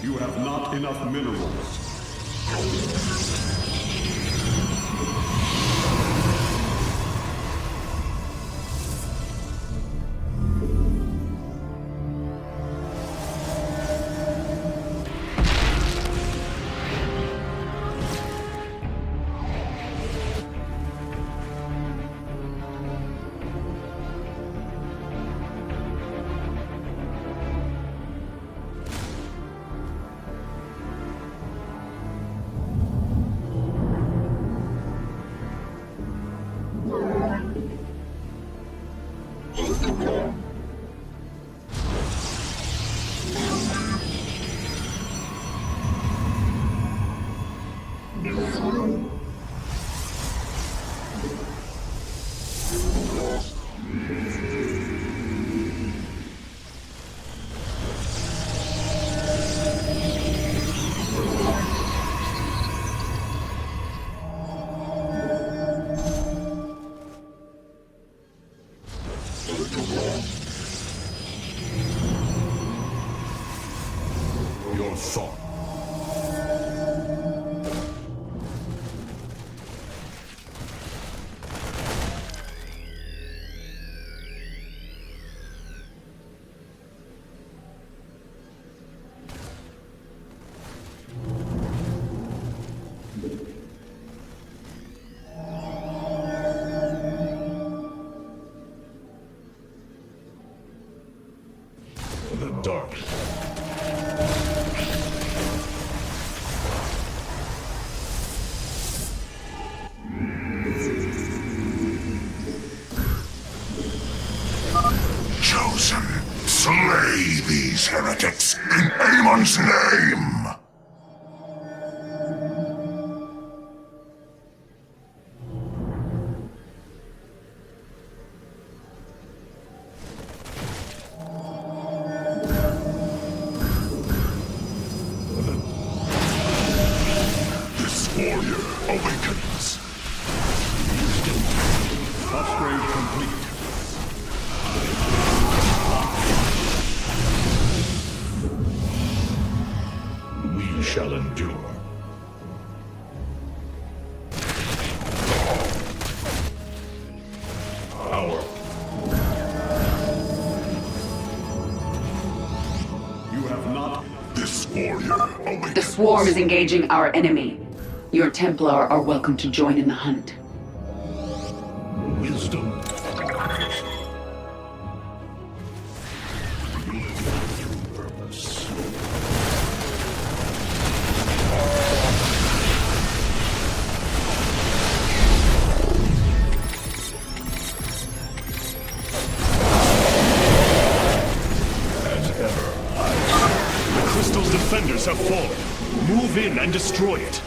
You have not enough minerals. Your thought. The dark. Chosen, slay these heretics in Amon's name! This warrior awakens. Upgrade complete. We shall endure. Our You have not. This warrior awakens. The swarm is engaging our enemy. Your Templar are welcome to join in the hunt. wisdom. Purpose. As ever, The crystal's defenders have fallen. Move in and destroy it.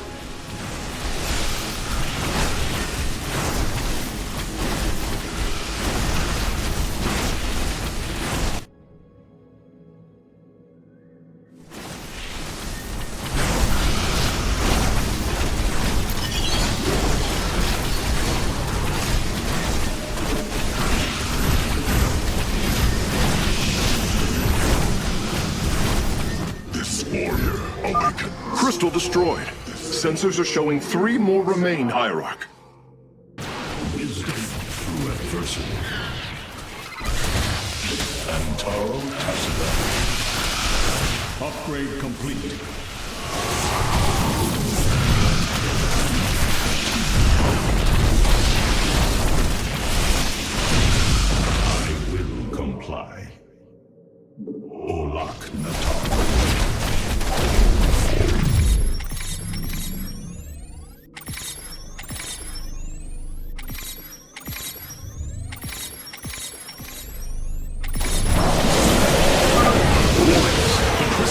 crystal destroyed. Sensors are showing 3 more remain, Hierarch. Wisdom through adversity. Antaro Tassida. Upgrade complete. I will comply. Olak Natar.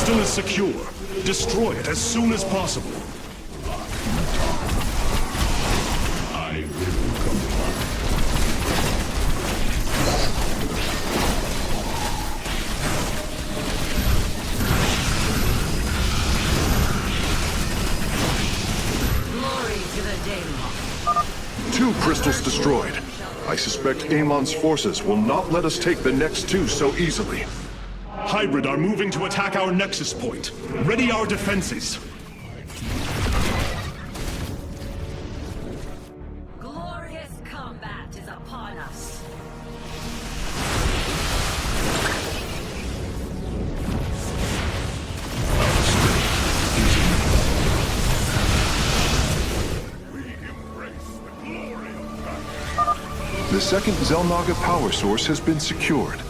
Is secure. Destroy it as soon as possible. I will comply. Glory to the Daemon. 2 crystals destroyed. I suspect Amon's forces will not let us take the next 2 so easily. Hybrid are moving to attack our nexus point. Ready our defenses. Glorious combat is upon us. The second Xel'Naga power source has been secured.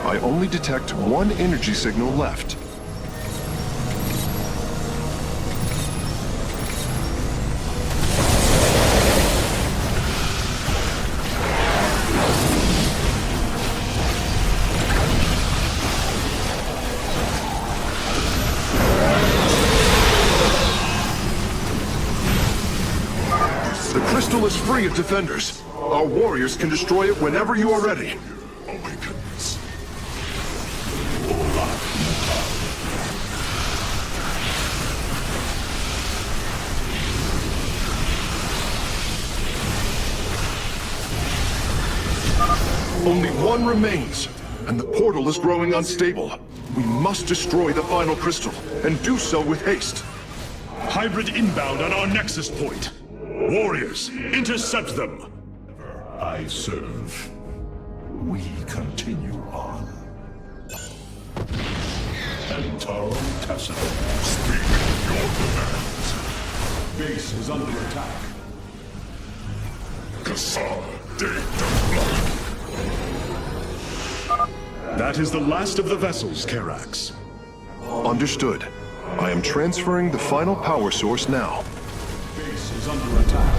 I only detect 1 energy signal left. The crystal is free of defenders. Our warriors can destroy it whenever you are ready. Awakens. Only 1 remains, and the portal is growing unstable. We must destroy the final crystal, and do so with haste. Hybrid inbound on our nexus point. Warriors, intercept them. I serve. We continue on. Antaro Tassida. Speak your commands. Base is under attack. Kassar de Blood. That is the last of the vessels, Karax. Understood. I am transferring the final power source now. Base is under attack.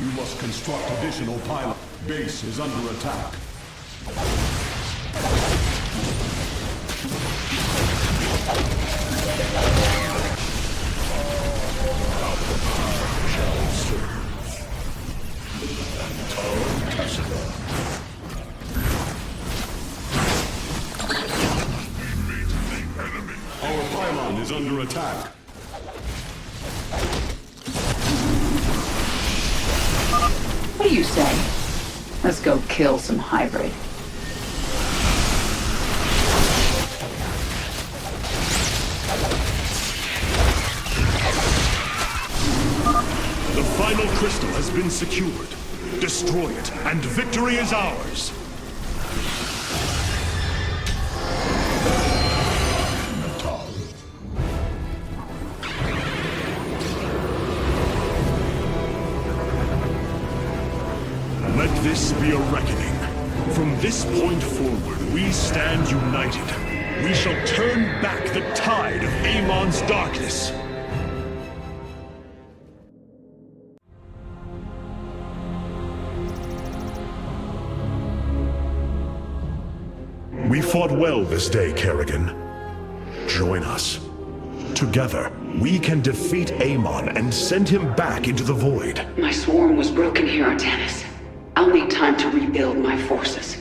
You must construct additional pilot. Base is under attack. Our pylon is under attack. What do you say? Let's go kill some hybrid. The final crystal has been secured. Destroy it, and victory is ours. Let this be a reckoning. From this point forward, we stand united. We shall turn back the tide of Amon's darkness. We fought well this day, Kerrigan. Join us. Together, we can defeat Amon and send him back into the void. My swarm was broken here, Artanis. I'll need time to rebuild my forces.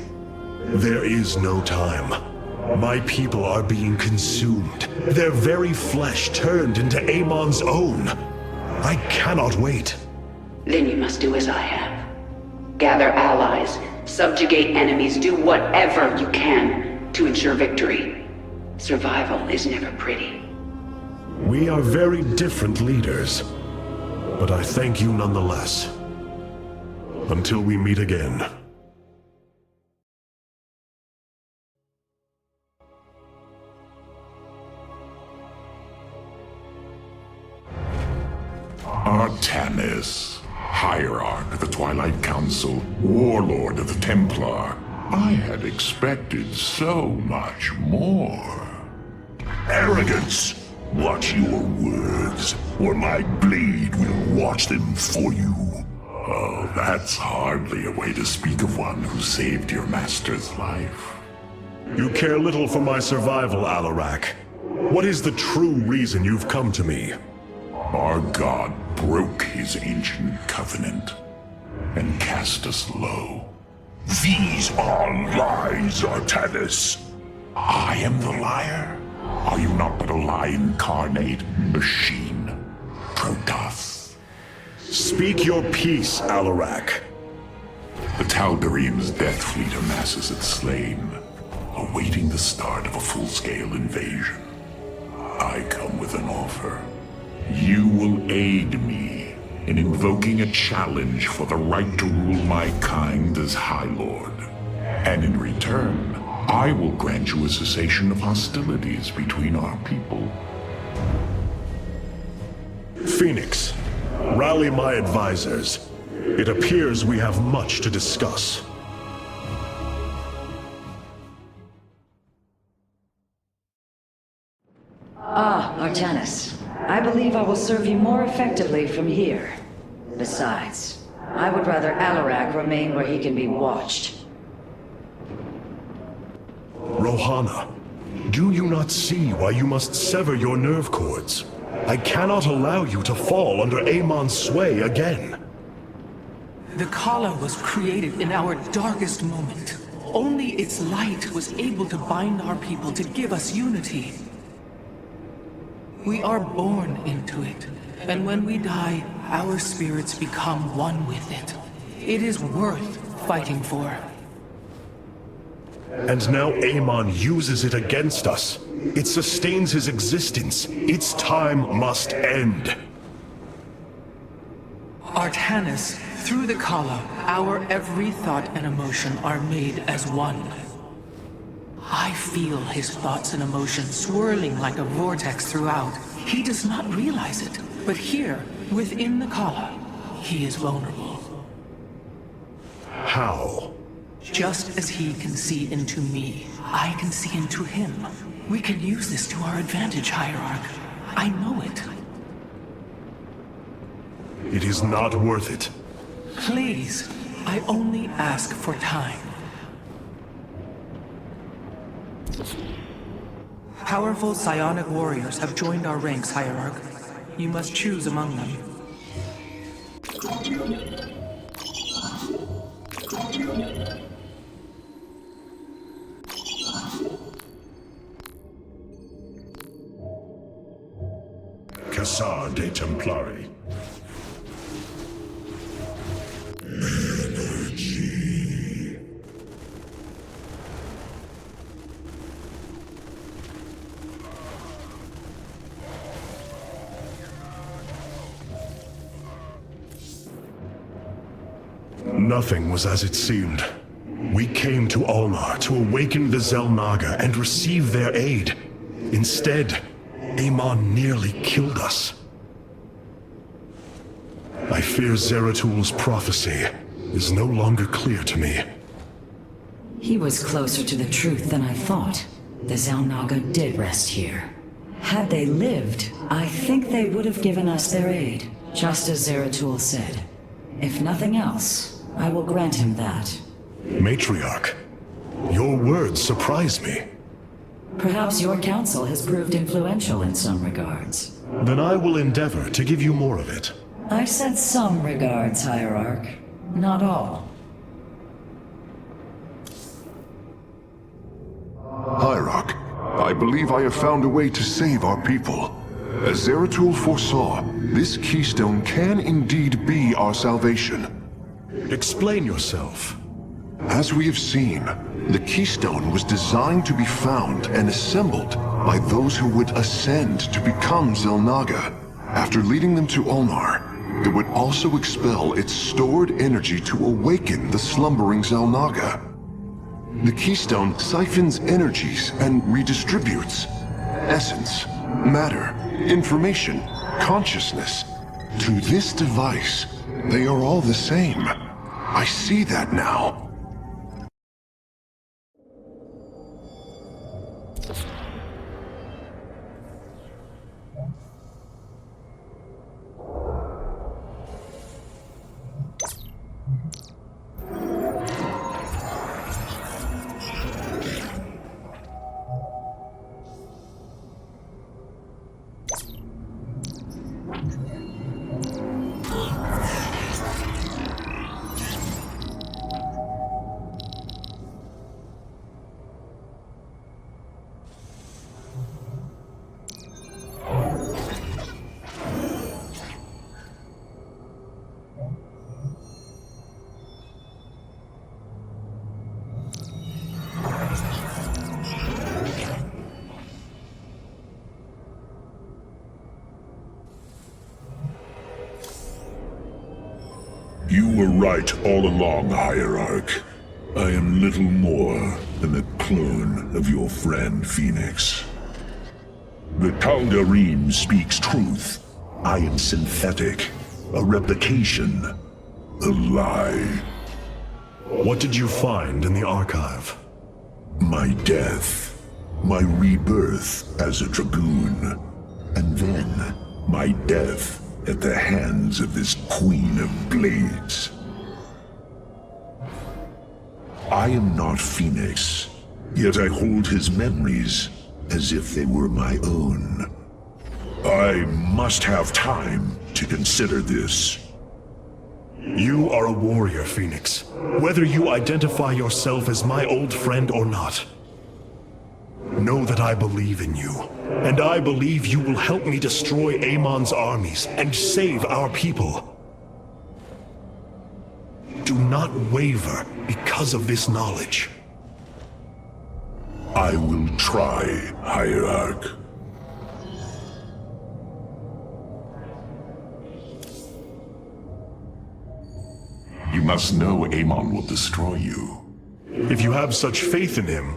There is no time. My people are being consumed. Their very flesh turned into Amon's own. I cannot wait. Then you must do as I have. Gather allies, subjugate enemies, do whatever you can to ensure victory. Survival is never pretty. We are very different leaders, but I thank you nonetheless. Until we meet again. Artanis, Hierarch of the Twilight Council, Warlord of the Templar. I had expected so much more. Arrogance! Watch your words, or my blade will watch them for you. Oh, that's hardly a way to speak of one who saved your master's life. You care little for my survival, Alarak. What is the true reason you've come to me? Our god broke his ancient covenant and cast us low. These are lies, Artanis. I am the liar? Are you not but a lie incarnate, machine? Protoss. Speak your peace, Alarak. The Tal'Darim's death fleet amasses its slain, awaiting the start of a full-scale invasion. I come with an offer. You will aid me in invoking a challenge for the right to rule my kind as High Lord. And in return, I will grant you a cessation of hostilities between our people. Phoenix, rally my advisors. It appears we have much to discuss. Ah, Artanis. I believe I will serve you more effectively from here. Besides, I would rather Alarak remain where he can be watched. Rohana, do you not see why you must sever your nerve cords? I cannot allow you to fall under Amon's sway again. The Khala was created in our darkest moment. Only its light was able to bind our people to give us unity. We are born into it, and when we die, our spirits become one with it. It is worth fighting for. And now Amon uses it against us. It sustains his existence. Its time must end. Artanis, through the Khala, our every thought and emotion are made as one. I feel his thoughts and emotions swirling like a vortex throughout. He does not realize it, but here, within the Khala, he is vulnerable. How? Just as he can see into me, I can see into him. We can use this to our advantage, Hierarch. I know it. It is not worth it. Please, I only ask for time. Powerful psionic warriors have joined our ranks, Hierarch. You must choose among them. Cassar de Templari. Energy. Nothing was as it seemed. We came to Ulnar to awaken the Xel'Naga and receive their aid. Instead, Amon nearly killed us. I fear Zeratul's prophecy is no longer clear to me. He was closer to the truth than I thought. The Xel'Naga did rest here. Had they lived, I think they would have given us their aid, just as Zeratul said. If nothing else, I will grant him that. Matriarch, your words surprise me. Perhaps your counsel has proved influential in some regards. Then I will endeavor to give you more of it. I said some regards, Hierarch. Not all. believe I have found a way to save our people. As Zeratul foresaw, this keystone can indeed be our salvation. Explain yourself. As we have seen, the keystone was designed to be found and assembled by those who would ascend to become Xel'Naga. After leading them to Ulnar, it would also expel its stored energy to awaken the slumbering Xel'Naga. The keystone siphons energies and redistributes essence, matter, information, consciousness. To this device, they are all the same. I see that now. You were right all along, Hierarch. I am little more than a clone of your friend, Phoenix. The Tal'Darim speaks truth. I am synthetic, a replication, a lie. What did you find in the archive? My death, my rebirth as a Dragoon, and then my death at the hands of this Queen of Blades. I am not Phoenix, yet I hold his memories as if they were my own. I must have time to consider this. You are a warrior, Phoenix, whether you identify yourself as my old friend or not. Know that I believe in you, and I believe you will help me destroy Amon's armies and save our people. Do not waver because of this knowledge. I will try, Hierarch. You must know Amon will destroy you. If you have such faith in him,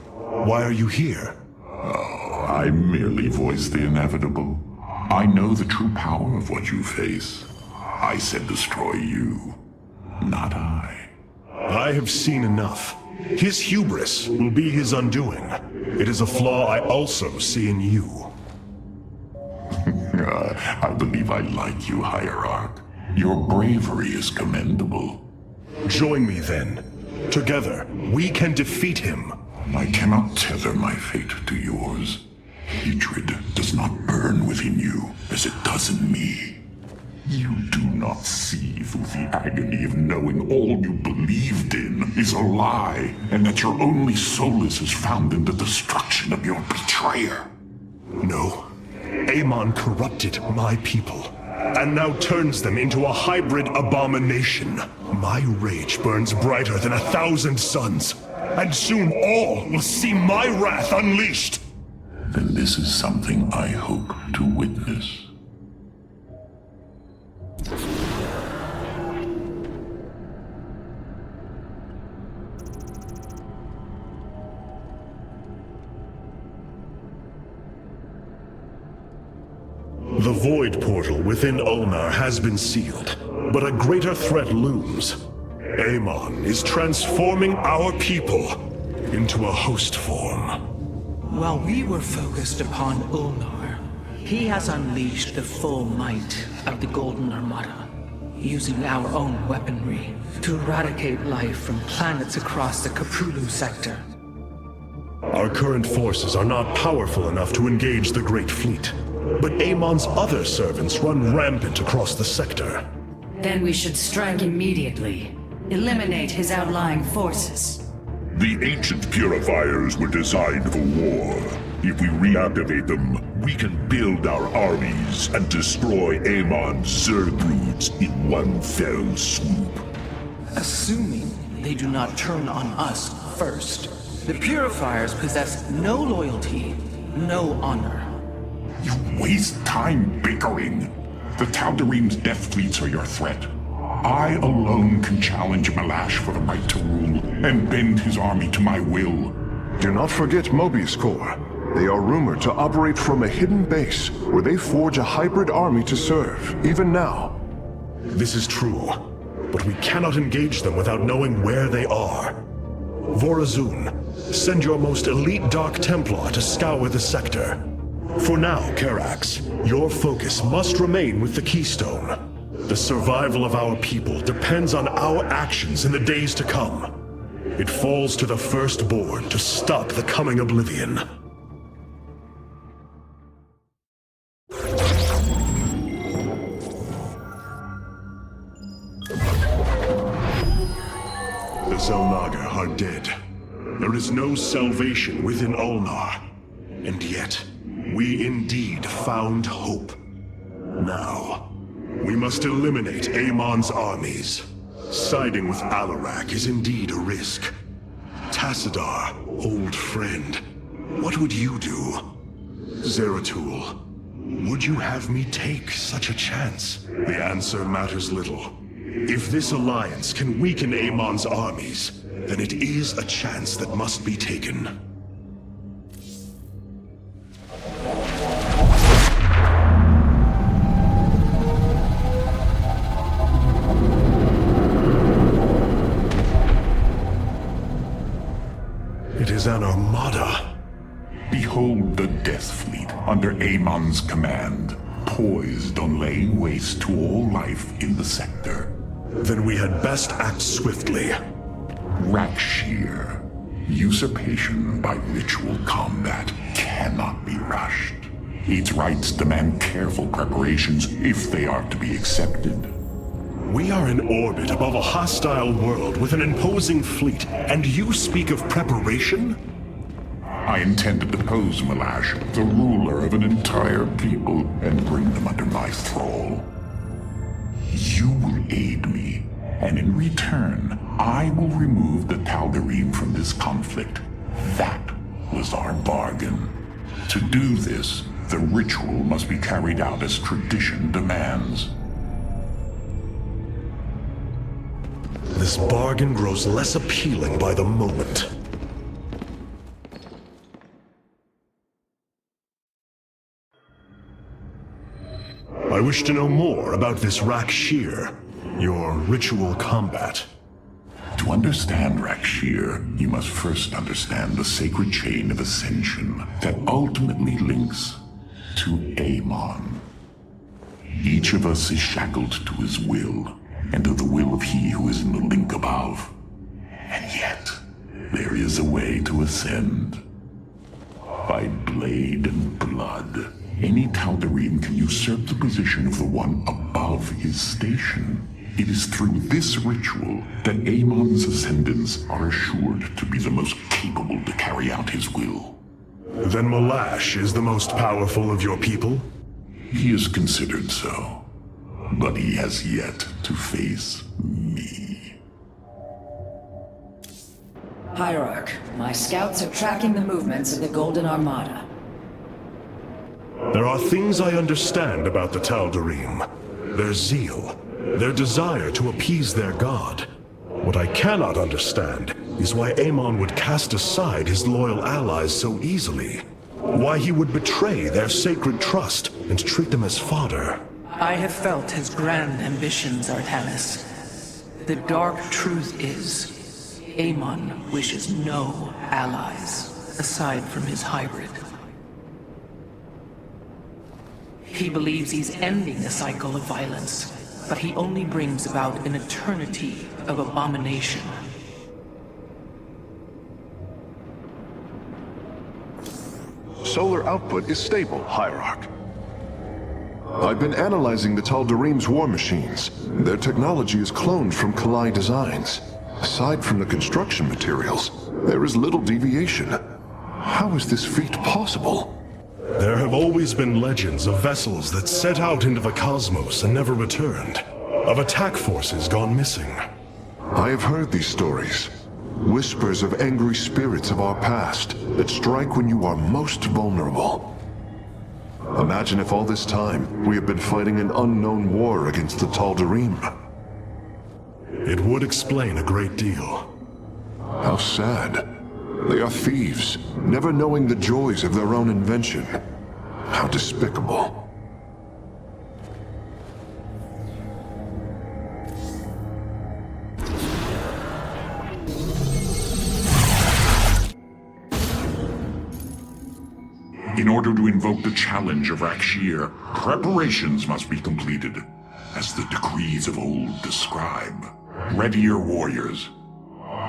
why are you here? Oh, I merely voice the inevitable. I know the true power of what you face. I said destroy you, not I. I have seen enough. His hubris will be his undoing. It is a flaw I also see in you. I believe I like you, Hierarch. Your bravery is commendable. Join me then. Together, we can defeat him. I cannot tether my fate to yours. Hatred does not burn within you as it does in me. You do not see through the agony of knowing all you believed in is a lie, and that your only solace is found in the destruction of your betrayer. No. Amon corrupted my people, and now turns them into a hybrid abomination. My rage burns brighter than 1,000 suns, and soon all will see my wrath unleashed. Then this is something I hope to witness. The Void Portal within Ulnar has been sealed, but a greater threat looms. Amon is transforming our people into a host form. While we were focused upon Ulnar, he has unleashed the full might of the Golden Armada, using our own weaponry to eradicate life from planets across the Kapulu sector. Our current forces are not powerful enough to engage the Great Fleet, but Amon's other servants run rampant across the sector. Then we should strike immediately. Eliminate his outlying forces. The ancient purifiers were designed for war, If we reactivate them, we can build our armies and destroy Amon's Zerg broods in one fell swoop. Assuming they do not turn on us first, the Purifiers possess no loyalty, no honor. You waste time bickering. The Tal'Darim's death fleets are your threat. I alone can challenge Malash for the right to rule and bend his army to my will. Do not forget Mobius Corps. They are rumored to operate from a hidden base where they forge a hybrid army to serve, even now. This is true, but we cannot engage them without knowing where they are. Vorazun, send your most elite Dark Templar to scour the sector. For now, Karax, your focus must remain with the Keystone. The survival of our people depends on our actions in the days to come. It falls to the Firstborn to stop the coming oblivion. The Xel'Naga are dead. There is no salvation within Ulnar. And yet, we indeed found hope. Now, we must eliminate Amon's armies. Siding with Alarak is indeed a risk. Tassadar, old friend, what would you do? Zeratul, would you have me take such a chance? The answer matters little. If this alliance can weaken Amon's armies, then it is a chance that must be taken. It is an armada. Behold the Death Fleet under Amon's command, poised on laying waste to all life in the sector. Then we had best act swiftly. Rak'Shir. Usurpation by ritual combat cannot be rushed. Its rites demand careful preparations if they are to be accepted. We are in orbit above a hostile world with an imposing fleet, and you speak of preparation? I intend to depose Malash, the ruler of an entire people, and bring them under my thrall. You will aid me, and in return, I will remove the Tal'Darim from this conflict. That was our bargain. To do this, the ritual must be carried out as tradition demands. This bargain grows less appealing by the moment. I wish to know more about this Rak'Shir, your ritual combat. To understand Rak'Shir, you must first understand the sacred chain of ascension that ultimately links to Amon. Each of us is shackled to his will, and to the will of he who is in the link above. And yet, there is a way to ascend. By blade and blood, any Tal'Darim can usurp the position of the one above his station. It is through this ritual that Amon's ascendants are assured to be the most capable to carry out his will. Then Malash is the most powerful of your people? He is considered so, but he has yet to face me. Hierarch, my scouts are tracking the movements of the Golden Armada. There are things I understand about the Tal'Darim. Their zeal, their desire to appease their god. What I cannot understand is why Amon would cast aside his loyal allies so easily. Why he would betray their sacred trust and treat them as fodder. I have felt his grand ambitions, Artanis. The dark truth is, Amon wishes no allies, aside from his hybrid. He believes he's ending the cycle of violence, but he only brings about an eternity of abomination. Solar output is stable, Hierarch. I've been analyzing the Tal'Darim's war machines. Their technology is cloned from Kalai designs. Aside from the construction materials, there is little deviation. How is this feat possible? There have always been legends of vessels that set out into the cosmos and never returned. Of attack forces gone missing. I have heard these stories. Whispers of angry spirits of our past that strike when you are most vulnerable. Imagine if all this time we have been fighting an unknown war against the Tal'Darim. It would explain a great deal. How sad. They are thieves, never knowing the joys of their own invention. How despicable. In order to invoke the challenge of Rakshir, preparations must be completed, as the decrees of old describe. Ready your warriors.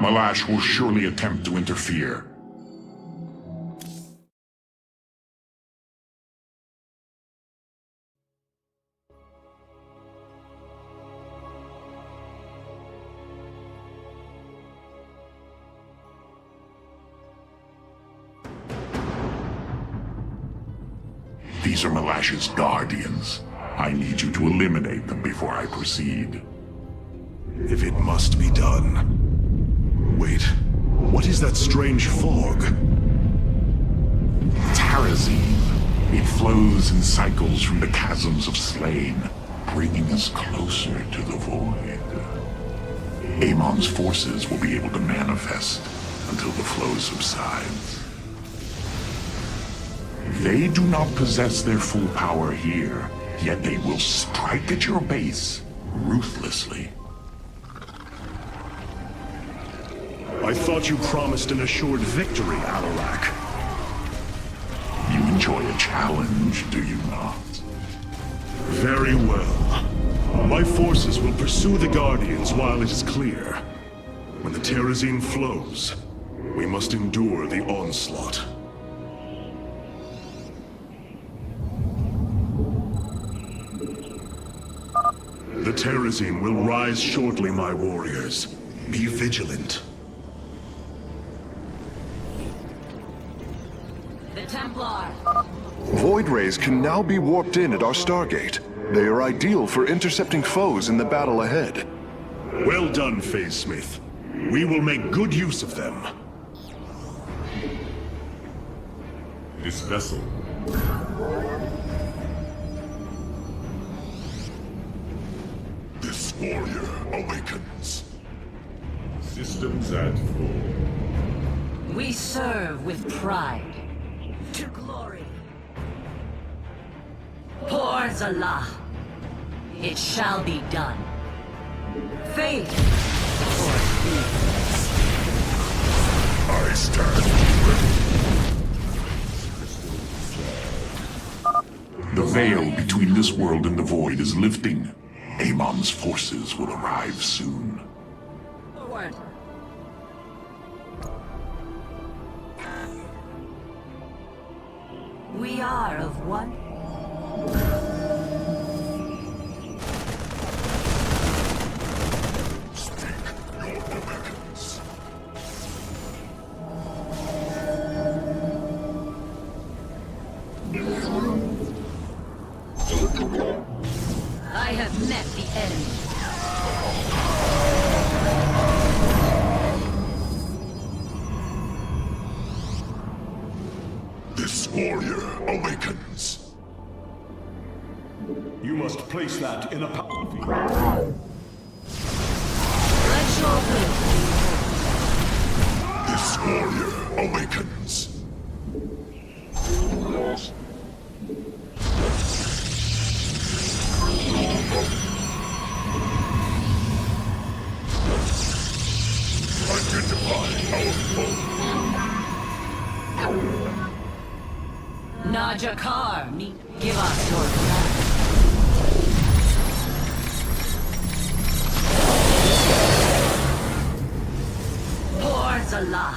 Malash will surely attempt to interfere. These are Malash's guardians. I need you to eliminate them before I proceed. If it must be done. Wait, what is that strange fog? Terrazine. It flows in cycles from the chasms of Slain, bringing us closer to the void. Amon's forces will be able to manifest until the flow subsides. They do not possess their full power here, yet they will strike at your base ruthlessly. I thought you promised an assured victory, Alarak. You enjoy a challenge, do you not? Very well. My forces will pursue the Guardians while it is clear. When the Terrazine flows, we must endure the onslaught. The Terrazine will rise shortly, my warriors. Be vigilant. The Templar! Void rays can now be warped in at our Stargate. They are ideal for intercepting foes in the battle ahead. Well done, Phase Smith. We will make good use of them. This vessel. This warrior awakens. Systems at full. We serve with pride. To glory. Pour Zalah. It shall be done. Faith or fear. I stand ready. The veil between this world and the void is lifting. Amon's forces will arrive soon. Forward. We are of one. I have met the enemy. This warrior awakens. You must place that in a power field. Let your will be. This warrior awakens. Identify our foe. Najakar, give us your command. Pour Zalah.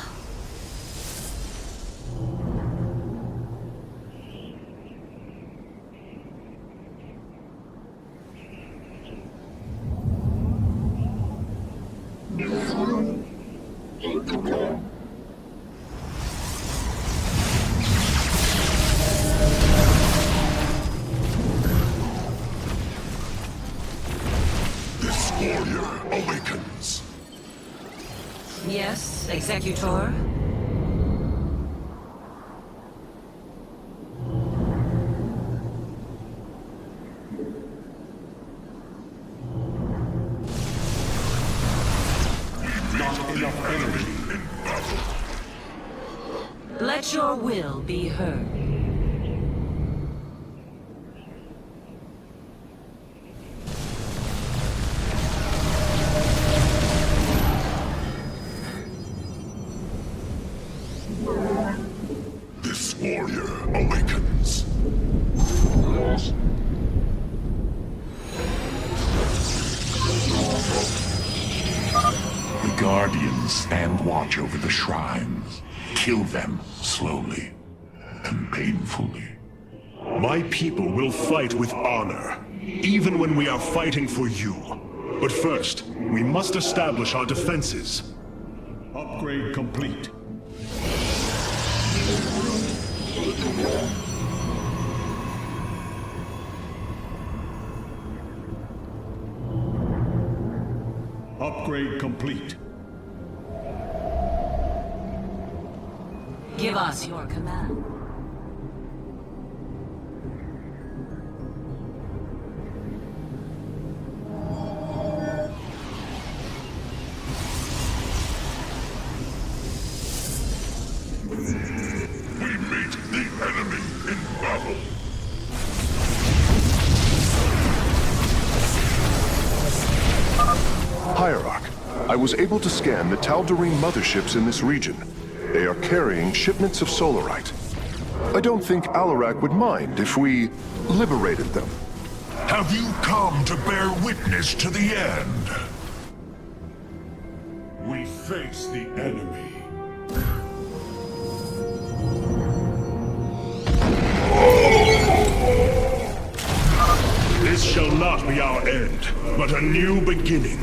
Executor? Not enough energy. Let your will be heard. This warrior awakens. The Guardians stand watch over the shrines. Kill them slowly and painfully. My people will fight with honor, even when we are fighting for you. But first, we must establish our defenses. Upgrade complete. Upgrade complete. Give us your command. We meet the enemy in battle. Hierarch, I was able to scan the Tal'Darim motherships in this region. They are carrying shipments of solarite. I don't think Alarak would mind if we liberated them. Have you come to bear witness to the end? We face the enemy. This shall not be our end, but a new beginning.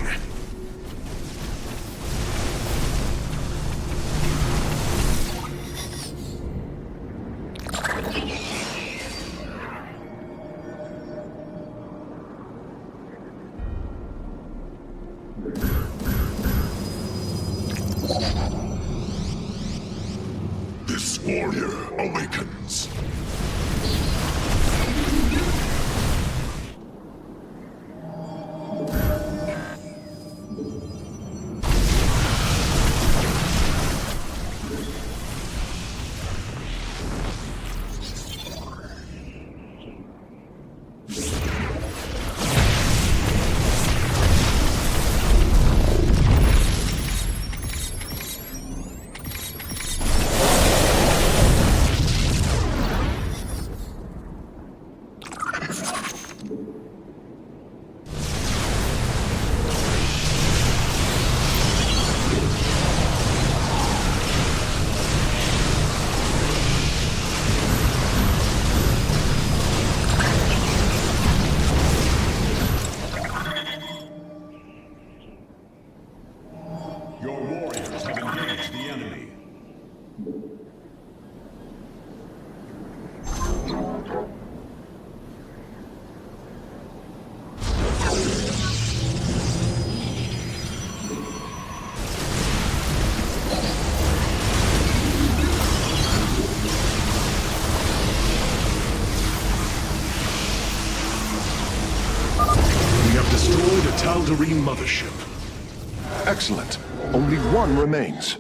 This warrior awakens. Your warriors have engaged the enemy. We have destroyed a Tal'Darim mothership. Excellent. Only one remains.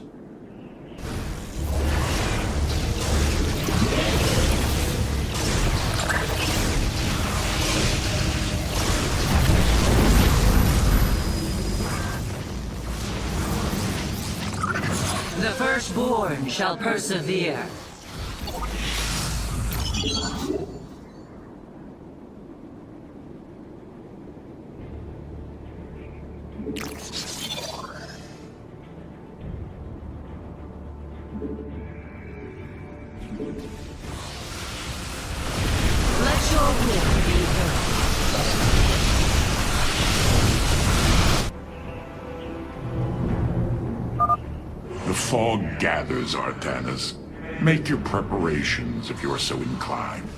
The firstborn shall persevere. Let your will be heard. The fog gathers, Artanis. Make your preparations if you are so inclined.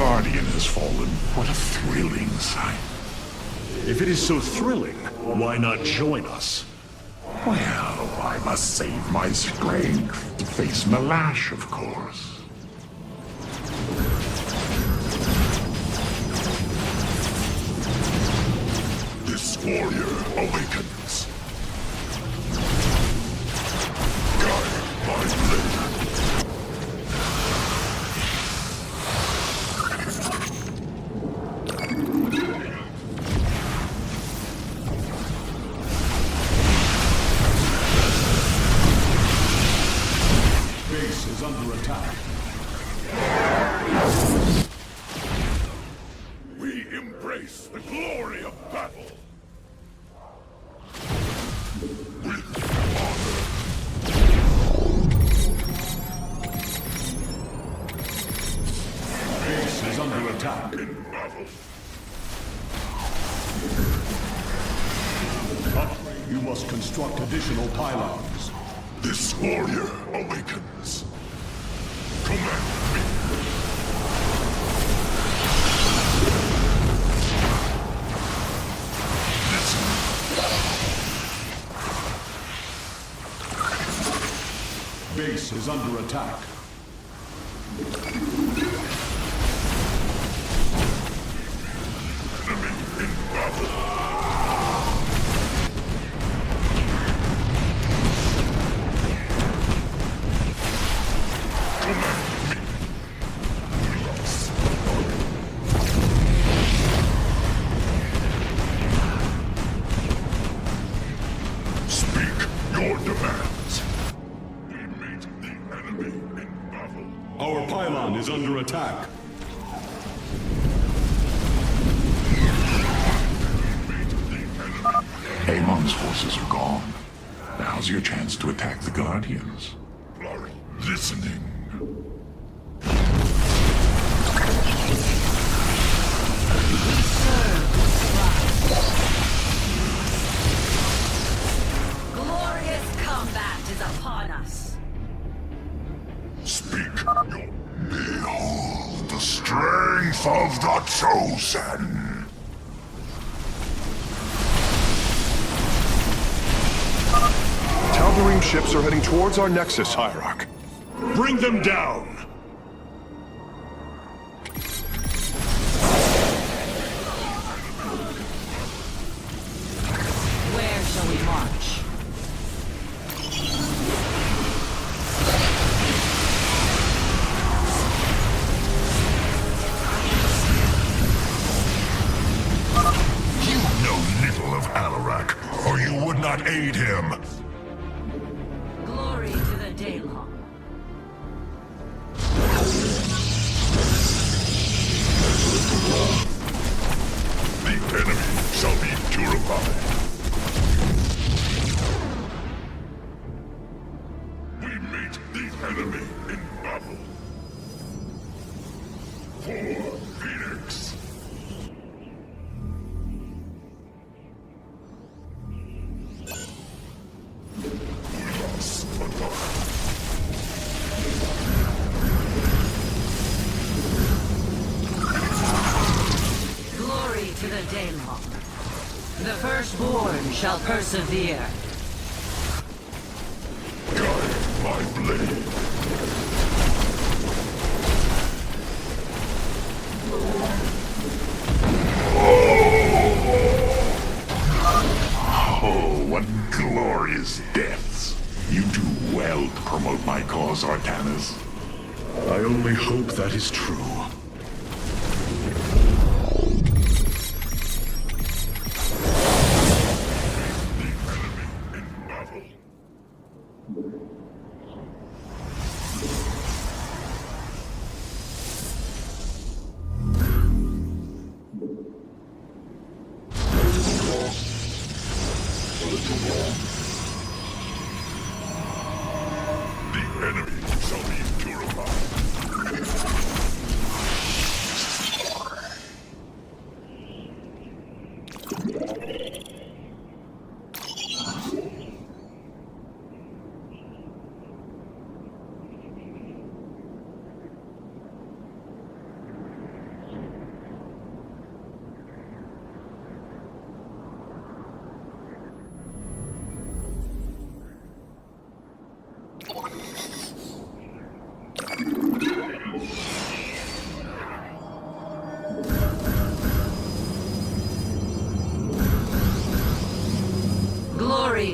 Guardian has fallen. What a thrilling sight. If it is so thrilling, why not join us? Well, I must save my strength to face Malash, of course. This warrior awakens. Guide my blade. Base is under attack. We embrace the glory of battle. Base is under attack. Upgrade. You must construct additional pylons. This warrior awakens. Command me. Base is under attack. Speak your demands. We meet the enemy in battle. Our pylon is under attack. Amon's forces are gone. Now's your chance to attack the Guardians. Listening. Glorious combat is upon us. Speak your... Behold the strength of the Chosen. Tal'Darim ships are heading towards our Nexus, Hierarch. Bring them down! Where shall we march? You know little of Alarak, or you would not aid him. Glory to the Daylong. The enemy shall be purified. We meet the enemy in battle. For Phoenix. Glory to the Daylong. The firstborn shall persevere. Guide my blade. Oh, what glorious deaths. You do well to promote my cause, Artanis. I only hope that is true. The enemy shall be purified.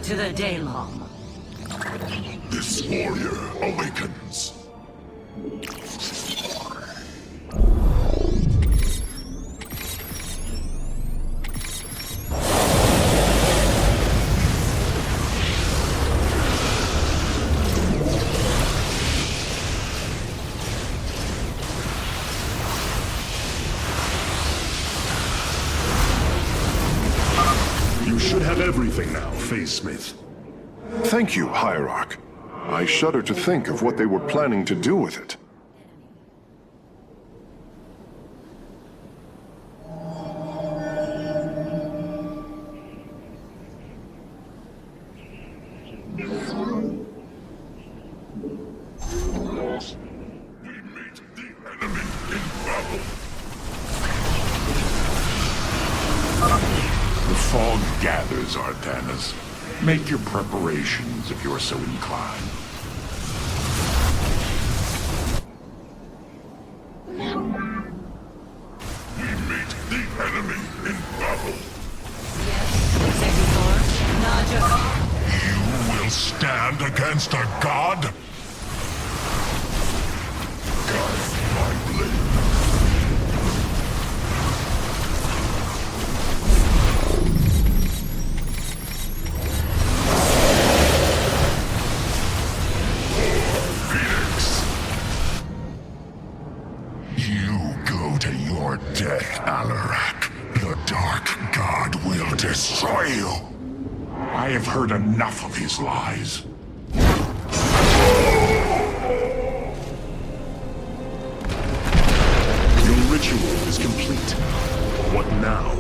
to the Daylong. This warrior awakens. You should have everything now, Phase Smith. Thank you, Hierarch. I shudder to think of what they were planning to do with it. The fog gathers, Artanis. Make your preparations if you're so inclined. We meet the enemy in battle. Executor, Naja. You will stand against a god? Guide my blade. Death, Alarak. The Dark God will destroy you. I have heard enough of his lies. Your ritual is complete. What now?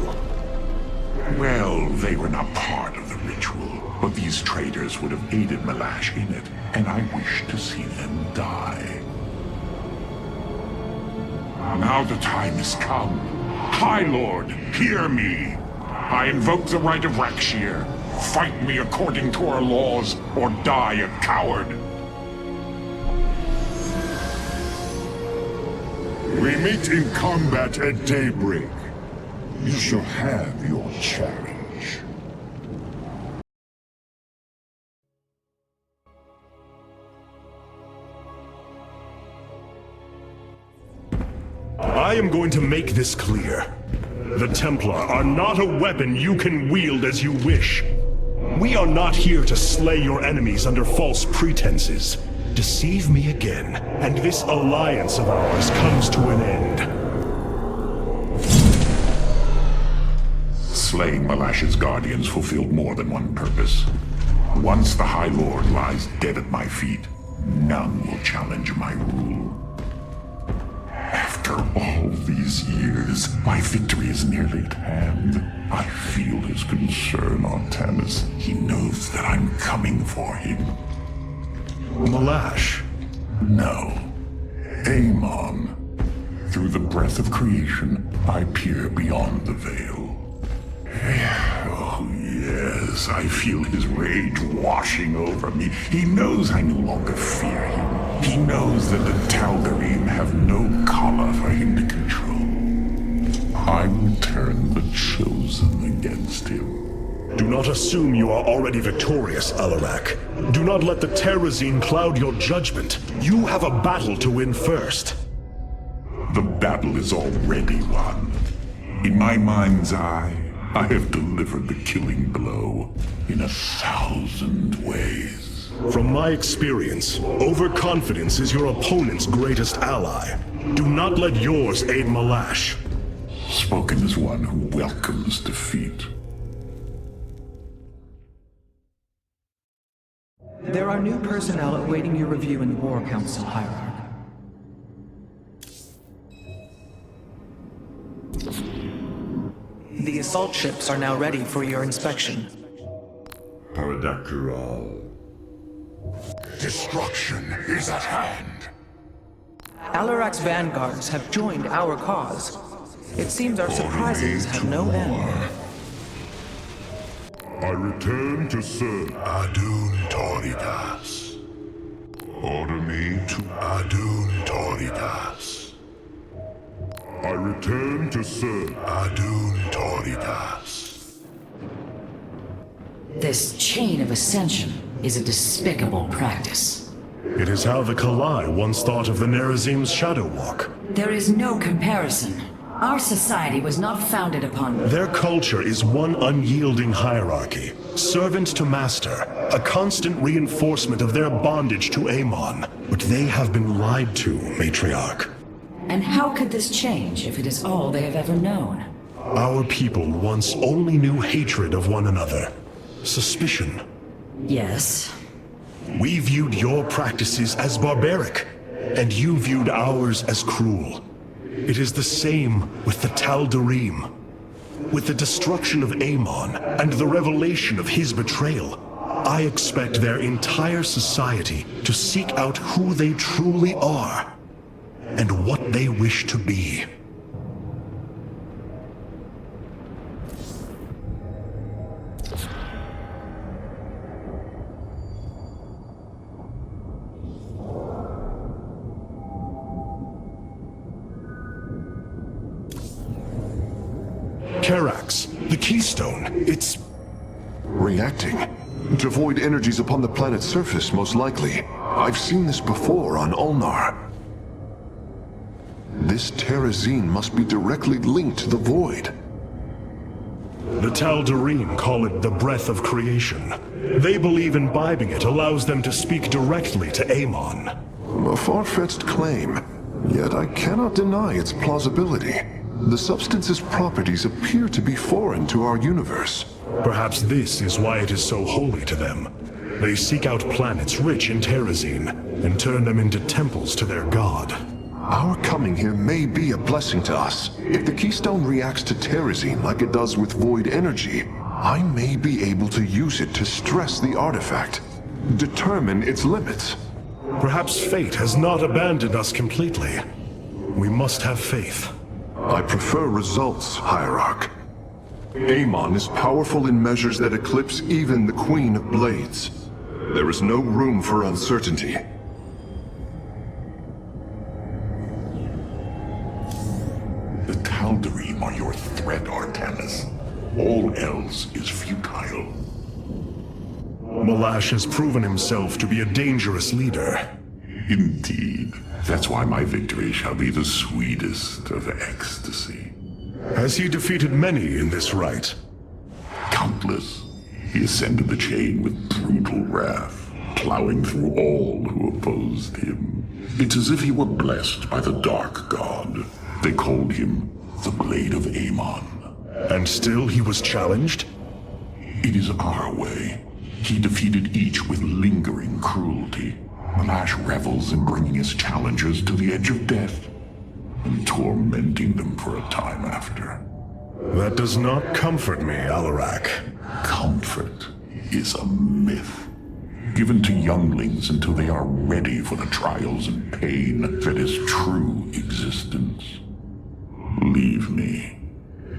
Well, they were not part of the ritual, but these traitors would have aided Malash in it, and I wish to see them die. Now the time has come. High Lord, hear me. I invoke the right of Rakshir. Fight me according to our laws, or die a coward. We meet in combat at daybreak. You shall have your challenge. I am going to make this clear. The Templar are not a weapon you can wield as you wish. We are not here to slay your enemies under false pretenses. Deceive me again, and this alliance of ours comes to an end. Slaying Malash's guardians fulfilled more than one purpose. Once the High Lord lies dead at my feet, none will challenge my rule. After all these years, my victory is nearly at hand. I feel his concern, Artanis. He knows that I'm coming for him. Malash? No. Amon. Through the breath of creation, I peer beyond the veil. Oh, yes, I feel his rage washing over me. He knows I no longer fear him. He knows that the Tal'Darim have no collar for him to control. I will turn the Chosen against him. Do not assume you are already victorious, Alarak. Do not let the Terrazine cloud your judgment. You have a battle to win first. The battle is already won. In my mind's eye, I have delivered the killing blow in 1,000 ways. From my experience, overconfidence is your opponent's greatest ally. Do not let yours aid Malash. Spoken as one who welcomes defeat. There are new personnel awaiting your review in the War Council, Hierarch. The assault ships are now ready for your inspection. Paradakral. Destruction is at hand. Alarak's vanguards have joined our cause. It seems our surprises have no end. I return to serve Adun Toritas. Order me to Adun Toritas. I return to serve Adun Toritas. This chain of ascension is a despicable practice. It is how the Kalai once thought of the Nerazim's Shadow Walk. There is no comparison. Our society was not founded upon... Their culture is one unyielding hierarchy, servant to master, a constant reinforcement of their bondage to Amon. But they have been lied to, Matriarch. And how could this change if it is all they have ever known? Our people once only knew hatred of one another. Suspicion. Yes. We viewed your practices as barbaric, and you viewed ours as cruel. It is the same with the Tal'Darim. With the destruction of Amon and the revelation of his betrayal, I expect their entire society to seek out who they truly are and what they wish to be. Karax, the Keystone, it's... reacting to void energies upon the planet's surface, most likely. I've seen this before on Ulnar. This Terrazine must be directly linked to the void. The Tal'Darim call it the breath of creation. They believe imbibing it allows them to speak directly to Amon. A far-fetched claim, yet I cannot deny its plausibility. The substance's properties appear to be foreign to our universe. Perhaps this is why it is so holy to them. They seek out planets rich in Terrazine and turn them into temples to their god. Our coming here may be a blessing to us. If the Keystone reacts to Terrazine like it does with void energy, I may be able to use it to stress the artifact, determine its limits. Perhaps fate has not abandoned us completely. We must have faith. I prefer results, Hierarch. Amon is powerful in measures that eclipse even the Queen of Blades. There is no room for uncertainty. The Tal'Darim are your threat, Artanis. All else is futile. Malash has proven himself to be a dangerous leader. Indeed. That's why my victory shall be the sweetest of ecstasy. Has he defeated many in this rite? Countless. He ascended the chain with brutal wrath, plowing through all who opposed him. It's as if he were blessed by the Dark God. They called him the Blade of Amon. And still he was challenged? It is our way. He defeated each with lingering cruelty. Malash revels in bringing his challengers to the edge of death and tormenting them for a time after. That does not comfort me, Alarak. Comfort is a myth, given to younglings until they are ready for the trials and pain that is true existence. Leave me.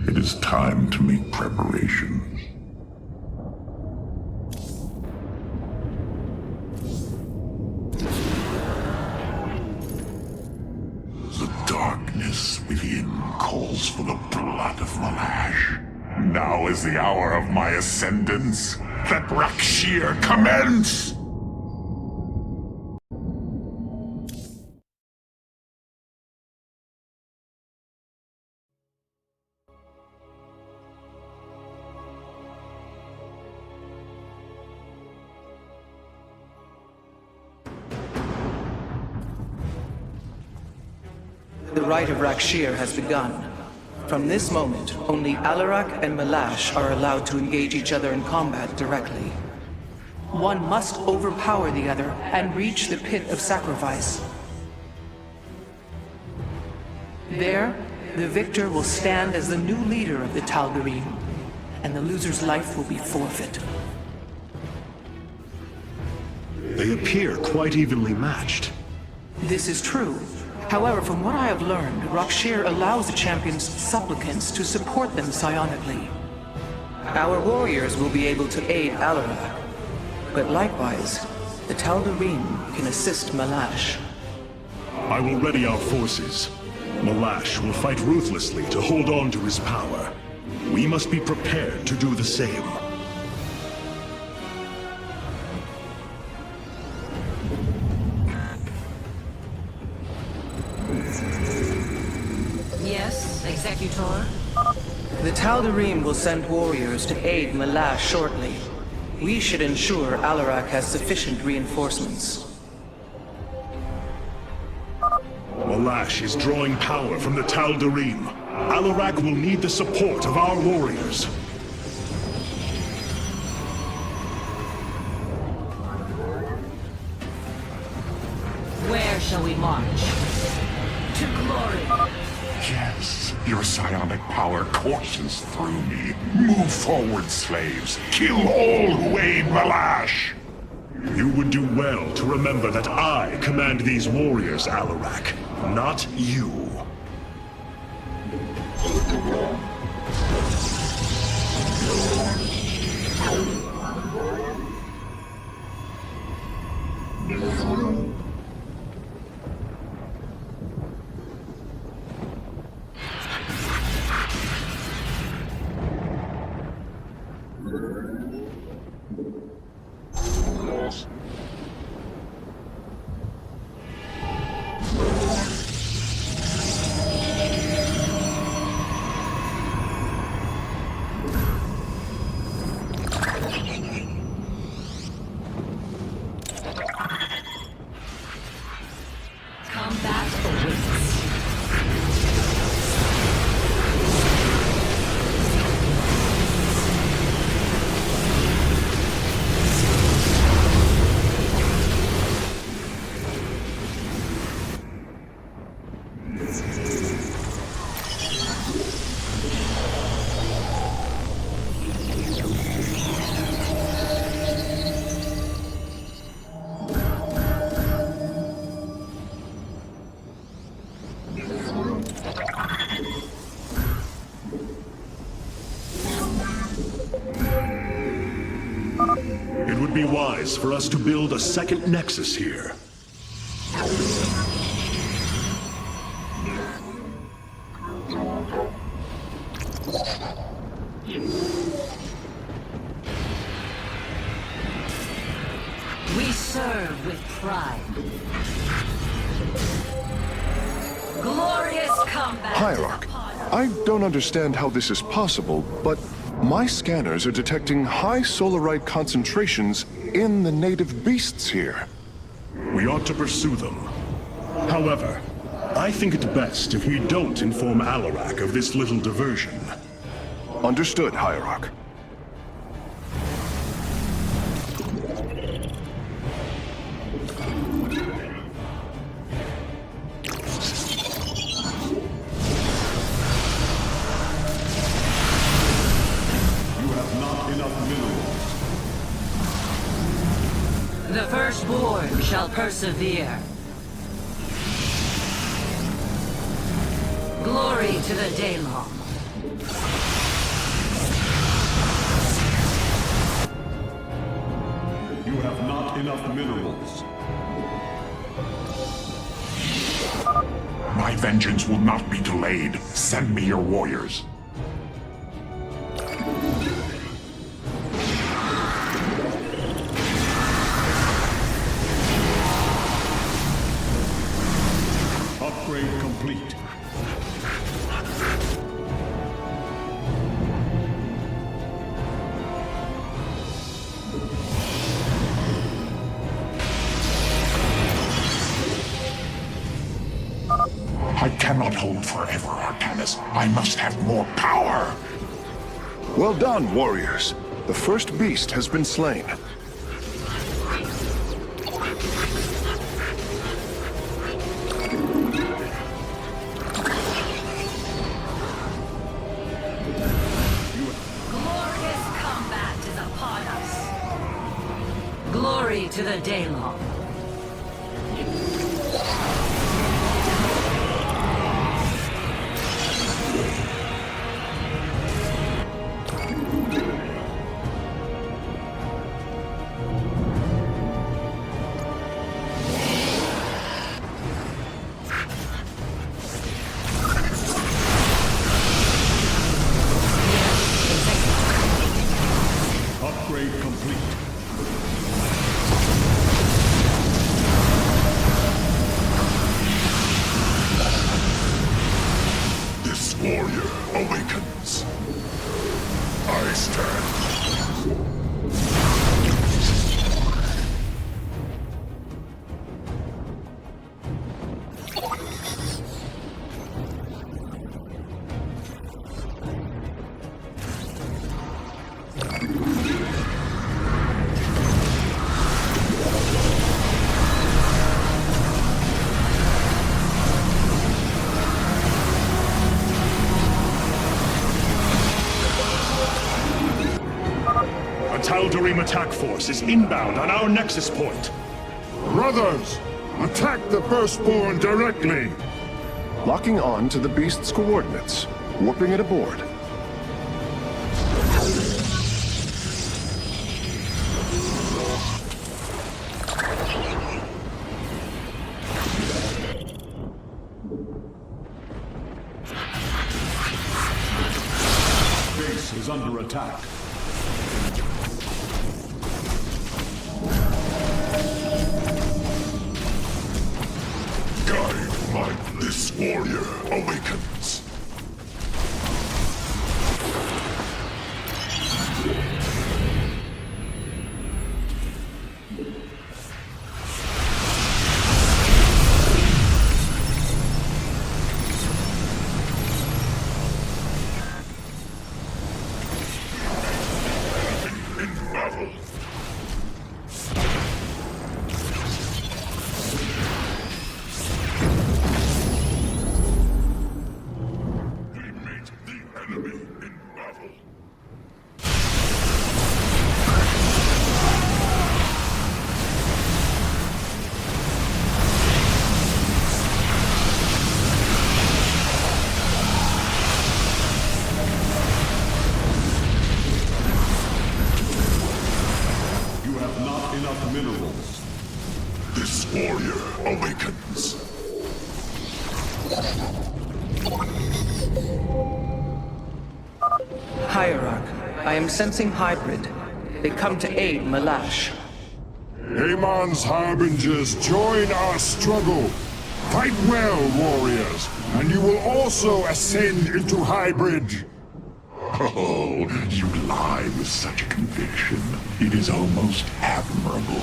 It is time to make preparations. The darkness within calls for the blood of Malash. Now is the hour of my ascendance. Let Rakshir commence! The rite of Rakshir has begun. From this moment, only Alarak and Malash are allowed to engage each other in combat directly. One must overpower the other and reach the pit of sacrifice. There, the victor will stand as the new leader of the Tal'Darim, and the loser's life will be forfeit. They appear quite evenly matched. This is true. However, from what I have learned, Rakshir allows the champion's supplicants to support them psionically. Our warriors will be able to aid Alarak, but likewise, the Tal'Darim can assist Malash. I will ready our forces. Malash will fight ruthlessly to hold on to his power. We must be prepared to do the same. Executor? The Tal'Darim will send warriors to aid Malash shortly. We should ensure Alarak has sufficient reinforcements. Malash is drawing power from the Tal'Darim. Alarak will need the support of our warriors. Where shall we march? To glory! Yes, your psionic power courses through me. Move forward, slaves. Kill all who aid Malash. You would do well to remember that I command these warriors, Alarak, not you. It would be wise for us to build a second nexus here. We serve with pride. Glorious combat! Hierarch, I don't understand how this is possible, but my scanners are detecting high solarite concentrations in the native beasts here. We ought to pursue them. However, I think it best if we don't inform Alarak of this little diversion. Understood, Hierarch. The firstborn shall persevere. Glory to the Daylong. You have not enough minerals. My vengeance will not be delayed. Send me your warriors. Upgrade complete. I cannot hold forever, Artanis. I must have more power. Well done, warriors. The first beast has been slain. Glorious combat is upon us. Glory to the Daylong. Upgrade complete. Tal'Darim attack force is inbound on our nexus point. Brothers, attack the Firstborn directly! Locking on to the beast's coordinates, warping it aboard. Base is under attack. Guide my this warrior awakens. Minerals. This warrior awakens. Hierarch, I am sensing hybrid. They come to aid Malash. Amon's harbingers, join our struggle. Fight well, warriors, and you will also ascend into hybrid. Oh, you lie with such conviction. It is almost admirable.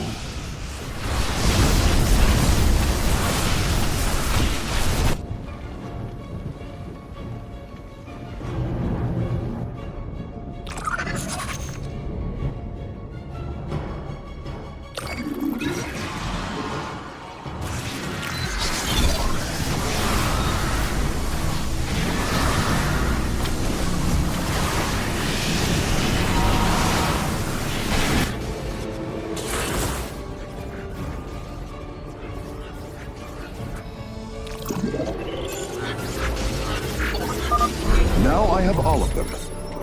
Now I have all of them.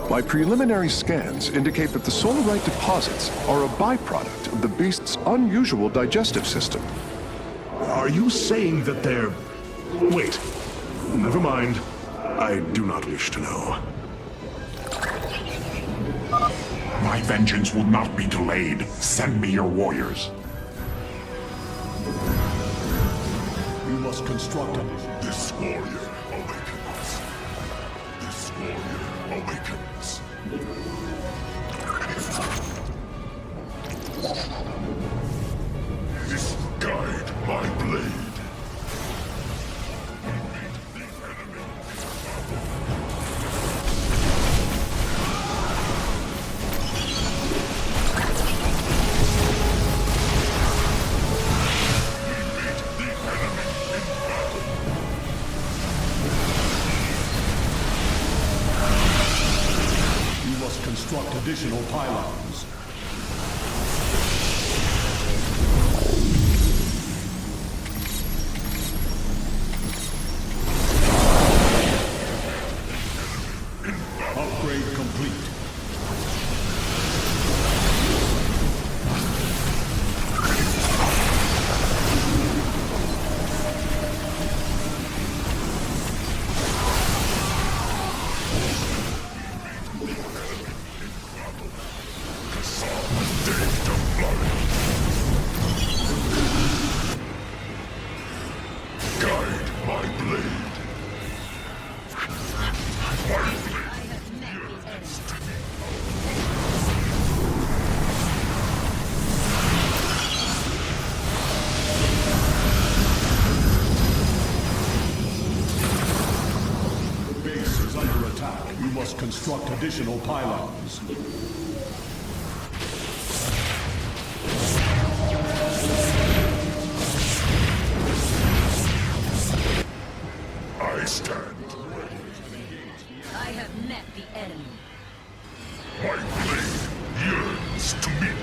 My preliminary scans indicate that the solarite deposits are a byproduct of the beast's unusual digestive system. Are you saying that they're... Wait. Never mind. I do not wish to know. My vengeance will not be delayed. Send me your warriors. You must construct a... This warrior awakens. This warrior awakens. This guide my blade. Construct additional pylons. Upgrade complete. Construct additional pylons. I stand. I have met the enemy. My blade yearns to meet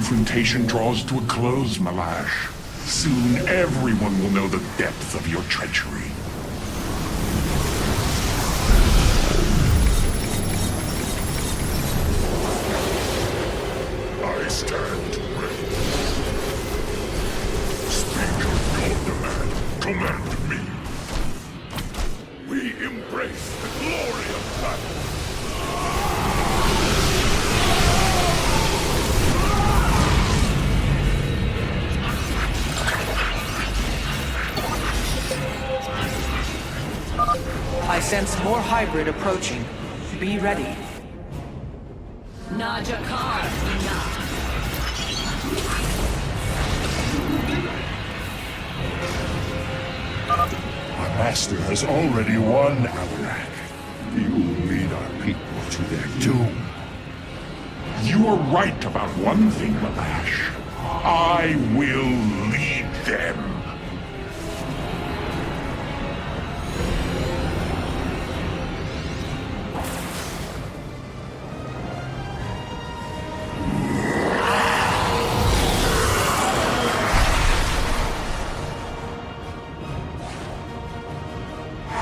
confrontation draws to a close, Malash. Soon everyone will know the depth of your treachery. I stand ready. Speak of your demand. Command me. We embrace the glory of battle. I sense more hybrid approaching. Be ready. Najakar. Our master has already won, Alarak. You lead our people to their doom. You are right about one thing, Malash. I will lead them.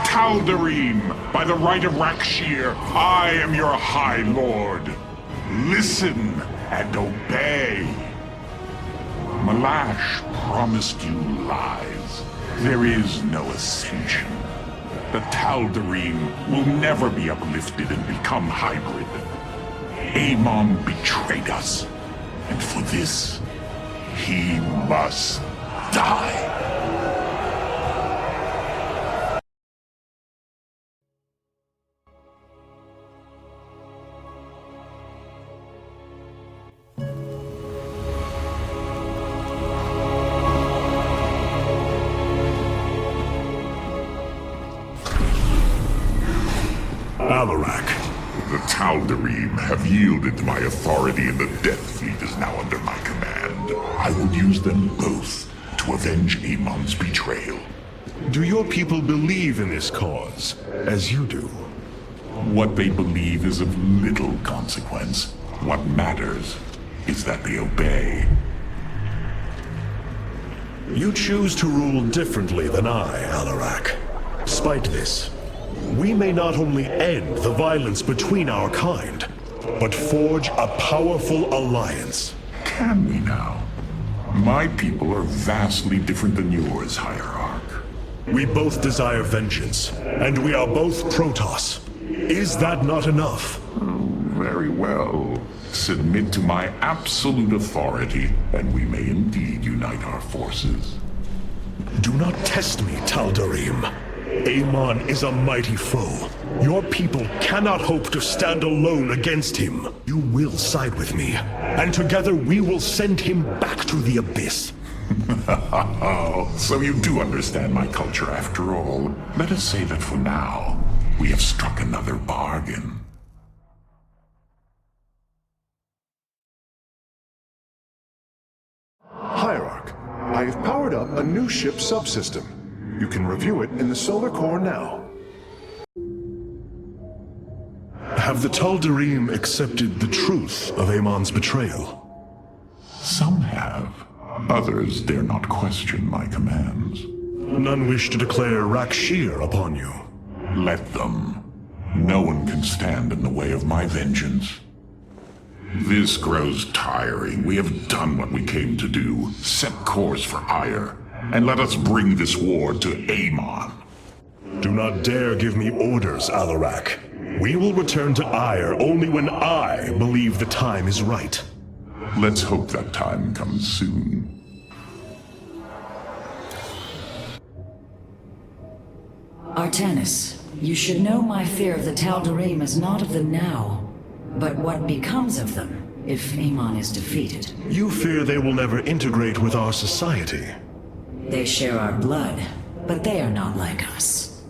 Tal'Darim, by the right of Rakshir, I am your High Lord. Listen and obey. Malash promised you lies. There is no ascension. The Tal'Darim will never be uplifted and become hybrid. Amon betrayed us, and for this, he must die. Alarak, the Tal'Darim have yielded to my authority and the Death Fleet is now under my command. I will use them both to avenge Amon's betrayal. Do your people believe in this cause, as you do? What they believe is of little consequence. What matters is that they obey. You choose to rule differently than I, Alarak. Despite this, we may not only end the violence between our kind, but forge a powerful alliance. Can we now? My people are vastly different than yours, Hierarch. We both desire vengeance, and we are both Protoss. Is that not enough? Very well. Submit to my absolute authority, and we may indeed unite our forces. Do not test me, Tal'Darim. Amon is a mighty foe. Your people cannot hope to stand alone against him. You will side with me, and together we will send him back to the abyss. So you do understand my culture after all. Let us say that for now, we have struck another bargain. Hierarch, I have powered up a new ship subsystem. You can review it in the solar core now. Have the Tal'Darim accepted the truth of Amon's betrayal? Some have. Others dare not question my commands. None wish to declare Rakshir upon you. Let them. No one can stand in the way of my vengeance. This grows tiring. We have done what we came to do. Set course for Ire, and let us bring this war to Amon. Do not dare give me orders, Alarak. We will return to Ire only when I believe the time is right. Let's hope that time comes soon. Artanis, you should know my fear of the Tal'Darim is not of the now, but what becomes of them if Amon is defeated. You fear they will never integrate with our society. They share our blood, but they are not like us.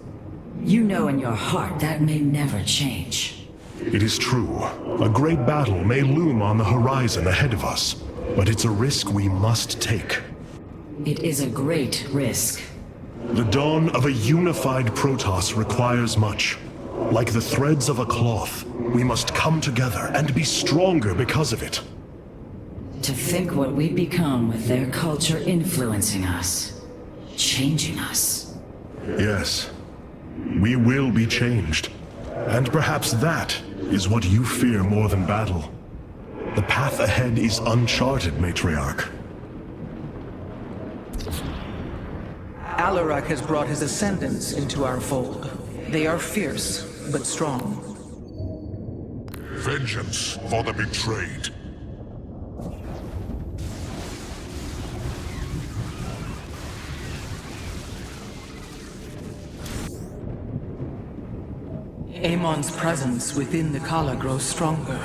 You know in your heart that may never change. It is true. A great battle may loom on the horizon ahead of us, but it's a risk we must take. It is a great risk. The dawn of a unified Protoss requires much. Like the threads of a cloth, we must come together and be stronger because of it. To think what we'd become with their culture influencing us. Changing us. Yes. We will be changed. And perhaps that is what you fear more than battle. The path ahead is uncharted, Matriarch. Alarak has brought his ascendants into our fold. They are fierce, but strong. Vengeance for the betrayed. Amon's presence within the Kala grows stronger.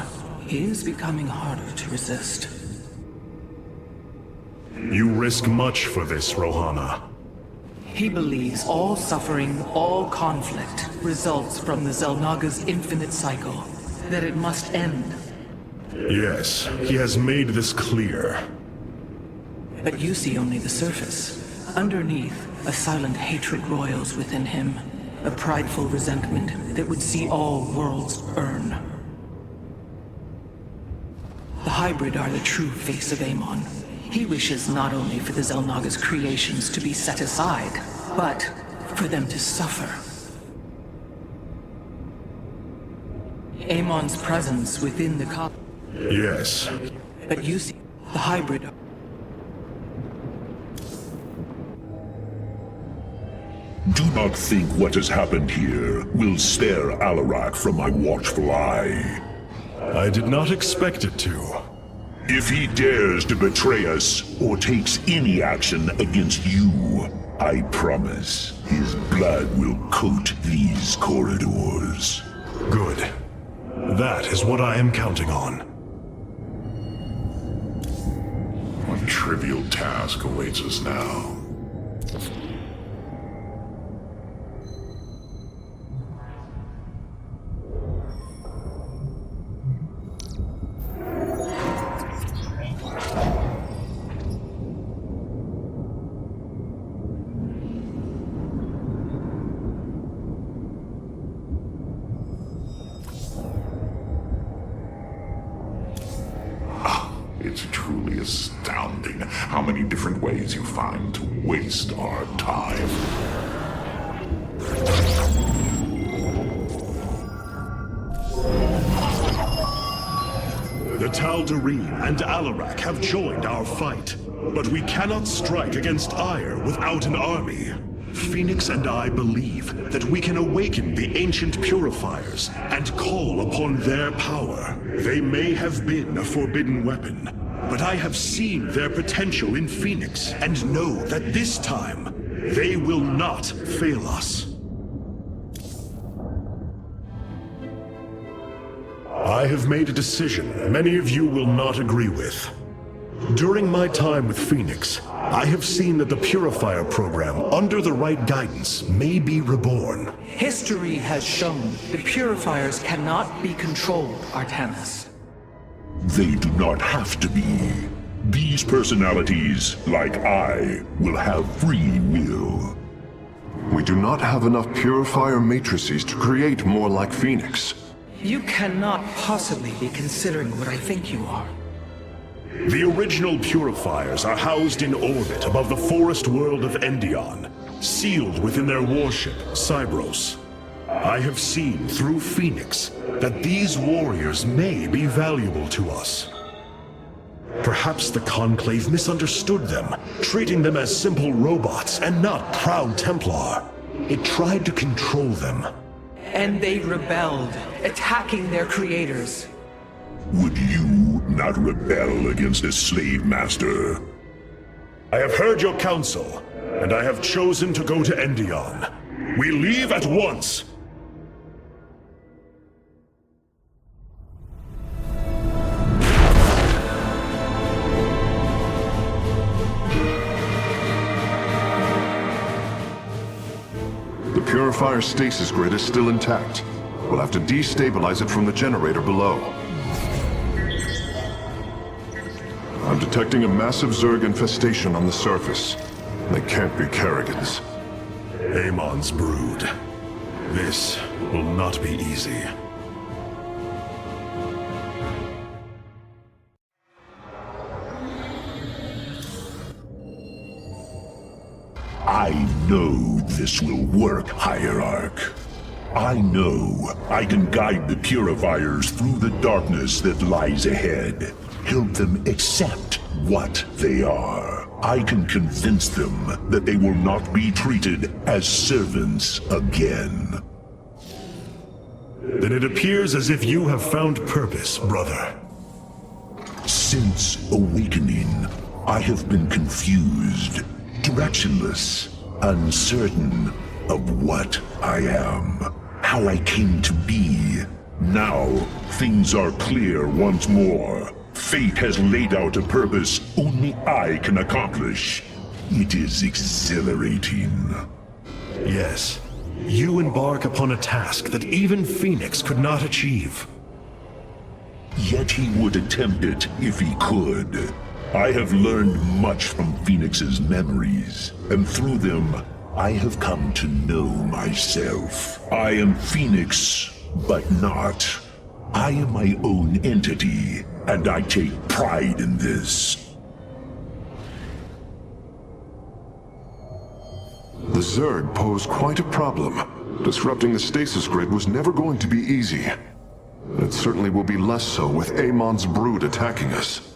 He is becoming harder to resist. You risk much for this, Rohana. He believes all suffering, all conflict, results from the Xel'Naga's infinite cycle. That it must end. Yes, he has made this clear. But you see only the surface. Underneath, a silent hatred roils within him. A prideful resentment that would see all worlds burn. The hybrid are the true face of Amon. He wishes not only for the Xel'Naga's creations to be set aside, but for them to suffer. Amon's presence within the Kala. Yes. But you see, the hybrid. Do not think what has happened here will spare Alarak from my watchful eye. I did not expect it to. If he dares to betray us or takes any action against you, I promise his blood will coat these corridors. Good. That is what I am counting on. One trivial task awaits us now. It's truly astounding how many different ways you find to waste our time. The Tal'Darim and Alarak have joined our fight, but we cannot strike against Ire without an army. Phoenix and I believe that we can awaken the ancient purifiers and call upon their power. They may have been a forbidden weapon, but I have seen their potential in Phoenix and know that this time, they will not fail us. I have made a decision many of you will not agree with. During my time with Phoenix, I have seen that the Purifier program, under the right guidance, may be reborn. History has shown the Purifiers cannot be controlled, Artanis. They do not have to be. These personalities, like I, will have free will. We do not have enough Purifier matrices to create more like Phoenix. You cannot possibly be considering what I think you are. The original Purifiers are housed in orbit above the forest world of Endion, sealed within their warship, Cybros. I have seen through Phoenix that these warriors may be valuable to us. Perhaps the Conclave misunderstood them, treating them as simple robots and not proud Templar. It tried to control them. And they rebelled, attacking their creators. Would you not rebel against a slave master? I have heard your counsel, and I have chosen to go to Endion. We leave at once! The Purifier stasis grid is still intact. We'll have to destabilize it from the generator below. I'm detecting a massive Zerg infestation on the surface. They can't be Kerrigans. Amon's brood. This will not be easy. I know this will work, Hierarch. I know I can guide the Purifiers through the darkness that lies ahead. Help them accept what they are. I can convince them that they will not be treated as servants again. Then it appears as if you have found purpose, brother. Since awakening, I have been confused, directionless, uncertain of what I am, how I came to be. Now, things are clear once more. Fate has laid out a purpose only I can accomplish. It is exhilarating. Yes, you embark upon a task that even Phoenix could not achieve. Yet he would attempt it if he could. I have learned much from Phoenix's memories, and through them, I have come to know myself. I am Phoenix, but not. I am my own entity, and I take pride in this. The Zerg pose quite a problem. Disrupting the stasis grid was never going to be easy. It certainly will be less so with Amon's brood attacking us.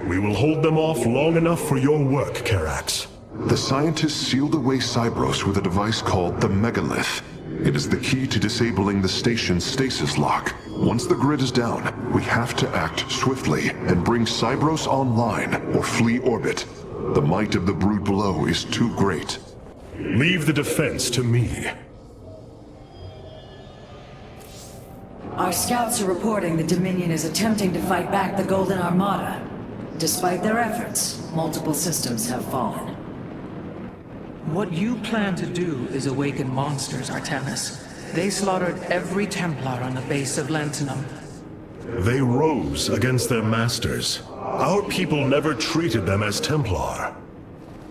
We will hold them off long enough for your work, Karax. The scientists sealed away Cybros with a device called the Megalith. It is the key to disabling the station's stasis lock. Once the grid is down, we have to act swiftly and bring Cybros online or flee orbit. The might of the brood below is too great. Leave the defense to me. Our scouts are reporting the Dominion is attempting to fight back the Golden Armada. Despite their efforts, multiple systems have fallen. What you plan to do is awaken monsters, Artemis. They slaughtered every Templar on the base of Lentinum. They rose against their masters. Our people never treated them as Templar.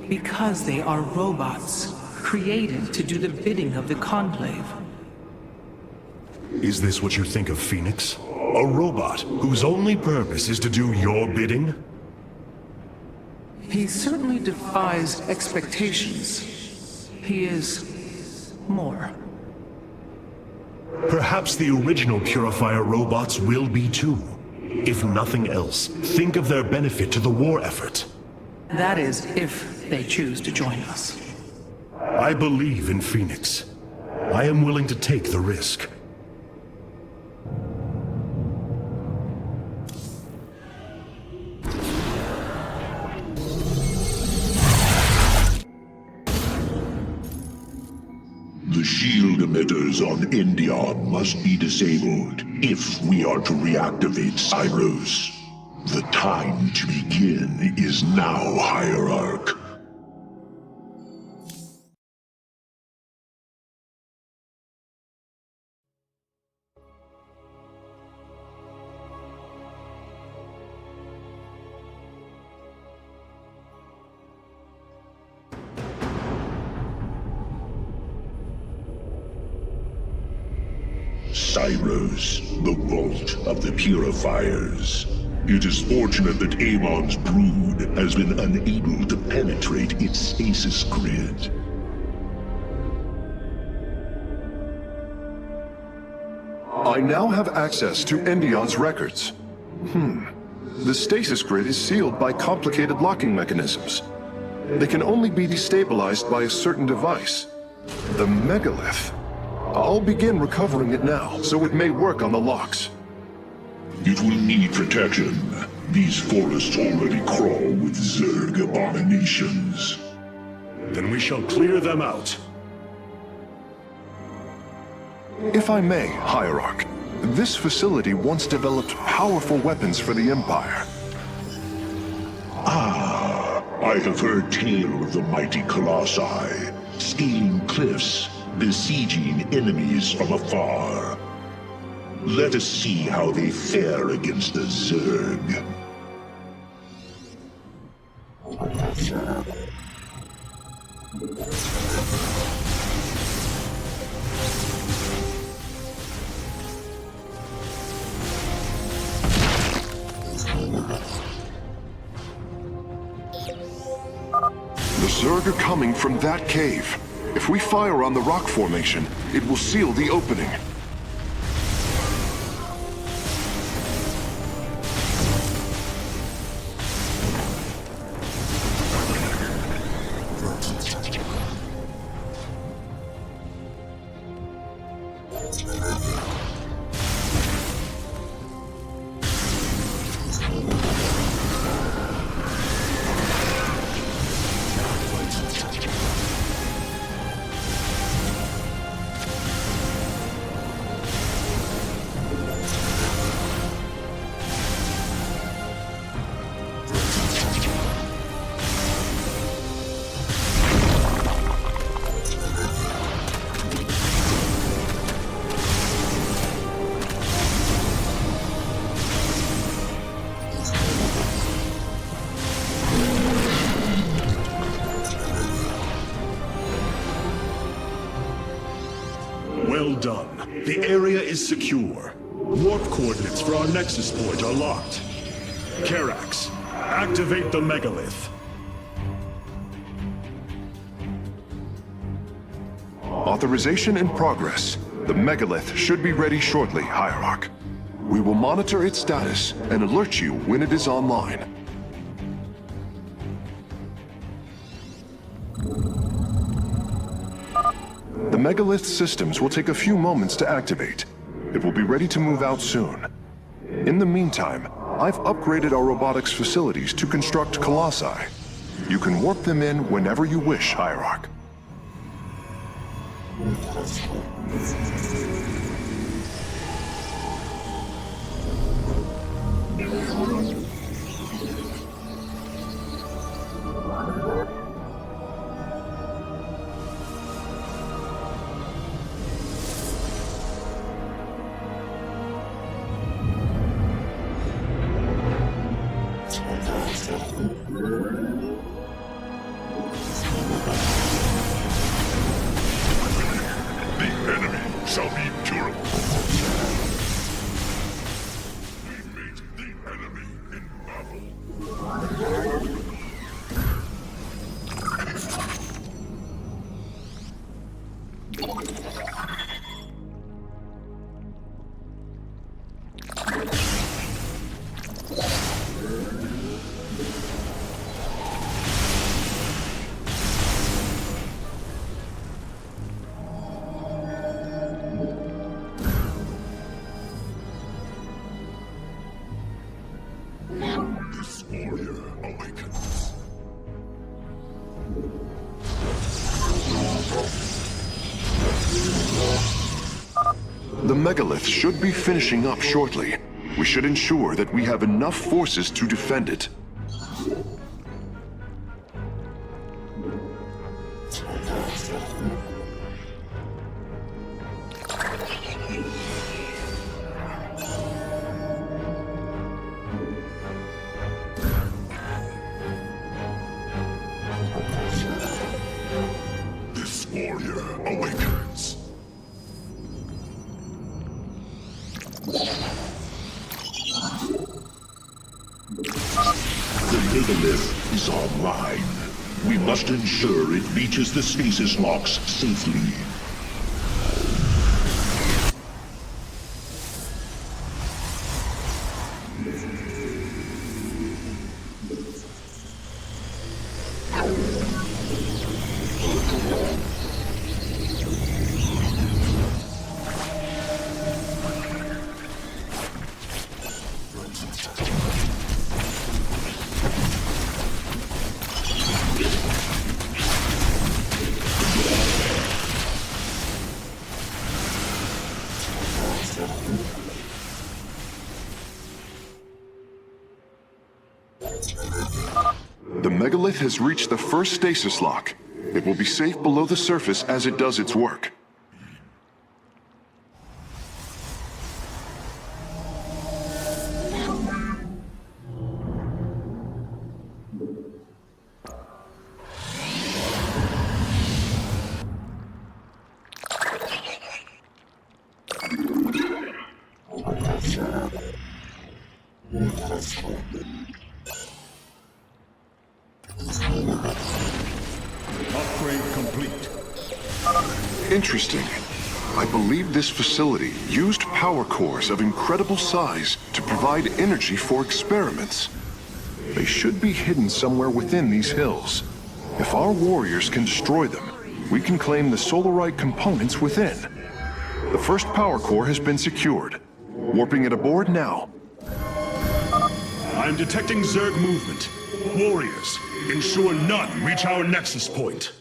Because they are robots, created to do the bidding of the Conclave. Is this what you think of Phoenix? A robot whose only purpose is to do your bidding? He certainly defies expectations. He is more. Perhaps the original Purifier robots will be too. If nothing else, think of their benefit to the war effort. That is, if they choose to join us. I believe in Phoenix. I am willing to take the risk. The shield emitters on Endion must be disabled if we are to reactivate Cybros. The time to begin is now, Hierarch. Cybros, the vault of the Purifiers. It is fortunate that Amon's brood has been unable to penetrate its stasis grid. I now have access to Endion's records. The stasis grid is sealed by complicated locking mechanisms. They can only be destabilized by a certain device. The Megalith. I'll begin recovering it now, so it may work on the locks. It will need protection. These forests already crawl with Zerg abominations. Then we shall clear them out. If I may, Hierarch, this facility once developed powerful weapons for the Empire. I have heard tale of the mighty Colossi, scaling cliffs, besieging enemies from afar. Let us see how they fare against the Zerg. The Zerg are coming from that cave. If we fire on the rock formation, it will seal the opening. Well done. The area is secure. Warp coordinates for our Nexus point are locked. Karax, activate the megalith. Authorization in progress. The megalith should be ready shortly, Hierarch. We will monitor its status and alert you when it is online. The megalith systems will take a few moments to activate. It will be ready to move out soon. In the meantime, I've upgraded our robotics facilities to construct colossi. You can warp them in whenever you wish, Hierarch. The enemy shall be durable. We meet the enemy in battle. This warrior awakens. The megalith should be finishing up shortly. We should ensure that we have enough forces to defend it. This warrior awakens. The megalith is online. We must ensure it reaches the stasis locks safely. The megalith has reached the first stasis lock. It will be safe below the surface as it does its work. Interesting. I believe this facility used power cores of incredible size to provide energy for experiments. They should be hidden somewhere within these hills. If our warriors can destroy them, we can claim the Solarite components within. The first power core has been secured. Warping it aboard now. I'm detecting Zerg movement. Warriors, ensure none reach our nexus point.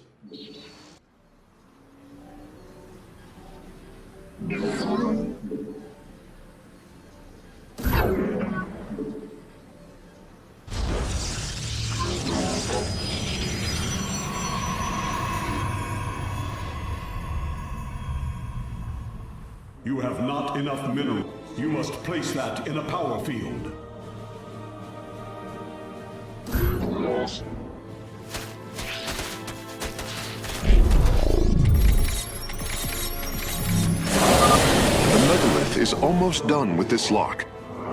You have not enough mineral. You must place that in a power field. The megalith is almost done with this lock.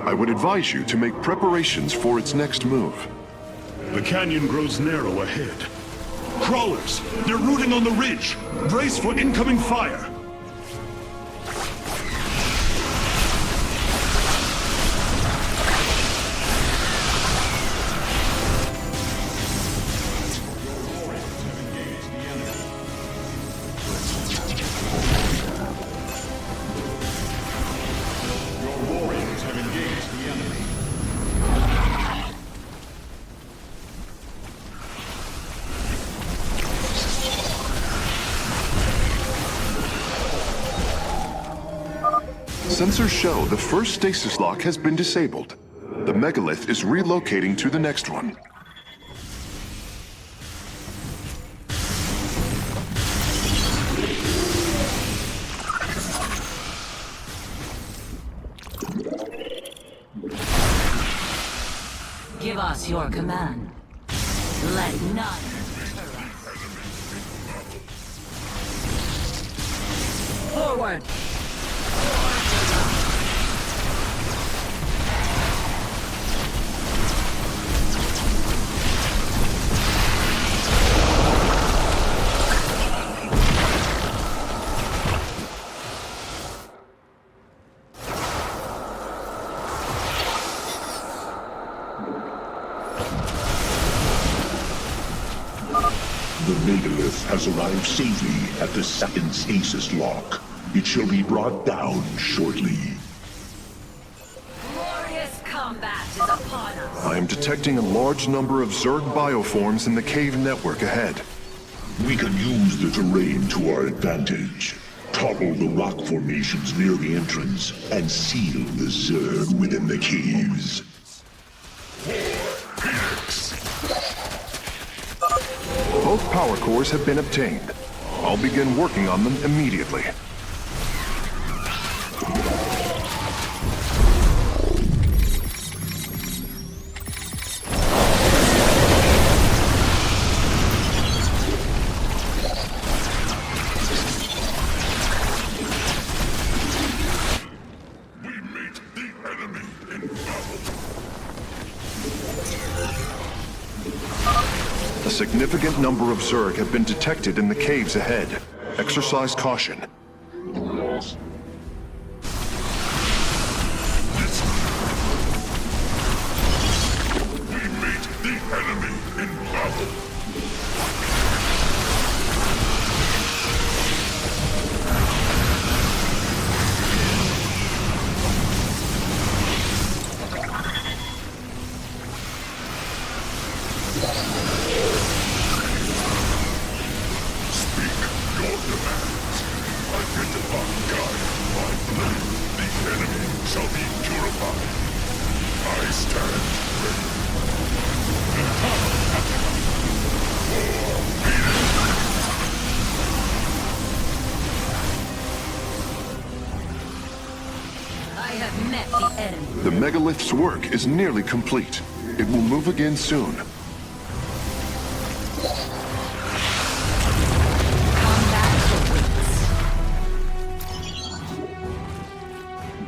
I would advise you to make preparations for its next move. The canyon grows narrow ahead. Crawlers! They're rooting on the ridge! Brace for incoming fire! Sensors show the first stasis lock has been disabled. The megalith is relocating to the next one. Give us your command. Let none. Forward! The megalith has arrived safely at the second stasis lock. It shall be brought down shortly. Glorious combat is upon us. I am detecting a large number of Zerg bioforms in the cave network ahead. We can use the terrain to our advantage. Topple the rock formations near the entrance and seal the Zerg within the caves. Both power cores have been obtained. I'll begin working on them immediately. A significant number of Zerg have been detected in the caves ahead. Exercise caution. We meet the enemy in battle. The megalith's work is nearly complete. It will move again soon.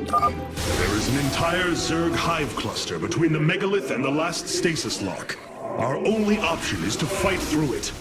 There is an entire Zerg hive cluster between the megalith and the last stasis lock. Our only option is to fight through it.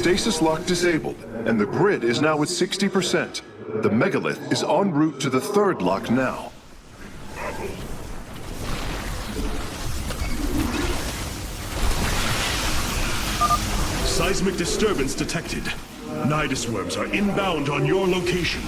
Stasis lock disabled, and the grid is now at 60%. The megalith is en route to the third lock now. Seismic disturbance detected. Nidus worms are inbound on your location.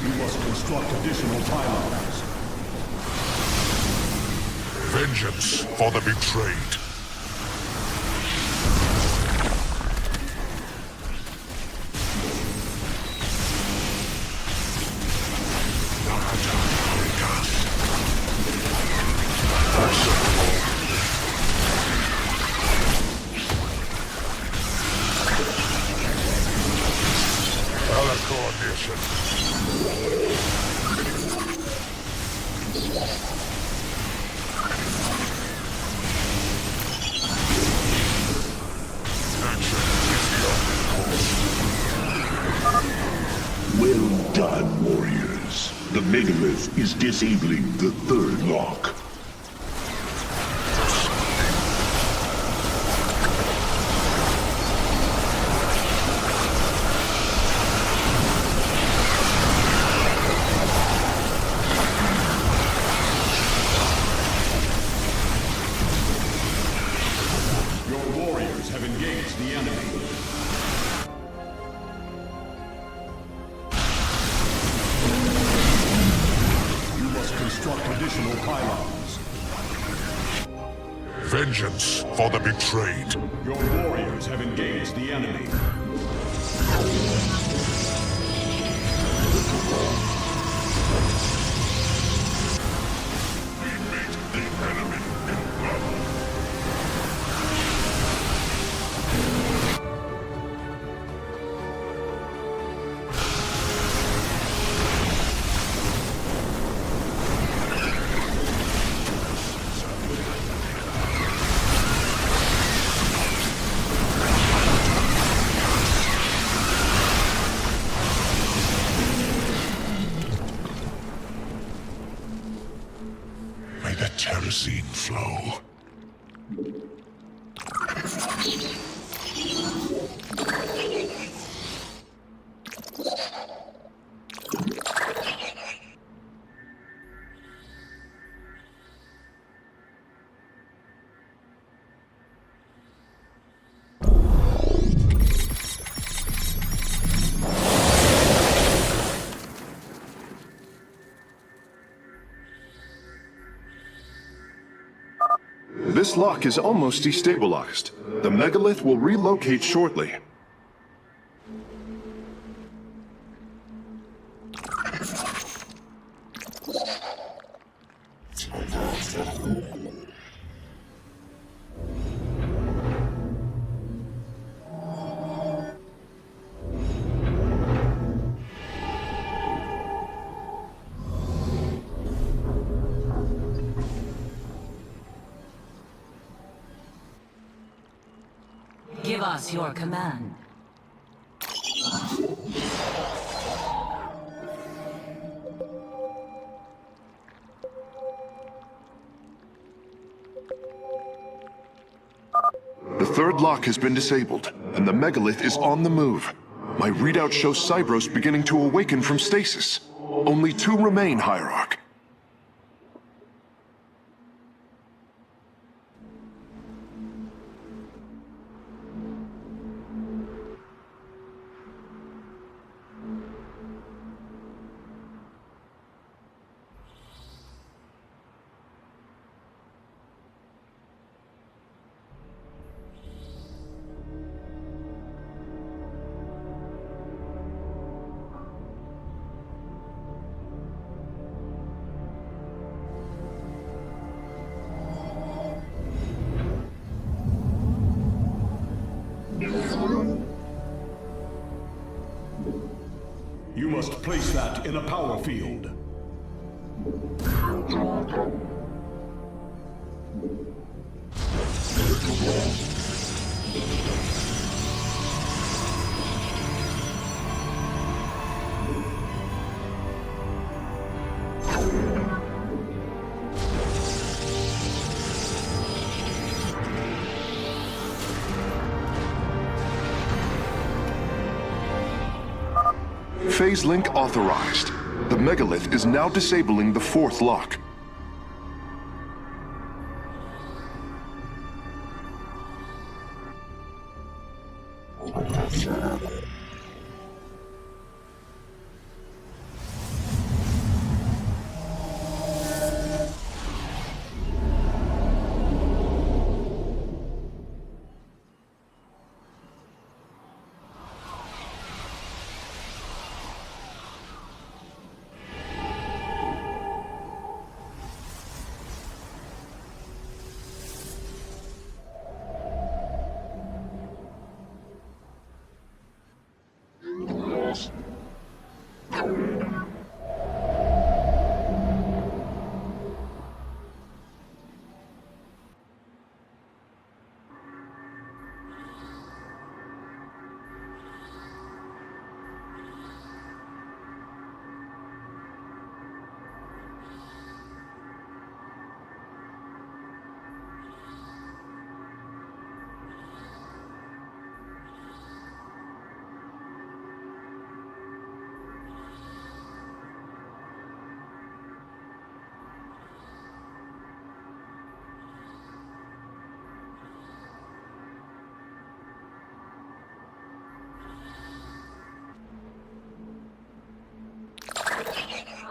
You must construct additional pylons. Vengeance for the betrayed. Well done, warriors. The megalith is disabling the third lock. Your warriors have engaged the enemy. You must construct additional pylons. Vengeance for the betrayed. Your warriors have engaged the enemy. May the terracine flow. This lock is almost destabilized. The megalith will relocate shortly. Give us your command. The third lock has been disabled, and the megalith is on the move. My readout shows Cybros beginning to awaken from stasis. Only 2 remain, Hierarch. You must place that in a power field. Phase link authorized. The megalith is now disabling the fourth lock.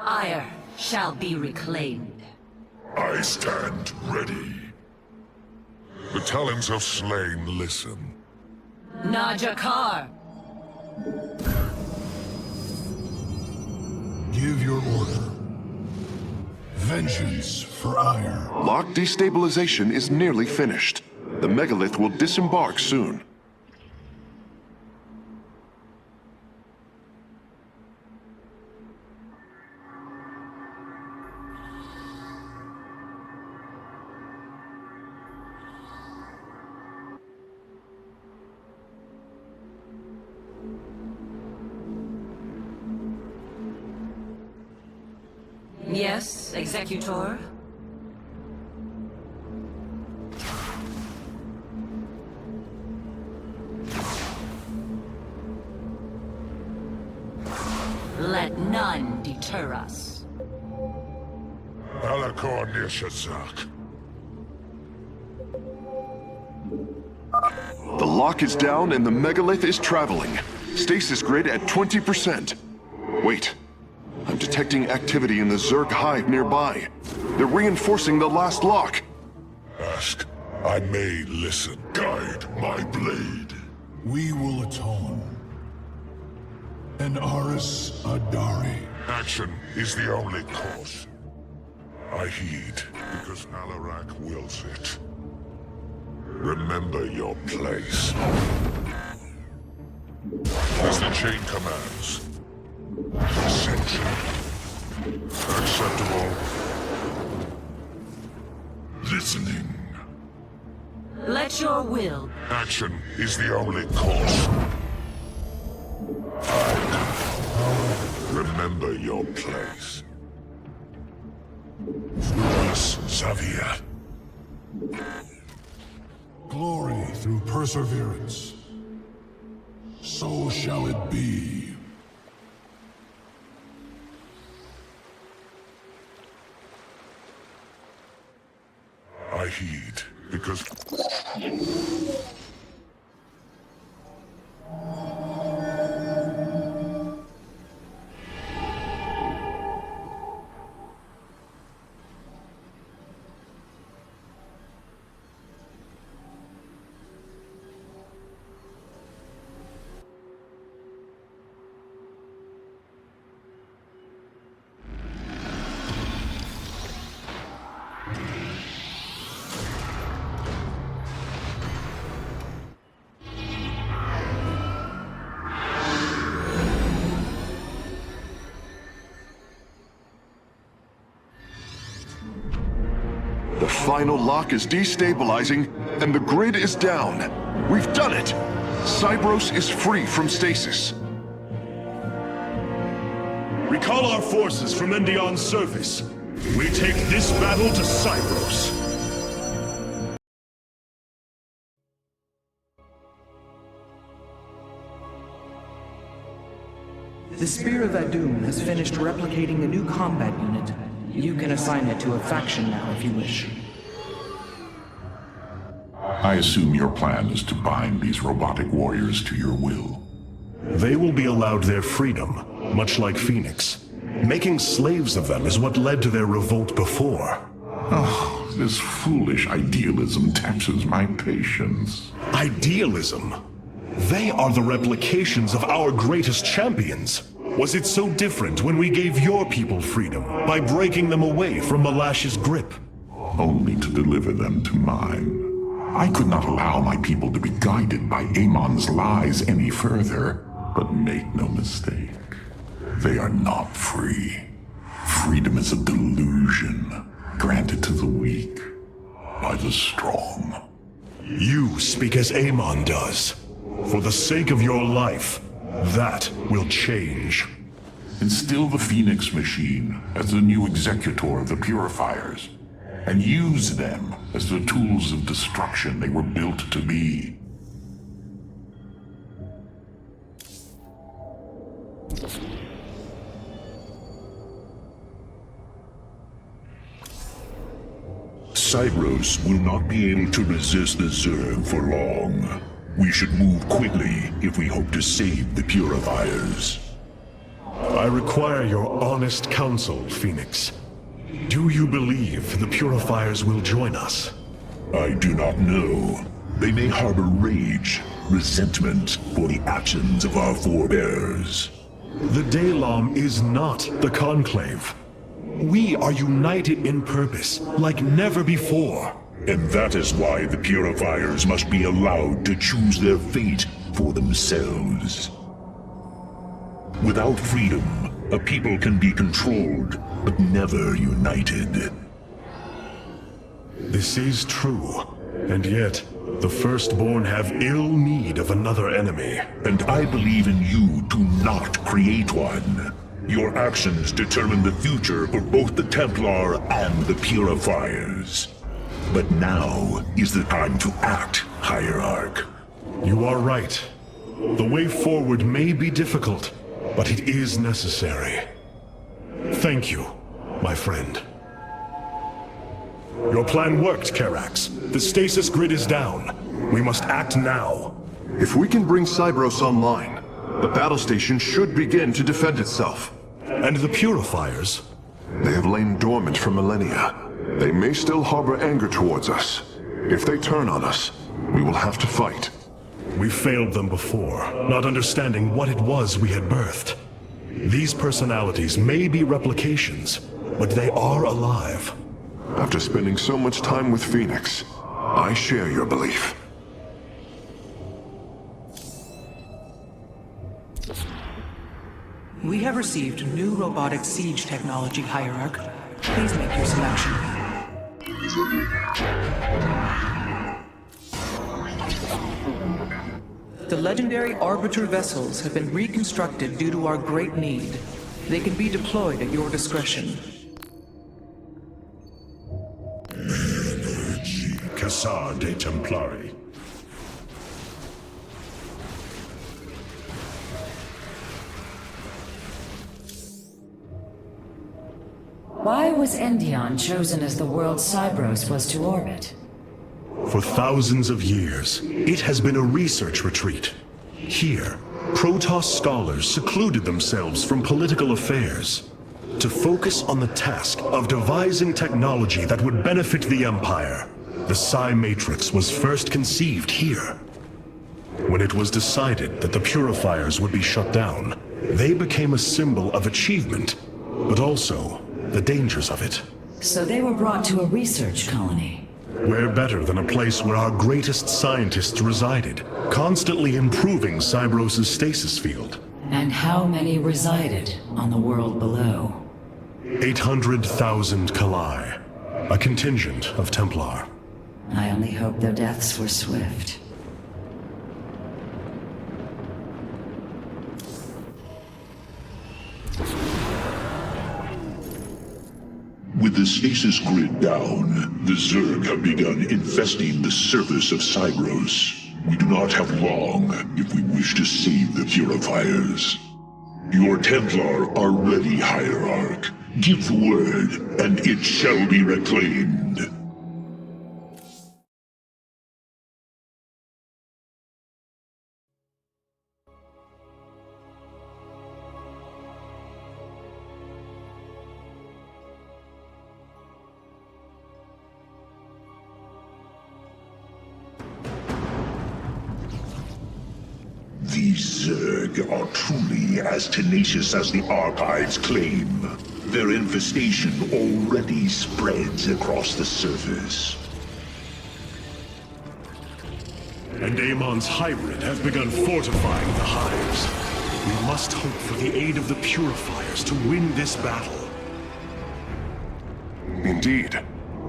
Ire shall be reclaimed. I stand ready. The talents of slain listen. Najakar! Give your order. Vengeance for Ire. Lock destabilization is nearly finished. The megalith will disembark soon. Yes, Executor? Let none deter us. Alakor Nishazak. The lock is down and the megalith is traveling. Stasis grid at 20%. Wait. I'm detecting activity in the Zerg hive nearby. They're reinforcing the last lock. Ask. I may listen. Guide my blade. We will atone. And Aris Adari. Action is the only course. I heed, because Alarak wills it. Remember your place. As the chain commands. Ascension. Acceptable. Listening. Let your will. Action is the only course. Remember your place. Yes, Xavier. Glory through perseverance. So shall it be. I heed, because... The final lock is destabilizing, and the grid is down. We've done it! Cybros is free from stasis. Recall our forces from Endion's surface. We take this battle to Cybros. The Spear of Adun has finished replicating a new combat unit. You can assign it to a faction now if you wish. I assume your plan is to bind these robotic warriors to your will. They will be allowed their freedom, much like Phoenix. Making slaves of them is what led to their revolt before. Oh, this foolish idealism taxes my patience. Idealism? They are the replications of our greatest champions. Was it so different when we gave your people freedom by breaking them away from Malash's grip? Only to deliver them to mine. I could not allow my people to be guided by Amon's lies any further. But make no mistake, they are not free. Freedom is a delusion granted to the weak by the strong. You speak as Amon does. For the sake of your life, that will change. Instill the Phoenix machine as the new executor of the Purifiers, and use them as the tools of destruction they were built to be. Cybros will not be able to resist the Zerg for long. We should move quickly if we hope to save the Purifiers. I require your honest counsel, Phoenix. Do you believe the Purifiers will join us? I do not know. They may harbor rage, resentment for the actions of our forebears. The Daylom is not the Conclave. We are united in purpose, like never before. And that is why the Purifiers must be allowed to choose their fate for themselves. Without freedom, a people can be controlled, but never united. This is true, and yet, the Firstborn have ill need of another enemy. And I believe in you to not create one. Your actions determine the future for both the Templar and the Purifiers. But now is the time to act, Hierarch. You are right. The way forward may be difficult, but it is necessary. Thank you, my friend. Your plan worked, Karax. The stasis grid is down. We must act now. If we can bring Cybros online, the battle station should begin to defend itself. And the Purifiers? They have lain dormant for millennia. They may still harbor anger towards us. If they turn on us, we will have to fight. We failed them before, not understanding what it was we had birthed. These personalities may be replications, but they are alive. After spending so much time with Phoenix, I share your belief. We have received new robotic siege technology, Hierarch. Please make your selection. The legendary Arbiter vessels have been reconstructed due to our great need. They can be deployed at your discretion. Cassar de Templari. Why was Endion chosen as the world Cybros was to orbit? For thousands of years, it has been a research retreat. Here, Protoss scholars secluded themselves from political affairs to focus on the task of devising technology that would benefit the Empire. The Psi Matrix was first conceived here. When it was decided that the Purifiers would be shut down, they became a symbol of achievement, but also the dangers of it. So they were brought to a research colony. Where better than a place where our greatest scientists resided, constantly improving Cybros' stasis field. And how many resided on the world below? 800,000 Kalai, a contingent of Templar. I only hope their deaths were swift. With the stasis grid down, the Zerg have begun infesting the surface of Cybros. We do not have long if we wish to save the Purifiers. Your Templar are ready, Hierarch. Give the word, and it shall be reclaimed. These Zerg are truly as tenacious as the archives claim. Their infestation already spreads across the surface. And Amon's hybrid have begun fortifying the hives. We must hope for the aid of the Purifiers to win this battle. Indeed.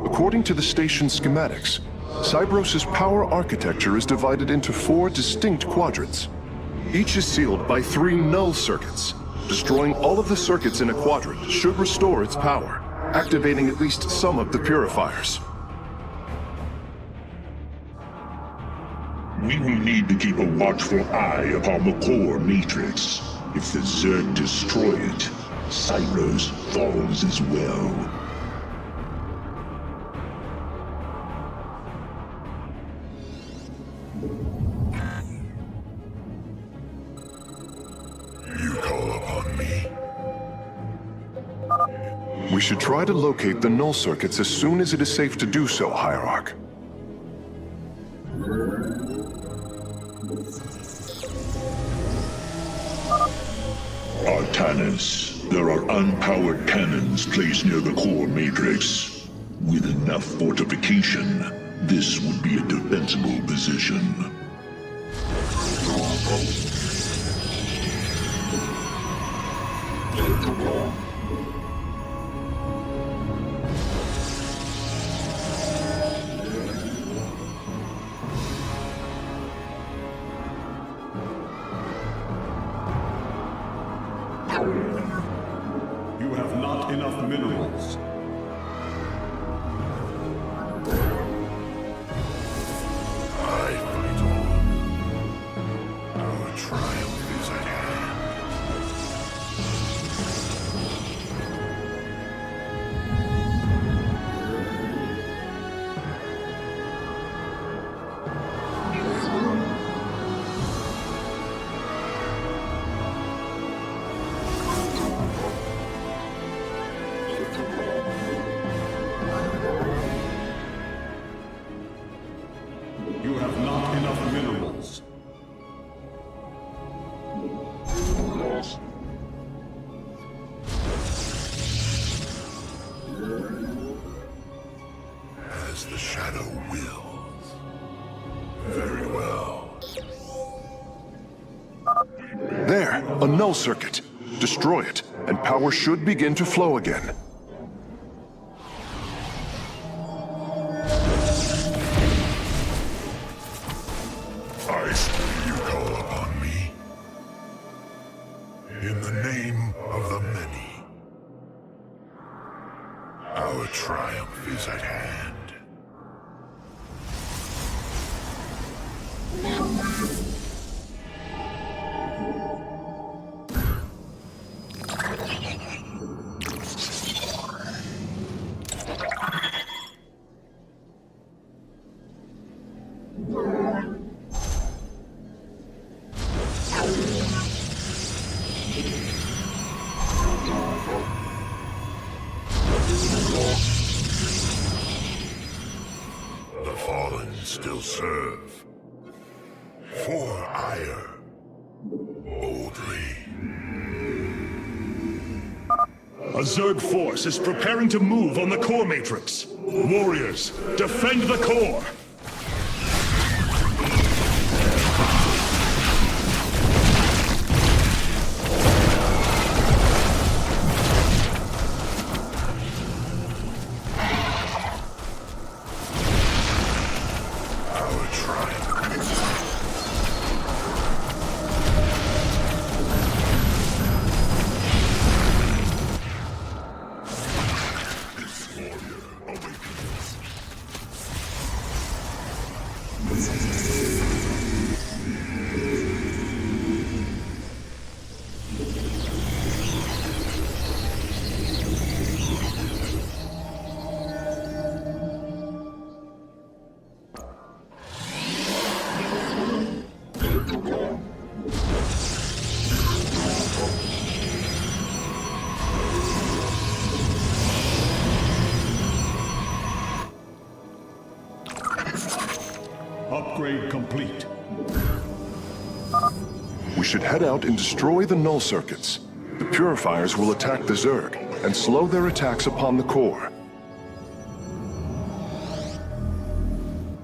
According to the station's schematics, Cybros' power architecture is divided into 4 distinct quadrants. Each is sealed by 3 null circuits. Destroying all of the circuits in a quadrant should restore its power, activating at least some of the purifiers. We will need to keep a watchful eye upon the core matrix. If the Zerg destroy it, Cybros falls as well. We should try to locate the null circuits as soon as it is safe to do so, Hierarch. Artanis, there are unpowered cannons placed near the core matrix. With enough fortification, this would be a defensible position. You have not enough minerals. I fight on. Our triumph is at hand. You have not enough minerals. As the shadow wills. Very well. There, a null circuit. Destroy it, and power should begin to flow again. I see you call upon me. In the name of the many. Our triumph is at hand. The fallen still serve. For ire. Boldly. A Zerg force is preparing to move on the core matrix. Warriors, defend the core! Our triumph. This warrior awakens. Upgrade complete. We should head out and destroy the null circuits. The purifiers will attack the Zerg and slow their attacks upon the core.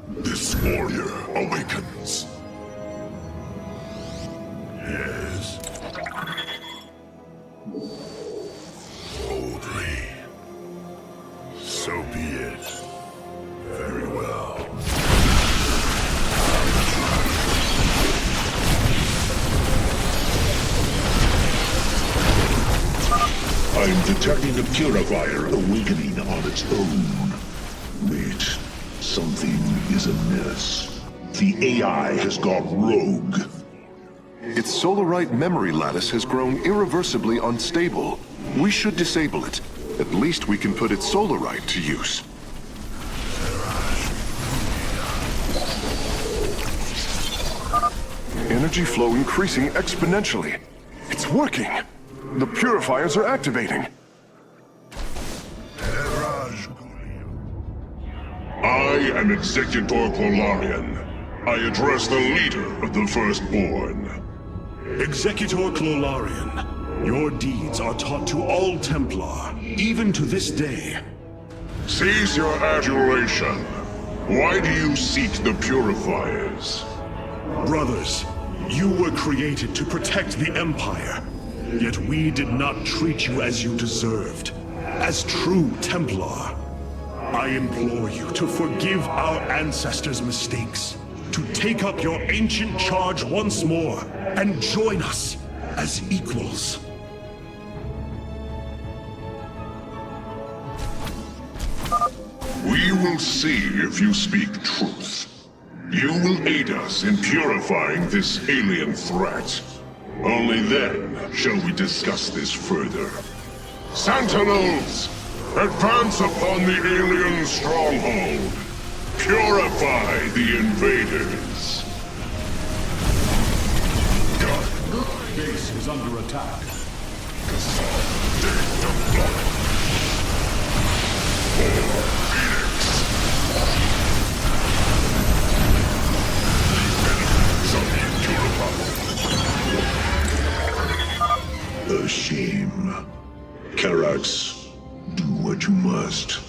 This warrior awakens. Yes. Boldly. So be it. Very well. I'm detecting a purifier awakening on its own. Wait, something is amiss. The AI has gone rogue. Its Solarite memory lattice has grown irreversibly unstable. We should disable it. At least we can put its Solarite to use. Energy flow increasing exponentially. It's working! The purifiers are activating. I am Executor Clolarian. I address the leader of the Firstborn. Executor Clolarian, your deeds are taught to all Templar, even to this day. Cease your adulation. Why do you seek the purifiers? Brothers, you were created to protect the Empire. Yet we did not treat you as you deserved. As true Templar. I implore you to forgive our ancestors' mistakes. To take up your ancient charge once more and join us as equals. We will see if you speak truth. You will aid us in purifying this alien threat. Only then shall we discuss this further. Sentinels! Advance upon the alien stronghold! Purify the invaders! Base is under attack. A shame. Karax, do what you must.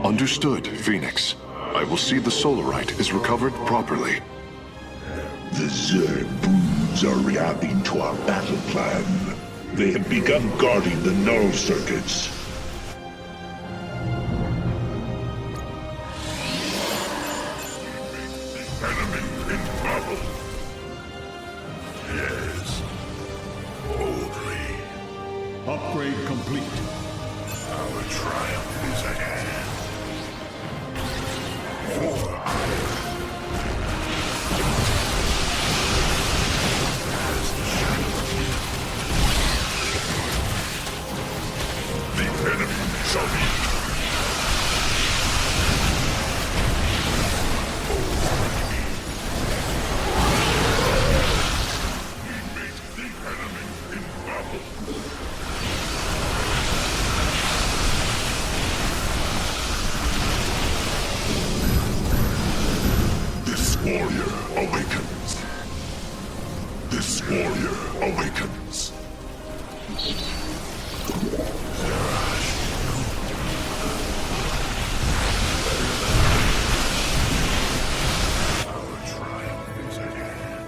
Understood, Phoenix. I will see the Solarite is recovered properly. The Zerg broods are reacting to our battle plan. They have begun guarding the null circuits. Enemy in battle. Yes. Boldly. Upgrade complete. Our triumph is at hand. The enemy shall be. We meet the enemy in battle. This warrior awakens. This warrior awakens. Our triumph is at hand.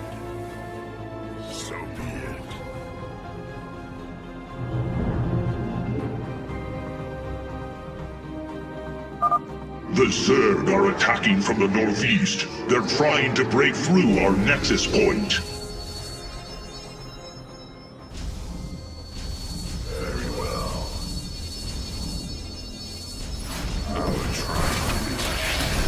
So be it. The Zerg are attacking from the northeast. They're trying to break through our nexus point. Very well. Our triumph is at hand.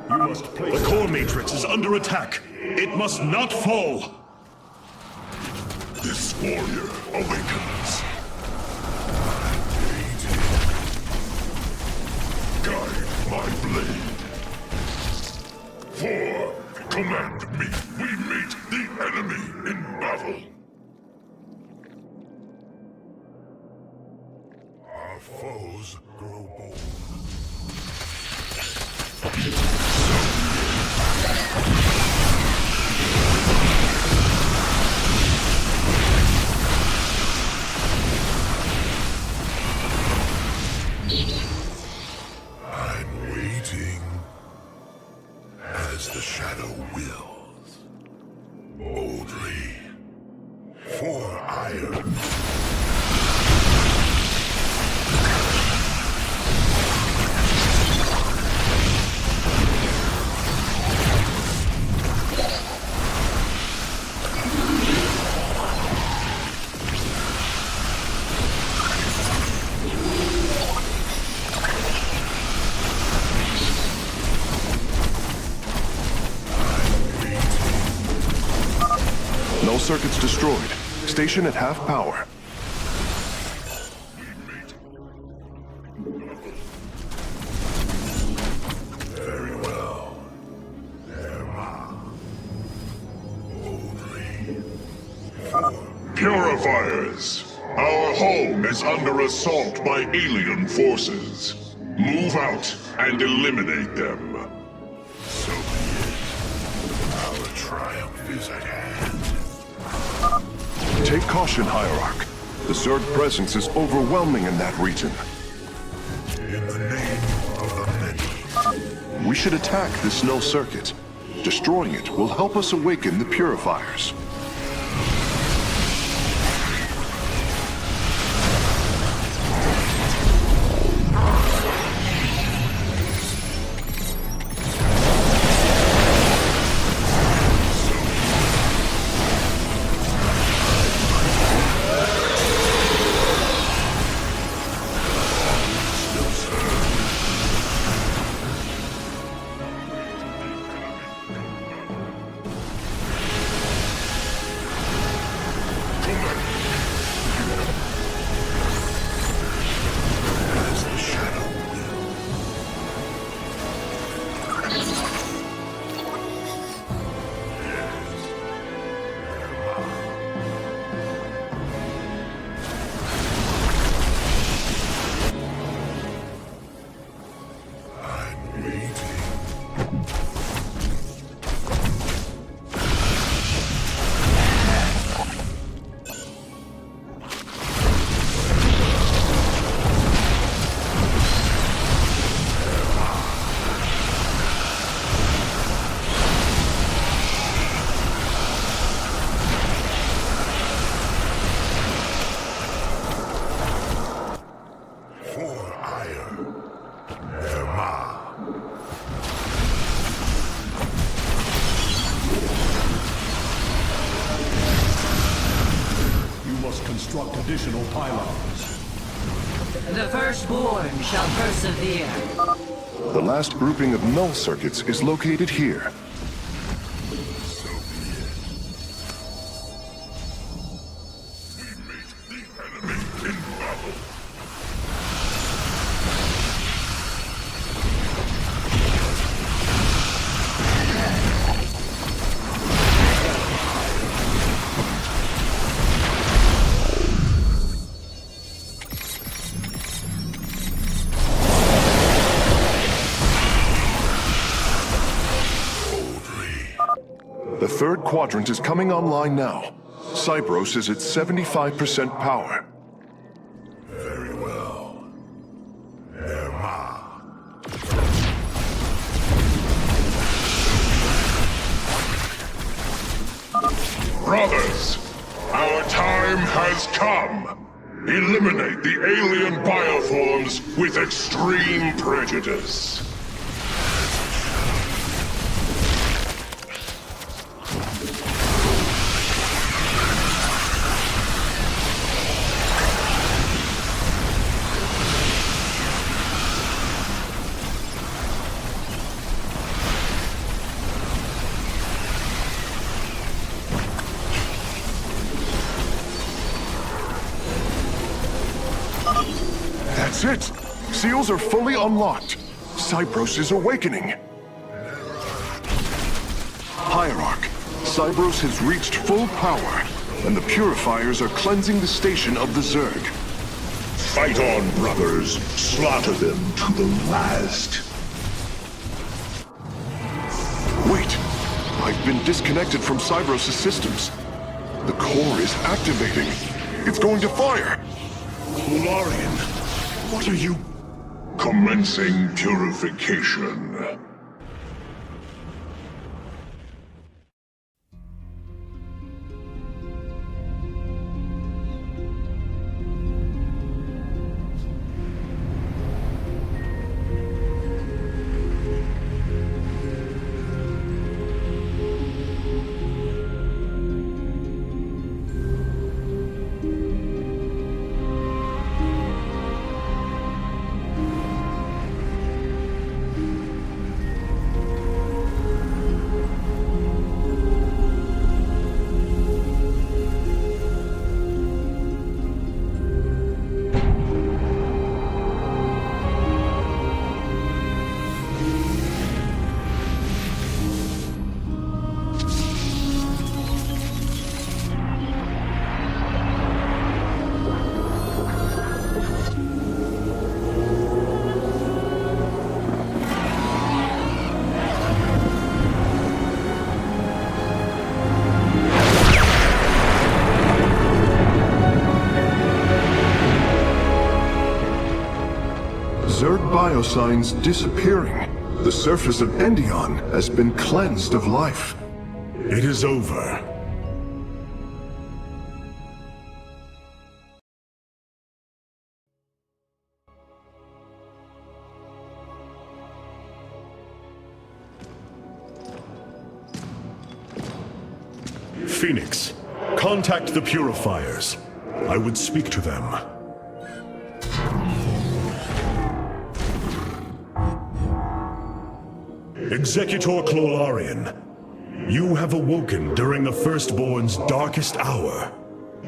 You must play. The core matrix is under attack. It must not fall. This warrior awakens. Guide my blade. For Command me. We meet the enemy in battle. Our foes grow bold. I'm waiting as the shadow wills. Boldly. For iron. No circuits destroyed. Station at half power. Very well. Purifiers! Our home is under assault by alien forces. Move out and eliminate them. So be it. Our triumph is at hand. Take caution, Hierarch. The Zerg presence is overwhelming in that region. In the name of the many. We should attack this null circuit. Destroying it will help us awaken the Purifiers. Construct additional pylons. The firstborn shall persevere. The last grouping of null circuits is located here. The third quadrant is coming online now. Cybros is at 75% power. Very well. Erma. Brothers, our time has come. Eliminate the alien bioforms with extreme prejudice. That's it! Seals are fully unlocked. Cybros is awakening. Hierarch, Cybros has reached full power, and the purifiers are cleansing the station of the Zerg. Fight on, brothers. Slaughter them to the last. Wait! I've been disconnected from Cybros' systems. The core is activating. It's going to fire! Klolarian, what are you... Commencing purification. Zerg biosigns disappearing. The surface of Endion has been cleansed of life. It is over. Phoenix, contact the Purifiers. I would speak to them. Executor Klolarian, you have awoken during the Firstborn's darkest hour.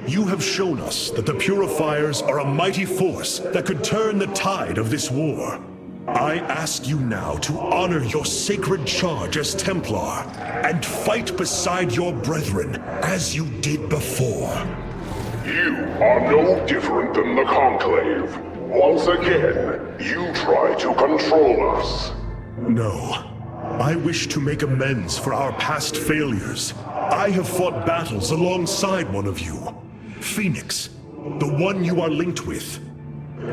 You have shown us that the Purifiers are a mighty force that could turn the tide of this war. I ask you now to honor your sacred charge as Templar and fight beside your brethren as you did before. You are no different than the Conclave. Once again, you try to control us. No. I wish to make amends for our past failures. I have fought battles alongside one of you. Phoenix, the one you are linked with.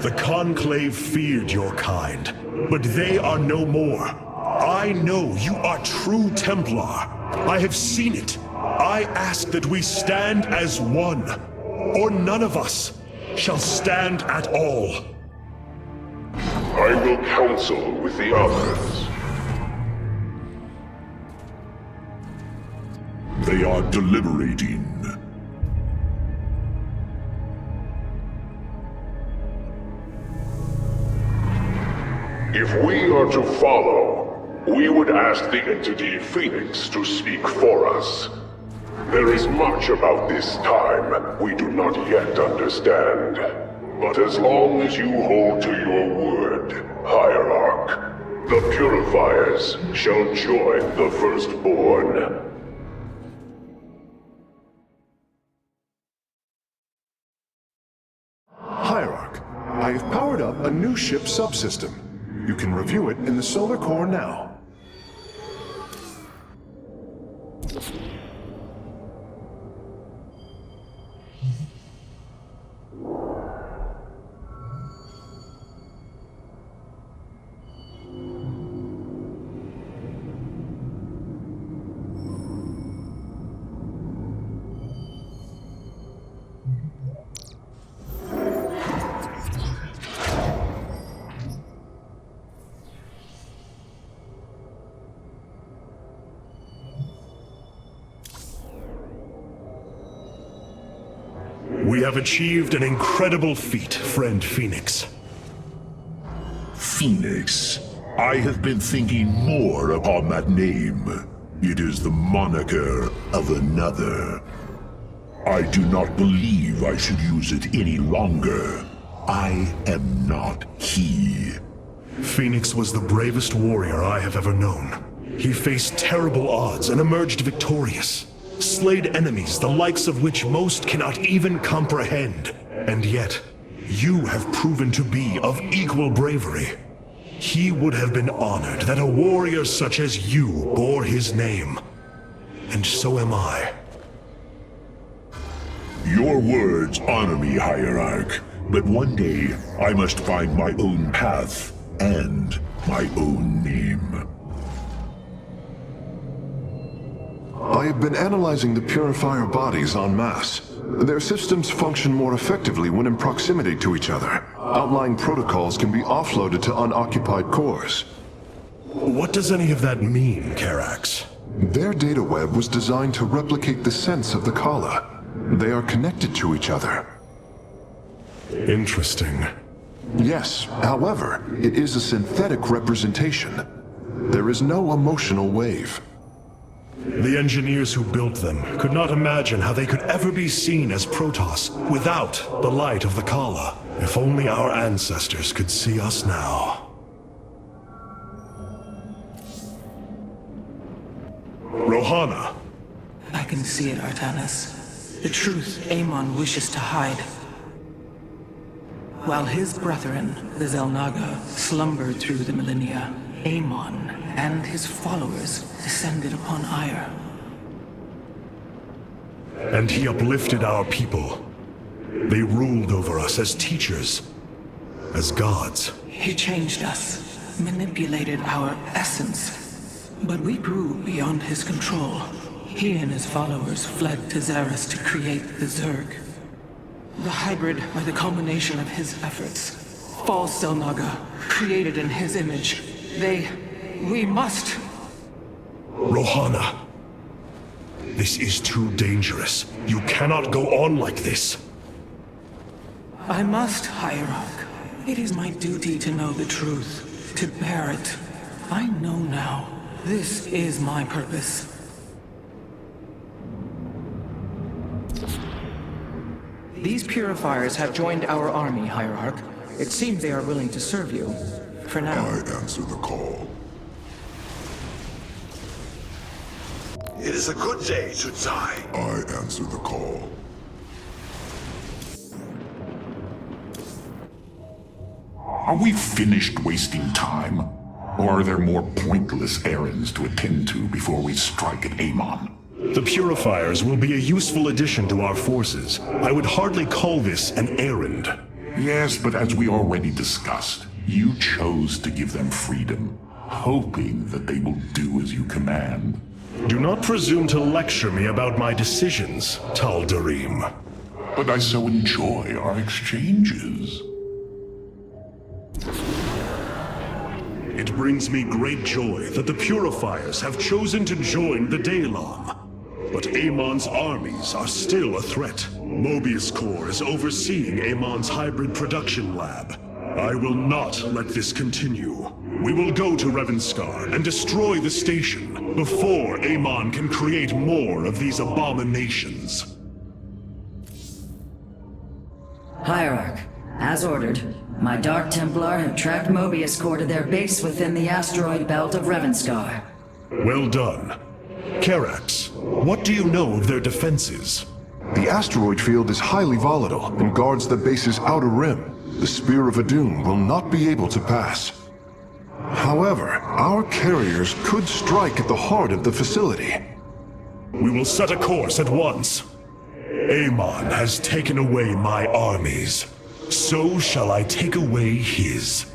The Conclave feared your kind, but they are no more. I know you are true Templar. I have seen it. I ask that we stand as one, or none of us shall stand at all. I will counsel with the others. They are deliberating. If we are to follow, we would ask the entity Phoenix to speak for us. There is much about this time we do not yet understand. But as long as you hold to your word, Hierarch, the Purifiers shall join the Firstborn. Hierarch, I have powered up a new ship subsystem. You can review it in the solar core now. We have achieved an incredible feat, friend Phoenix. Phoenix. I have been thinking more upon that name. It is the moniker of another. I do not believe I should use it any longer. I am not he. Phoenix was the bravest warrior I have ever known. He faced terrible odds and emerged victorious. Slayed enemies the likes of which most cannot even comprehend. And yet, you have proven to be of equal bravery. He would have been honored that a warrior such as you bore his name. And so am I. Your words honor me, Hierarch, but one day I must find my own path and my own name. I have been analyzing the Purifier bodies en masse. Their systems function more effectively when in proximity to each other. Outlying protocols can be offloaded to unoccupied cores. What does any of that mean, Karax? Their data web was designed to replicate the sense of the Kala. They are connected to each other. Interesting. Yes, however, it is a synthetic representation. There is no emotional wave. The engineers who built them could not imagine how they could ever be seen as Protoss without the light of the Kala. If only our ancestors could see us now. Rohana! I can see it, Artanis. The truth Amon wishes to hide. While his brethren, the Xel'Naga, slumbered through the millennia, Amon and his followers descended upon Aiur. And he uplifted our people. They ruled over us as teachers, as gods. He changed us, manipulated our essence. But we grew beyond his control. He and his followers fled to Xeris to create the Zerg. The hybrid are the culmination of his efforts. False Xel'Naga, created in his image. We must... Rohana. This is too dangerous. You cannot go on like this. I must, Hierarch. It is my duty to know the truth, to bear it. I know now. This is my purpose. These purifiers have joined our army, Hierarch. It seems they are willing to serve you. For now. I answer the call. It is a good day to die. I answer the call. Are we finished wasting time? Or are there more pointless errands to attend to before we strike at Amon? The Purifiers will be a useful addition to our forces. I would hardly call this an errand. Yes, but as we already discussed, you chose to give them freedom, hoping that they will do as you command. Do not presume to lecture me about my decisions, Tal'Darim. But I so enjoy our exchanges. It brings me great joy that the Purifiers have chosen to join the Daylon. But Amon's armies are still a threat. Mobius Corps is overseeing Amon's hybrid production lab. I will not let this continue. We will go to Revanskar and destroy the station before Amon can create more of these abominations. Hierarch, as ordered, my Dark Templar have tracked Mobius Corps to their base within the asteroid belt of Revanskar. Well done. Karax, what do you know of their defenses? The asteroid field is highly volatile and guards the base's outer rim. The Spear of Adun will not be able to pass. However, our carriers could strike at the heart of the facility. We will set a course at once. Amon has taken away my armies. So shall I take away his.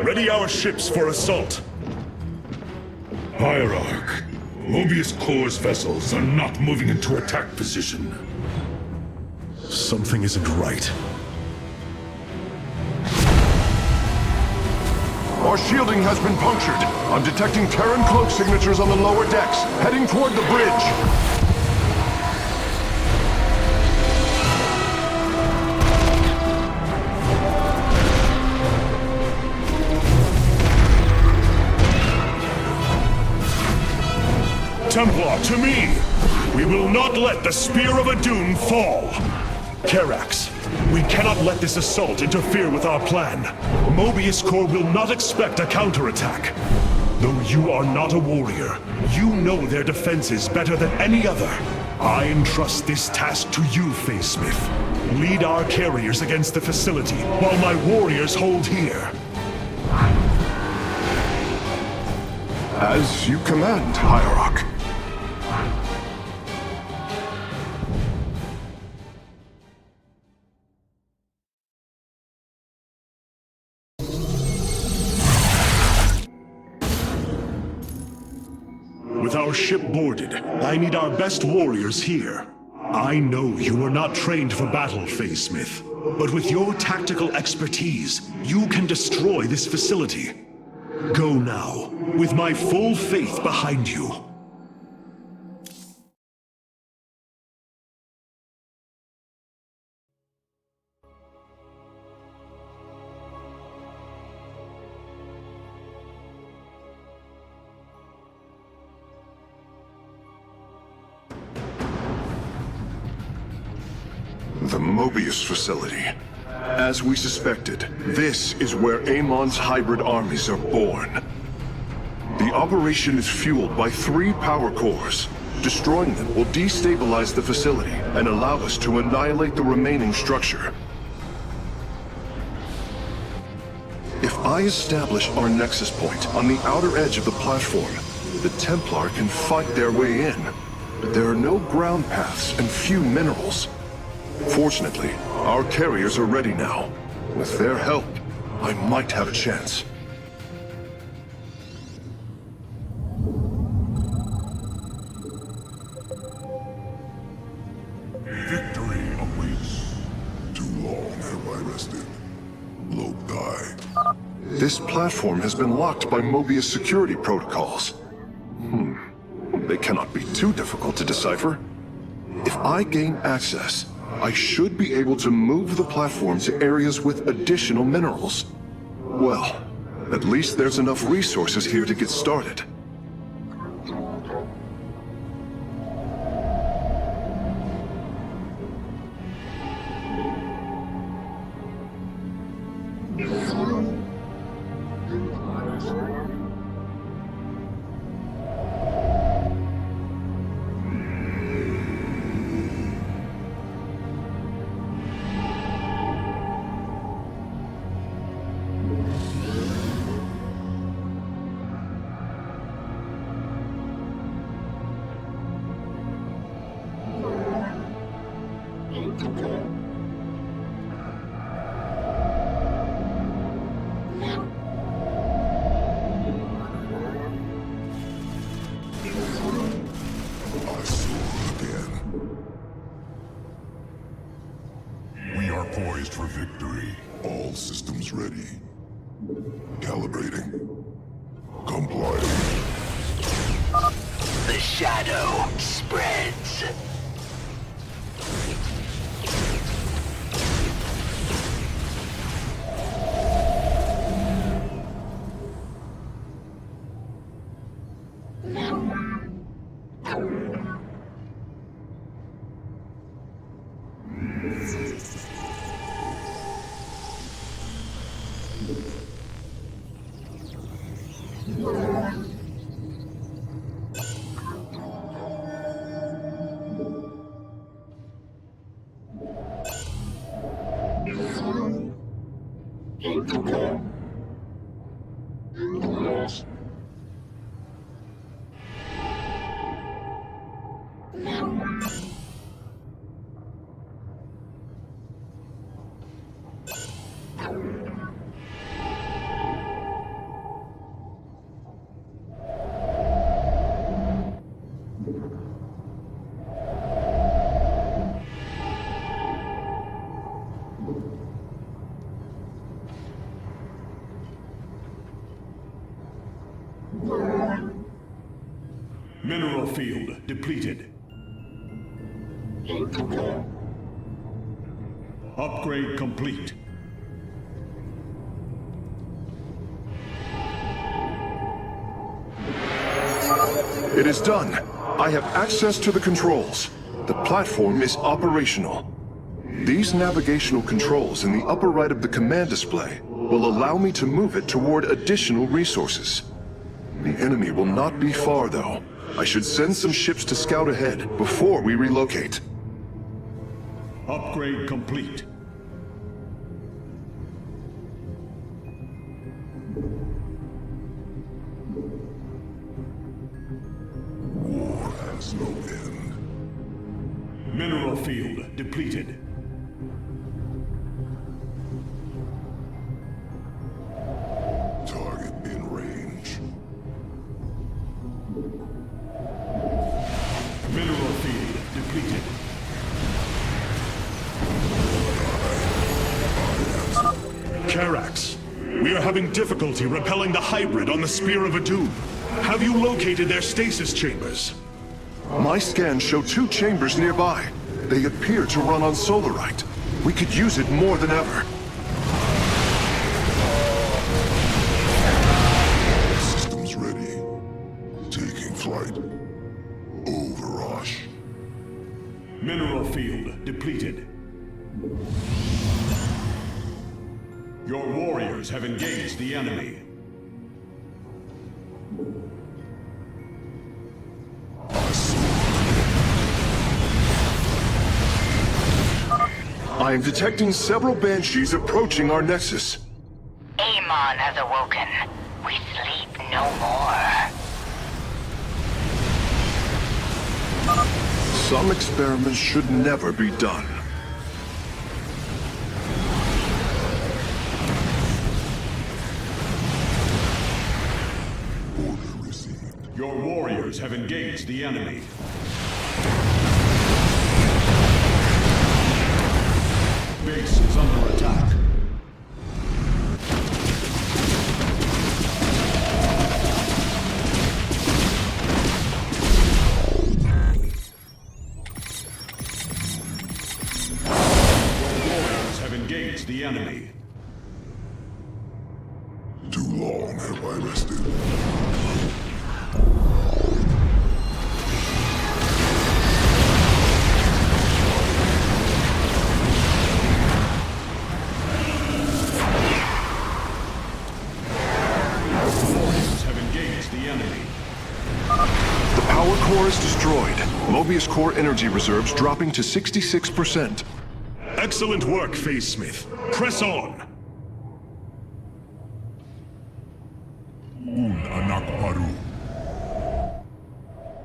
Ready our ships for assault. Hierarch, Mobius Corps' vessels are not moving into attack position. Something isn't right. Our shielding has been punctured. I'm detecting Terran cloak signatures on the lower decks, heading toward the bridge. Templar, to me! We will not let the Spear of Adun fall! Karax, we cannot let this assault interfere with our plan. Mobius Corps will not expect a counterattack. Though you are not a warrior, you know their defenses better than any other. I entrust this task to you, Facesmith. Lead our carriers against the facility, while my warriors hold here. As you command, Hierarch. With our ship boarded, I need our best warriors here. I know you are not trained for battle, Facesmith, but with your tactical expertise, you can destroy this facility. Go now, with my full faith behind you. The Mobius facility. As we suspected, this is where Amon's hybrid armies are born. The operation is fueled by 3 power cores. Destroying them will destabilize the facility and allow us to annihilate the remaining structure. If I establish our nexus point on the outer edge of the platform, the Templar can fight their way in. But there are no ground paths and few minerals. Fortunately, our carriers are ready now. With their help, I might have a chance. Victory awaits. Too long have I rested. Lope die. This platform has been locked by Mobius security protocols. They cannot be too difficult to decipher. If I gain access, I should be able to move the platform to areas with additional minerals. Well, at least there's enough resources here to get started. Poised for victory. All systems ready. Calibrating. Complying. The shadow spreads. Mineral field depleted. Upgrade complete. It is done. I have access to the controls. The platform is operational. These navigational controls in the upper right of the command display will allow me to move it toward additional resources. The enemy will not be far, though. I should send some ships to scout ahead before we relocate. Upgrade complete. War has no end. Mineral field depleted. Target in range. Mineral field depleted. Karax, we are having difficulty repelling the hybrid on the Spear of Adun. Have you located their stasis chambers? My scans show 2 chambers nearby. They appear to run on solarite. We could use it more than ever. Systems ready. Taking flight. Overrush. Mineral field depleted. Your warriors have engaged the enemy. I am detecting several Banshees approaching our nexus. Amon has awoken. We sleep no more. Some experiments should never be done. Your warriors have engaged the enemy. Base is under attack. Your warriors have engaged the enemy. Too long have I rested. Core is destroyed. Mobius core energy reserves dropping to 66%. Excellent work, Phase Smith. Press on! Anak Paru.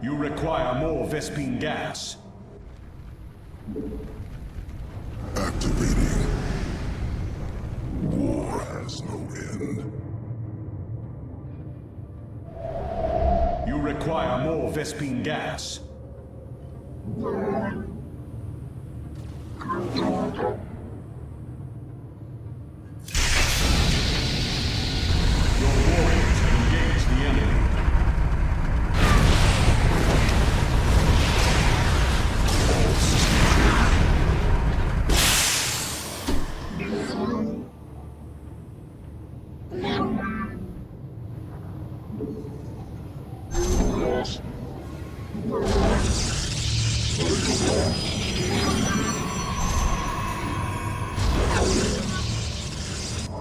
You require more Vespine gas. Activating. War has no end. You require more Vespine gas. Your warriors have engaged the enemy.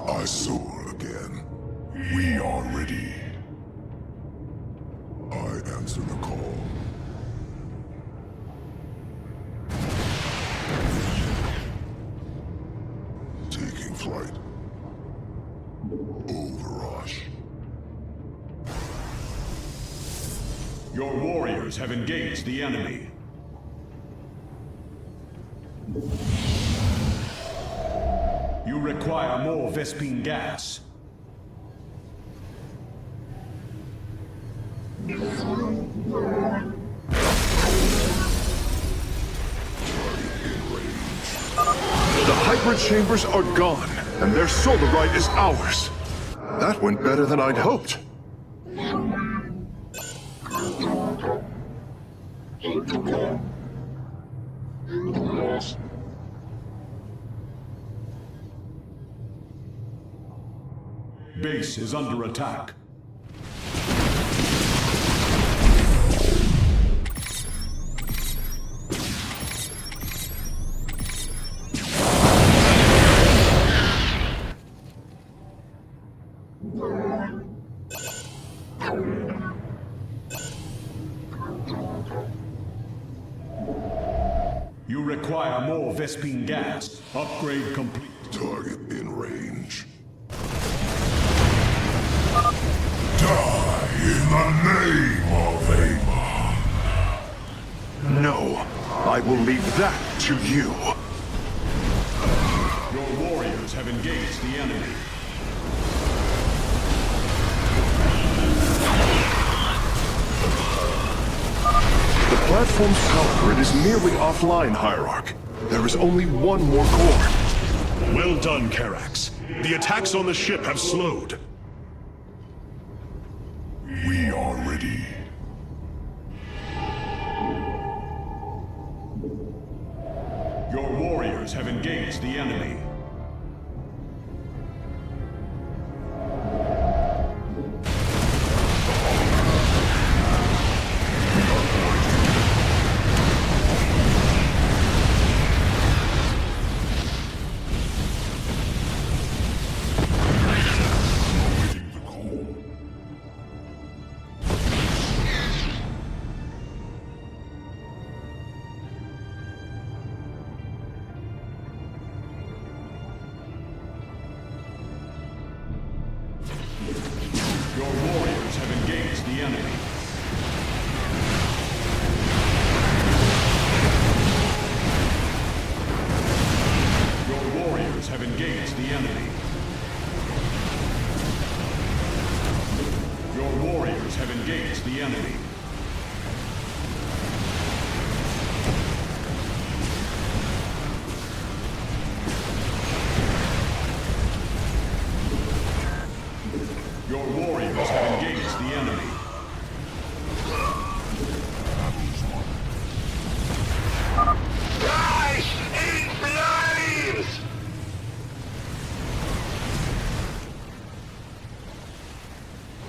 I soar again. We are ready. I answer the call. Taking flight. Overrush. Your warriors have engaged the enemy. You require more Vespine gas. The hybrid chambers are gone, and their solarite is ours. That went better than I'd hoped. Base is under attack. more Vespine gas. Upgrade complete. Target in range. Die in the name of Amon. No, I will leave that to you. Your warriors have engaged the enemy. The platform's power grid is nearly offline, Hierarch. There is only one more core. Well done, Karax. The attacks on the ship have slowed. We are ready. Your warriors have engaged the enemy. Your warriors have engaged the enemy. Your warriors have engaged the enemy. Your warriors have engaged the enemy. Your warriors have engaged the enemy. Die in flames!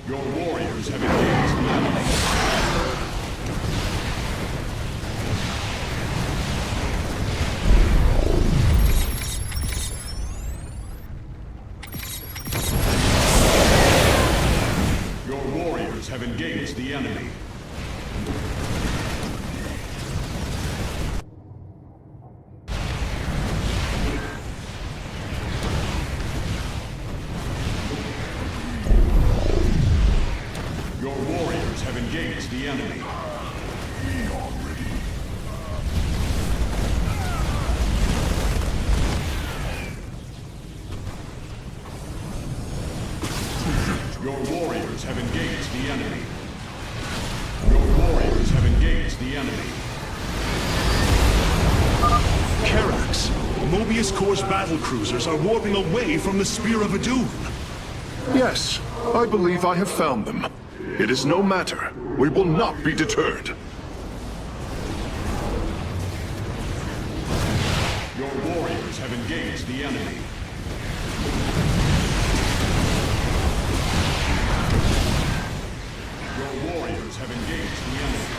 Your warriors have engaged the enemy. Your warriors have engaged the enemy. Your warriors have engaged the enemy. We are ready. Your warriors have engaged the enemy. Your warriors have engaged the enemy. Karax, Mobius Corps' battle cruisers are warping away from the Spear of Adun. Yes, I believe I have found them. It is no matter. We will not be deterred. Your warriors have engaged the enemy. Your warriors have engaged the enemy.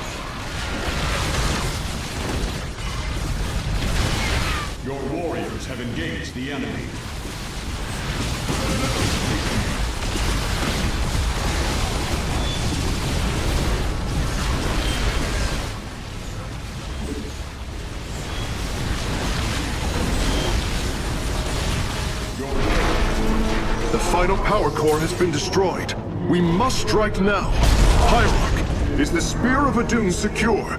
Your warriors have engaged the enemy. The final power core has been destroyed. We must strike now. Hierarch, is the Spear of Adun secure?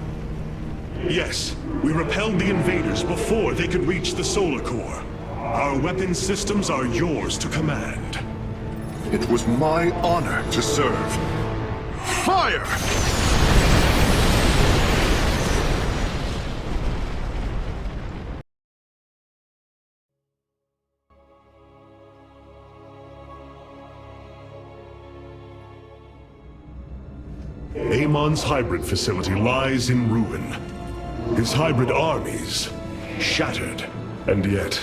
Yes, we repelled the invaders before they could reach the solar core. Our weapon systems are yours to command. It was my honor to serve. Fire! Amon's hybrid facility lies in ruin. His hybrid armies shattered. And yet,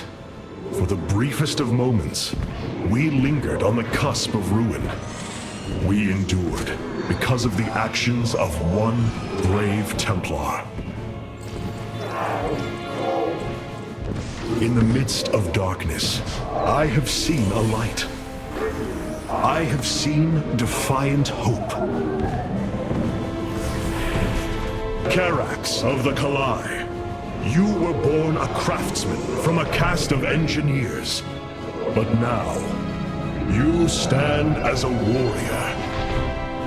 for the briefest of moments, we lingered on the cusp of ruin. We endured because of the actions of one brave Templar. In the midst of darkness, I have seen a light. I have seen defiant hope. Karax of the Kalai, You were born a craftsman from a caste of engineers. But now, you stand as a warrior.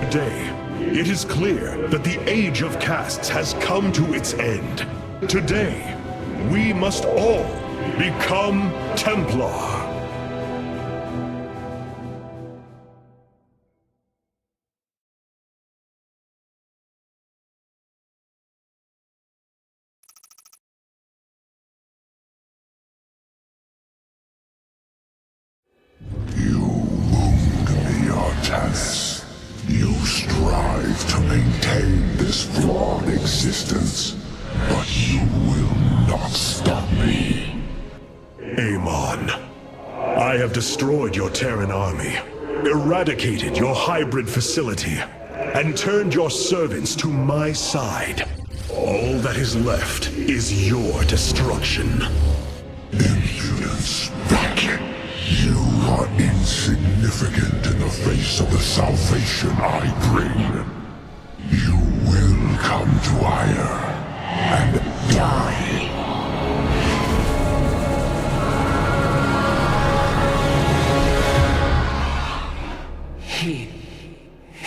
Today, it is clear that the age of castes has come to its end. Today, we must all become Templar. You strive to maintain this flawed existence, but you will not stop me. Amon, I have destroyed your Terran army, eradicated your hybrid facility, and turned your servants to my side. All that is left is your destruction. Impudence, Vac. You are insignificant in the face of the salvation I bring. You will come to Ire and die.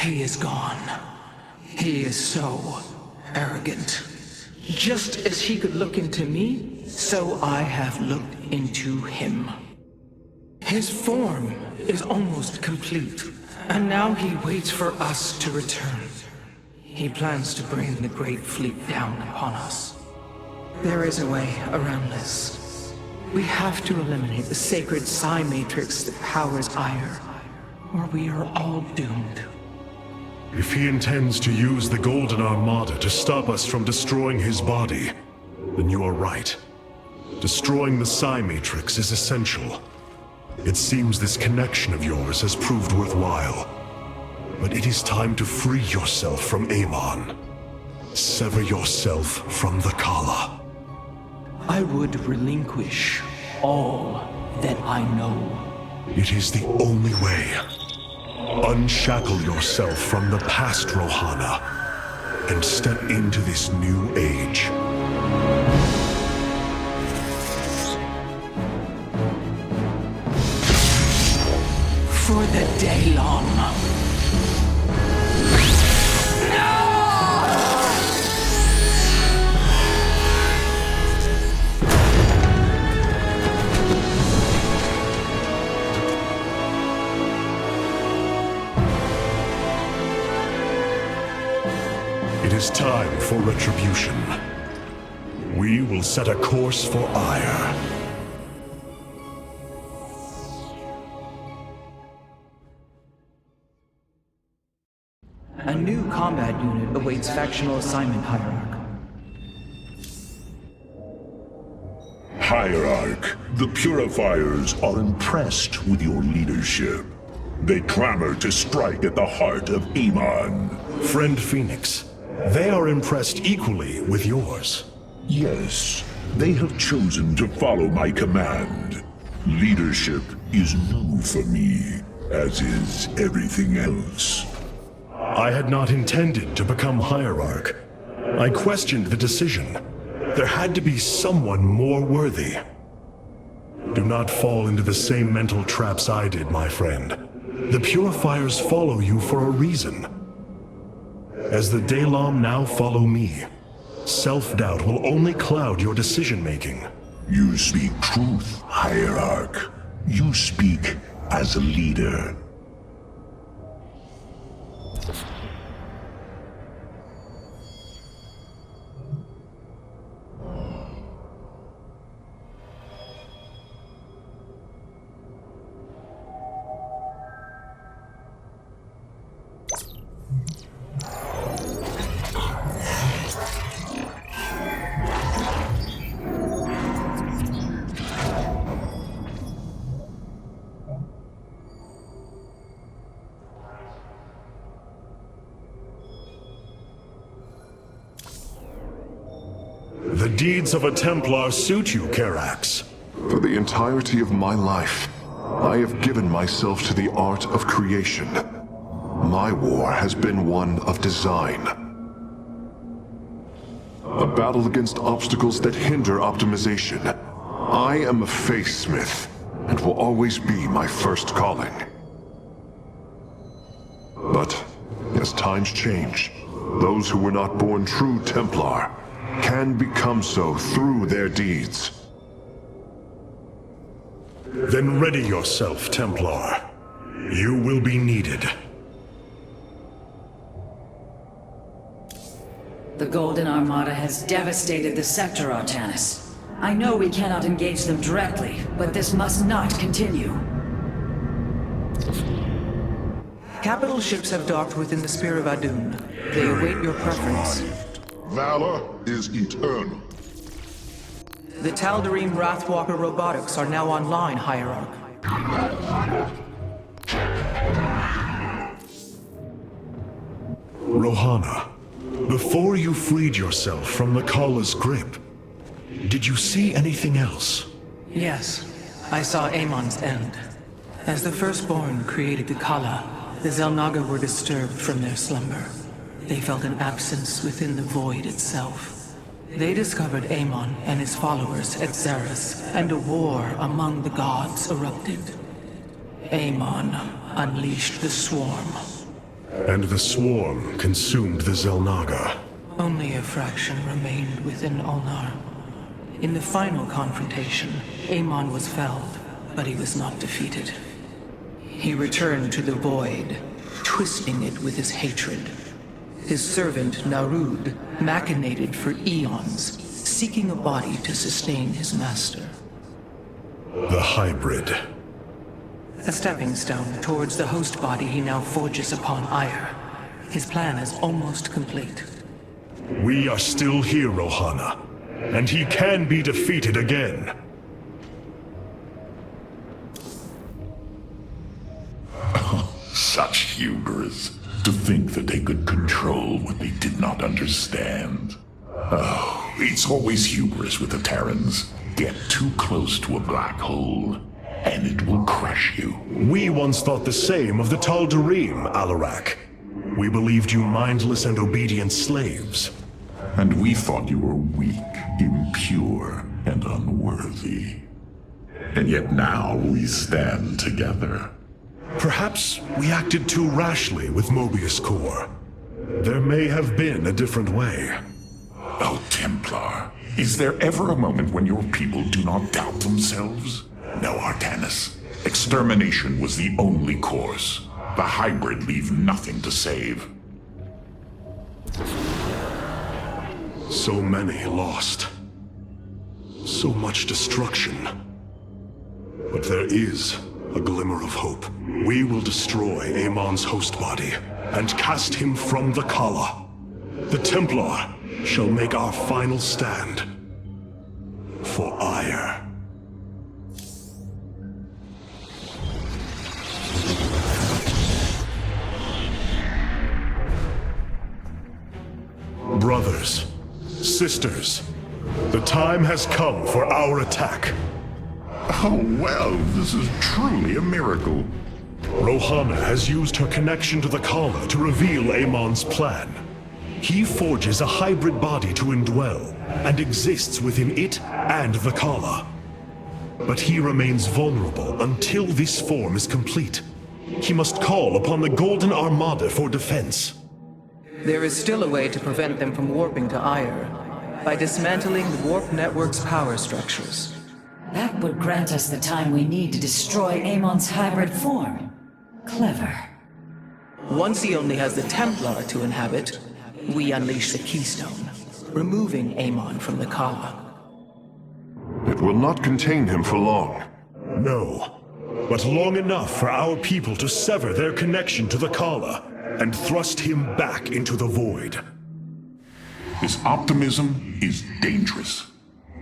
He is gone. He is so arrogant. Just as he could look into me, so I have looked into him. His form is almost complete, and now he waits for us to return. He plans to bring the Great Fleet down upon us. There is a way around this. We have to eliminate the sacred psi matrix that powers Ire, or we are all doomed. If he intends to use the Golden Armada to stop us from destroying his body, then you are right. Destroying the psi matrix is essential. It seems this connection of yours has proved worthwhile. But it is time to free yourself from Amon. Sever yourself from the Kala. I would relinquish all that I know. It is the only way. Unshackle yourself from the past, Rohana, and step into this new age. For the Daylon. It is time for retribution. We will set a course for Ire. A new combat unit awaits factional assignment, Hierarch. Hierarch, the Purifiers are impressed with your leadership. They clamor to strike at the heart of Amon. Friend Phoenix, they are impressed equally with yours. Yes, they have chosen to follow my command. Leadership is new for me, as is everything else. I had not intended to become Hierarch. I questioned the decision. There had to be someone more worthy. Do not fall into the same mental traps I did, my friend. The Purifiers follow you for a reason. As the Daylom now follow me, self-doubt will only cloud your decision-making. You speak truth, Hierarch. You speak as a leader. The deeds of a Templar suit you, Karax. For the entirety of my life, I have given myself to the art of creation. My war has been one of design. A battle against obstacles that hinder optimization. I am a faithsmith, and will always be my first calling. But, as times change, those who were not born true Templar can become so through their deeds. Then ready yourself, Templar. You will be needed. The Golden Armada has devastated the sector, Artanis. I know we cannot engage them directly, but this must not continue. Capital ships have docked within the Spear of Adun. They await your preference. Valor is eternal. The Tal'Darim Wrathwalker robotics are now online, Hierarch. Rohana, before you freed yourself from the Kala's grip, did you see anything else? Yes, I saw Amon's end. As the Firstborn created the Kala, the Xel'Naga were disturbed from their slumber. They felt an absence within the void itself. They discovered Amon and his followers at Xeris, and a war among the gods erupted. Amon unleashed the Swarm. And the Swarm consumed the Xel'Naga. Only a fraction remained within Ulnar. In the final confrontation, Amon was felled, but he was not defeated. He returned to the void, twisting it with his hatred. His servant, Narud, machinated for eons, seeking a body to sustain his master. The hybrid. A stepping stone towards the host body he now forges upon Ire. His plan is almost complete. We are still here, Rohana, and he can be defeated again. Such hubris. To think that they could control what they did not understand. Oh, it's always hubris with the Terrans. Get too close to a black hole, and it will crush you. We once thought the same of the Tal'Darim, Alarak. We believed you mindless and obedient slaves. And we thought you were weak, impure, and unworthy. And yet now we stand together. Perhaps we acted too rashly with Mobius Core. There may have been a different way. Oh, Templar, is there ever a moment when your people do not doubt themselves? No, Artanis. Extermination was the only course. The hybrid leave nothing to save. So many lost. So much destruction. But there is a glimmer of hope. We will destroy Amon's host body and cast him from the Kala. The Templar shall make our final stand for Ire. Brothers, sisters, the time has come for our attack. Oh, well, this is truly a miracle. Rohana has used her connection to the Kala to reveal Amon's plan. He forges a hybrid body to indwell, and exists within it and the Kala. But he remains vulnerable until this form is complete. He must call upon the Golden Armada for defense. There is still a way to prevent them from warping to Ire, by dismantling the warp network's power structures. That would grant us the time we need to destroy Amon's hybrid form. Clever. Once he only has the Templar to inhabit, we unleash the Keystone, removing Amon from the Kala. It will not contain him for long. No, but long enough for our people to sever their connection to the Kala and thrust him back into the void. This optimism is dangerous.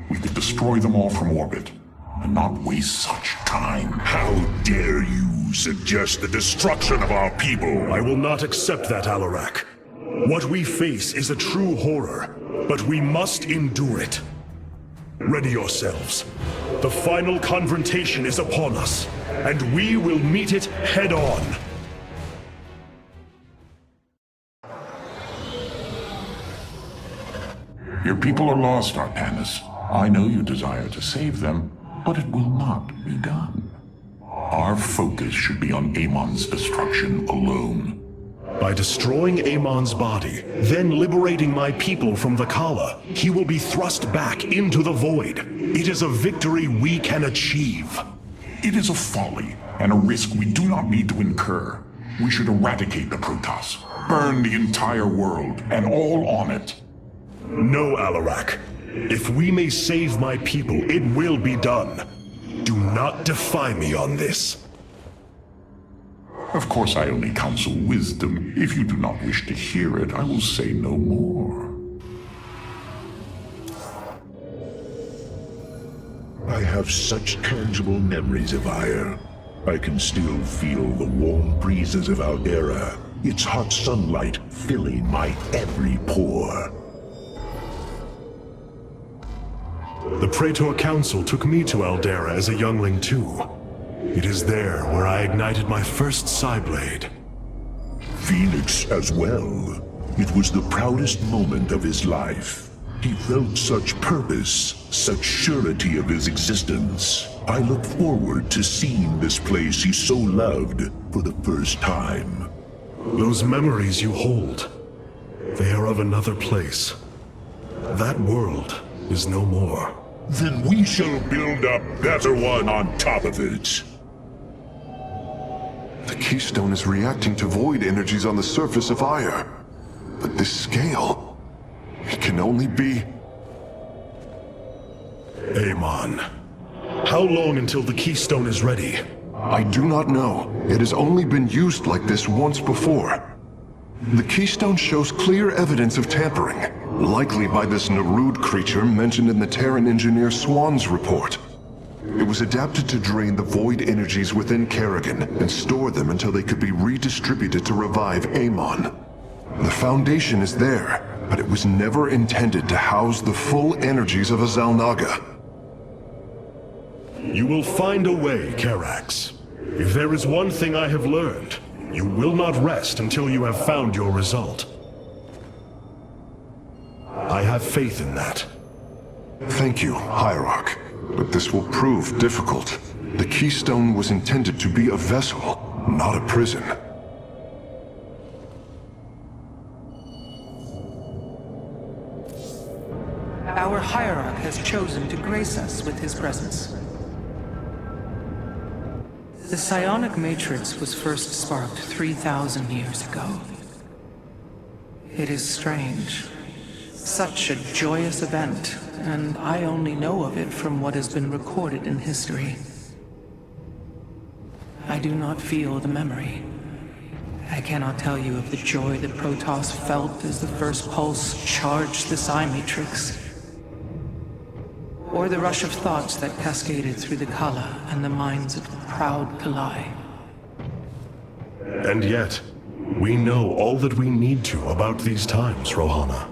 We could destroy them all from orbit, and not waste such time. How dare you suggest the destruction of our people? I will not accept that, Alarak. What we face is a true horror, but we must endure it. Ready yourselves. The final confrontation is upon us, and we will meet it head-on. Your people are lost, Artanis. I know you desire to save them, but it will not be done. Our focus should be on Amon's destruction alone. By destroying Amon's body, then liberating my people from the Khala, he will be thrust back into the void. It is a victory we can achieve. It is a folly, and a risk we do not need to incur. We should eradicate the Protoss, burn the entire world, and all on it. No, Alarak. If we may save my people, it will be done. Do not defy me on this. Of course, I only counsel wisdom. If you do not wish to hear it, I will say no more. I have such tangible memories of Ire. I can still feel the warm breezes of Aldera, its hot sunlight filling my every pore. The Praetor Council took me to Aldera as a youngling too. It is there where I ignited my first Psyblade. Phoenix as well. It was the proudest moment of his life. He felt such purpose, such surety of his existence. I look forward to seeing this place he so loved for the first time. Those memories you hold, they are of another place. That world is no more. Then we shall build a better one on top of it. The Keystone is reacting to void energies on the surface of Ire. But this scale, it can only be... Amon. How long until the Keystone is ready? I do not know. It has only been used like this once before. The Keystone shows clear evidence of tampering, likely by this Narud creature mentioned in the Terran engineer Swan's report. It was adapted to drain the void energies within Kerrigan and store them until they could be redistributed to revive Amon. The foundation is there, but it was never intended to house the full energies of a Xel'Naga. You will find a way, Karax. If there is one thing I have learned, you will not rest until you have found your result. I have faith in that. Thank you, Hierarch. But this will prove difficult. The Keystone was intended to be a vessel, not a prison. Our Hierarch has chosen to grace us with his presence. The psionic matrix was first sparked 3,000 years ago. It is strange. Such a joyous event, and I only know of it from what has been recorded in history. I do not feel the memory. I cannot tell you of the joy that Protoss felt as the first pulse charged the psi matrix, or the rush of thoughts that cascaded through the Khala and the minds of the proud Kalai. And yet, we know all that we need to about these times, Rohana.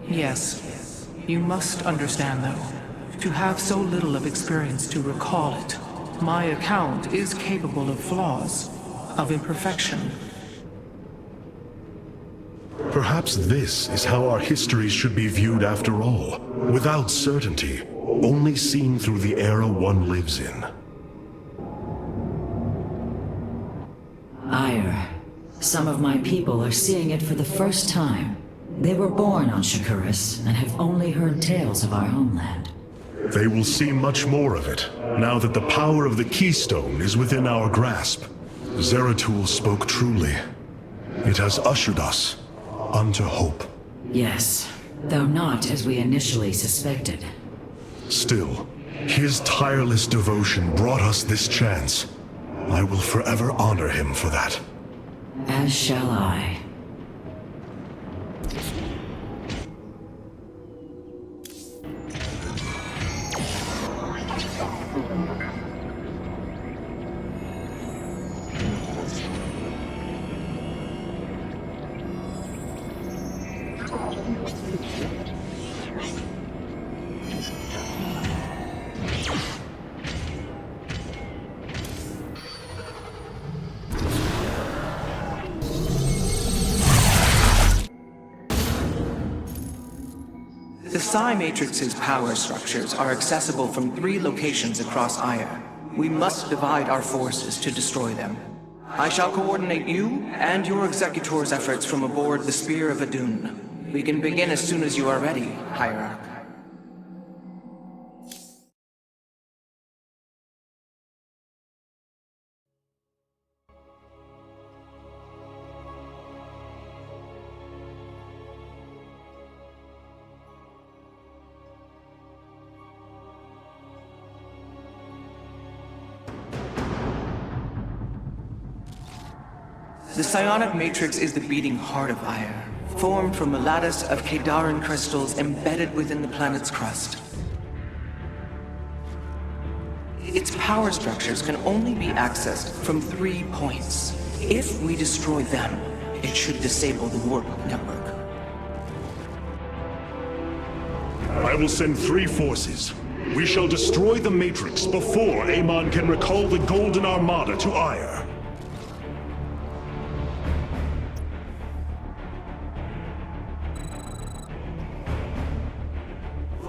Yes, you must understand though, to have so little of experience to recall it, my account is capable of flaws, of imperfection. Perhaps this is how our histories should be viewed after all, without certainty, only seen through the era one lives in. Ire. Some of my people are seeing it for the first time. They were born on Shakuras and have only heard tales of our homeland. They will see much more of it, now that the power of the Keystone is within our grasp. Zeratul spoke truly. It has ushered us unto hope. Yes, though not as we initially suspected. Still, his tireless devotion brought us this chance. I will forever honor him for that. As shall I. The Psi Matrix's power structures are accessible from 3 locations across Ire. We must divide our forces to destroy them. I shall coordinate you and your Executor's efforts from aboard the Spear of Adun. We can begin as soon as you are ready, Hierarch. The psionic matrix is the beating heart of Ire, formed from a lattice of Kadaran crystals embedded within the planet's crust. Its power structures can only be accessed from 3 points. If we destroy them, it should disable the warp network. I will send 3 forces. We shall destroy the Matrix before Amon can recall the Golden Armada to Ire.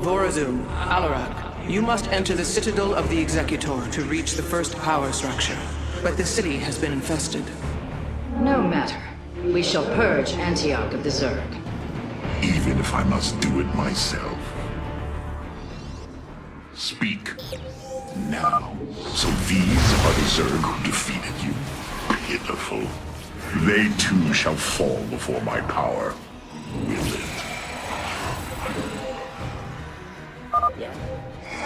Vorazun, Alarak, you must enter the Citadel of the Executor to reach the first power structure. But the city has been infested. No matter. We shall purge Antioch of the Zerg. Even if I must do it myself. Speak. Now. So these are the Zerg who defeated you. Pitiful. They too shall fall before my power. Will it?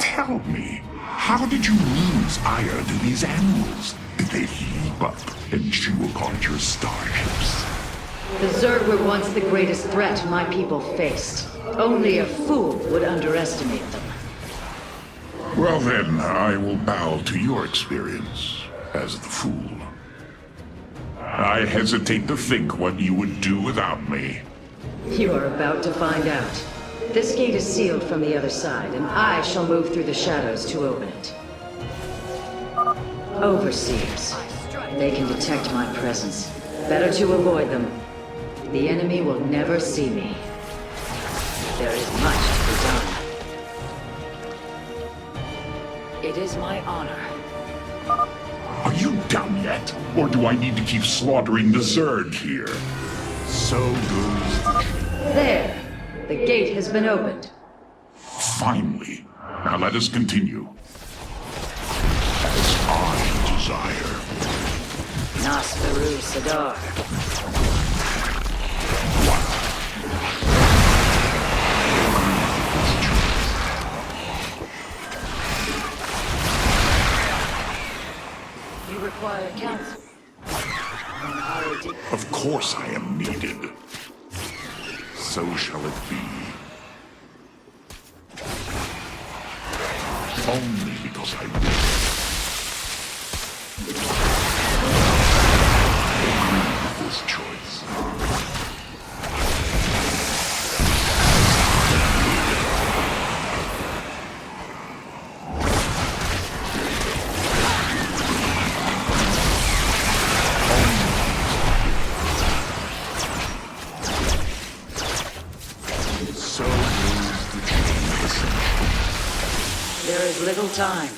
Tell me, how did you lose ire to these animals? Did they leap up and chew apart your starships? The Zerg were once the greatest threat my people faced. Only a fool would underestimate them. Well then, I will bow to your experience as the fool. I hesitate to think what you would do without me. You are about to find out. This gate is sealed from the other side, and I shall move through the shadows to open it. Overseers. They can detect my presence. Better to avoid them. The enemy will never see me. There is much to be done. It is my honor. Are you done yet? Or do I need to keep slaughtering the Zerg here? So goes the... There! The gate has been opened. Finally. Now let us continue. As I desire. Nasperu Sadar. You require counsel. Of course I am needed. So shall it be. Only because I will. I agree with this choice. There is little time.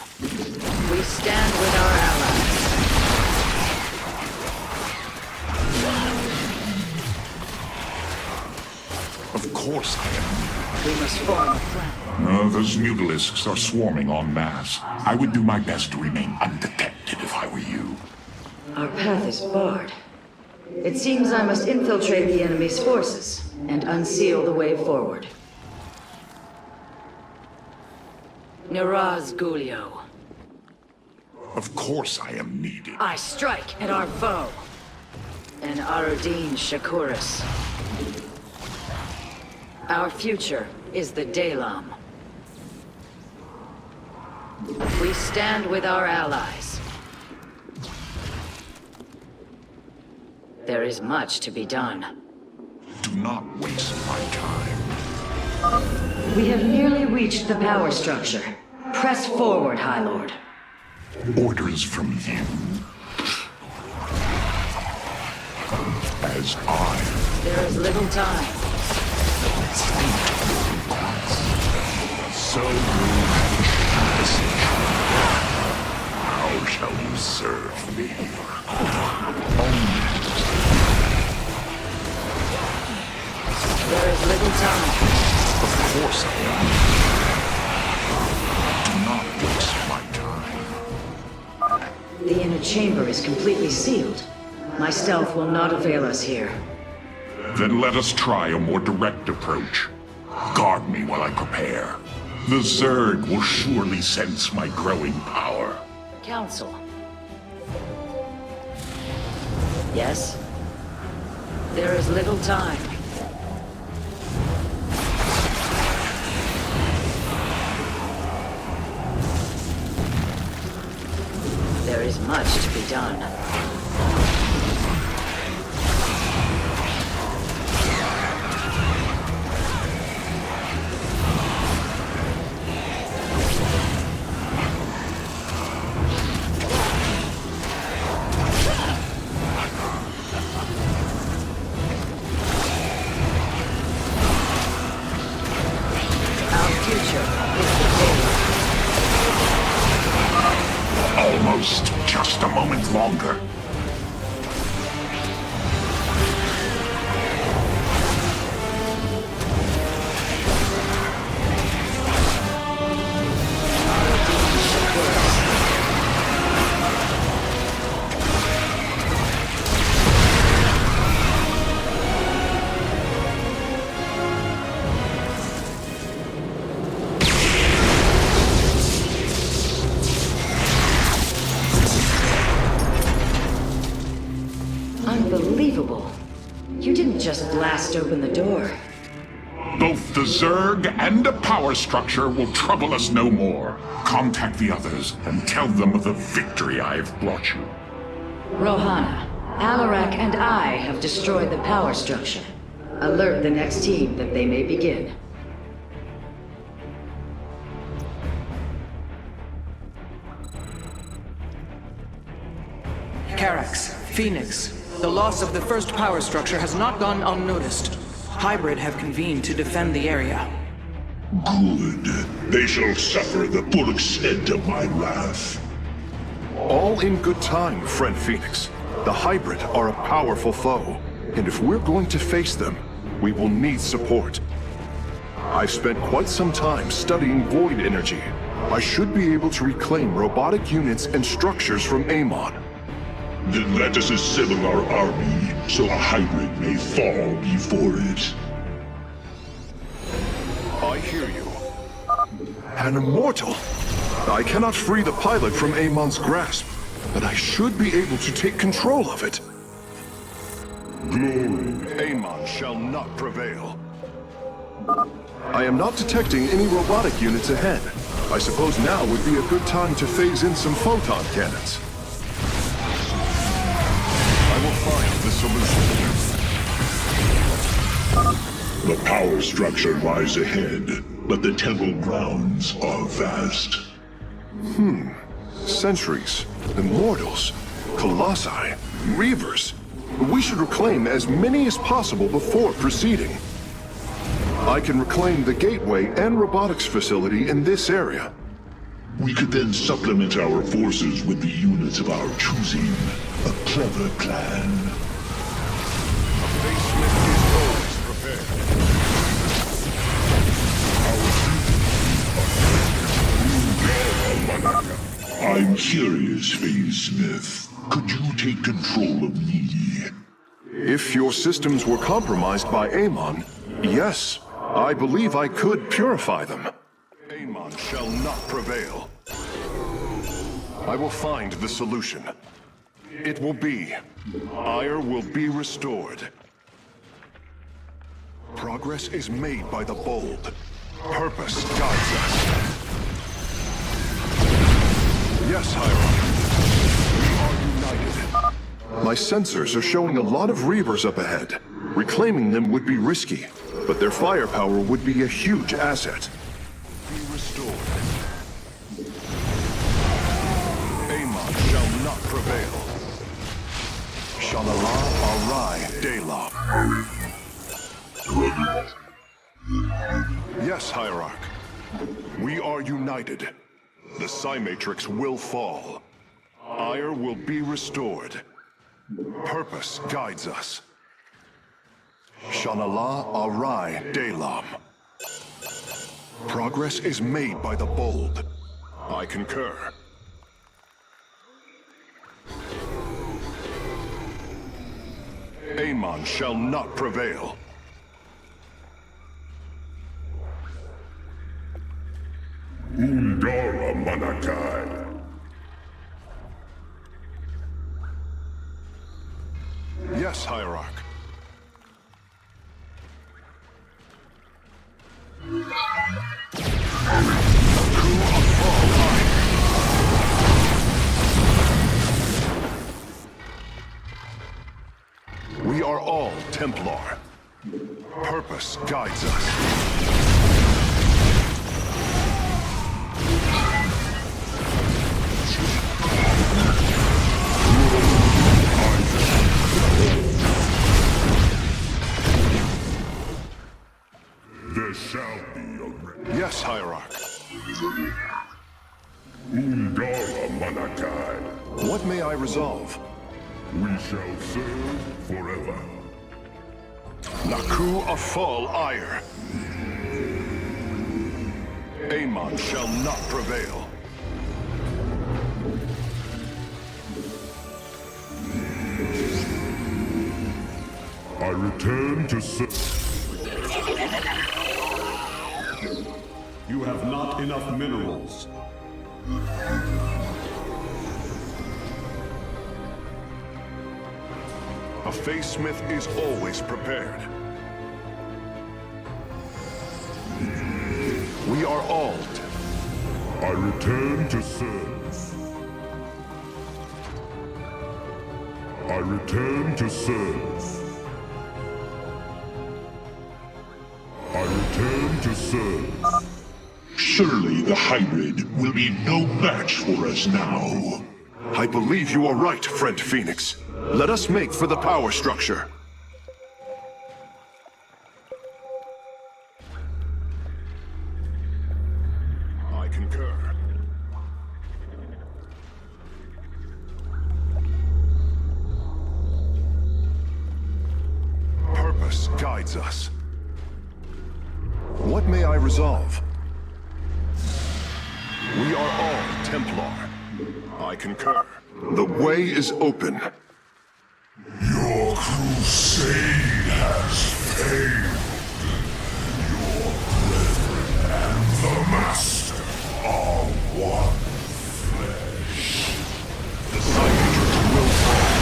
We stand with our allies. Of course I am. We must form a plan. Those mutalisks are swarming en masse. I would do my best to remain undetected if I were you. Our path is barred. It seems I must infiltrate the enemy's forces and unseal the way forward. Niraz Gulio. Of course I am needed. I strike at our foe. And Arudin Shakuris. Our future is the Dalam. We stand with our allies. There is much to be done. Do not waste my time. We have nearly reached the power structure. Press forward, High Lord. Orders from you. As I... There is little time. State your request. So you have decision. How shall you serve me? There is little time. Of course I am. Do not waste my time. The inner chamber is completely sealed. My stealth will not avail us here. Then let us try a more direct approach. Guard me while I prepare. The Zerg will surely sense my growing power. Council. Yes? There is little time. There is much to be done. Almost. Just a moment longer. Unbelievable. You didn't just blast open the door. Both the Zerg and the power structure will trouble us no more. Contact the others and tell them of the victory I have brought you. Rohana, Alarak and I have destroyed the power structure. Alert the next team that they may begin. Carax, Phoenix, the loss of the first power structure has not gone unnoticed. Hybrid have convened to defend the area. Good. They shall suffer the full extent of my wrath. All in good time, friend Phoenix. The Hybrid are a powerful foe, and if we're going to face them, we will need support. I've spent quite some time studying void energy. I should be able to reclaim robotic units and structures from Amon. Then let us assemble our army, so a Hybrid may fall before it. I hear you. An immortal? I cannot free the pilot from Amon's grasp, but I should be able to take control of it. Glory. Amon shall not prevail. I am not detecting any robotic units ahead. I suppose now would be a good time to phase in some photon cannons. I will find the solution. The power structure lies ahead, but the temple grounds are vast. Sentries, Immortals, Colossi, Reavers. We should reclaim as many as possible before proceeding. I can reclaim the gateway and robotics facility in this area. We could then supplement our forces with the units of our choosing. A clever plan. A basement is always prepared. I'm curious, Phase Smith. Could you take control of me? If your systems were compromised by Amon, yes, I believe I could purify them. Amon shall not prevail. I will find the solution. It will be. Ire will be restored. Progress is made by the bold. Purpose guides us. Yes, Hierarch. We are united. My sensors are showing a lot of Reavers up ahead. Reclaiming them would be risky, but their firepower would be a huge asset. Be restored. Amon shall not prevail. Shalala Arai Dela. Yes, Hierarch. We are united. The Psi-Matrix will fall. Ire will be restored. Purpose guides us. Shanala Arai Delam. Progress is made by the bold. I concur. Amon shall not prevail. Undara Manakai. Yes, Hierarch. We are all Templar. Purpose guides us. There shall be a... Yes, Hierarch. Undara Manakai. What may I resolve? We shall serve forever. Naku Afal Ire. Amon shall not prevail. I return to serve. You have not enough minerals. A Face-Smith is always prepared. We are all. I return to serve. I return to serve. I return to serve. Surely the hybrid will be no match for us now. I believe you are right, friend Phoenix. Let us make for the power structure. I concur. Purpose guides us. What may I resolve? We are all Templar. I concur. The way is open. Your crusade has failed. Your brethren and the Master are one flesh. The Psi-Matrix will fall.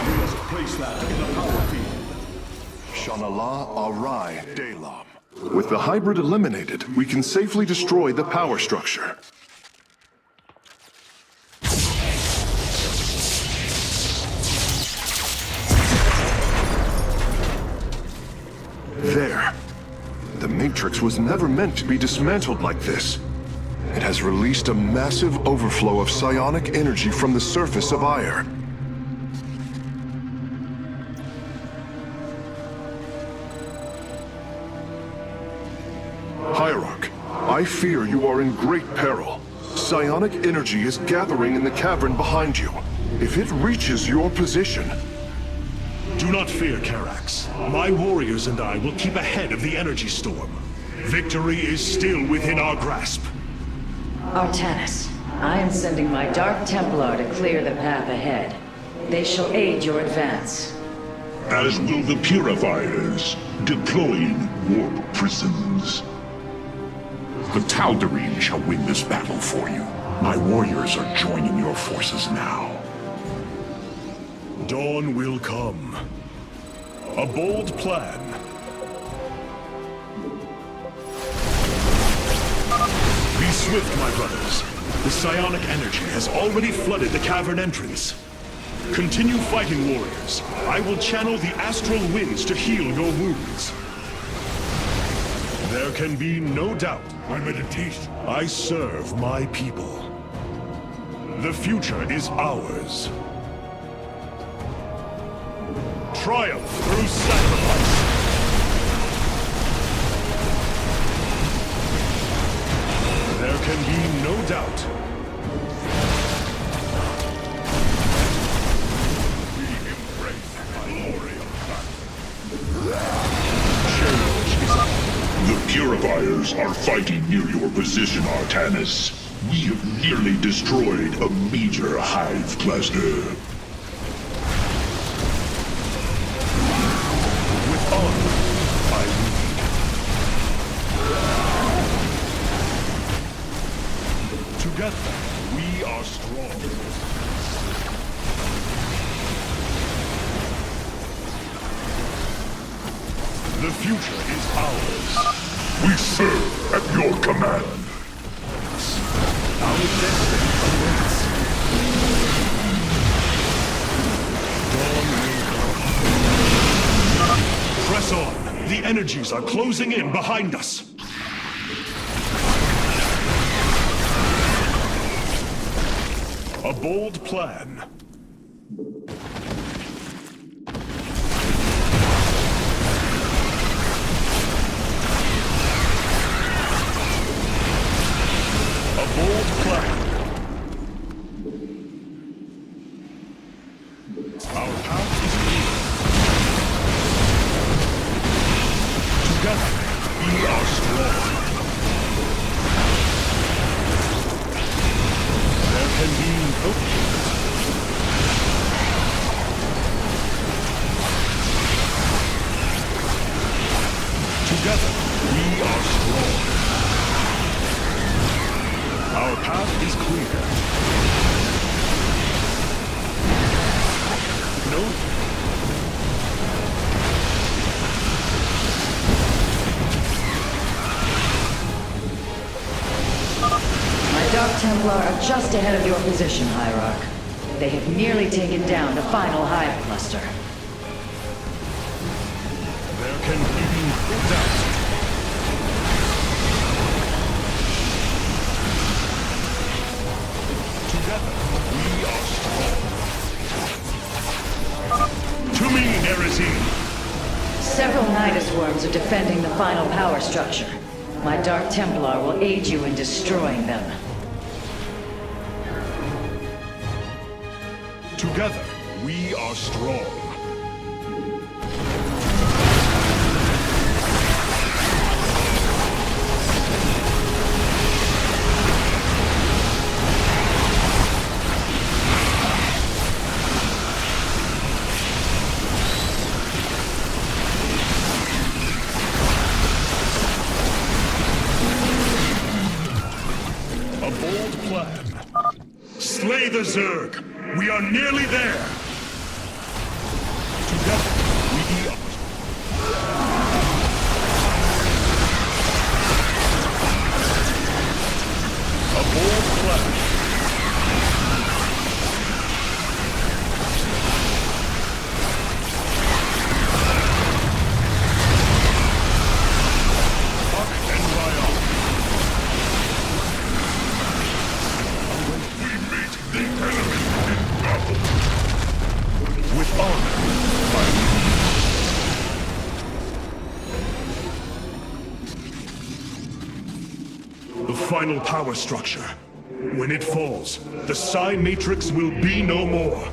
We must place that in a power field. Shanala Arai Delam. With the hybrid eliminated, we can safely destroy the power structure. There. The Matrix was never meant to be dismantled like this. It has released a massive overflow of psionic energy from the surface of Ire. Hierarch, I fear you are in great peril. Psionic energy is gathering in the cavern behind you. If it reaches your position... Do not fear, Karax. My warriors and I will keep ahead of the energy storm. Victory is still within our grasp. Artanis, I am sending my Dark Templar to clear the path ahead. They shall aid your advance. As will the Purifiers, deploying warp prisons. The Tal'Darim shall win this battle for you. My warriors are joining your forces now. Dawn will come. A bold plan. Be swift, my brothers. The psionic energy has already flooded the cavern entrance. Continue fighting, warriors. I will channel the astral winds to heal your wounds. There can be no doubt. My meditation. I serve my people. The future is ours. Triumph through sacrifice. There can be no doubt. The Purifiers are fighting near your position, Artanis. We have nearly destroyed a major hive cluster. With honor, I lead. Together, we are strong. The future is ours. We serve at your command. Our destiny awaits. Dawn will come. Press on. The energies are closing in behind us. A bold plan. Bold plan. Our path is clear. Together, we are strong. There can be no limit. Together, we are strong. Our path is clear. No. My Dark Templar are just ahead of your position, Hierarch. They have nearly taken down the final hive cluster. There can be no doubt. Together, we are strong. To me, Nerazine. Several Nidus worms are defending the final power structure. My Dark Templar will aid you in destroying them. Together, we are strong. A bold plan. Slay the Zerg. We are nearly there. Together, we are. A bold plan. Buck and Ryan. We meet the enemy in battle. With honor, the final power structure. When it falls, the Psi Matrix will be no more.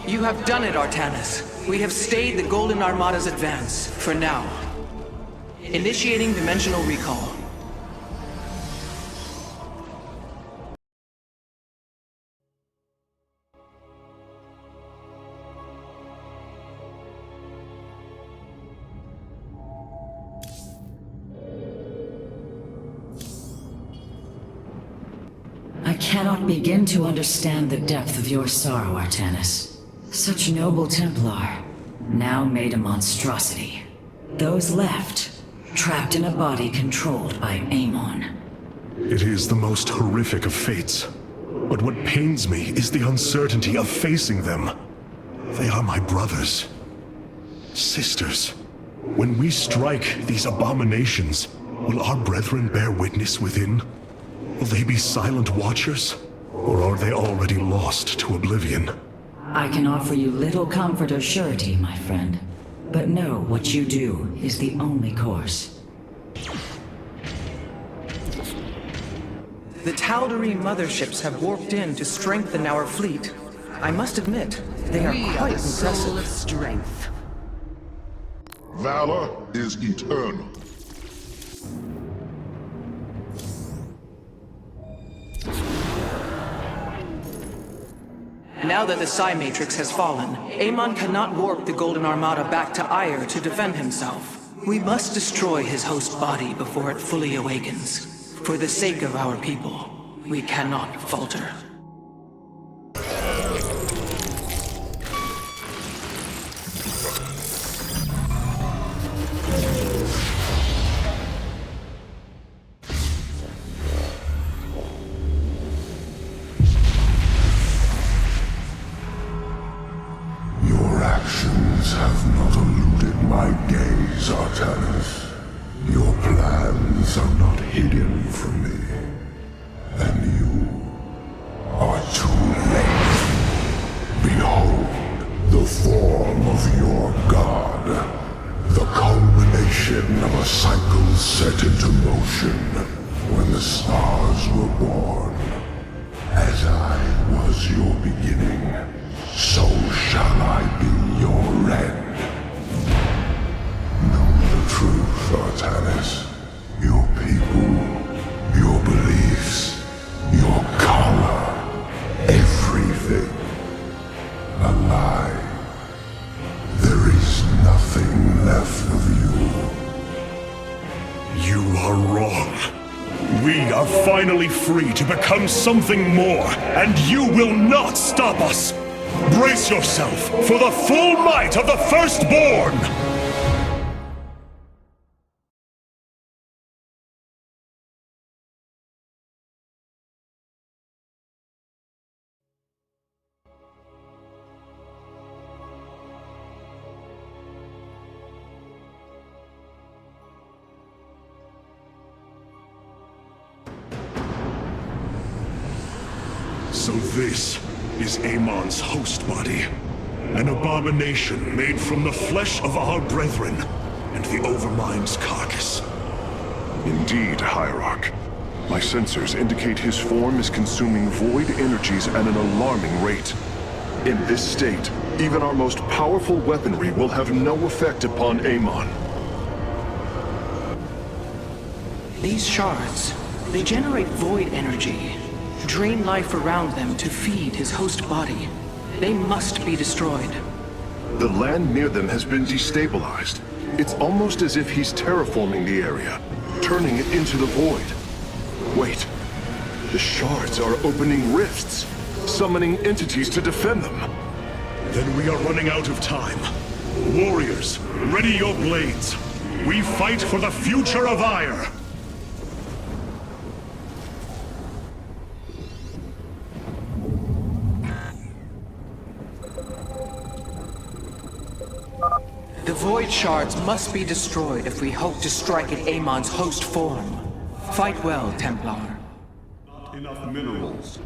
You have done it, Artanis. We have stayed the Golden Armada's advance, for now. Initiating dimensional recall. I cannot begin to understand the depth of your sorrow, Artanis. Such noble Templar, now made a monstrosity. Those left, trapped in a body controlled by Amon. It is the most horrific of fates. But what pains me is the uncertainty of facing them. They are my brothers. Sisters. When we strike these abominations, will our brethren bear witness within? Will they be silent watchers? Or are they already lost to oblivion? I can offer you little comfort or surety, my friend. But know what you do is the only course. The Tal'Darim motherships have warped in to strengthen our fleet. I must admit, they are quite impressive. Of strength. Valor is eternal. Now that the Psi Matrix has fallen, Amon cannot warp the Golden Armada back to Aiur to defend himself. We must destroy his host body before it fully awakens. For the sake of our people, we cannot falter. Your actions have not eluded my gaze, Artanis. Your plans are not hidden from me. And you are too late. Behold, the form of your god. The culmination of a cycle set into motion when the stars were born. As I was your beginning, so shall I be your end. Know the truth, Artanis. Your people, your beliefs, your color, everything. A lie. There is nothing left of you. You are wrong. We are finally free to become something more, and you will not stop us! Brace yourself for the full might of the Firstborn! So this is Amon's host body. An abomination made from the flesh of our brethren and the Overmind's carcass. Indeed, Hierarch. My sensors indicate his form is consuming void energies at an alarming rate. In this state, even our most powerful weaponry will have no effect upon Amon. These shards, they generate void energy, drain life around them to feed his host body. They must be destroyed. The land near them has been destabilized. It's almost as if he's terraforming the area, turning it into the void. Wait, the shards are opening rifts, summoning entities to defend them. Then we are running out of time. Warriors, ready your blades. We fight for the future of Aiur. The void shards must be destroyed if we hope to strike at Amon's host form. Fight well, Templar. Not enough minerals.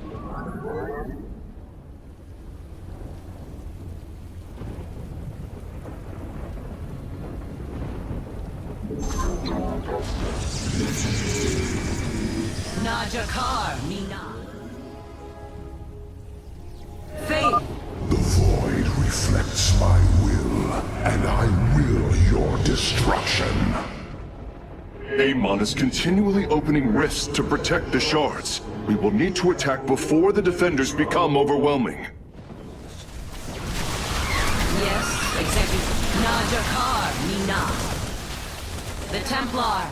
Najakar, Mina. Faith. The void reflects my will, and I will your destruction. Amon is continually opening rifts to protect the shards. We will need to attack before the defenders become overwhelming. Yes, Executive. Najakar, Mina. The Templar.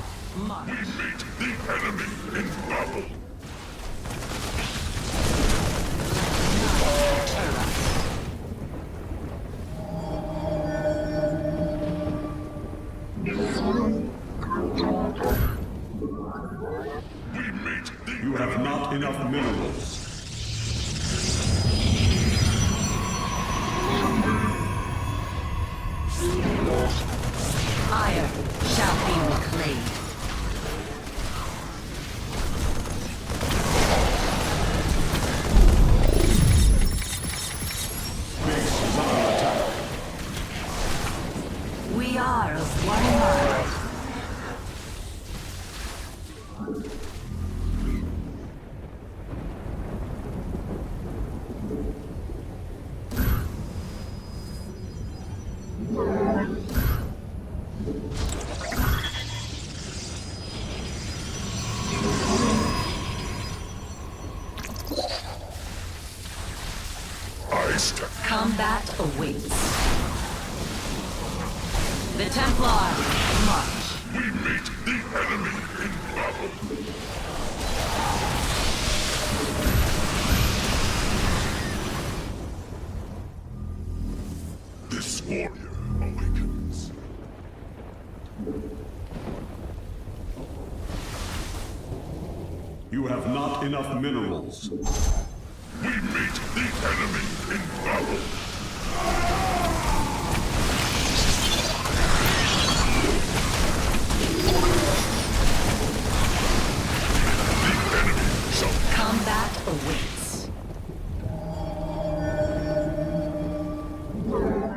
Mark. We meet the enemy in battle. You have not enough minerals. Aiur shall be reclaimed. We are of one mind. Combat awaits. The Templar, march. We meet the enemy in battle. This warrior awakens. You have not enough minerals. We meet the enemy in battle. The enemy shall... Combat awaits.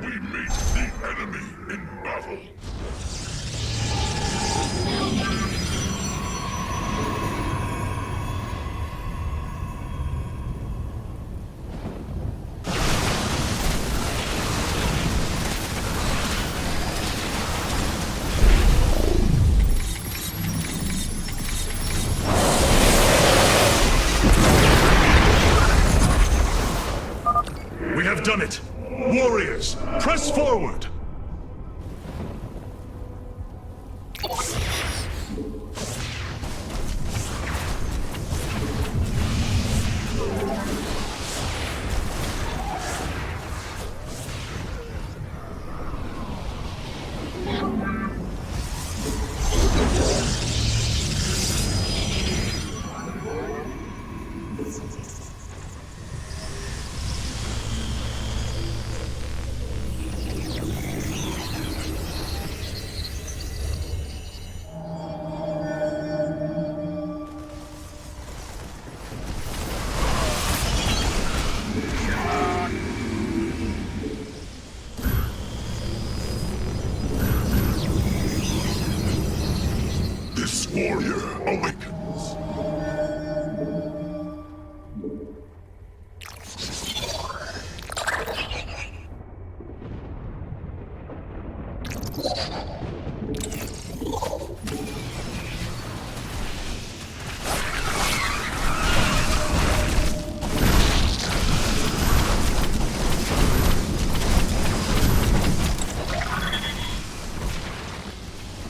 We meet the enemy in battle. We have done it! Warriors, press forward! This warrior awakens.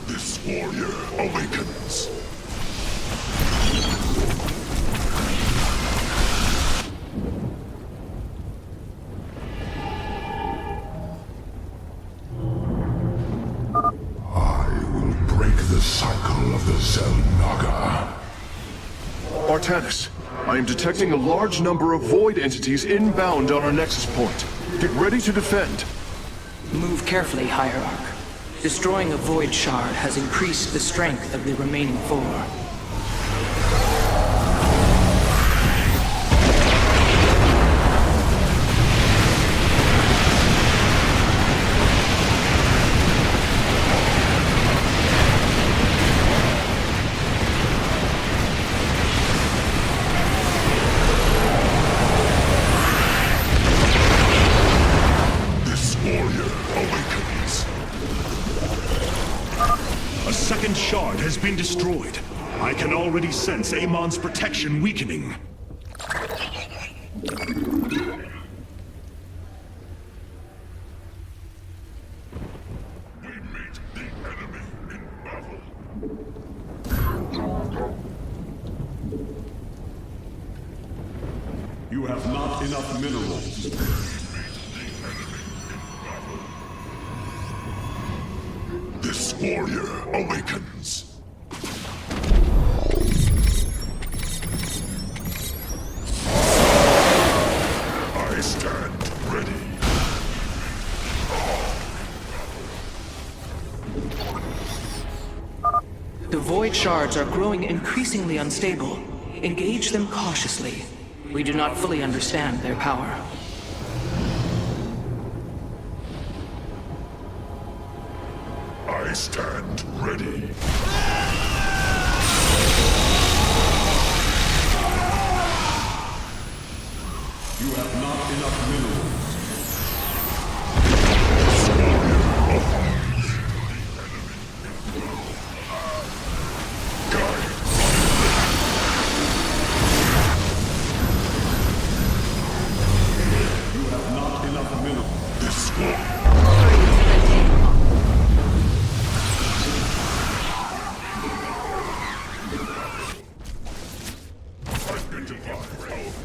This warrior awakens. I will break the cycle of the Xel'Naga. Artanis, I am detecting a large number of void entities inbound on our nexus point. Get ready to defend. Move carefully, Hierarch. Destroying a void shard has increased the strength of the remaining four. This warrior awakens. A second shard has been destroyed. I can already sense Amon's protection weakening. We meet the enemy in battle. You have not enough minerals. This warrior awakens. I stand ready. The void shards are growing increasingly unstable. Engage them cautiously. We do not fully understand their power. stand ready. You have not enough minerals. You have not enough minerals. This one.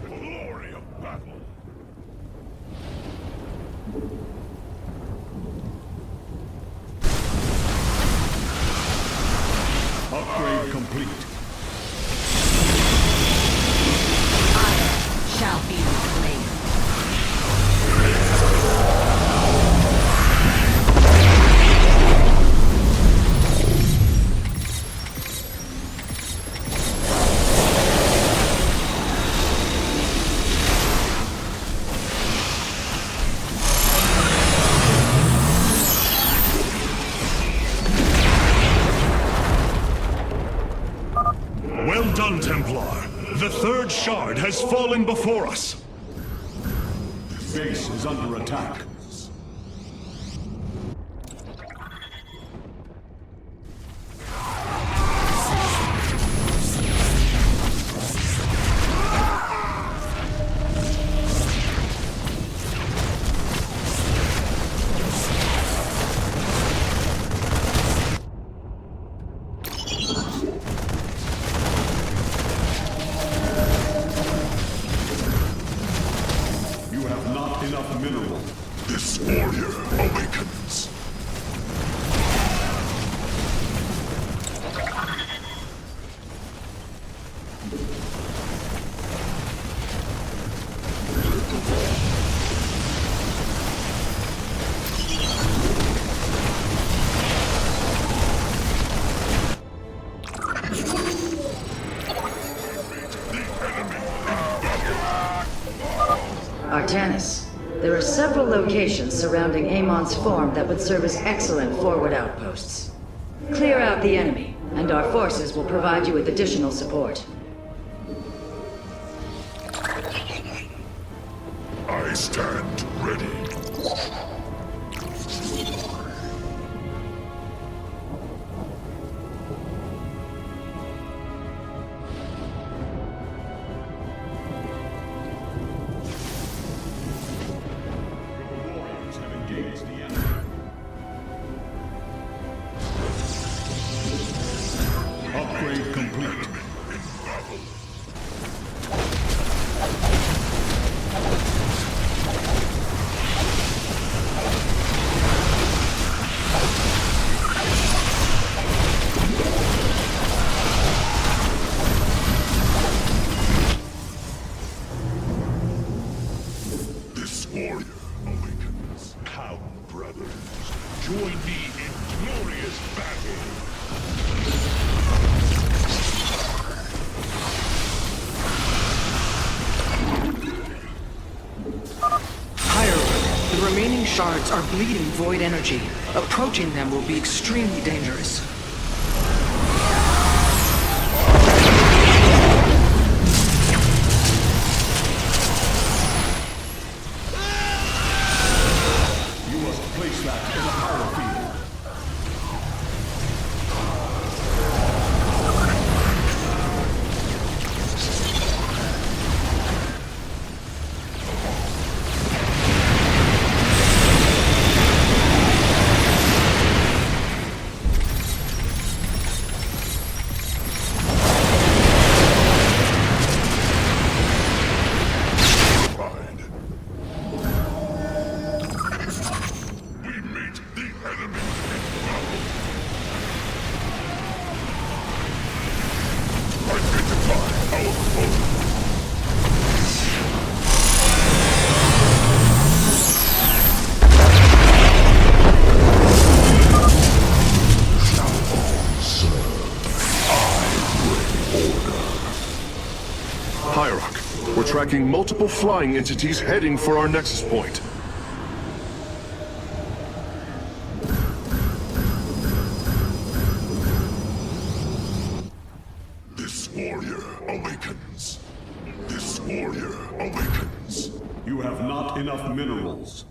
Glory of battle. Upgrade complete. Iron shall be reclaimed. Well done, Templar. The third shard has fallen before us. Base is under attack. You have not enough minerals. This warrior awakens. Artanis, there are several locations surrounding Amon's Form that would serve as excellent forward outposts. Clear out the enemy, and our forces will provide you with additional support. I stand ready. Warriors have engaged the enemy. Upgrade complete. This warrior awakens. Come, brothers. Join me in glorious battle. Higher, the remaining shards are bleeding void energy. Approaching them will be extremely dangerous. You must place that in a power field. We meet the enemy in battle. Identify our foe. Hierarch, we're tracking multiple flying entities heading for our nexus point. enough minerals.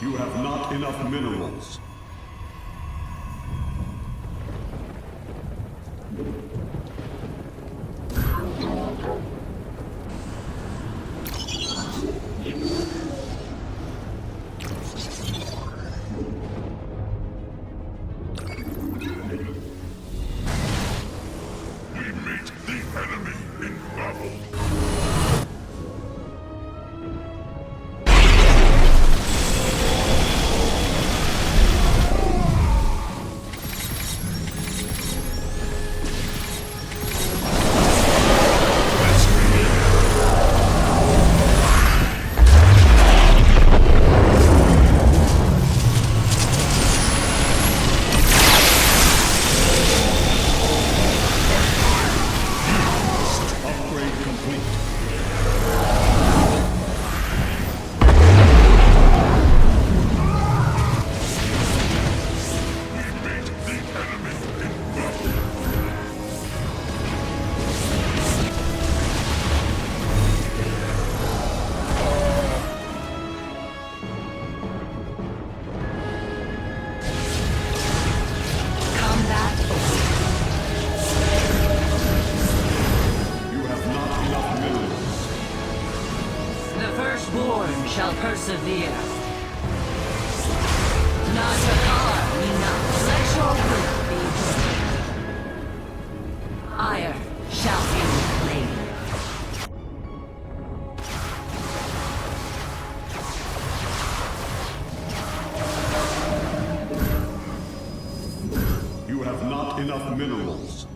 You have not enough minerals. Shall persevere. Not a harm enough. Let your will be heard. Ire shall be reclaimed. You have not enough minerals.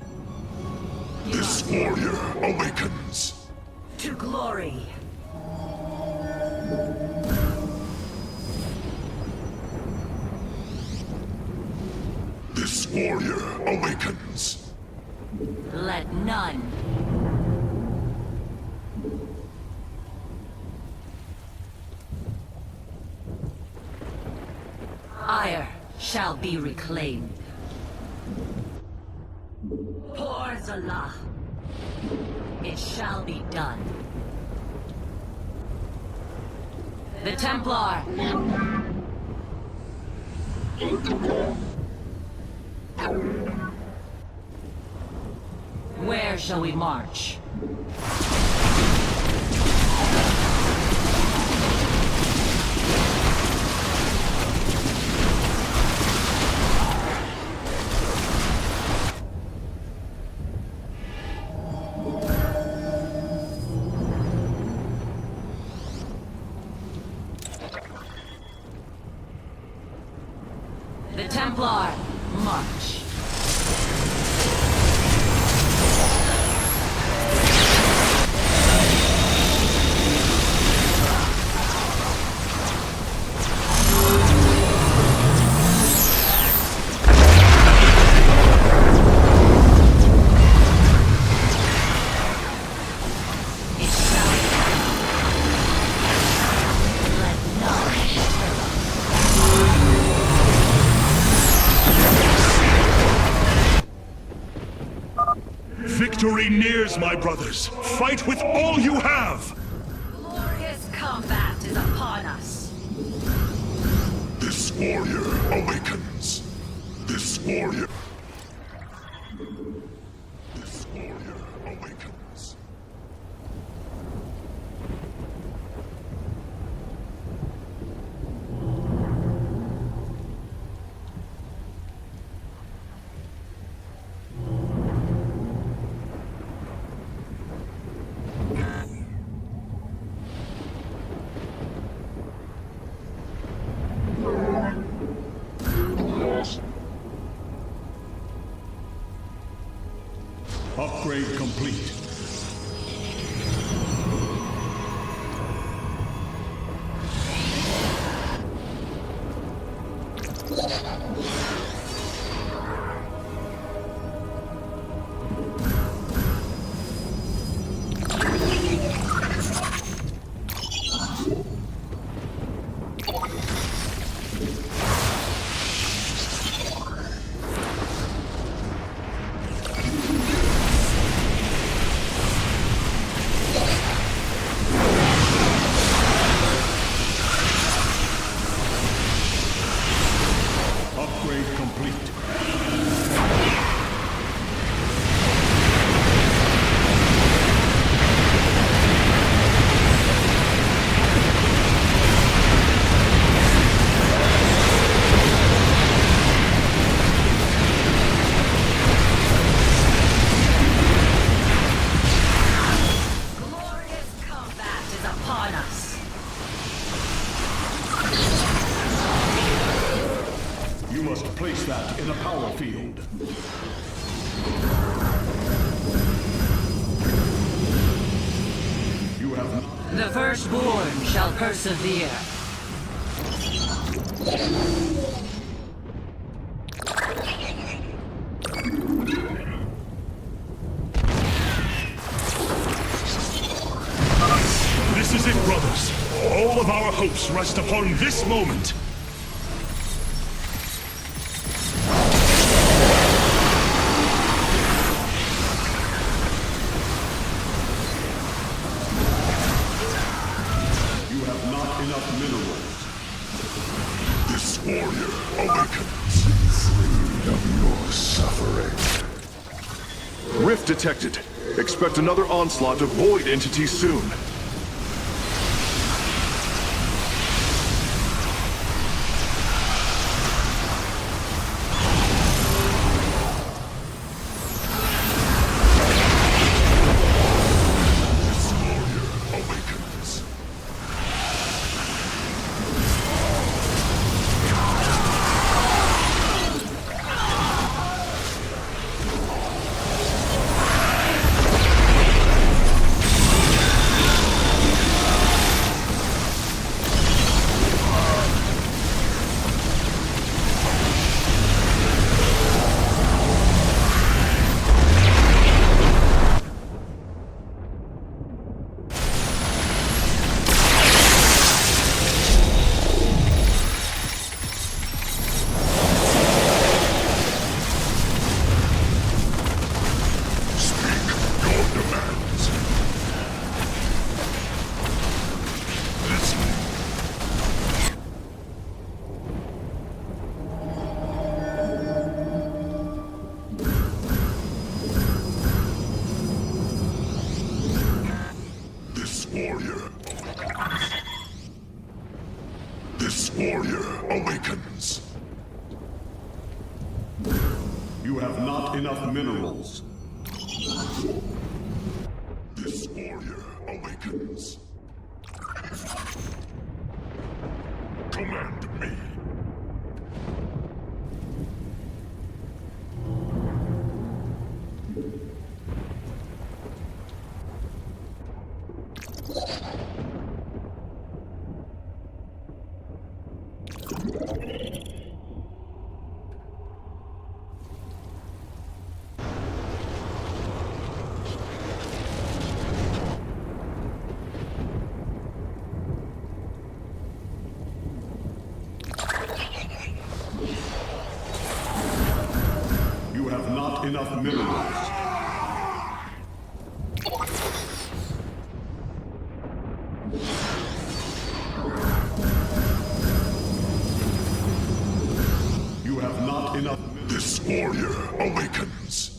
This warrior awakens. To glory. This warrior awakens. Let none. Ire shall be reclaimed. Por Zalah. It shall be done. The Templar. Where shall we march? The Templar, march. Victory nears, my brothers. Fight with all you have! Glorious combat is upon us. This warrior awakens. This warrior. This warrior awakens. Upgrade complete. You must place that in a power field. You have... The firstborn shall persevere. This is it, brothers. All of our hopes rest upon this moment. You have not enough minerals. This warrior awakens, freed of your suffering. Rift detected. Expect another onslaught of void entities soon. This warrior awakens. You have not enough minerals. This warrior awakens. Command me. You have not enough minerals. You have not enough. This warrior awakens.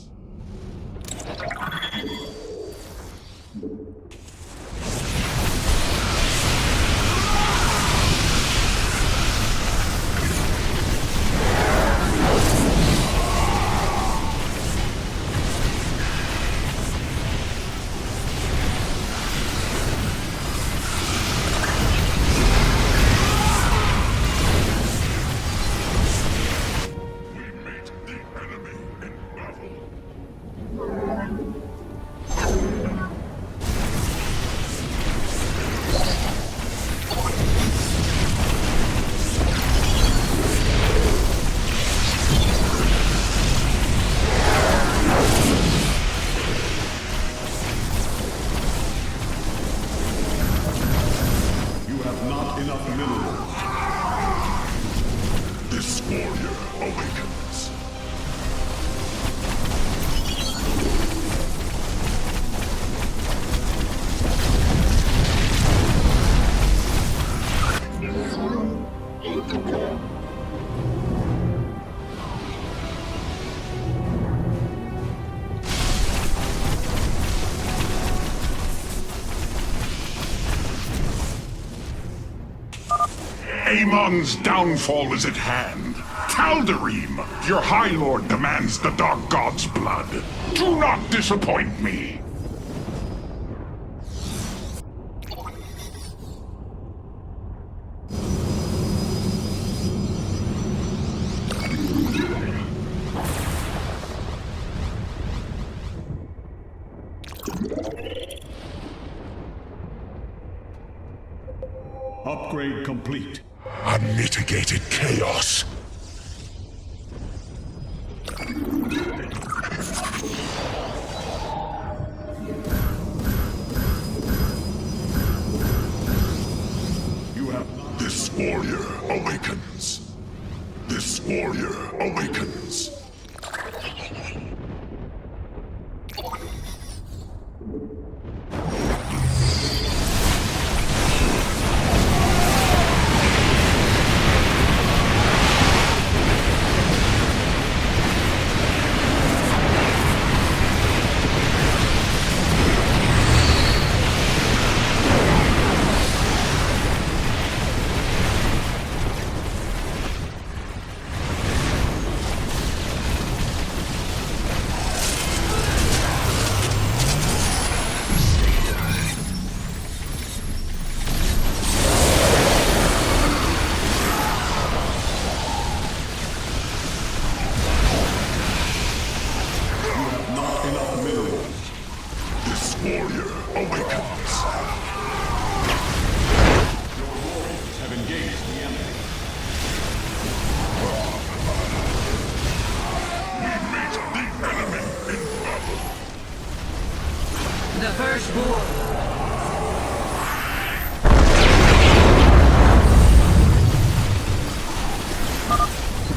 Enough minerals. This warrior awakens. Amon's downfall is at hand. Tal'Darim, your High Lord demands the Dark God's blood. Do not disappoint me. Upgrade complete. Unmitigated chaos. This warrior awakens. This warrior awakens. The firstborn.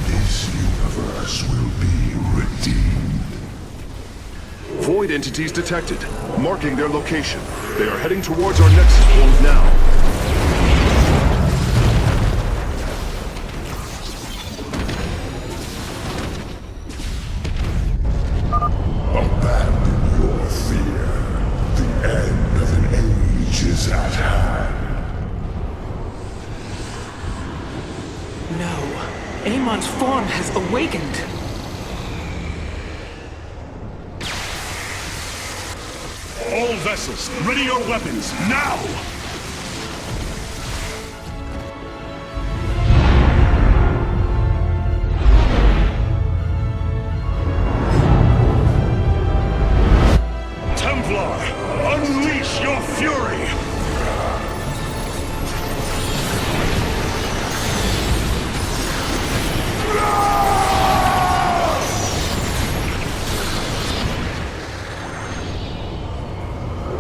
This universe will be redeemed. Void entities detected, marking their location. They are heading towards our nexus point now. Amon's form has awakened. All vessels, ready your weapons, now! Templar, unleash your fury!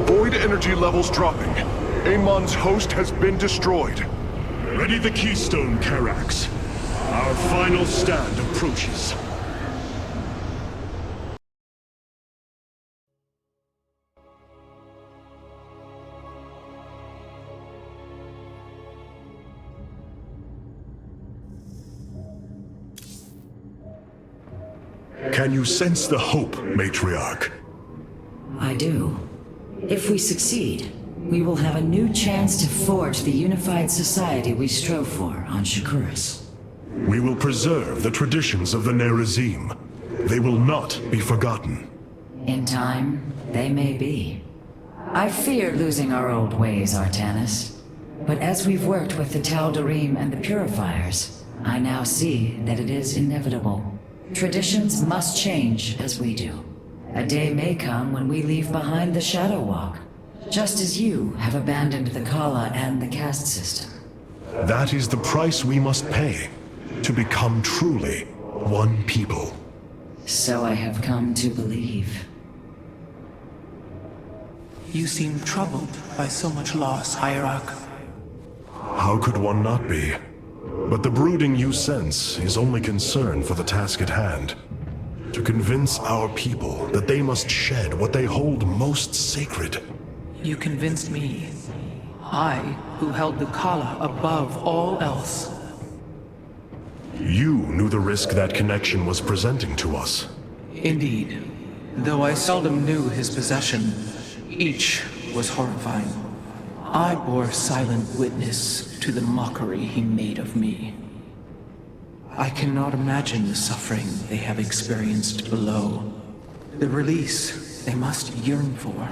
Void energy levels dropping. Amon's host has been destroyed. Ready the keystone, Karax. Our final stand approaches. Can you sense the hope, Matriarch? I do. If we succeed, we will have a new chance to forge the unified society we strove for on Shakuras. We will preserve the traditions of the Nerazim. They will not be forgotten. In time, they may be. I fear losing our old ways, Artanis. But as we've worked with the Tal'Darim and the Purifiers, I now see that it is inevitable. Traditions must change as we do. A day may come when we leave behind the Shadow Walk, just as you have abandoned the Kala and the caste system. That is the price we must pay, to become truly one people. So I have come to believe. You seem troubled by so much loss, Hierarch. How could one not be? But the brooding you sense is only concern for the task at hand. To convince our people that they must shed what they hold most sacred. You convinced me. I, who held the Kala above all else. You knew the risk that connection was presenting to us. Indeed. Though I seldom knew his possession, each was horrifying. I bore silent witness to the mockery he made of me. I cannot imagine the suffering they have experienced below. The release they must yearn for.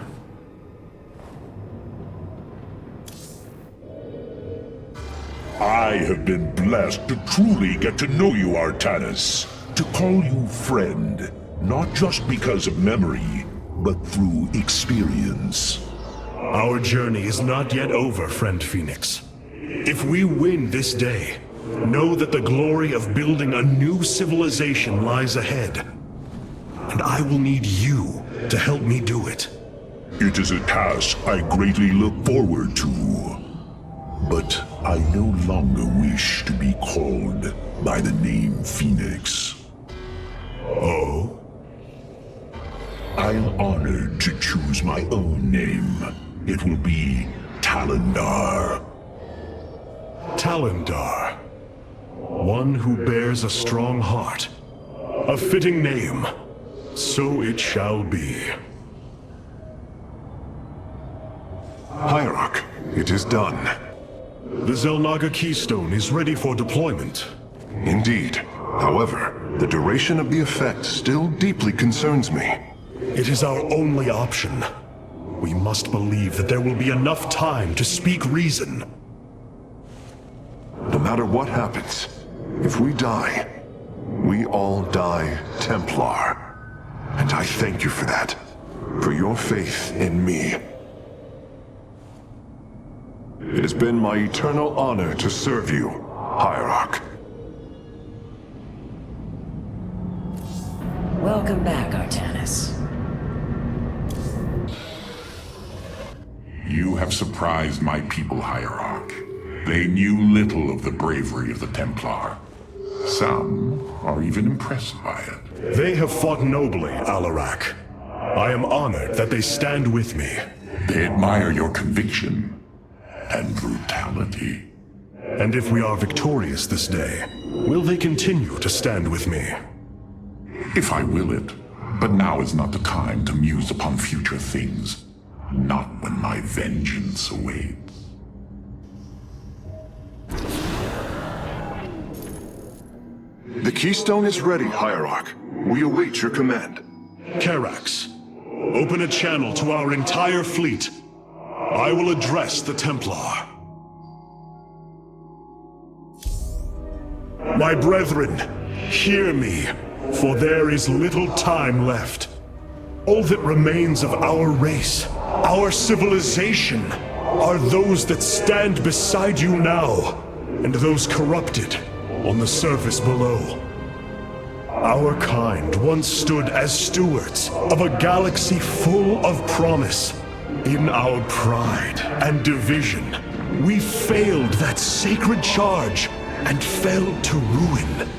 I have been blessed to truly get to know you, Artanis. To call you friend, not just because of memory, but through experience. Our journey is not yet over, friend Phoenix. If we win this day, know that the glory of building a new civilization lies ahead. And I will need you to help me do it. It is a task I greatly look forward to. But I no longer wish to be called by the name Phoenix. Oh? I am honored to choose my own name. It will be Talendar. Talendar. One who bears a strong heart. A fitting name. So it shall be. Hierarch, it is done. The Xel'Naga Keystone is ready for deployment. Indeed. However, the duration of the effect still deeply concerns me. It is our only option. We must believe that there will be enough time to speak reason. No matter what happens, if we die, we all die Templar. And I thank you for that. For your faith in me. It has been my eternal honor to serve you, Hierarch. Welcome back, Artanis. You have surprised my people, Hierarch. They knew little of the bravery of the Templar. Some are even impressed by it. They have fought nobly, Alarak. I am honored that they stand with me. They admire your conviction and brutality. And if we are victorious this day, will they continue to stand with me? If I will it. But now is not the time to muse upon future things. Not when my vengeance awaits. The Keystone is ready, Hierarch. We await your command. Karax, open a channel to our entire fleet. I will address the Templar. My brethren, hear me, for there is little time left. All that remains of our race, our civilization, are those that stand beside you now, and those corrupted on the surface below. Our kind once stood as stewards of a galaxy full of promise. In our pride and division, we failed that sacred charge and fell to ruin.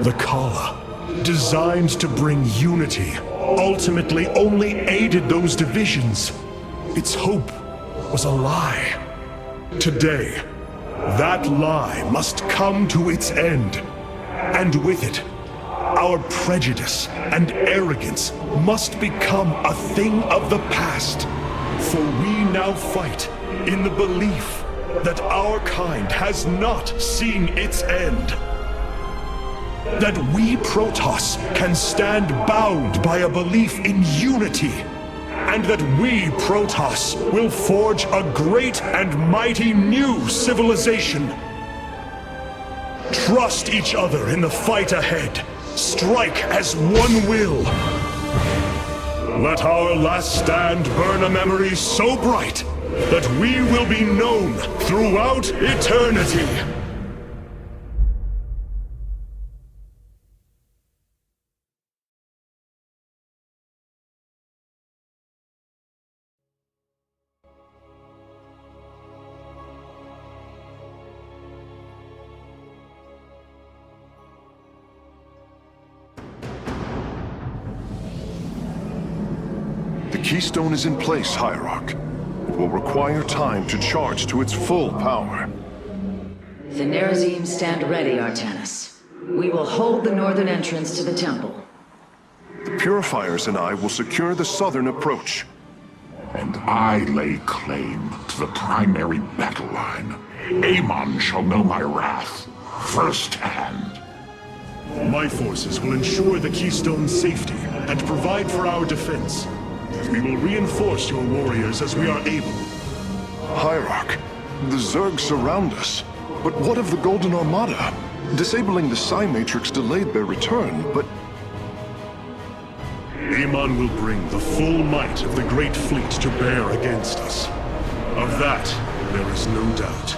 The Kala, designed to bring unity, ultimately only aided those divisions. Its hope was a lie. Today, that lie must come to its end. And with it, our prejudice and arrogance must become a thing of the past. For we now fight in the belief that our kind has not seen its end. That we Protoss can stand bound by a belief in unity. And that we Protoss will forge a great and mighty new civilization. Trust each other in the fight ahead. Strike as one will. Let our last stand burn a memory so bright that we will be known throughout eternity. The Keystone is in place, Hierarch. It will require time to charge to its full power. The Nerazim stand ready, Artanis. We will hold the northern entrance to the temple. The Purifiers and I will secure the southern approach. And I lay claim to the primary battle line. Amon shall know my wrath firsthand. My forces will ensure the Keystone's safety and provide for our defense. We will reinforce your warriors as we are able. Hierarch, the Zerg surround us. But what of the Golden Armada? Disabling the Psi Matrix delayed their return, but... Amon will bring the full might of the Great Fleet to bear against us. Of that, there is no doubt.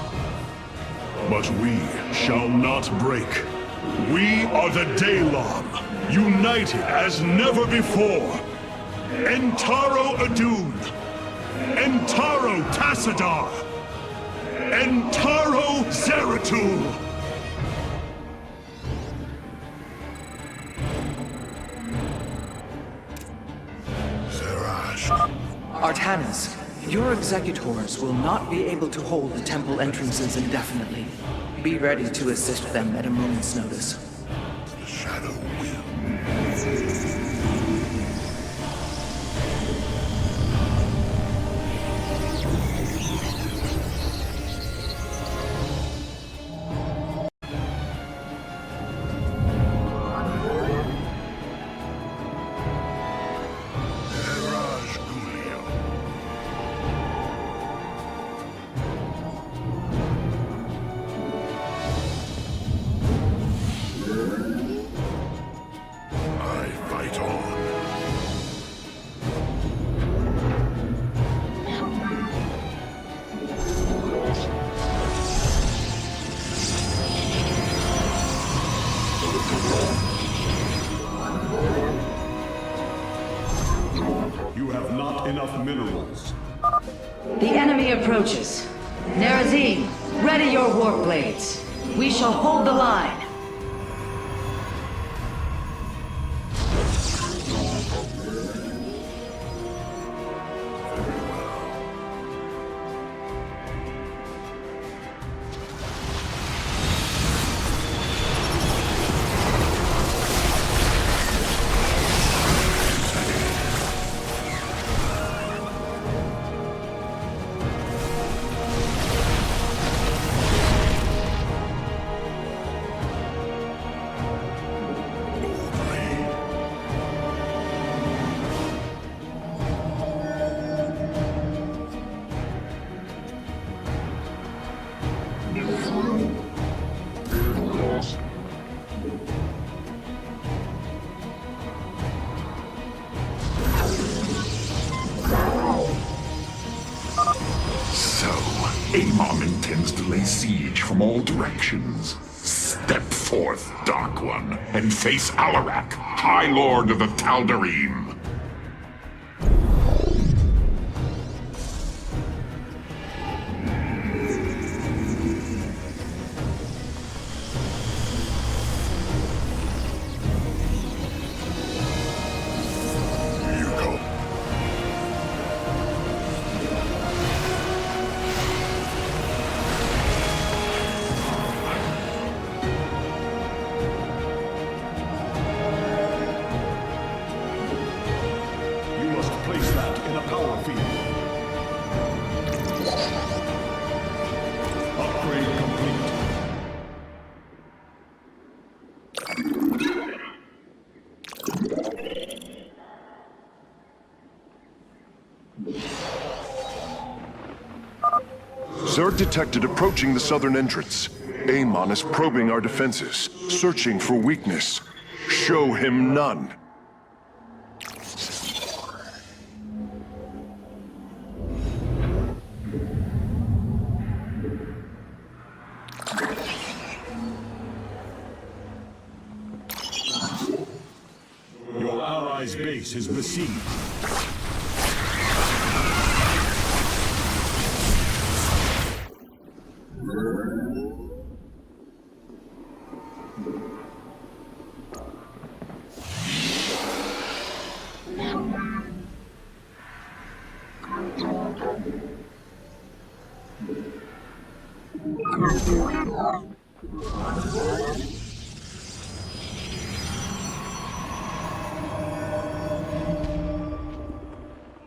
But we shall not break. We are the Daylon, united as never before. Entaro Adun, Entaro Tassadar, Entaro Zeratul. Artanis, your executors will not be able to hold the temple entrances indefinitely. Be ready to assist them at a moment's notice. The shadow will. You have not enough minerals. The enemy approaches. Nerazine, ready your warp blades. We shall hold the line. Amon intends to lay siege from all directions. Step forth, Dark One, and face Alarak, High Lord of the Tal'Darim. Zerg detected approaching the southern entrance. Amon is probing our defenses, searching for weakness. Show him none. Your allies' base is besieged.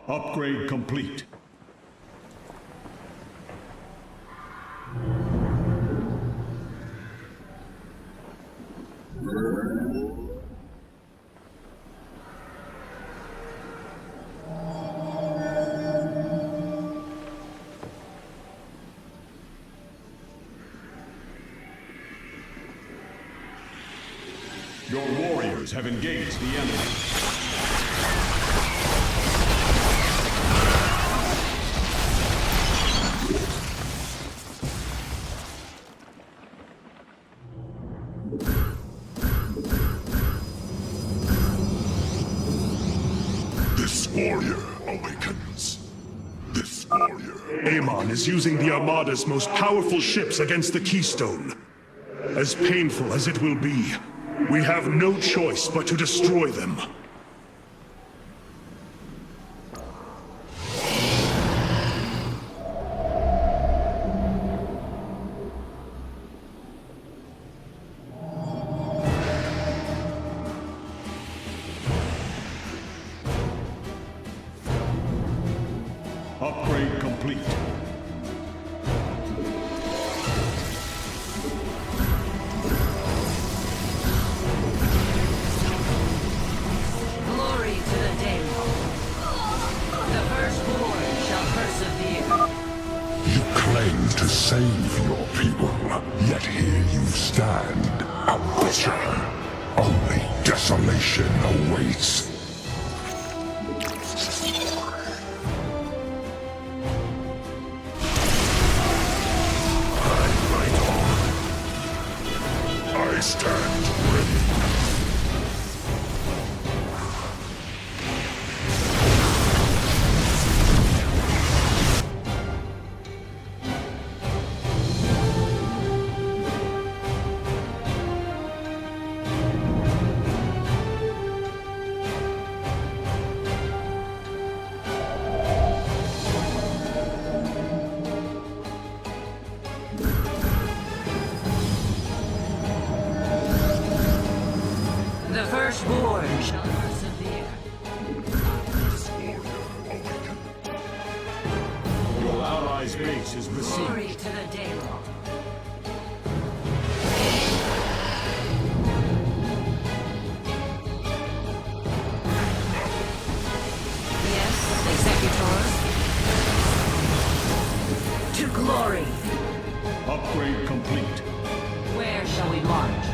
Upgrade complete. Your warriors have engaged the enemy. warrior awakens. This warrior... Amon is using the Armada's most powerful ships against the Keystone. As painful as it will be, we have no choice but to destroy them. Upgrade complete. Glory to the Daemon. The firstborn shall persevere. You claim to save your people, yet here you stand, a butcher. Only desolation awaits. I stand ready. The firstborn shall persevere. Your allies' base is Glory besieged. to the Daemon. Yes, Executor. To glory. Upgrade complete. Where shall we march?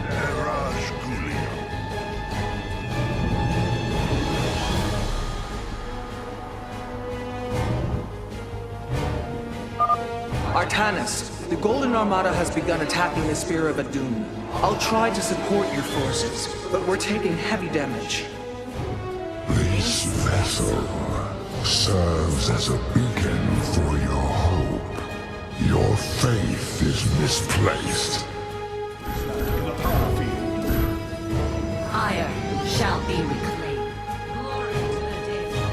Artanis, the Golden Armada has begun attacking the Spear of Adun. I'll try to support your forces, but we're taking heavy damage. This vessel serves as a beacon for your hope. Your faith is misplaced. Ire shall be reclaimed. Glory to the Daemon.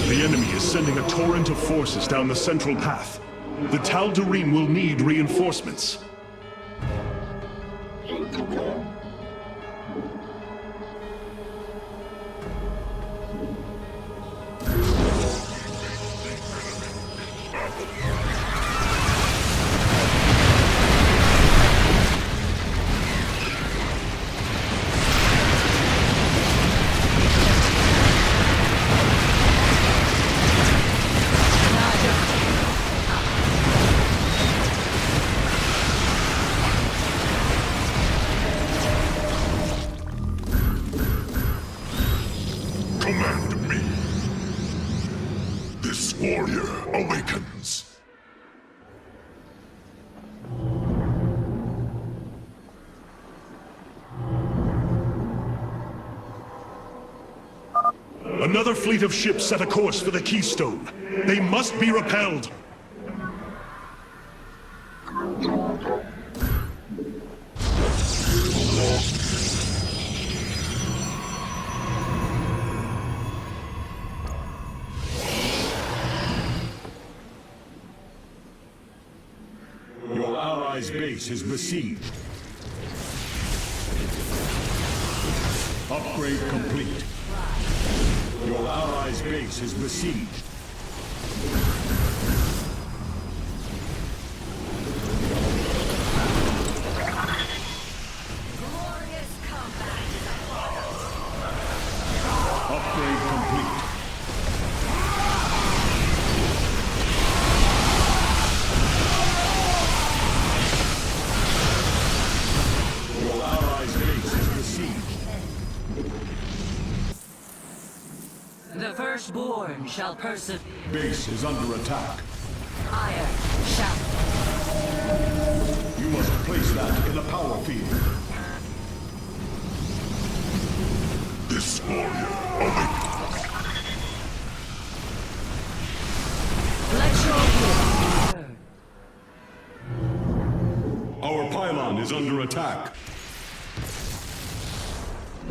The enemy is sending a torrent of forces down the central path. The Tal'Darim will need reinforcements. Command me. This warrior awakens. Another fleet of ships set a course for the Keystone. They must be repelled. Your allies' base is besieged. Upgrade complete. Your allies' base is besieged. Glorious combat. Upgrade complete. Your allies' base is besieged. The firstborn shall persevere. Base is under attack. Ire shall. You must place that in a power field. This warrior awakens. Our pylon is under attack.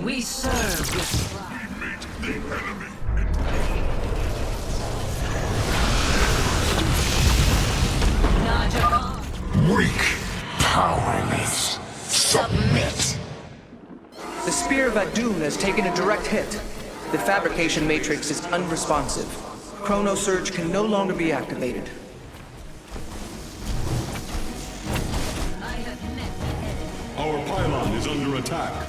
We serve this We meet the enemy. Weak, powerless, submit. The Spear of Adun has taken a direct hit. The fabrication matrix is unresponsive. Chrono Surge can no longer be activated. Our pylon is under attack.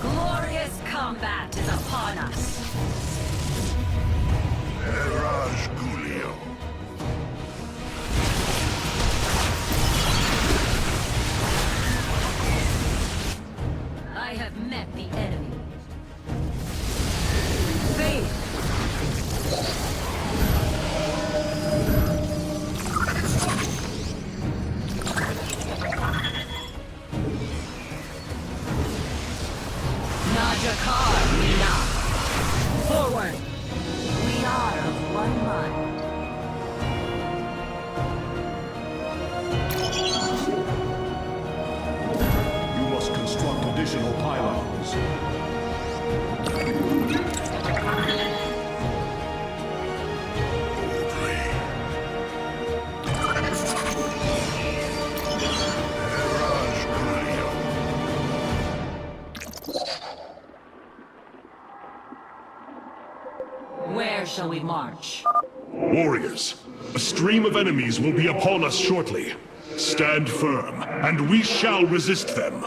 glorious combat is upon us. Eraj Gulio. I have met the enemy. Faith. Najakar, Mina. Forward. We are of one mind. You must construct additional pylons. Where shall we march? Warriors, a stream of enemies will be upon us shortly. Stand firm, and we shall resist them.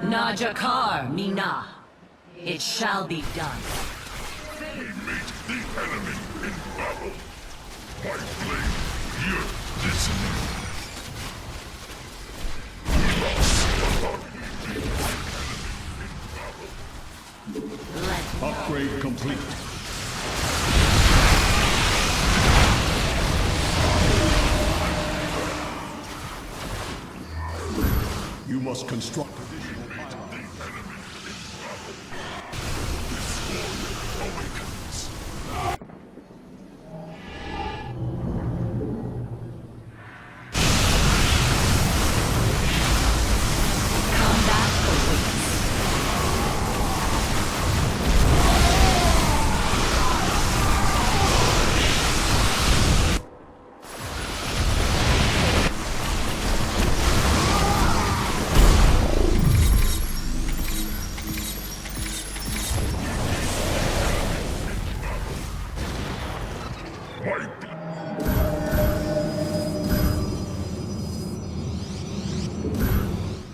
Najakar, Mina. It shall be done. We meet the enemy in battle. White Blade, here, listen. Upgrade complete. You must construct additional pylons.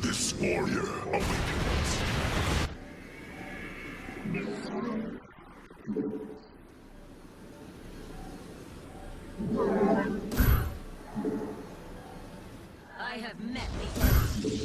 This warrior awakens. I have met the enemy.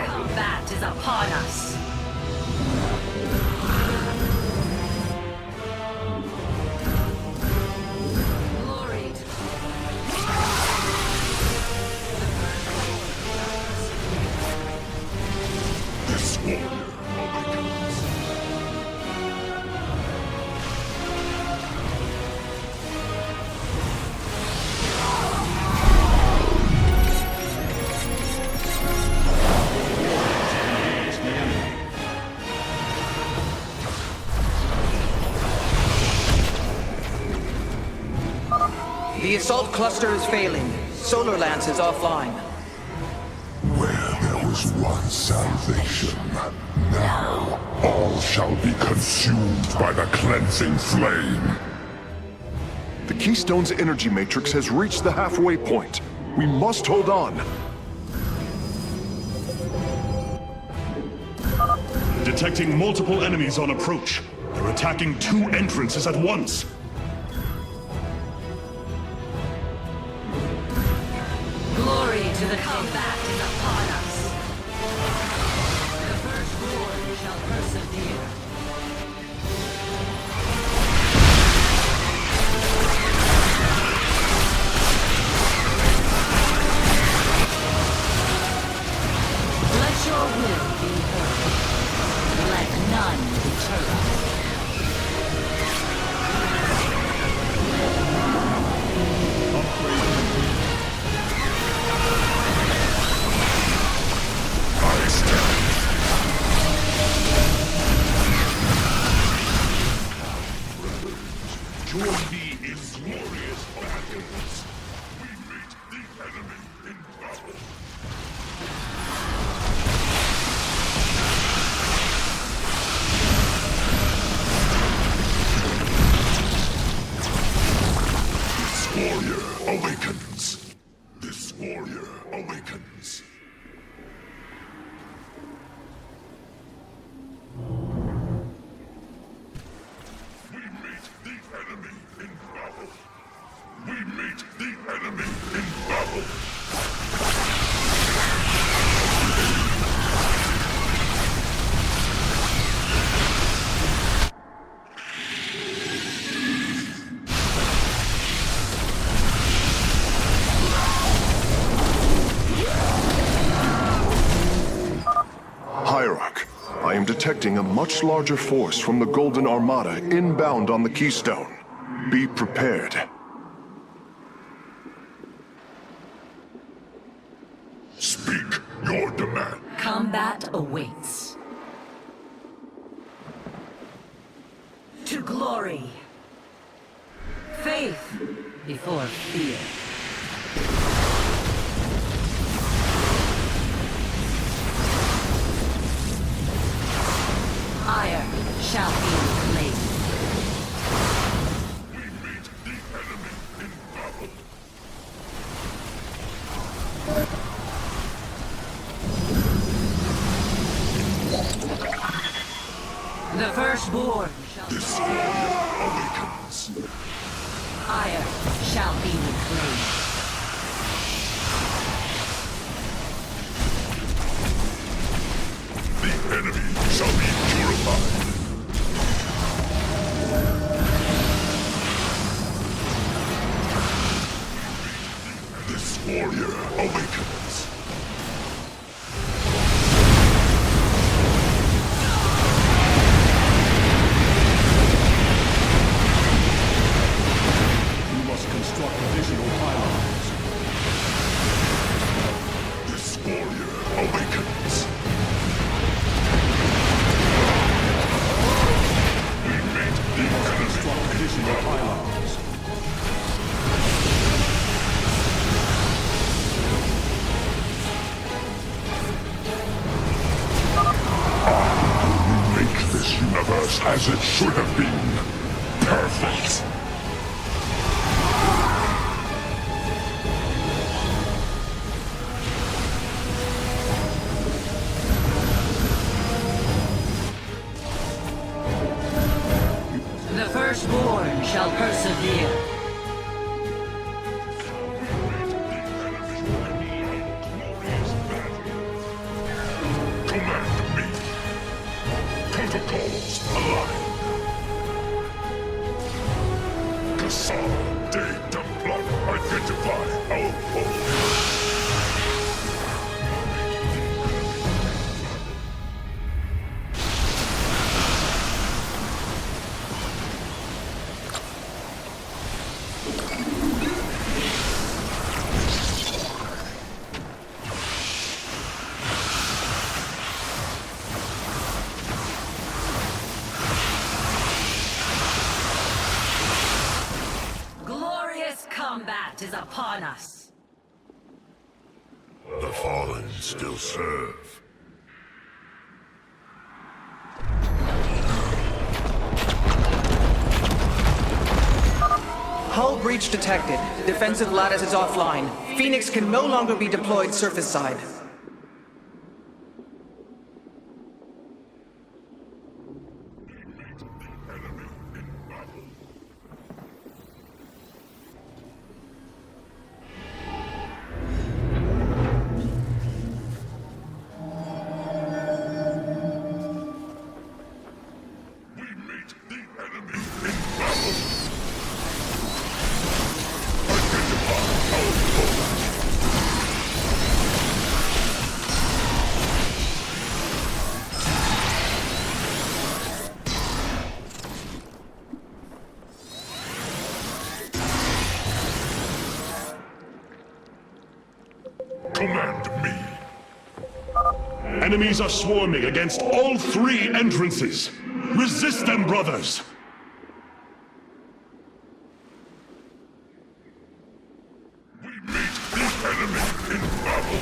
Combat is upon us. Glory to This warrior awakens. assault cluster is failing. Solar Lance is offline. Where there was once salvation, now all shall be consumed by the cleansing flame. The Keystone's energy matrix has reached the halfway point. We must hold on. Detecting multiple enemies on approach. They're attacking 2 entrances at once. Glory to the combat is upon us. The firstborn shall persevere. Let your will be heard. Let none deter us. Join me in glorious battles. We meet the enemy in battle. This warrior awakens. This warrior awakens. We meet the enemy in battle. Hierarch, I am detecting a much larger force from the Golden Armada inbound on the Keystone. Be prepared. Speak your demand. Combat awaits. To glory. Faith before fear. Ire shall be reclaimed. We meet the enemy in battle. The firstborn shall This warrior awakens. Ire shall be reclaimed. The enemy shall be purified. This warrior awakens. You must construct additional pylons. This warrior awakens. We meet the enemy. Construct additional pylons. Make this universe as it should have been. Perfect. The firstborn shall persevere. Command me. Protocols align. Cassandra de Templar, identify our foe. is upon us. The fallen still serve. Hull breach detected. Defensive lattice is offline. Phoenix can no longer be deployed surface side. Command me. Enemies are swarming against all 3 entrances. Resist them, brothers! We meet the enemy in battle.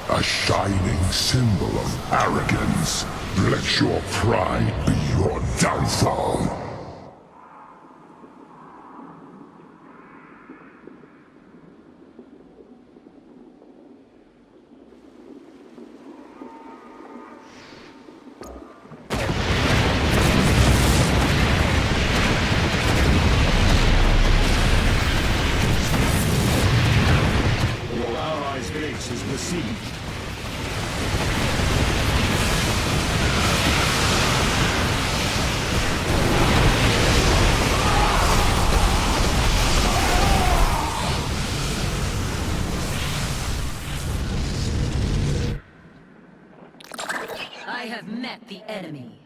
A shining symbol of arrogance. Let your pride be your downfall. Your allies' base is besieged. I have met the enemy.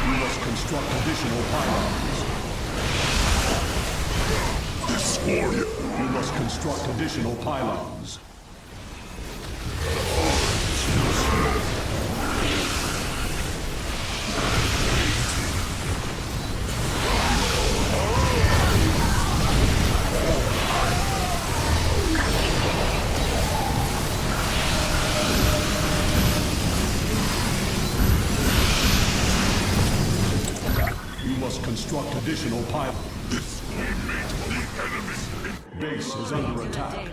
You must construct additional pylons. This warrior. You must construct additional pylons. You must construct additional pylons. This will make Base is under attack.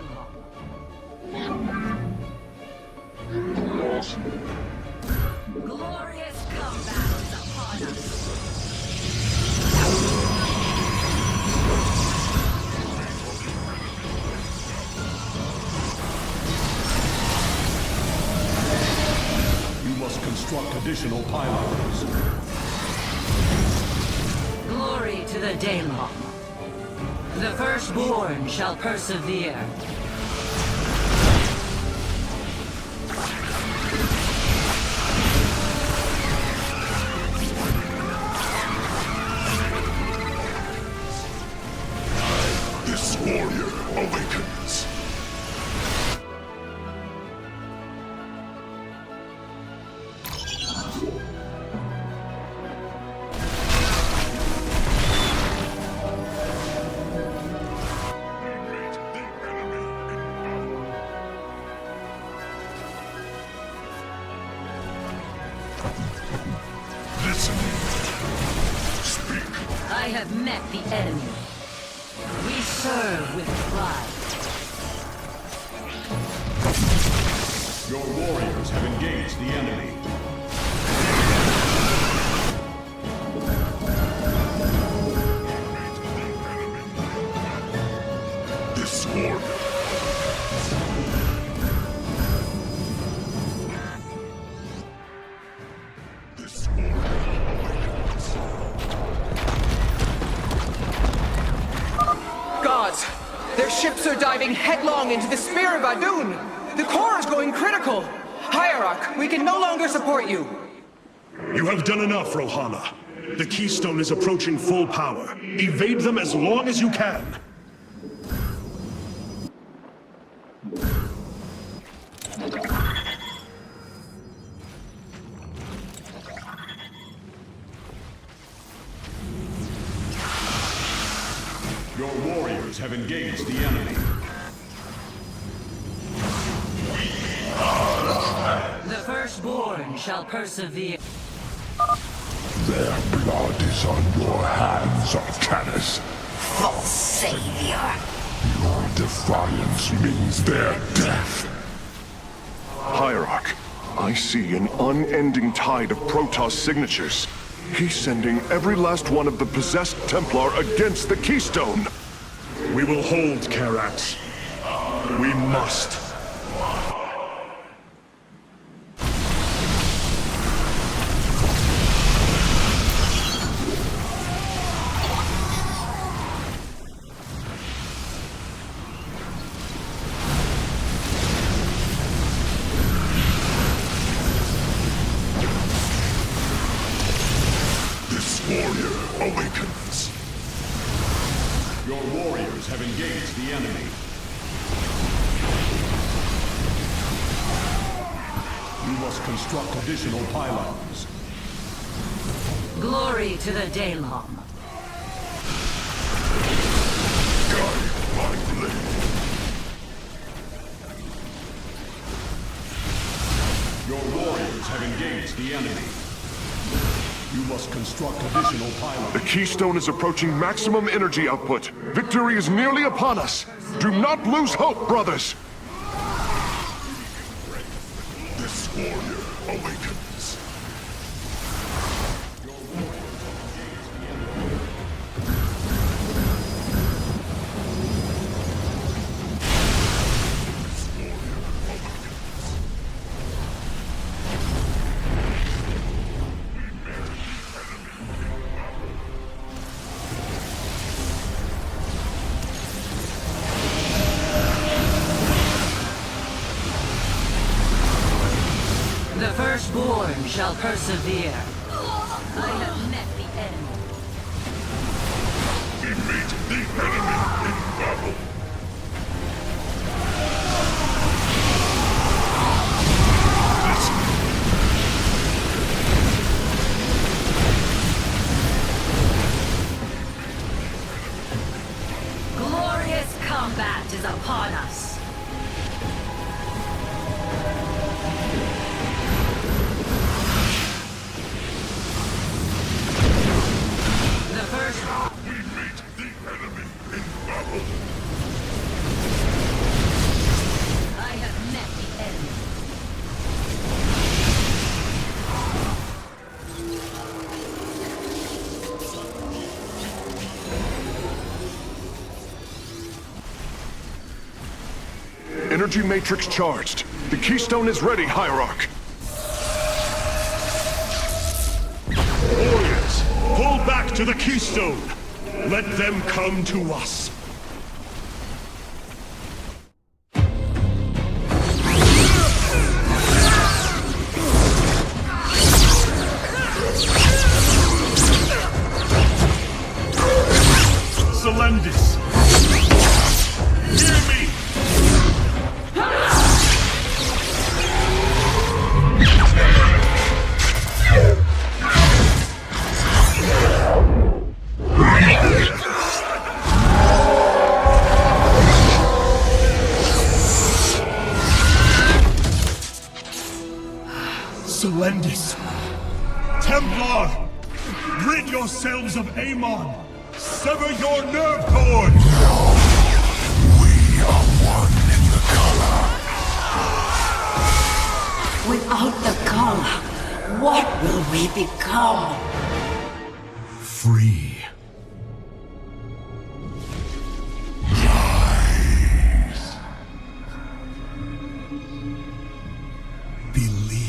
Glorious combat is upon us. You must construct additional pylons. Glory to the Daylong. The firstborn shall persevere. This warrior awakens. Listen. Speak. I have met the enemy. We serve with pride. Your warriors have engaged the enemy. This warrior. This warrior awakens. Gods! Their ships are diving headlong into the Spear of Adun! The core is going critical! Hierarch, we can no longer support you! You have done enough, Rohana. The Keystone is approaching full power. Evade them as long as you can. Your warriors have engaged the enemy. The firstborn shall persevere. Their blood is on your hands, Arcanus. False savior. Your defiance means their death. Hierarch, I see an unending tide of Protoss signatures. He's sending every last one of the possessed Templar against the Keystone. We will hold Karax. We must. This warrior awakens. Your warriors have engaged the enemy. You must construct additional pylons. Glory to the Daylong. Guide my blade. Your warriors have engaged the enemy. You must construct additional pylons. The Keystone is approaching maximum energy output. Victory is nearly upon us. Do not lose hope, brothers. This warrior awakens. The firstborn shall persevere. I have met the enemy. We meet the enemy in battle. Glorious combat is upon us. The first... We meet the enemy in battle. energy matrix charged. The keystone is ready, Hierarch. Warriors, pull back to the keystone. Let them come to us. Selendis! Hear me! Selendis! Templar! Rid yourselves of Amon! Sever your nerve cords! We are one in the color. Without the color, what will we become? Free. Believe.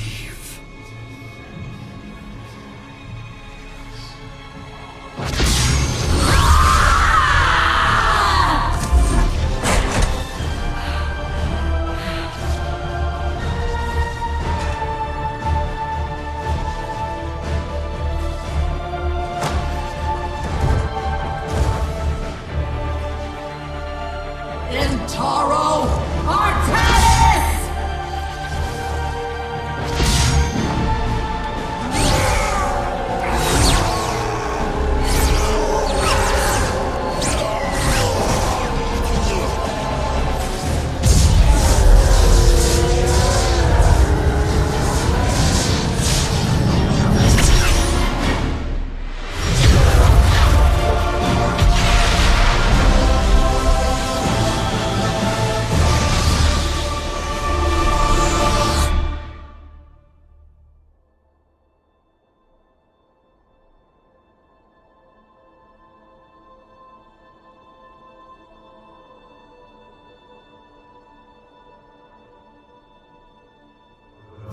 Intaro Artanis!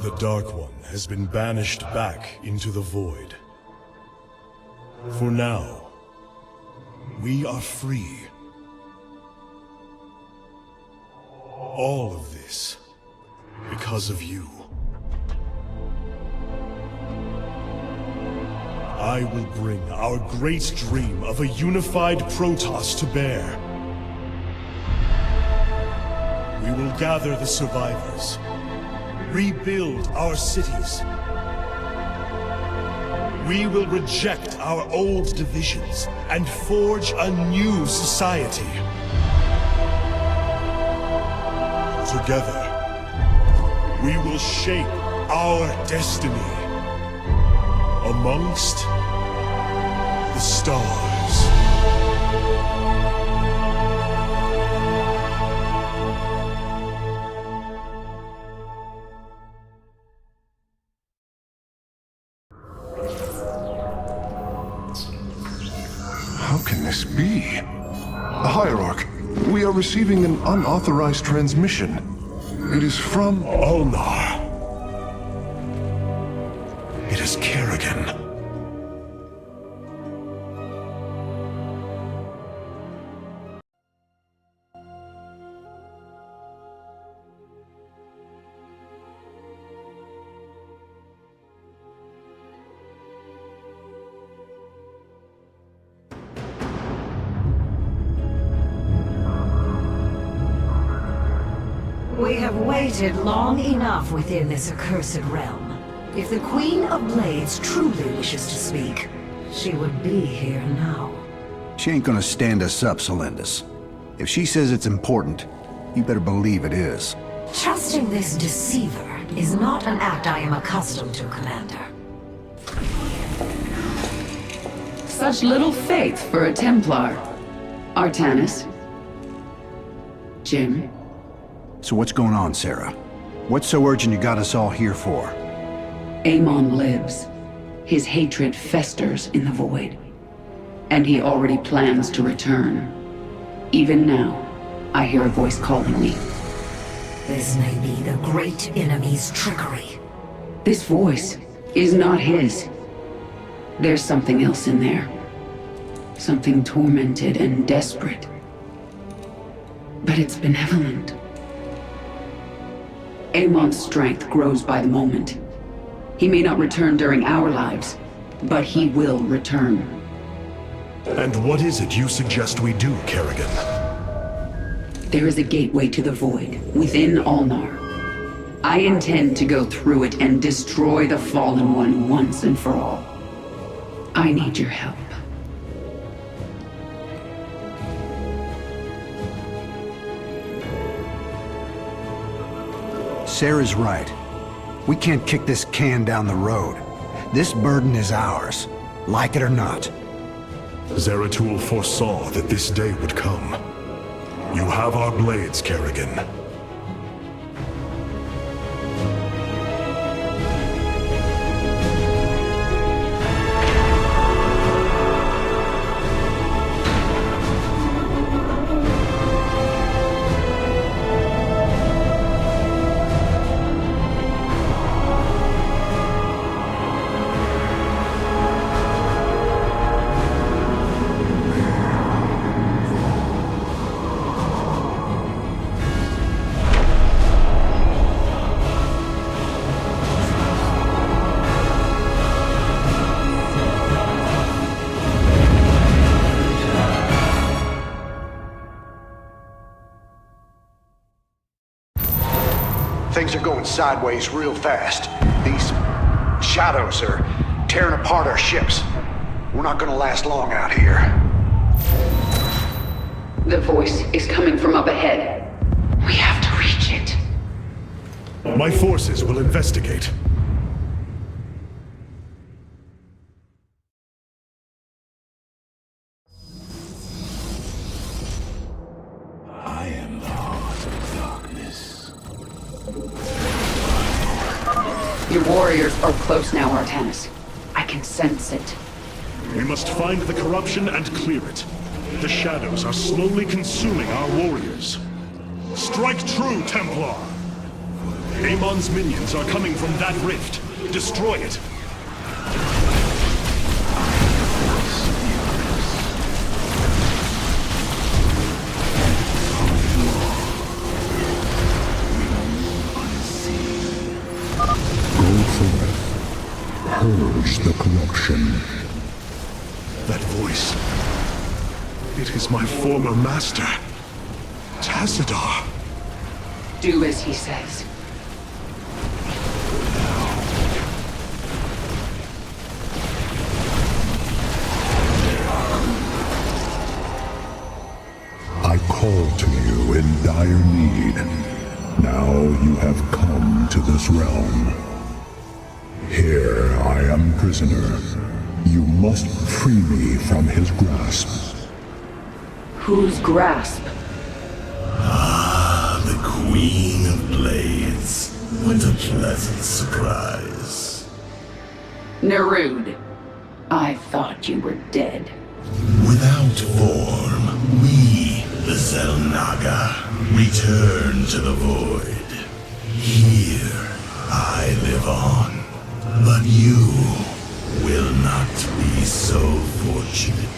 The Dark One has been banished back into the Void. For now, we are free. All of this because of you. I will bring our great dream of a unified Protoss to bear. We will gather the survivors, rebuild our cities. We will reject our old divisions and forge a new society. Together, we will shape our destiny amongst the stars. How can this be? Hierarch, we are receiving an unauthorized transmission. It is from Ulnar. It is Kerrigan. We have waited long enough within this accursed realm. If the Queen of Blades truly wishes to speak, she would be here now. She ain't gonna stand us up, Selendis. If she says it's important, you better believe it is. Trusting this deceiver is not an act I am accustomed to, Commander. Such little faith for a Templar. Artanis. Jim. So what's going on, Sarah? What's so urgent you got us all here for? Amon lives. His hatred festers in the Void. And he already plans to return. Even now, I hear a voice calling me. This may be the great enemy's trickery. This voice is not his. There's something else in there. Something tormented and desperate. But it's benevolent. Amon's strength grows by the moment. He may not return during our lives, but he will return. And what is it you suggest we do, Kerrigan? There is a gateway to the void within Ulnar. I intend to go through it and destroy the Fallen One once and for all. I need your help. Sarah's right. We can't kick this can down the road. This burden is ours, like it or not. Zeratul foresaw that this day would come. You have our blades, Kerrigan. Things are going sideways real fast. These shadows are tearing apart our ships. We're not gonna last long out here. The voice is coming from up ahead. We have to reach it. My forces will investigate. I am the heart of darkness. Your warriors are close now, Artanis. I can sense it. We must find the corruption and clear it. The shadows are slowly consuming our warriors. Strike true, Templar! Amon's minions are coming from that rift. Destroy it! Go forth. Purge the corruption. That voice. It is my former master. Tassadar. Do as he says. I called to you in dire need. Now you have come to this realm. Here I am prisoner. You must free me from his grasp. Whose grasp? Ah, the Queen of Blades. What a pleasant surprise. Nerud. I thought you were dead. Without form, we, the Xel'Naga, return to the void. Here, I live on. But you will not be so fortunate.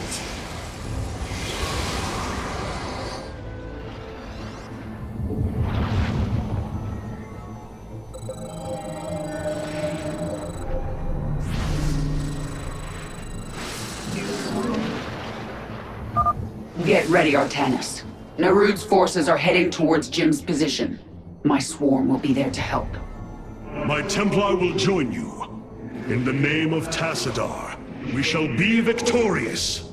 Get ready, Artanis. Nerud's forces are heading towards Jim's position. My swarm will be there to help. My Templar will join you. In the name of Tassadar, we shall be victorious.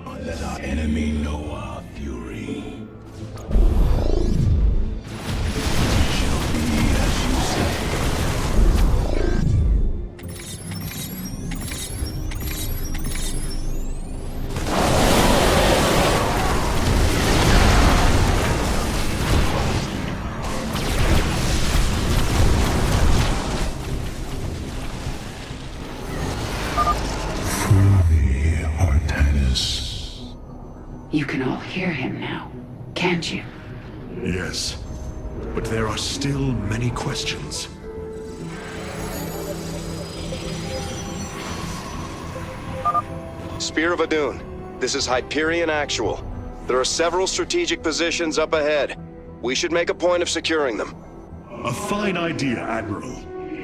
Let our enemy know our fury. It shall be as you say. You can all hear him now, can't you? Yes. but there are still many questions. Spear of Adun, this is Hyperion Actual. There are several strategic positions up ahead. We should make a point of securing them. A fine idea, Admiral.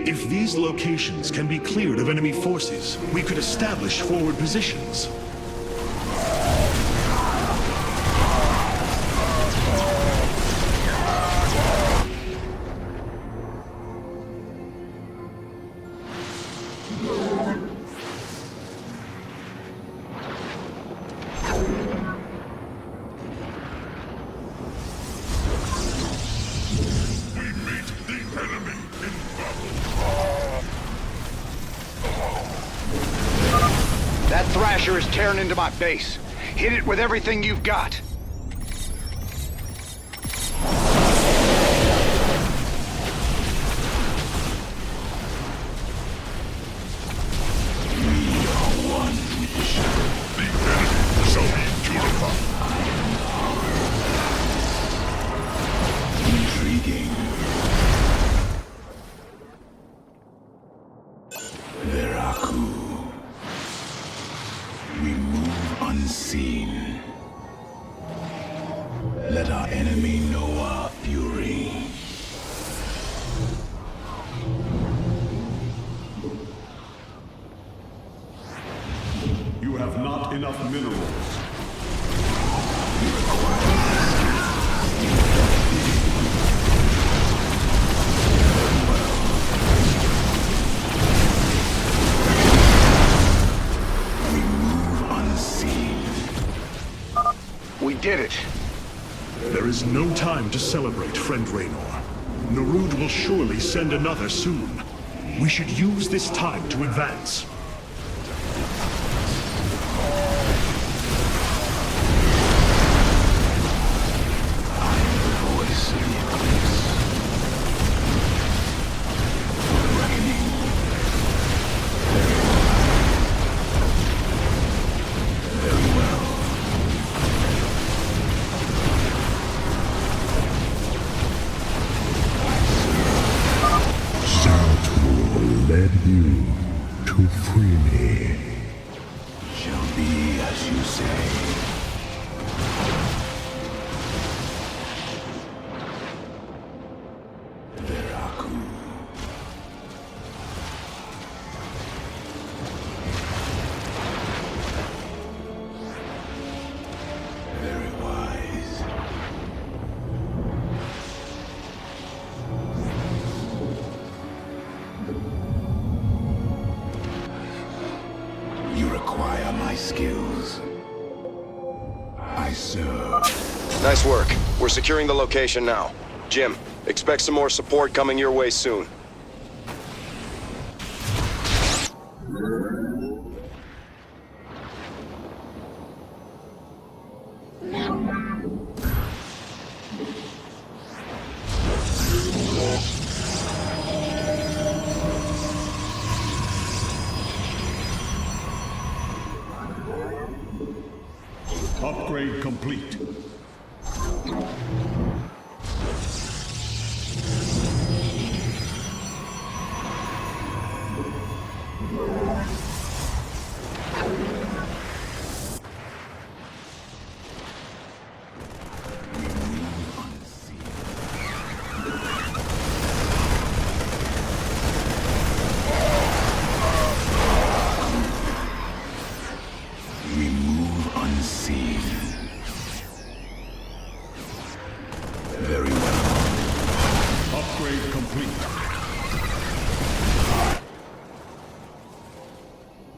If these locations can be cleared of enemy forces, we could establish forward positions. That Thrasher is tearing into my base. Hit it with everything you've got. Unseen. Let our enemy know our fury. You have not enough minerals. We did it. There is no time to celebrate, friend Raynor. Narud will surely send another soon. We should use this time to advance. Led you to free me. Shall be as you say. Veraku. Very wise. You require my skills. I serve. Nice work. We're securing the location now. Jim, expect some more support coming your way soon. Upgrade complete. We move unseen. Very well. Upgrade complete.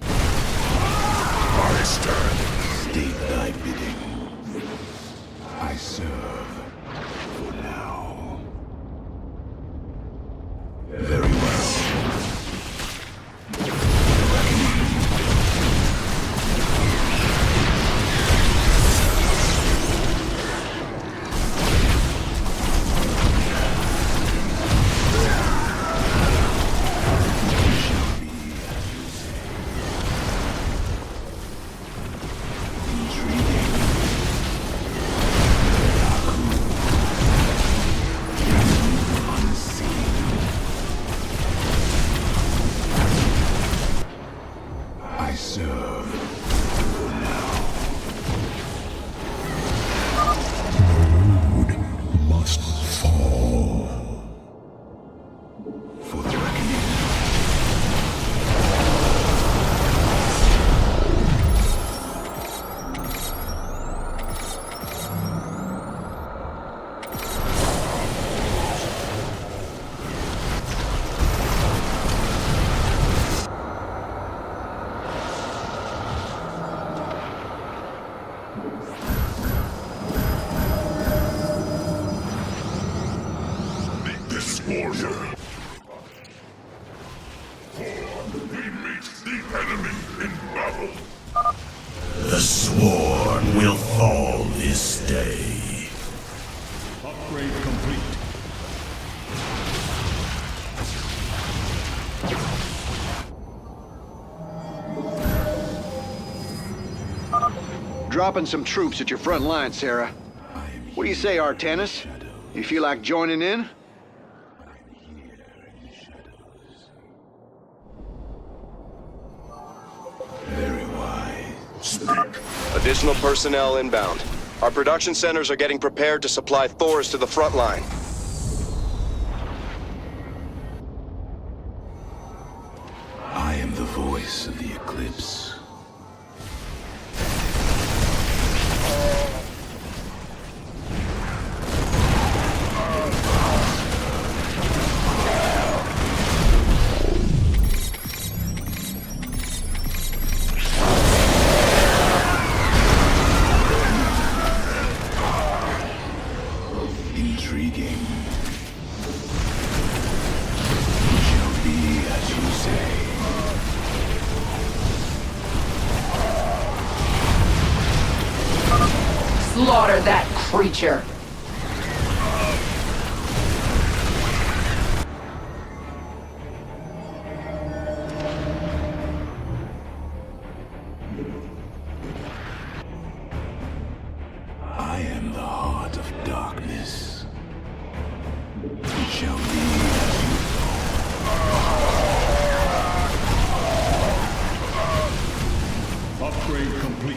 I stand. State thy bidding. I serve for now. Very well. Face the enemy in battle. The Sworn will fall this day. Upgrade complete. Dropping some troops at your front line, Sarah. What do you say, Artanis? You feel like joining in? Very wise. Additional personnel inbound. Our production centers are getting prepared to supply Thors to the front line. I am the voice of the Eclipse. Intriguing. It shall be as you say. Slaughter that creature! I am the heart of darkness. It shall be as you Upgrade complete.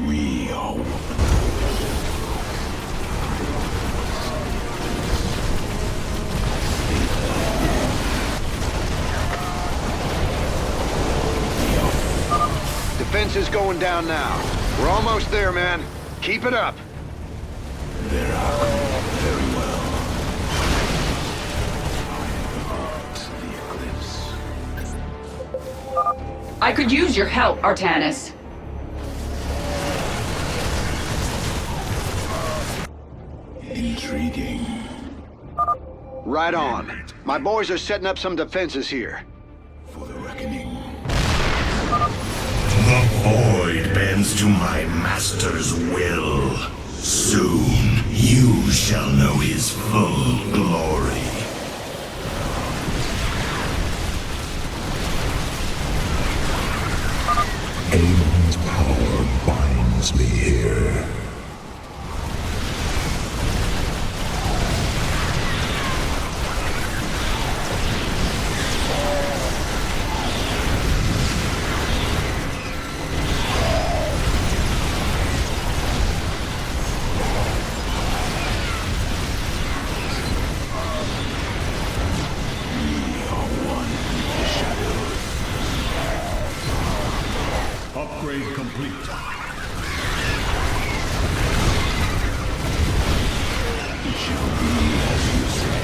We are Defense is going down now. We're almost there, man. Keep it up. very well. The Eclipse. I could use your help, Artanis. Intriguing. Right on. My boys are setting up some defenses here. For the reckoning. The void bends to my master's will. Soon, you shall know his full glory. Amon's power binds me here. Upgrade complete. It shall be as you say.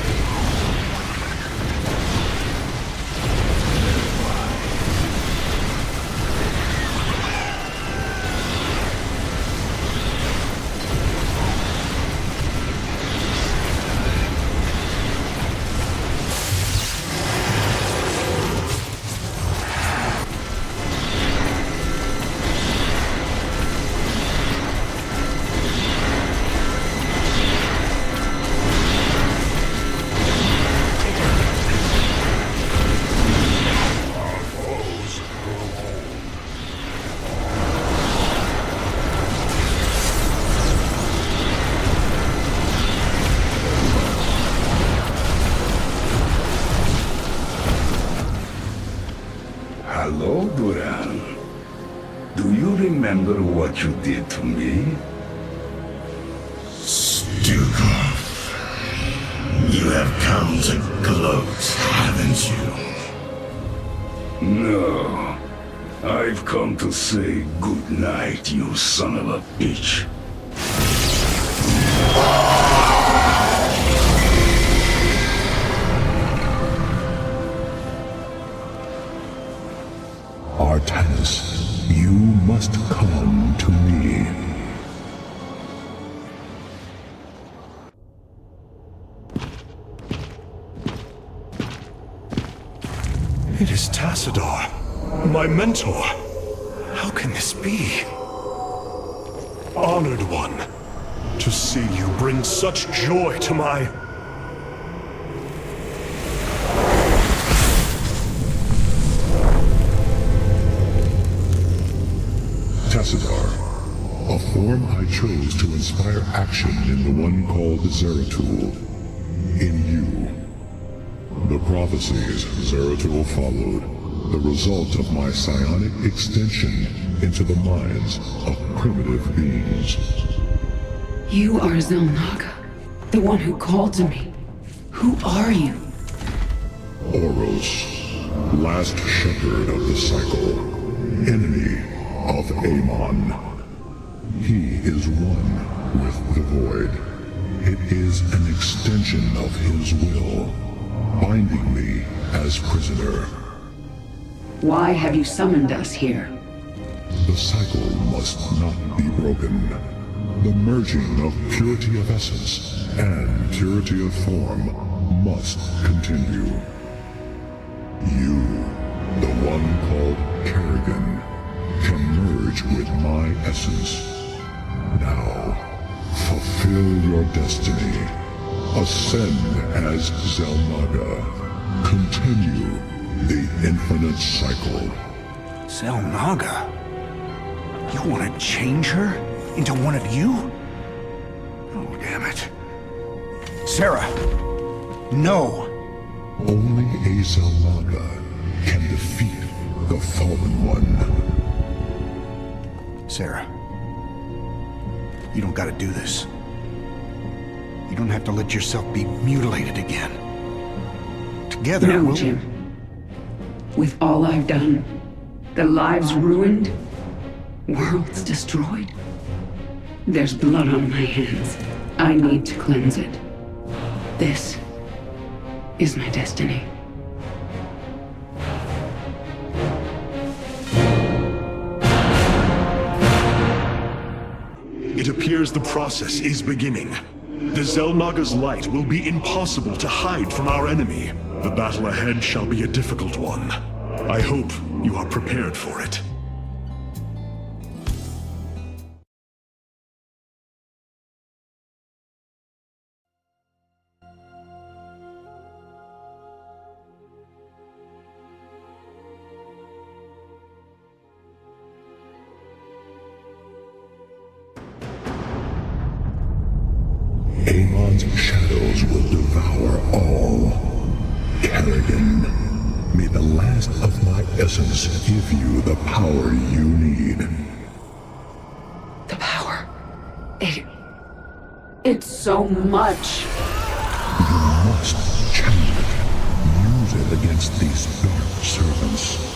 Hello, Duran. Do you remember what you did to me? Stukov, you have come to gloat, haven't you? No. I've come to say good night, you son of a bitch. Artanis, you must come to me. It is Tassadar, my mentor. How can this be? Honored one, to see you bring such joy to my... Tassadar, a form I chose to inspire action in the one called Zeratul. In you. The prophecies Zeratul followed, the result of my psionic extension into the minds of primitive beings. You are Zelnaga, the one who called to me. Who are you? Oros, last shepherd of the cycle, enemy of Amon. He is one with the void. It is an extension of his will, binding me as prisoner. Why have you summoned us here? The cycle must not be broken. The merging of purity of essence and purity of form must continue. You, the one called Kerrigan, can merge with my essence. Now, fulfill your destiny. Ascend as Zelnaga. Continue the infinite cycle. Zelnaga? You want to change her into one of you? Oh, damn it. Sarah! No! Only a Zelnaga can defeat the Fallen One. Sarah. You don't gotta do this. You don't have to let yourself be mutilated again. Together, No, we'll... Jim. With all I've done, the lives ruined, worlds destroyed, there's blood on my hands. I need to cleanse it. This is my destiny. It appears the process is beginning. The Zelnaga's light will be impossible to hide from our enemy. The battle ahead shall be a difficult one. I hope you are prepared for it. Amon's shadows will devour all. Kerrigan, may the last of my essence give you the power you need. The power. It's so much. You must channel it. Use it against these dark servants.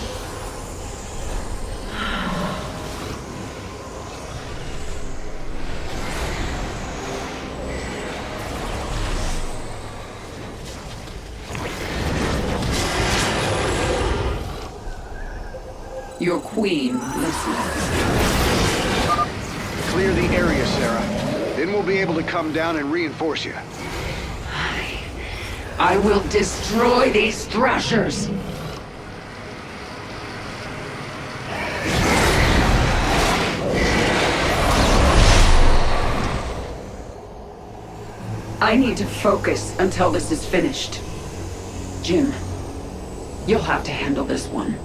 Your queen listens. Clear the area, Sarah. Then we'll be able to come down and reinforce you. I will destroy these thrashers! I need to focus until this is finished. Jim, you'll have to handle this one.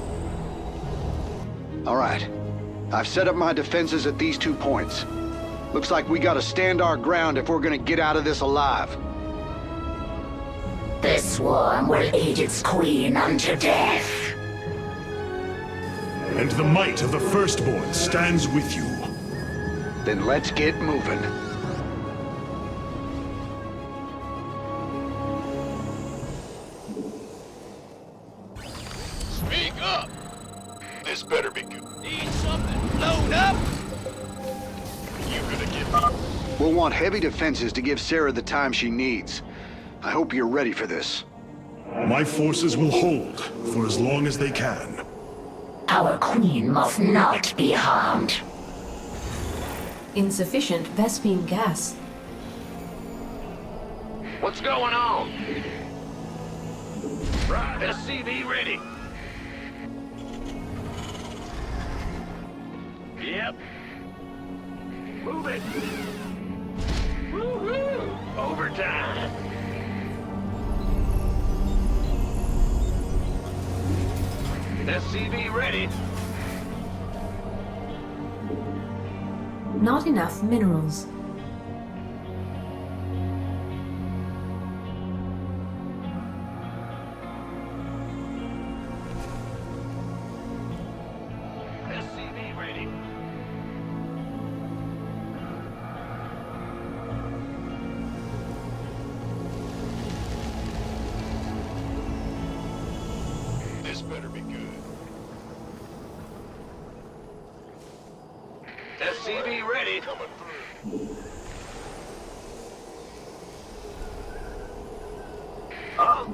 All right. I've set up my defenses at these 2 points. Looks like we gotta stand our ground if we're gonna get out of this alive. The swarm will aid its queen unto death. And the might of the Firstborn stands with you. Then let's get moving. Speak up! This better be good. Need something load up? You gonna give me... We'll want heavy defenses to give Sarah the time she needs. I hope you're ready for this. My forces will hold for as long as they can. Our queen must not be harmed. Insufficient Vespine gas. What's going on? Right, SCV ready. Yep. Move it. Woohoo! Overtime. SCV ready. Not enough minerals. SCV ready. This better be good. SCV ready. Coming through. Huh?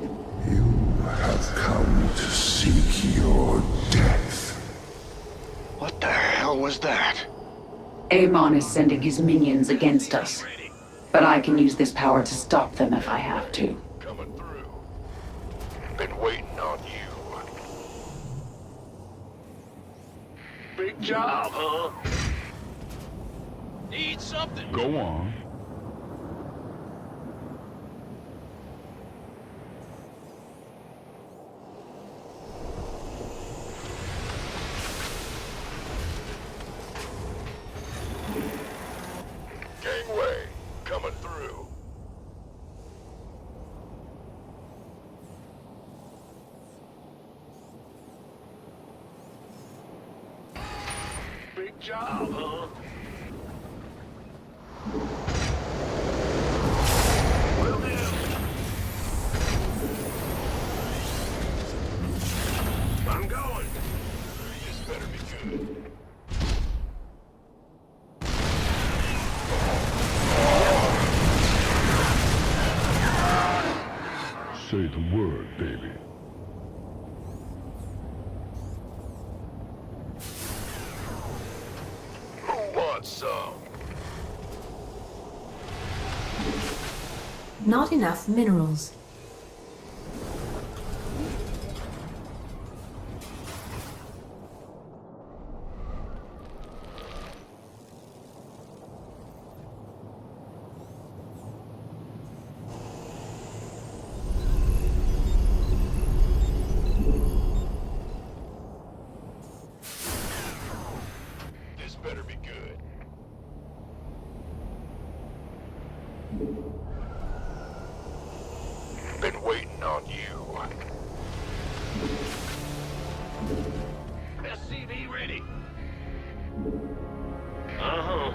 Have come to seek your death. What the hell was that? Amon is sending his minions against us. But I can use this power to stop them if I have to. Coming through. Been waiting on you. Big job, huh? Need something. Go on. Gangway, coming through. Big job, huh? Will do. I'm going. This better be good. Say the word, baby. Who wants some? Not enough minerals. This better be good. Been waiting on you. SCV ready. Uh-huh.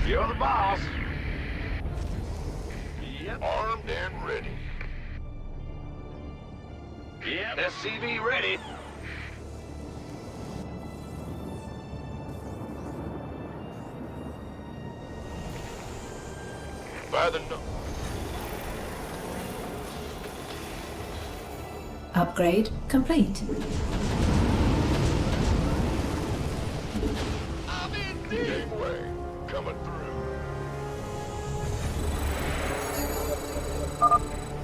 You're the boss. Yep. Armed and ready. Yep. SCV ready. By the no. Upgrade complete. I'm in deep. Gateway coming through.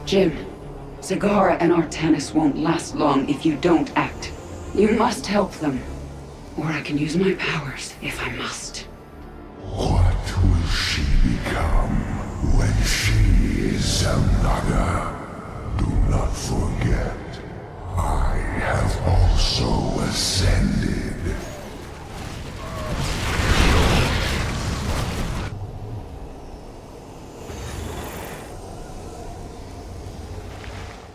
Jim, Zagara and Artanis won't last long if you don't act. You must help them. Or I can use my powers if I must. What will she become when she is another? Do not forget, I have also ascended.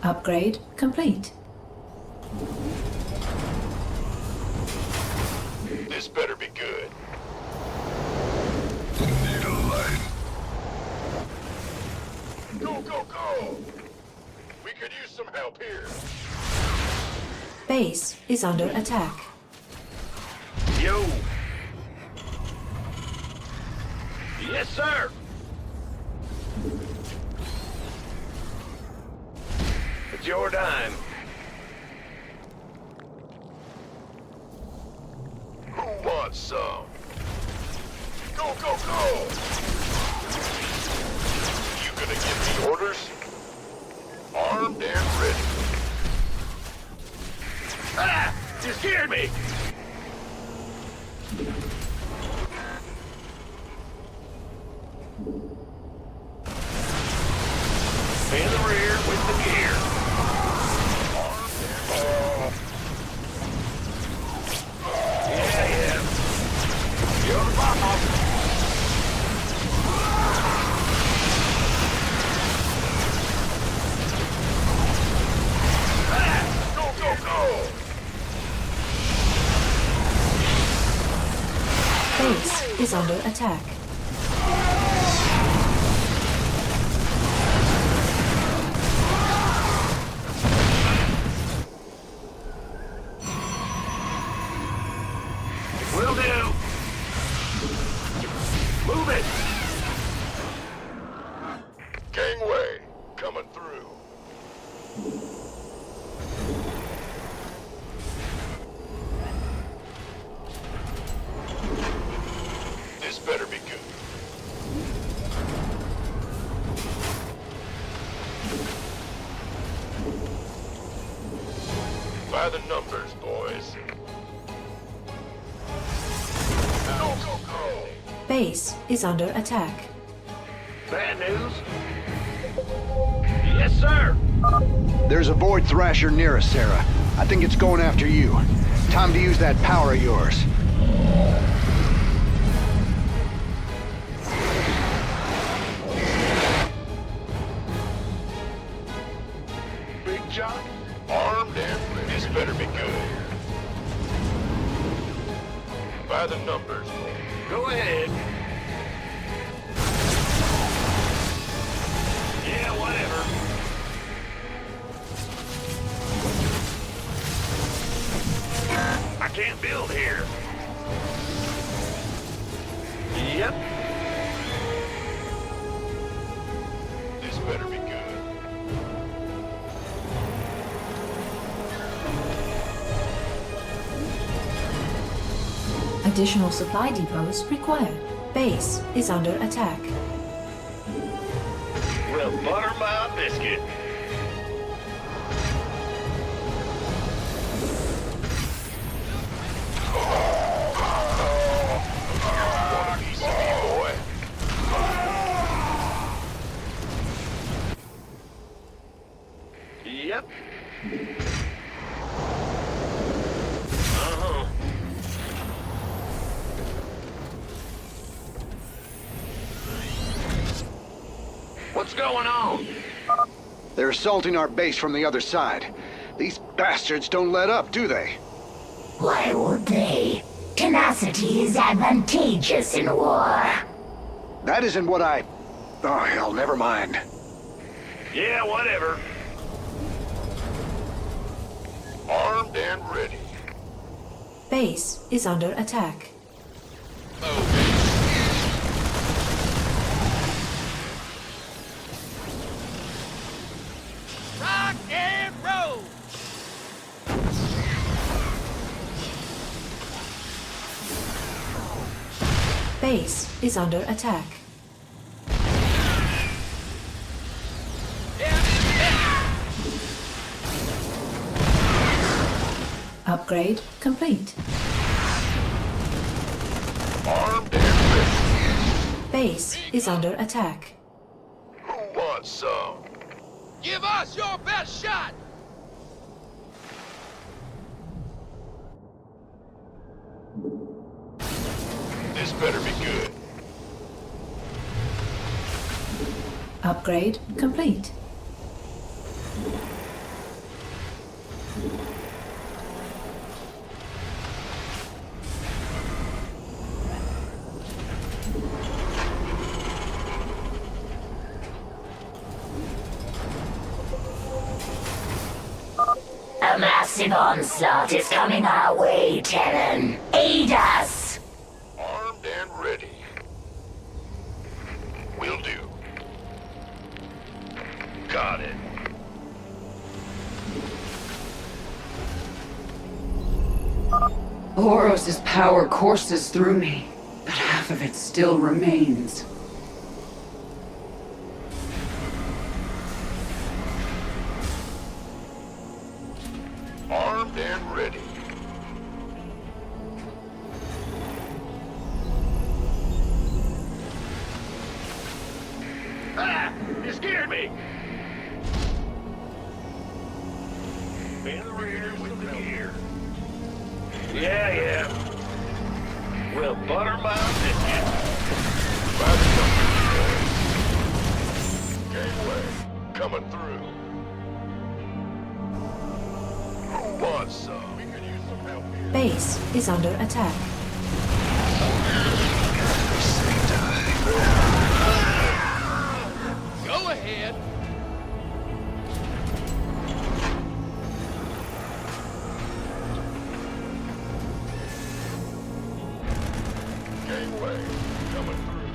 Upgrade complete. This better be good. Need a light. Go, go, go! We could use some help here. Base is under attack. Yo! Yes, sir! It's your dime. Who wants some? Go, go, go! You gonna give me orders? Armed and ready. Ah! You scared me! In the rear with the gear. Yeah. You're the bomb. Go! Base is under attack. Will do. Move it. Gangway, coming through. This better be good. By the numbers, boys. Go. Base is under attack. Bad news? Yes, sir. There's a Void Thrasher near us, Sarah. I think it's going after you. Time to use that power of yours. Big John, armed and ready. This better be good. By the numbers. Go ahead. Yeah, whatever. I can't build here. Yep. This better be good. Additional supply depots required. Base is under attack. Well, butter my biscuit. Want a piece of me, boy? Yep. What's going on? They're assaulting our base from the other side. These bastards don't let up, do they? Why would they? Tenacity is advantageous in war. That isn't what I... Oh, hell, never mind. Yeah, whatever. Armed and ready. Base is under attack. Rock and roll! Base is under attack. Upgrade complete. Armed and ready. Base is under attack. Who wants some? Give us your best shot! This better be good. Upgrade complete. A massive onslaught is coming our way, Terran. Aid us! Armed and ready. Will do. Got it. Horus' power courses through me, but half of it still remains. Armed and ready. Hear me! In the rear with me here. Yeah. Well, butter my biscuit. By the numbers, boys. Gateway, coming through. Who wants some? We could use some help here. Base is under attack. Go ahead. Gateway, coming through.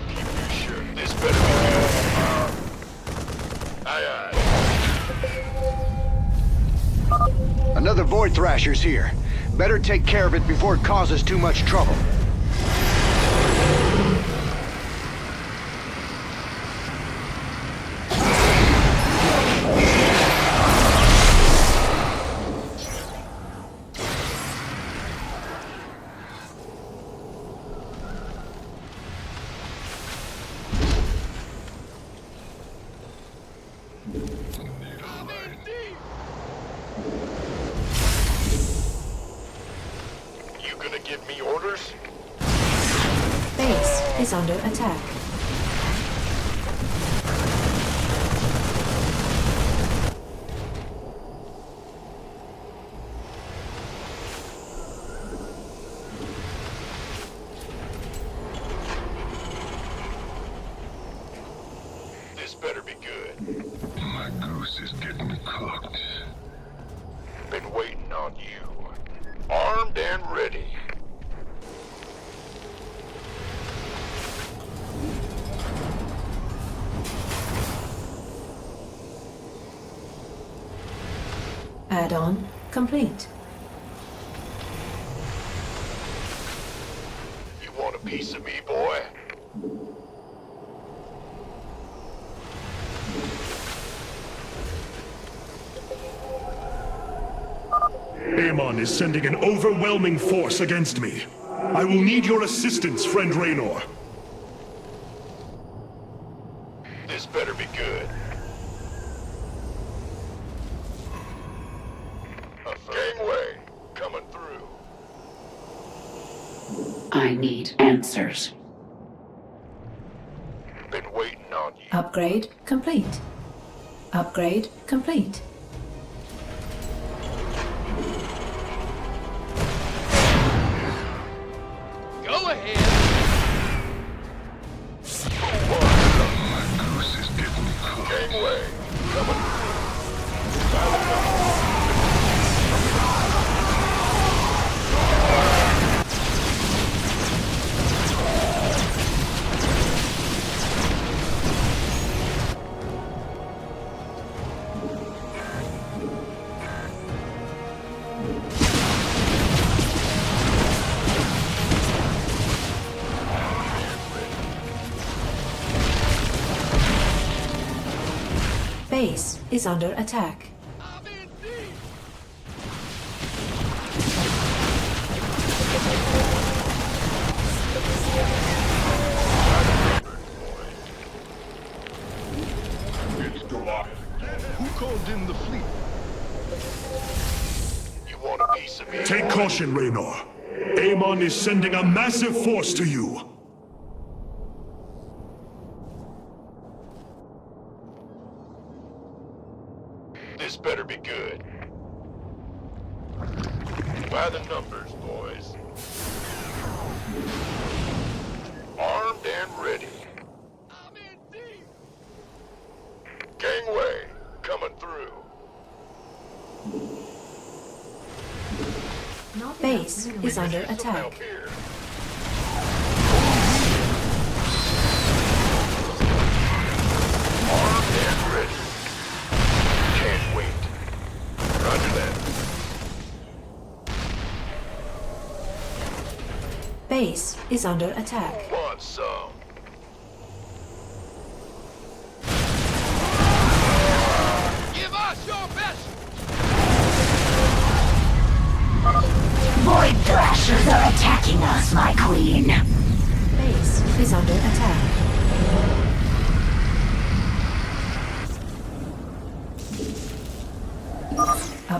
Keep your shirt. This better be good. Aye. Another Void Thrasher's here. Better take care of it before it causes too much trouble. You gonna give me orders? Base is under attack. This better be good. My goose is getting cooked. Been waiting on you. Armed and ready. Add-on complete. You want a piece of me, boy? Amon is sending an overwhelming force against me. I will need your assistance, friend Raynor. This better be good. Gangway, coming through. I need answers. Been waiting on you. Upgrade complete. Upgrade complete. Go ahead. My goose is getting cooked. Gangway, coming through. Base is under attack. It's Glock. Who called in the fleet? You want a piece of me? Take caution, Raynor. Amon is sending a massive force to you. This better be good. By the numbers, boys. Armed and ready. I'm in deep. Gangway, coming through. Base is under attack. Armed and ready. Can't wait. Roger that. Base is under attack. Want some? Give us your best. Void Thrashers are attacking us, my queen. Base is under attack.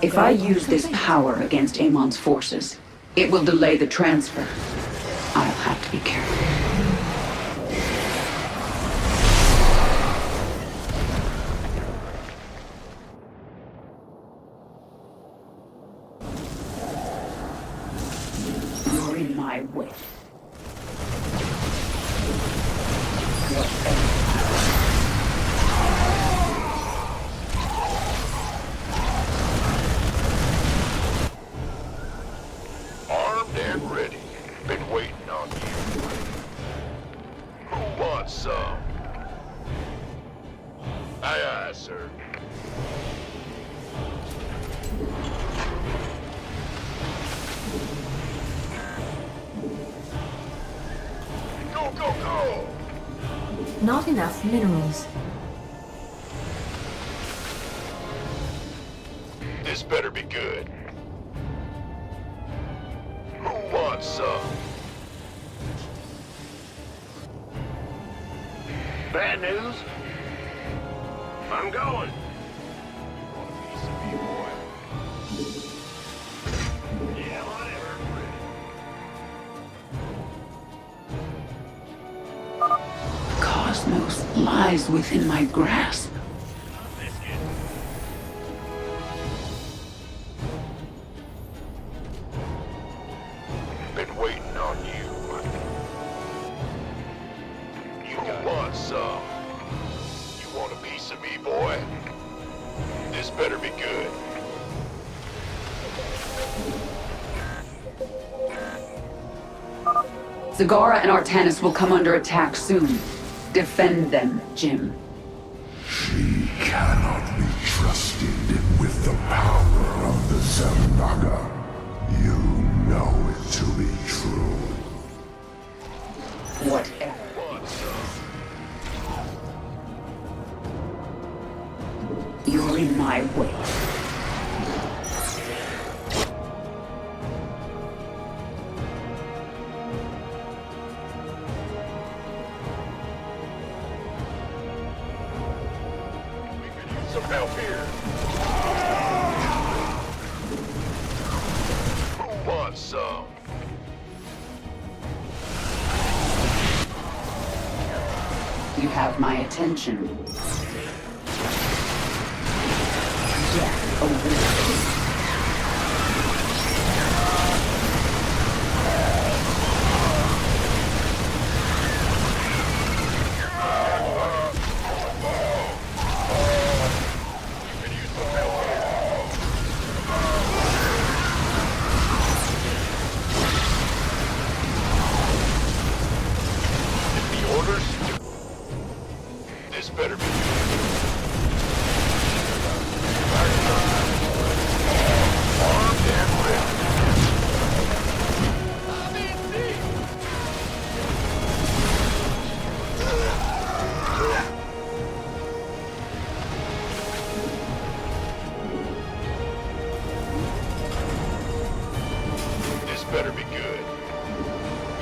If I use this power against Amon's forces, it will delay the transfer. I'll have to be careful. You're in my way. Armed and ready. Been waiting on you. Who wants some? Aye, aye, sir. Go, go, go! Not enough minerals. This better be good. Who wants some? Bad news? I'm going. Yeah, whatever. Cosmos lies within my grasp. Been waiting on you. You want some? You want a piece of me, boy? This better be good. Zagara and Artanis will come under attack soon. Defend them, Jim. She cannot be trusted with the power of the Zemnaga. You know it to be true. Whatever. You're in my way. Some help here. Who wants some? You have my attention. Death awaits. This better be armed and ready. This better be good.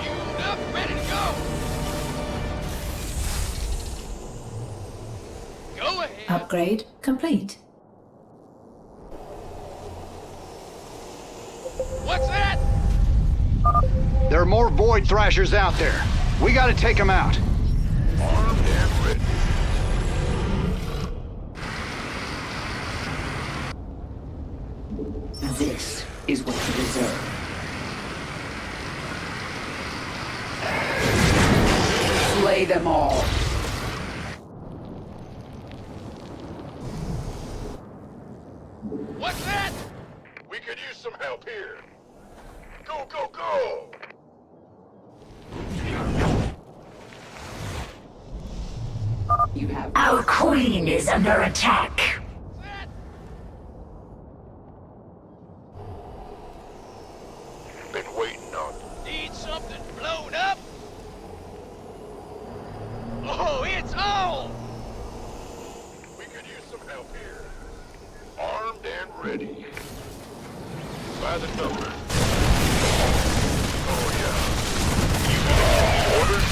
You up, ready to go. Go ahead. Upgrade complete. What's that? There are more Void Thrashers out there. We gotta take them out. Armed and ready. This is what you deserve. Slay them all. What's that? We could use some help here. Go, go, go! You have Our queen is under attack. Been waiting on. Need something blown up? Oh, it's on! We could use some help here. Armed and ready. By the numbers. Oh, yeah. You got orders?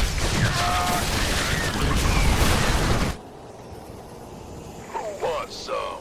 Who wants some?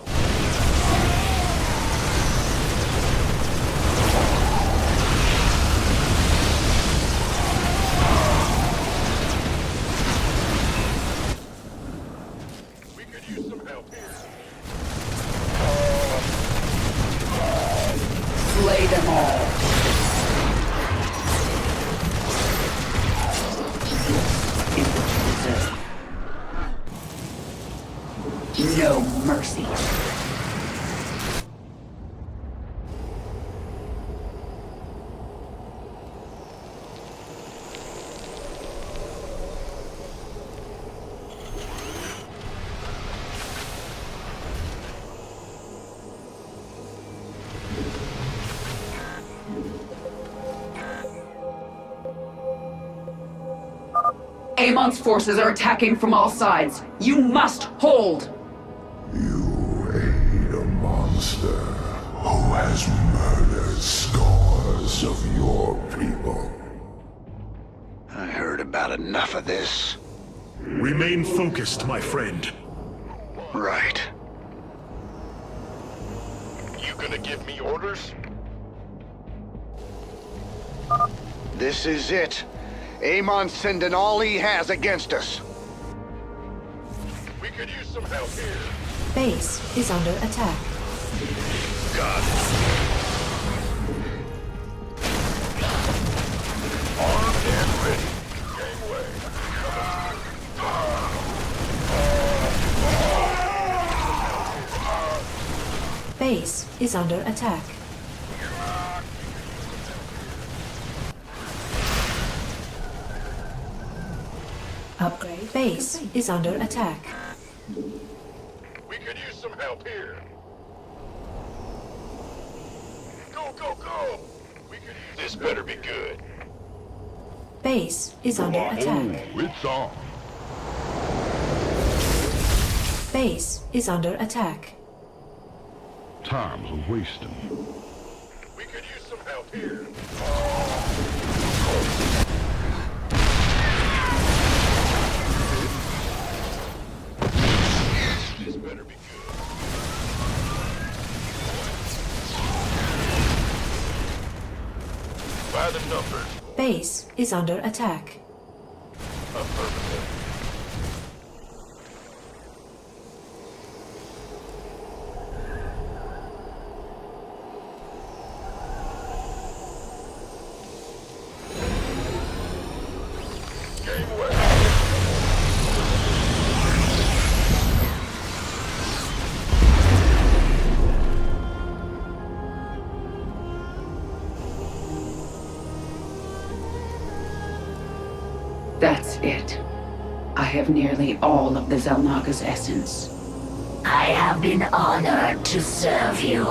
Amon's forces are attacking from all sides. You must hold! Aid a monster who has murdered scores of your people. I heard about enough of this. Remain focused, my friend. Right. You gonna give me orders? This is it. Amon's sending all he has against us. We could use some help here. Base is under attack. Got it. Armed and ready. Gangway. Base is under attack. Upgrade. Base is under attack. We could use some help here. Go, go, go! We could use this. Better be good. Base is under attack. It's on. Base is under attack. Time's a wasting. We could use some help here. This better be good. By the numbers. Base is under attack. Affirmative. That's it. I have nearly all of the Zelnaga's essence. I have been honored to serve you,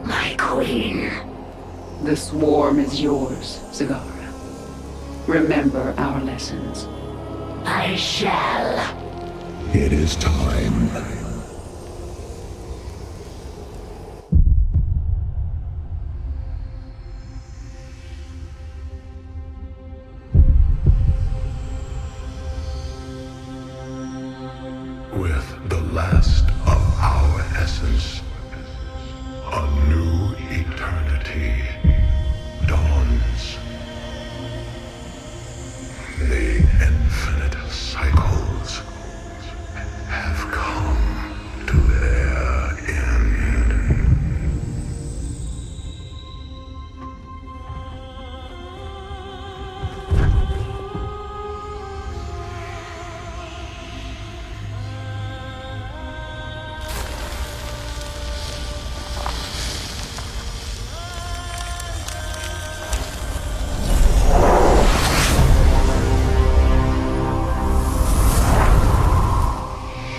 my queen. The swarm is yours, Zagara. Remember our lessons. I shall. It is time. With the last of our essence, a new eternity dawns. The infinite cycles have come to their end.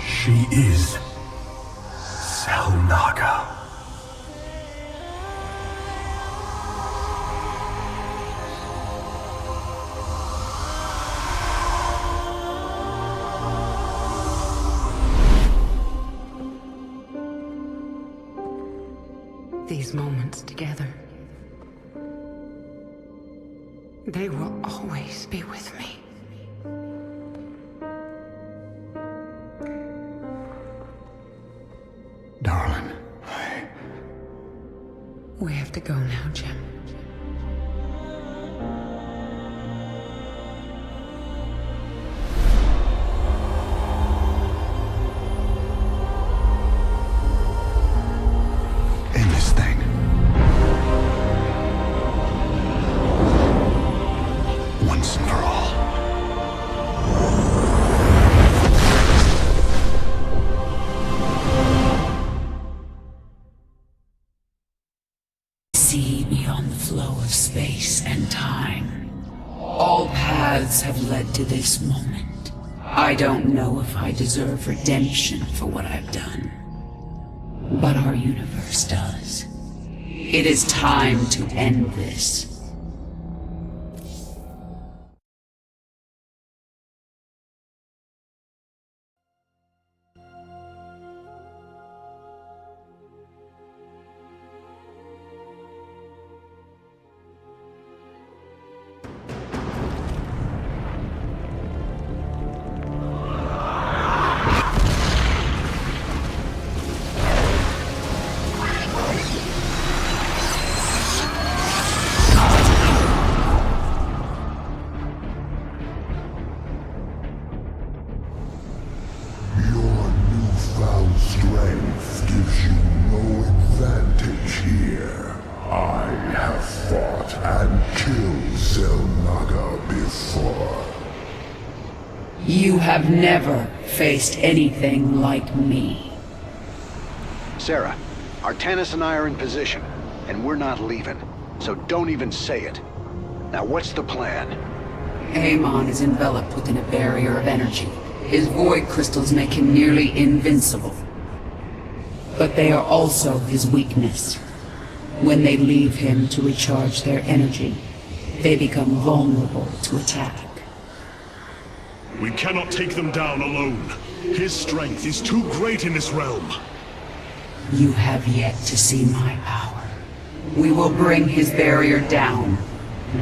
She is Zelnaga. These moments together, they will always be with me. Darling. We have to go now, Jim. End this thing. Once and for all. See beyond the flow of space and time. All paths have led to this moment. I don't know if I deserve redemption for what I've done, but our universe does. It is time to end this. You have never faced anything like me. Sarah, Artanis and I are in position, and we're not leaving. So don't even say it. Now what's the plan? Amon is enveloped within a barrier of energy. His void crystals make him nearly invincible. But they are also his weakness. When they leave him to recharge their energy, they become vulnerable to attack. We cannot take them down alone. His strength is too great in this realm. You have yet to see my power. We will bring his barrier down.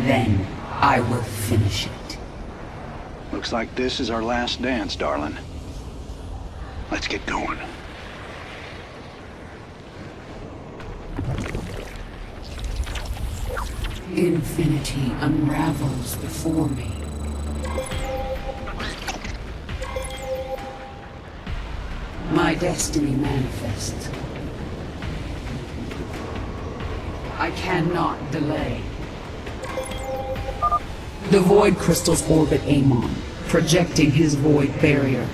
Then I will finish it. Looks like this is our last dance, darling. Let's get going. Infinity unravels before me. My destiny manifests. I cannot delay. The void crystals orbit Amon, projecting his void barrier.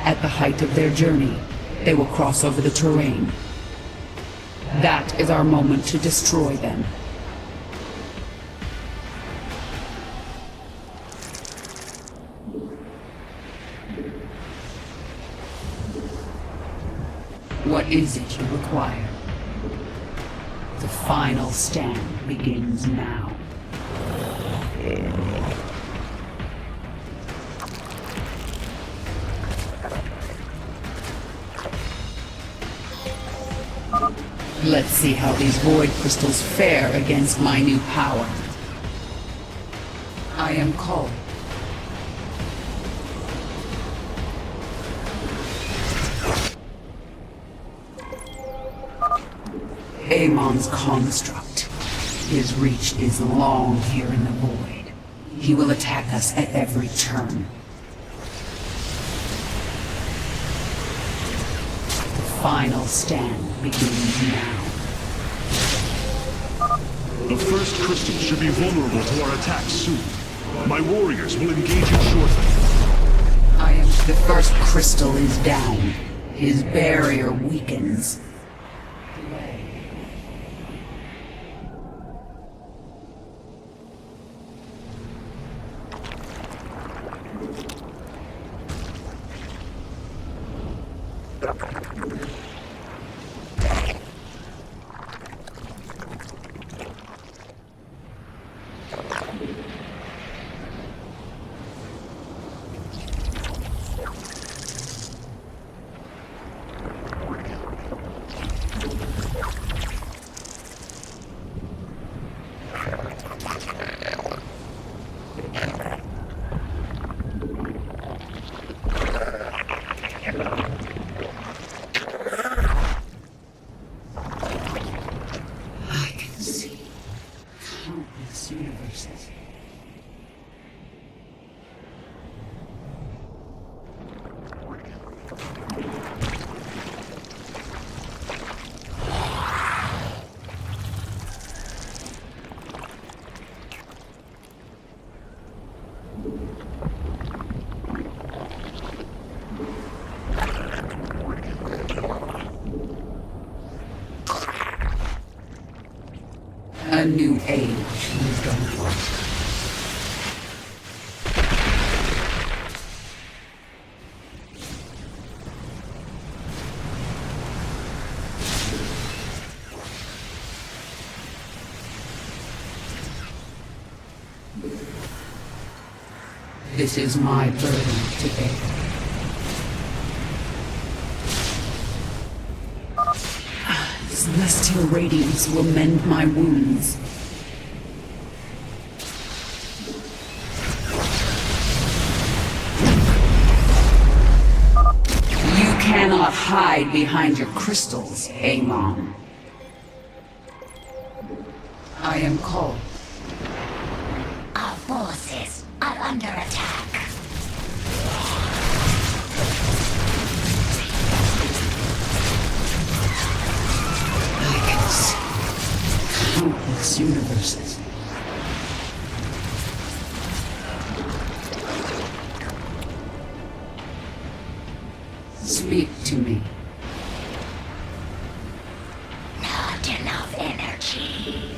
At the height of their journey, they will cross over the terrain. That is our moment to destroy them. What is it you require? The final stand begins now. Let's see how these void crystals fare against my new power. I am called. Amon's construct. His reach is long here in the void. He will attack us at every turn. The final stand begins now. The first crystal should be vulnerable to our attacks soon. My warriors will engage it shortly. The first crystal is down. His barrier weakens. Universes. A new age is dawn. This is my burden to bear. Celestial radiance will mend my wounds. You cannot hide behind your crystals, Amon. I am called. Our forces are under attack. Countless universes. Speak to me. Not enough energy.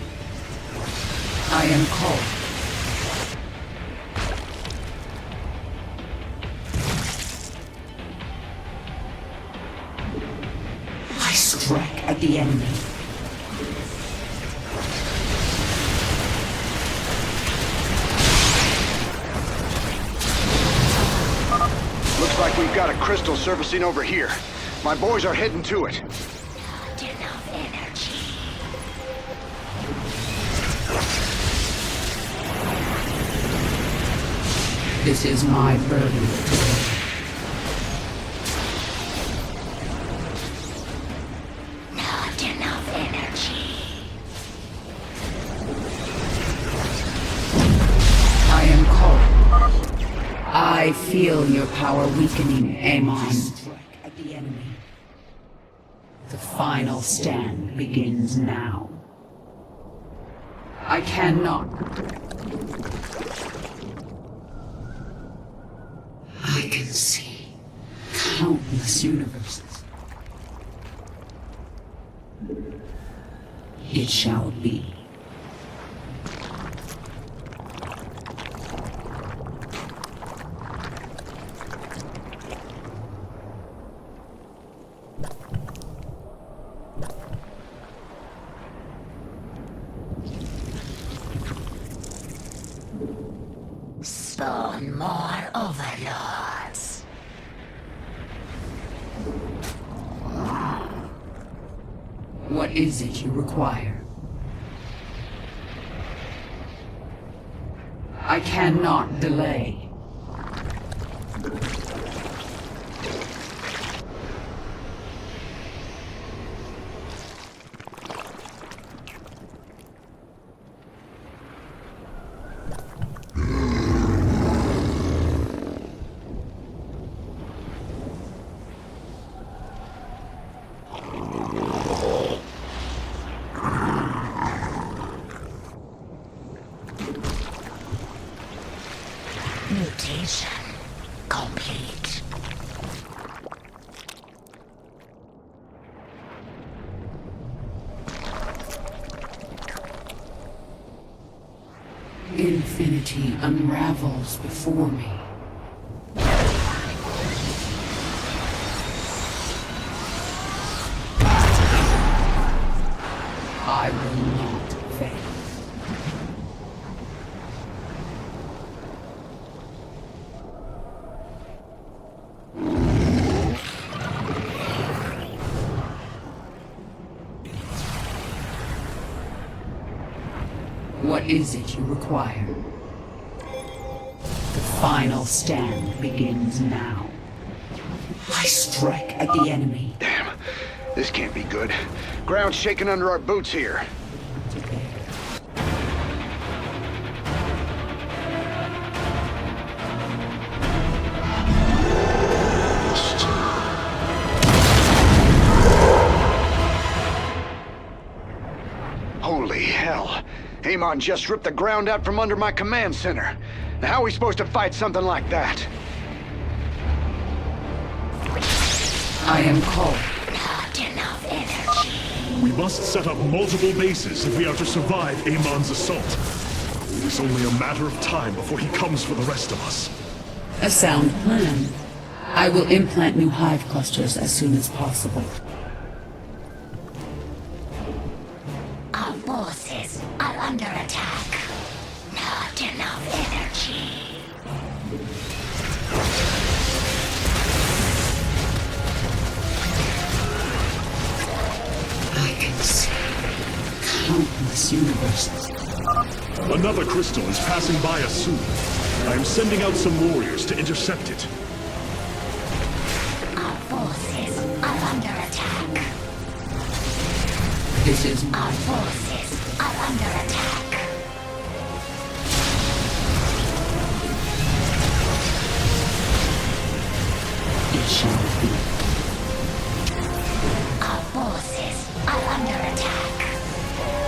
I am cold. I strike at the enemy. Looks like we've got a crystal surfacing over here. My boys are heading to it. Not enough energy. This is my burden. Not enough energy. I am cold. I feel your power weakening, Amon. At the enemy. The final stand begins now. I cannot. I can see countless universes. It shall be. Spawn more overlords. What is it you require? I cannot delay. Mutation complete. Infinity unravels before me. I will not fail. What is it you require? The final stand begins now. I strike at the enemy. Damn, this can't be good. Ground's shaking under our boots here. Holy hell. Amon just ripped the ground out from under my command center. Now how are we supposed to fight something like that? I am cold. Not enough energy. We must set up multiple bases if we are to survive Amon's assault. It's only a matter of time before he comes for the rest of us. A sound plan. I will implant new hive clusters as soon as possible. Our forces are under attack. Not enough energy. I can see countless universes. Another crystal is passing by us soon. I am sending out some warriors to intercept it. Our forces are under attack. This is Our forces are under attack. It shall be. Our forces are under attack.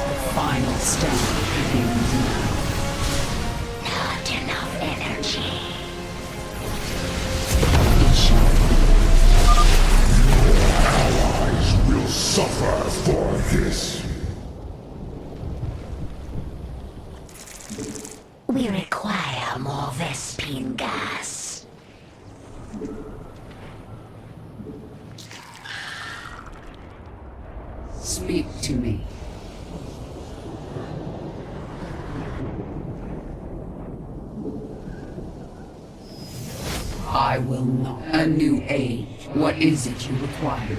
The final stand begins now. Not enough energy. It shall be. require more Vespine gas. Speak to me. I will not. A new age. What is it you require?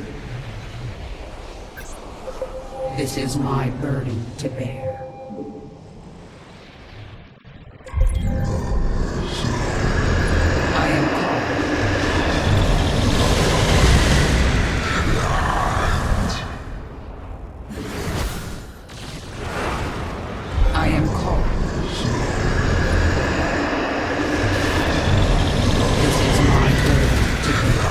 This is my burden to bear. I am called. I am called. This is my burden to bear.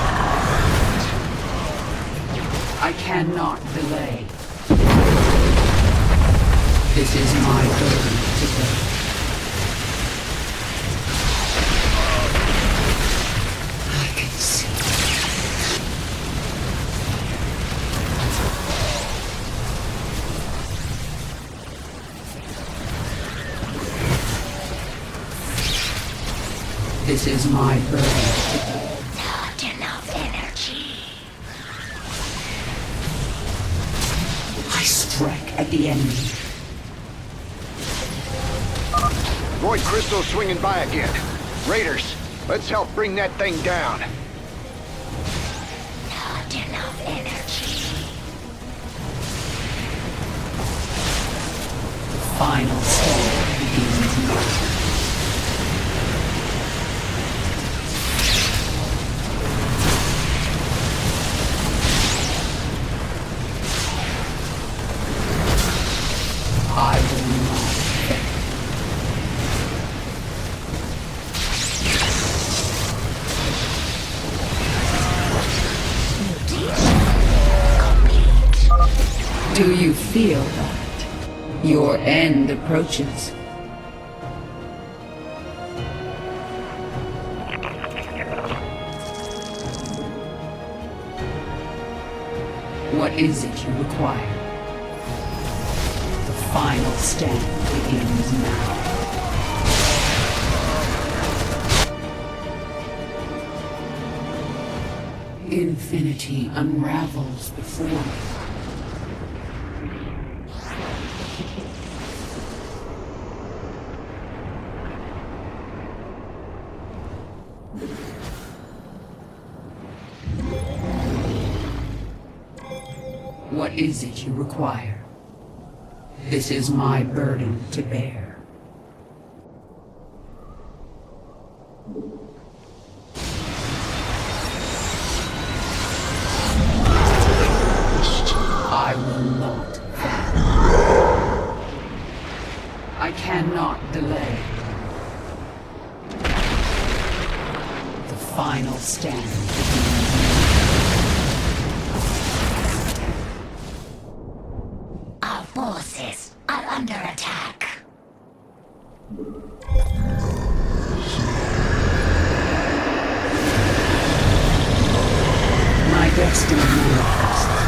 I cannot delay. This is my burden to bear. I can see. This is my burden to bear. Not enough energy. I strike at the enemy. Void crystal swinging by again. Raiders, let's help bring that thing down. Not enough energy. The final stand begins now. I will not. Do you feel that? Your end approaches. What is it you require? The final stand begins now. Infinity unravels before me. What is it you require? This is my burden to bear. I will not fail. I cannot delay. The final stand begins. Our forces are under attack. My destiny manifests.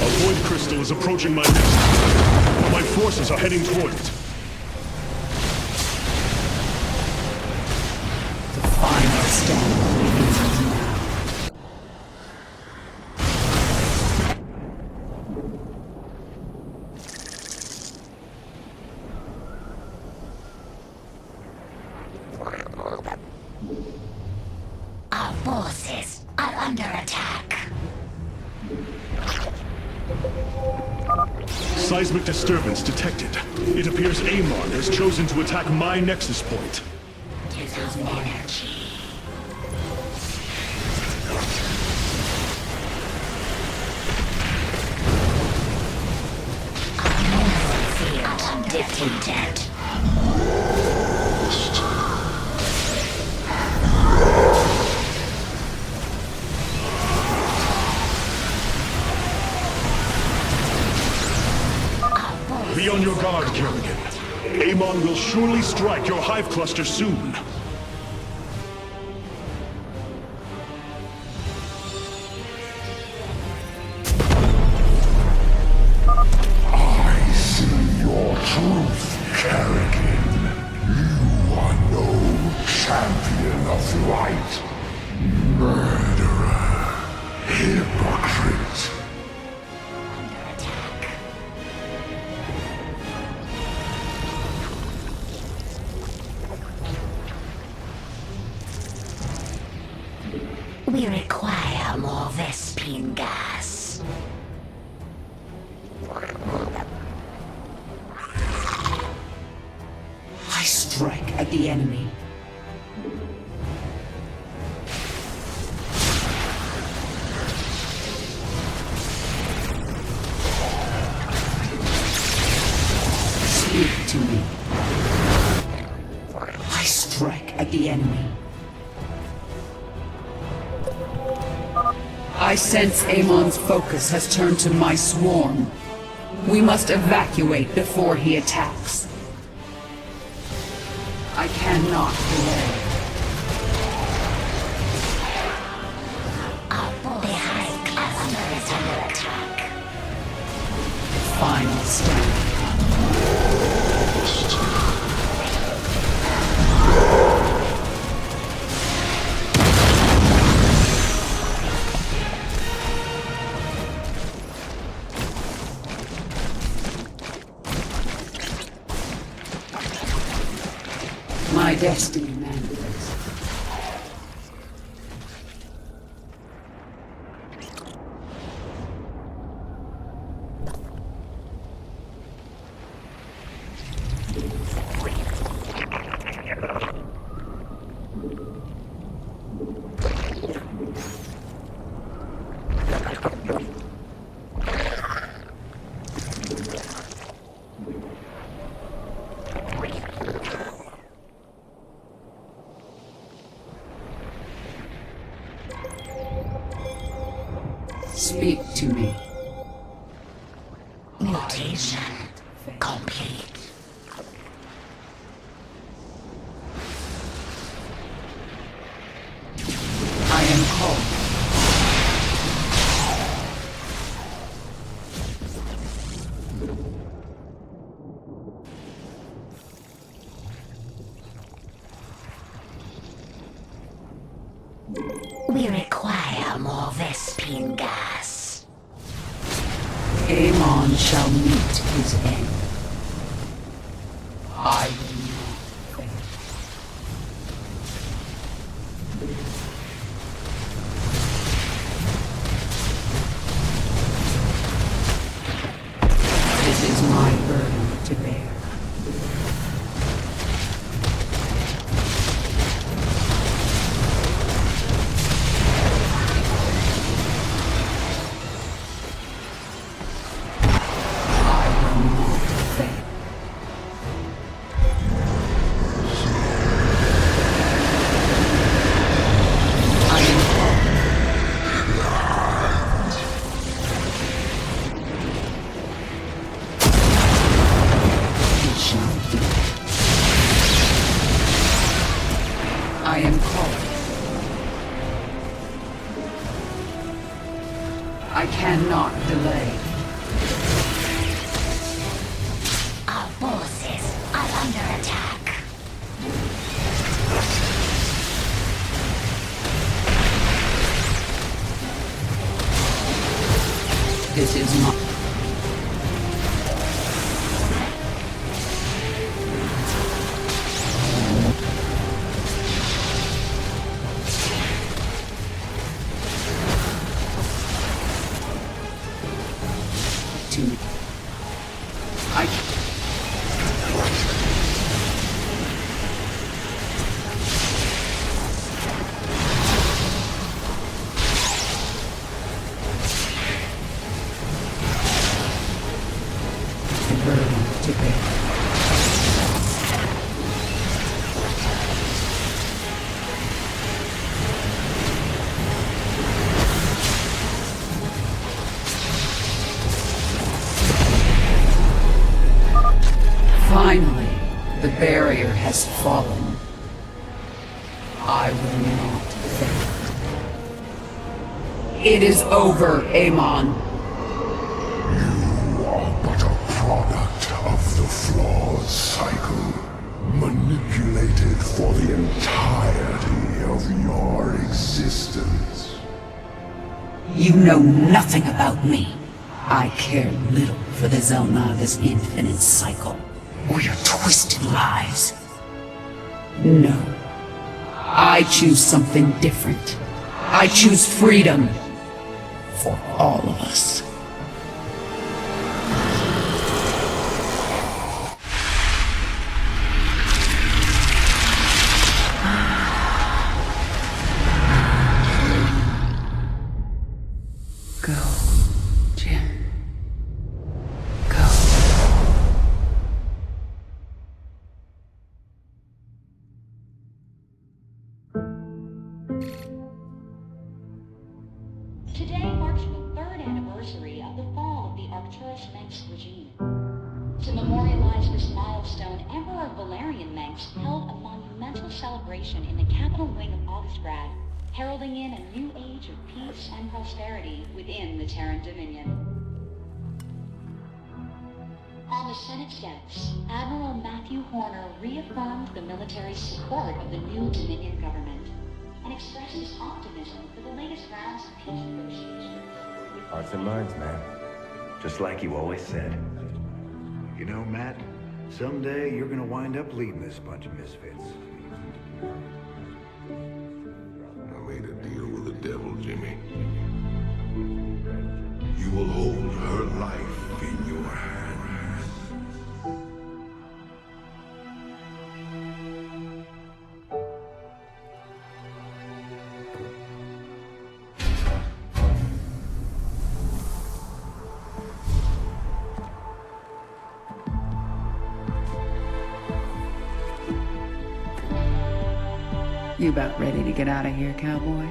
A void crystal is approaching my nest. My forces are heading toward it. The final stand begins now. Our forces are under attack. Seismic disturbance detected. It appears Amon has chosen to attack my nexus point. Enough energy. Our mineral field depleted. Be on your guard, Kerrigan. Amon will surely strike your hive cluster soon. I see your truth, Kerrigan. We require more Vespine gas. I strike at the enemy. Speak to me. I strike at the enemy. I sense Amon's focus has turned to my swarm. We must evacuate before he attacks. I cannot delay. The Hive Cluster is under attack. Final stand. My destiny mandates. Speak to me. Mutation complete. I am called. We require more Vespine gas. Amon shall meet his end. I will not fail. This is my burden to bear. I am called. I cannot delay. Our forces are under attack. This is not. To me. I. The burden to bear. Finally, the barrier has fallen. I will not fail. It is over, Amon. You are but a product of the flawed cycle, manipulated for the entirety of your existence. You know nothing about me. I care little for the Zelnaga's infinite cycle, or your twisted lies. No. I choose something different. I choose freedom. For all of us. Go, Jim. Go. Today marks the third anniversary of the fall of the Arcturus Menx regime. To memorialize this milestone, Emperor Valerian Menx held a monumental celebration in the capital wing of Augustgrad, heralding in a new age of peace and prosperity within the Terran Dominion. On the Senate steps, Admiral Matthew Horner reaffirmed the military support of the new Dominion government and expressed his optimism for the latest rounds of peace negotiations. Hearts and minds, man. Just like you always said. You know, Matt, someday you're gonna wind up leading this bunch of misfits. I made a deal with the devil, Jimmy. You will hold her life in your hands. You about ready to get out of here, cowboy?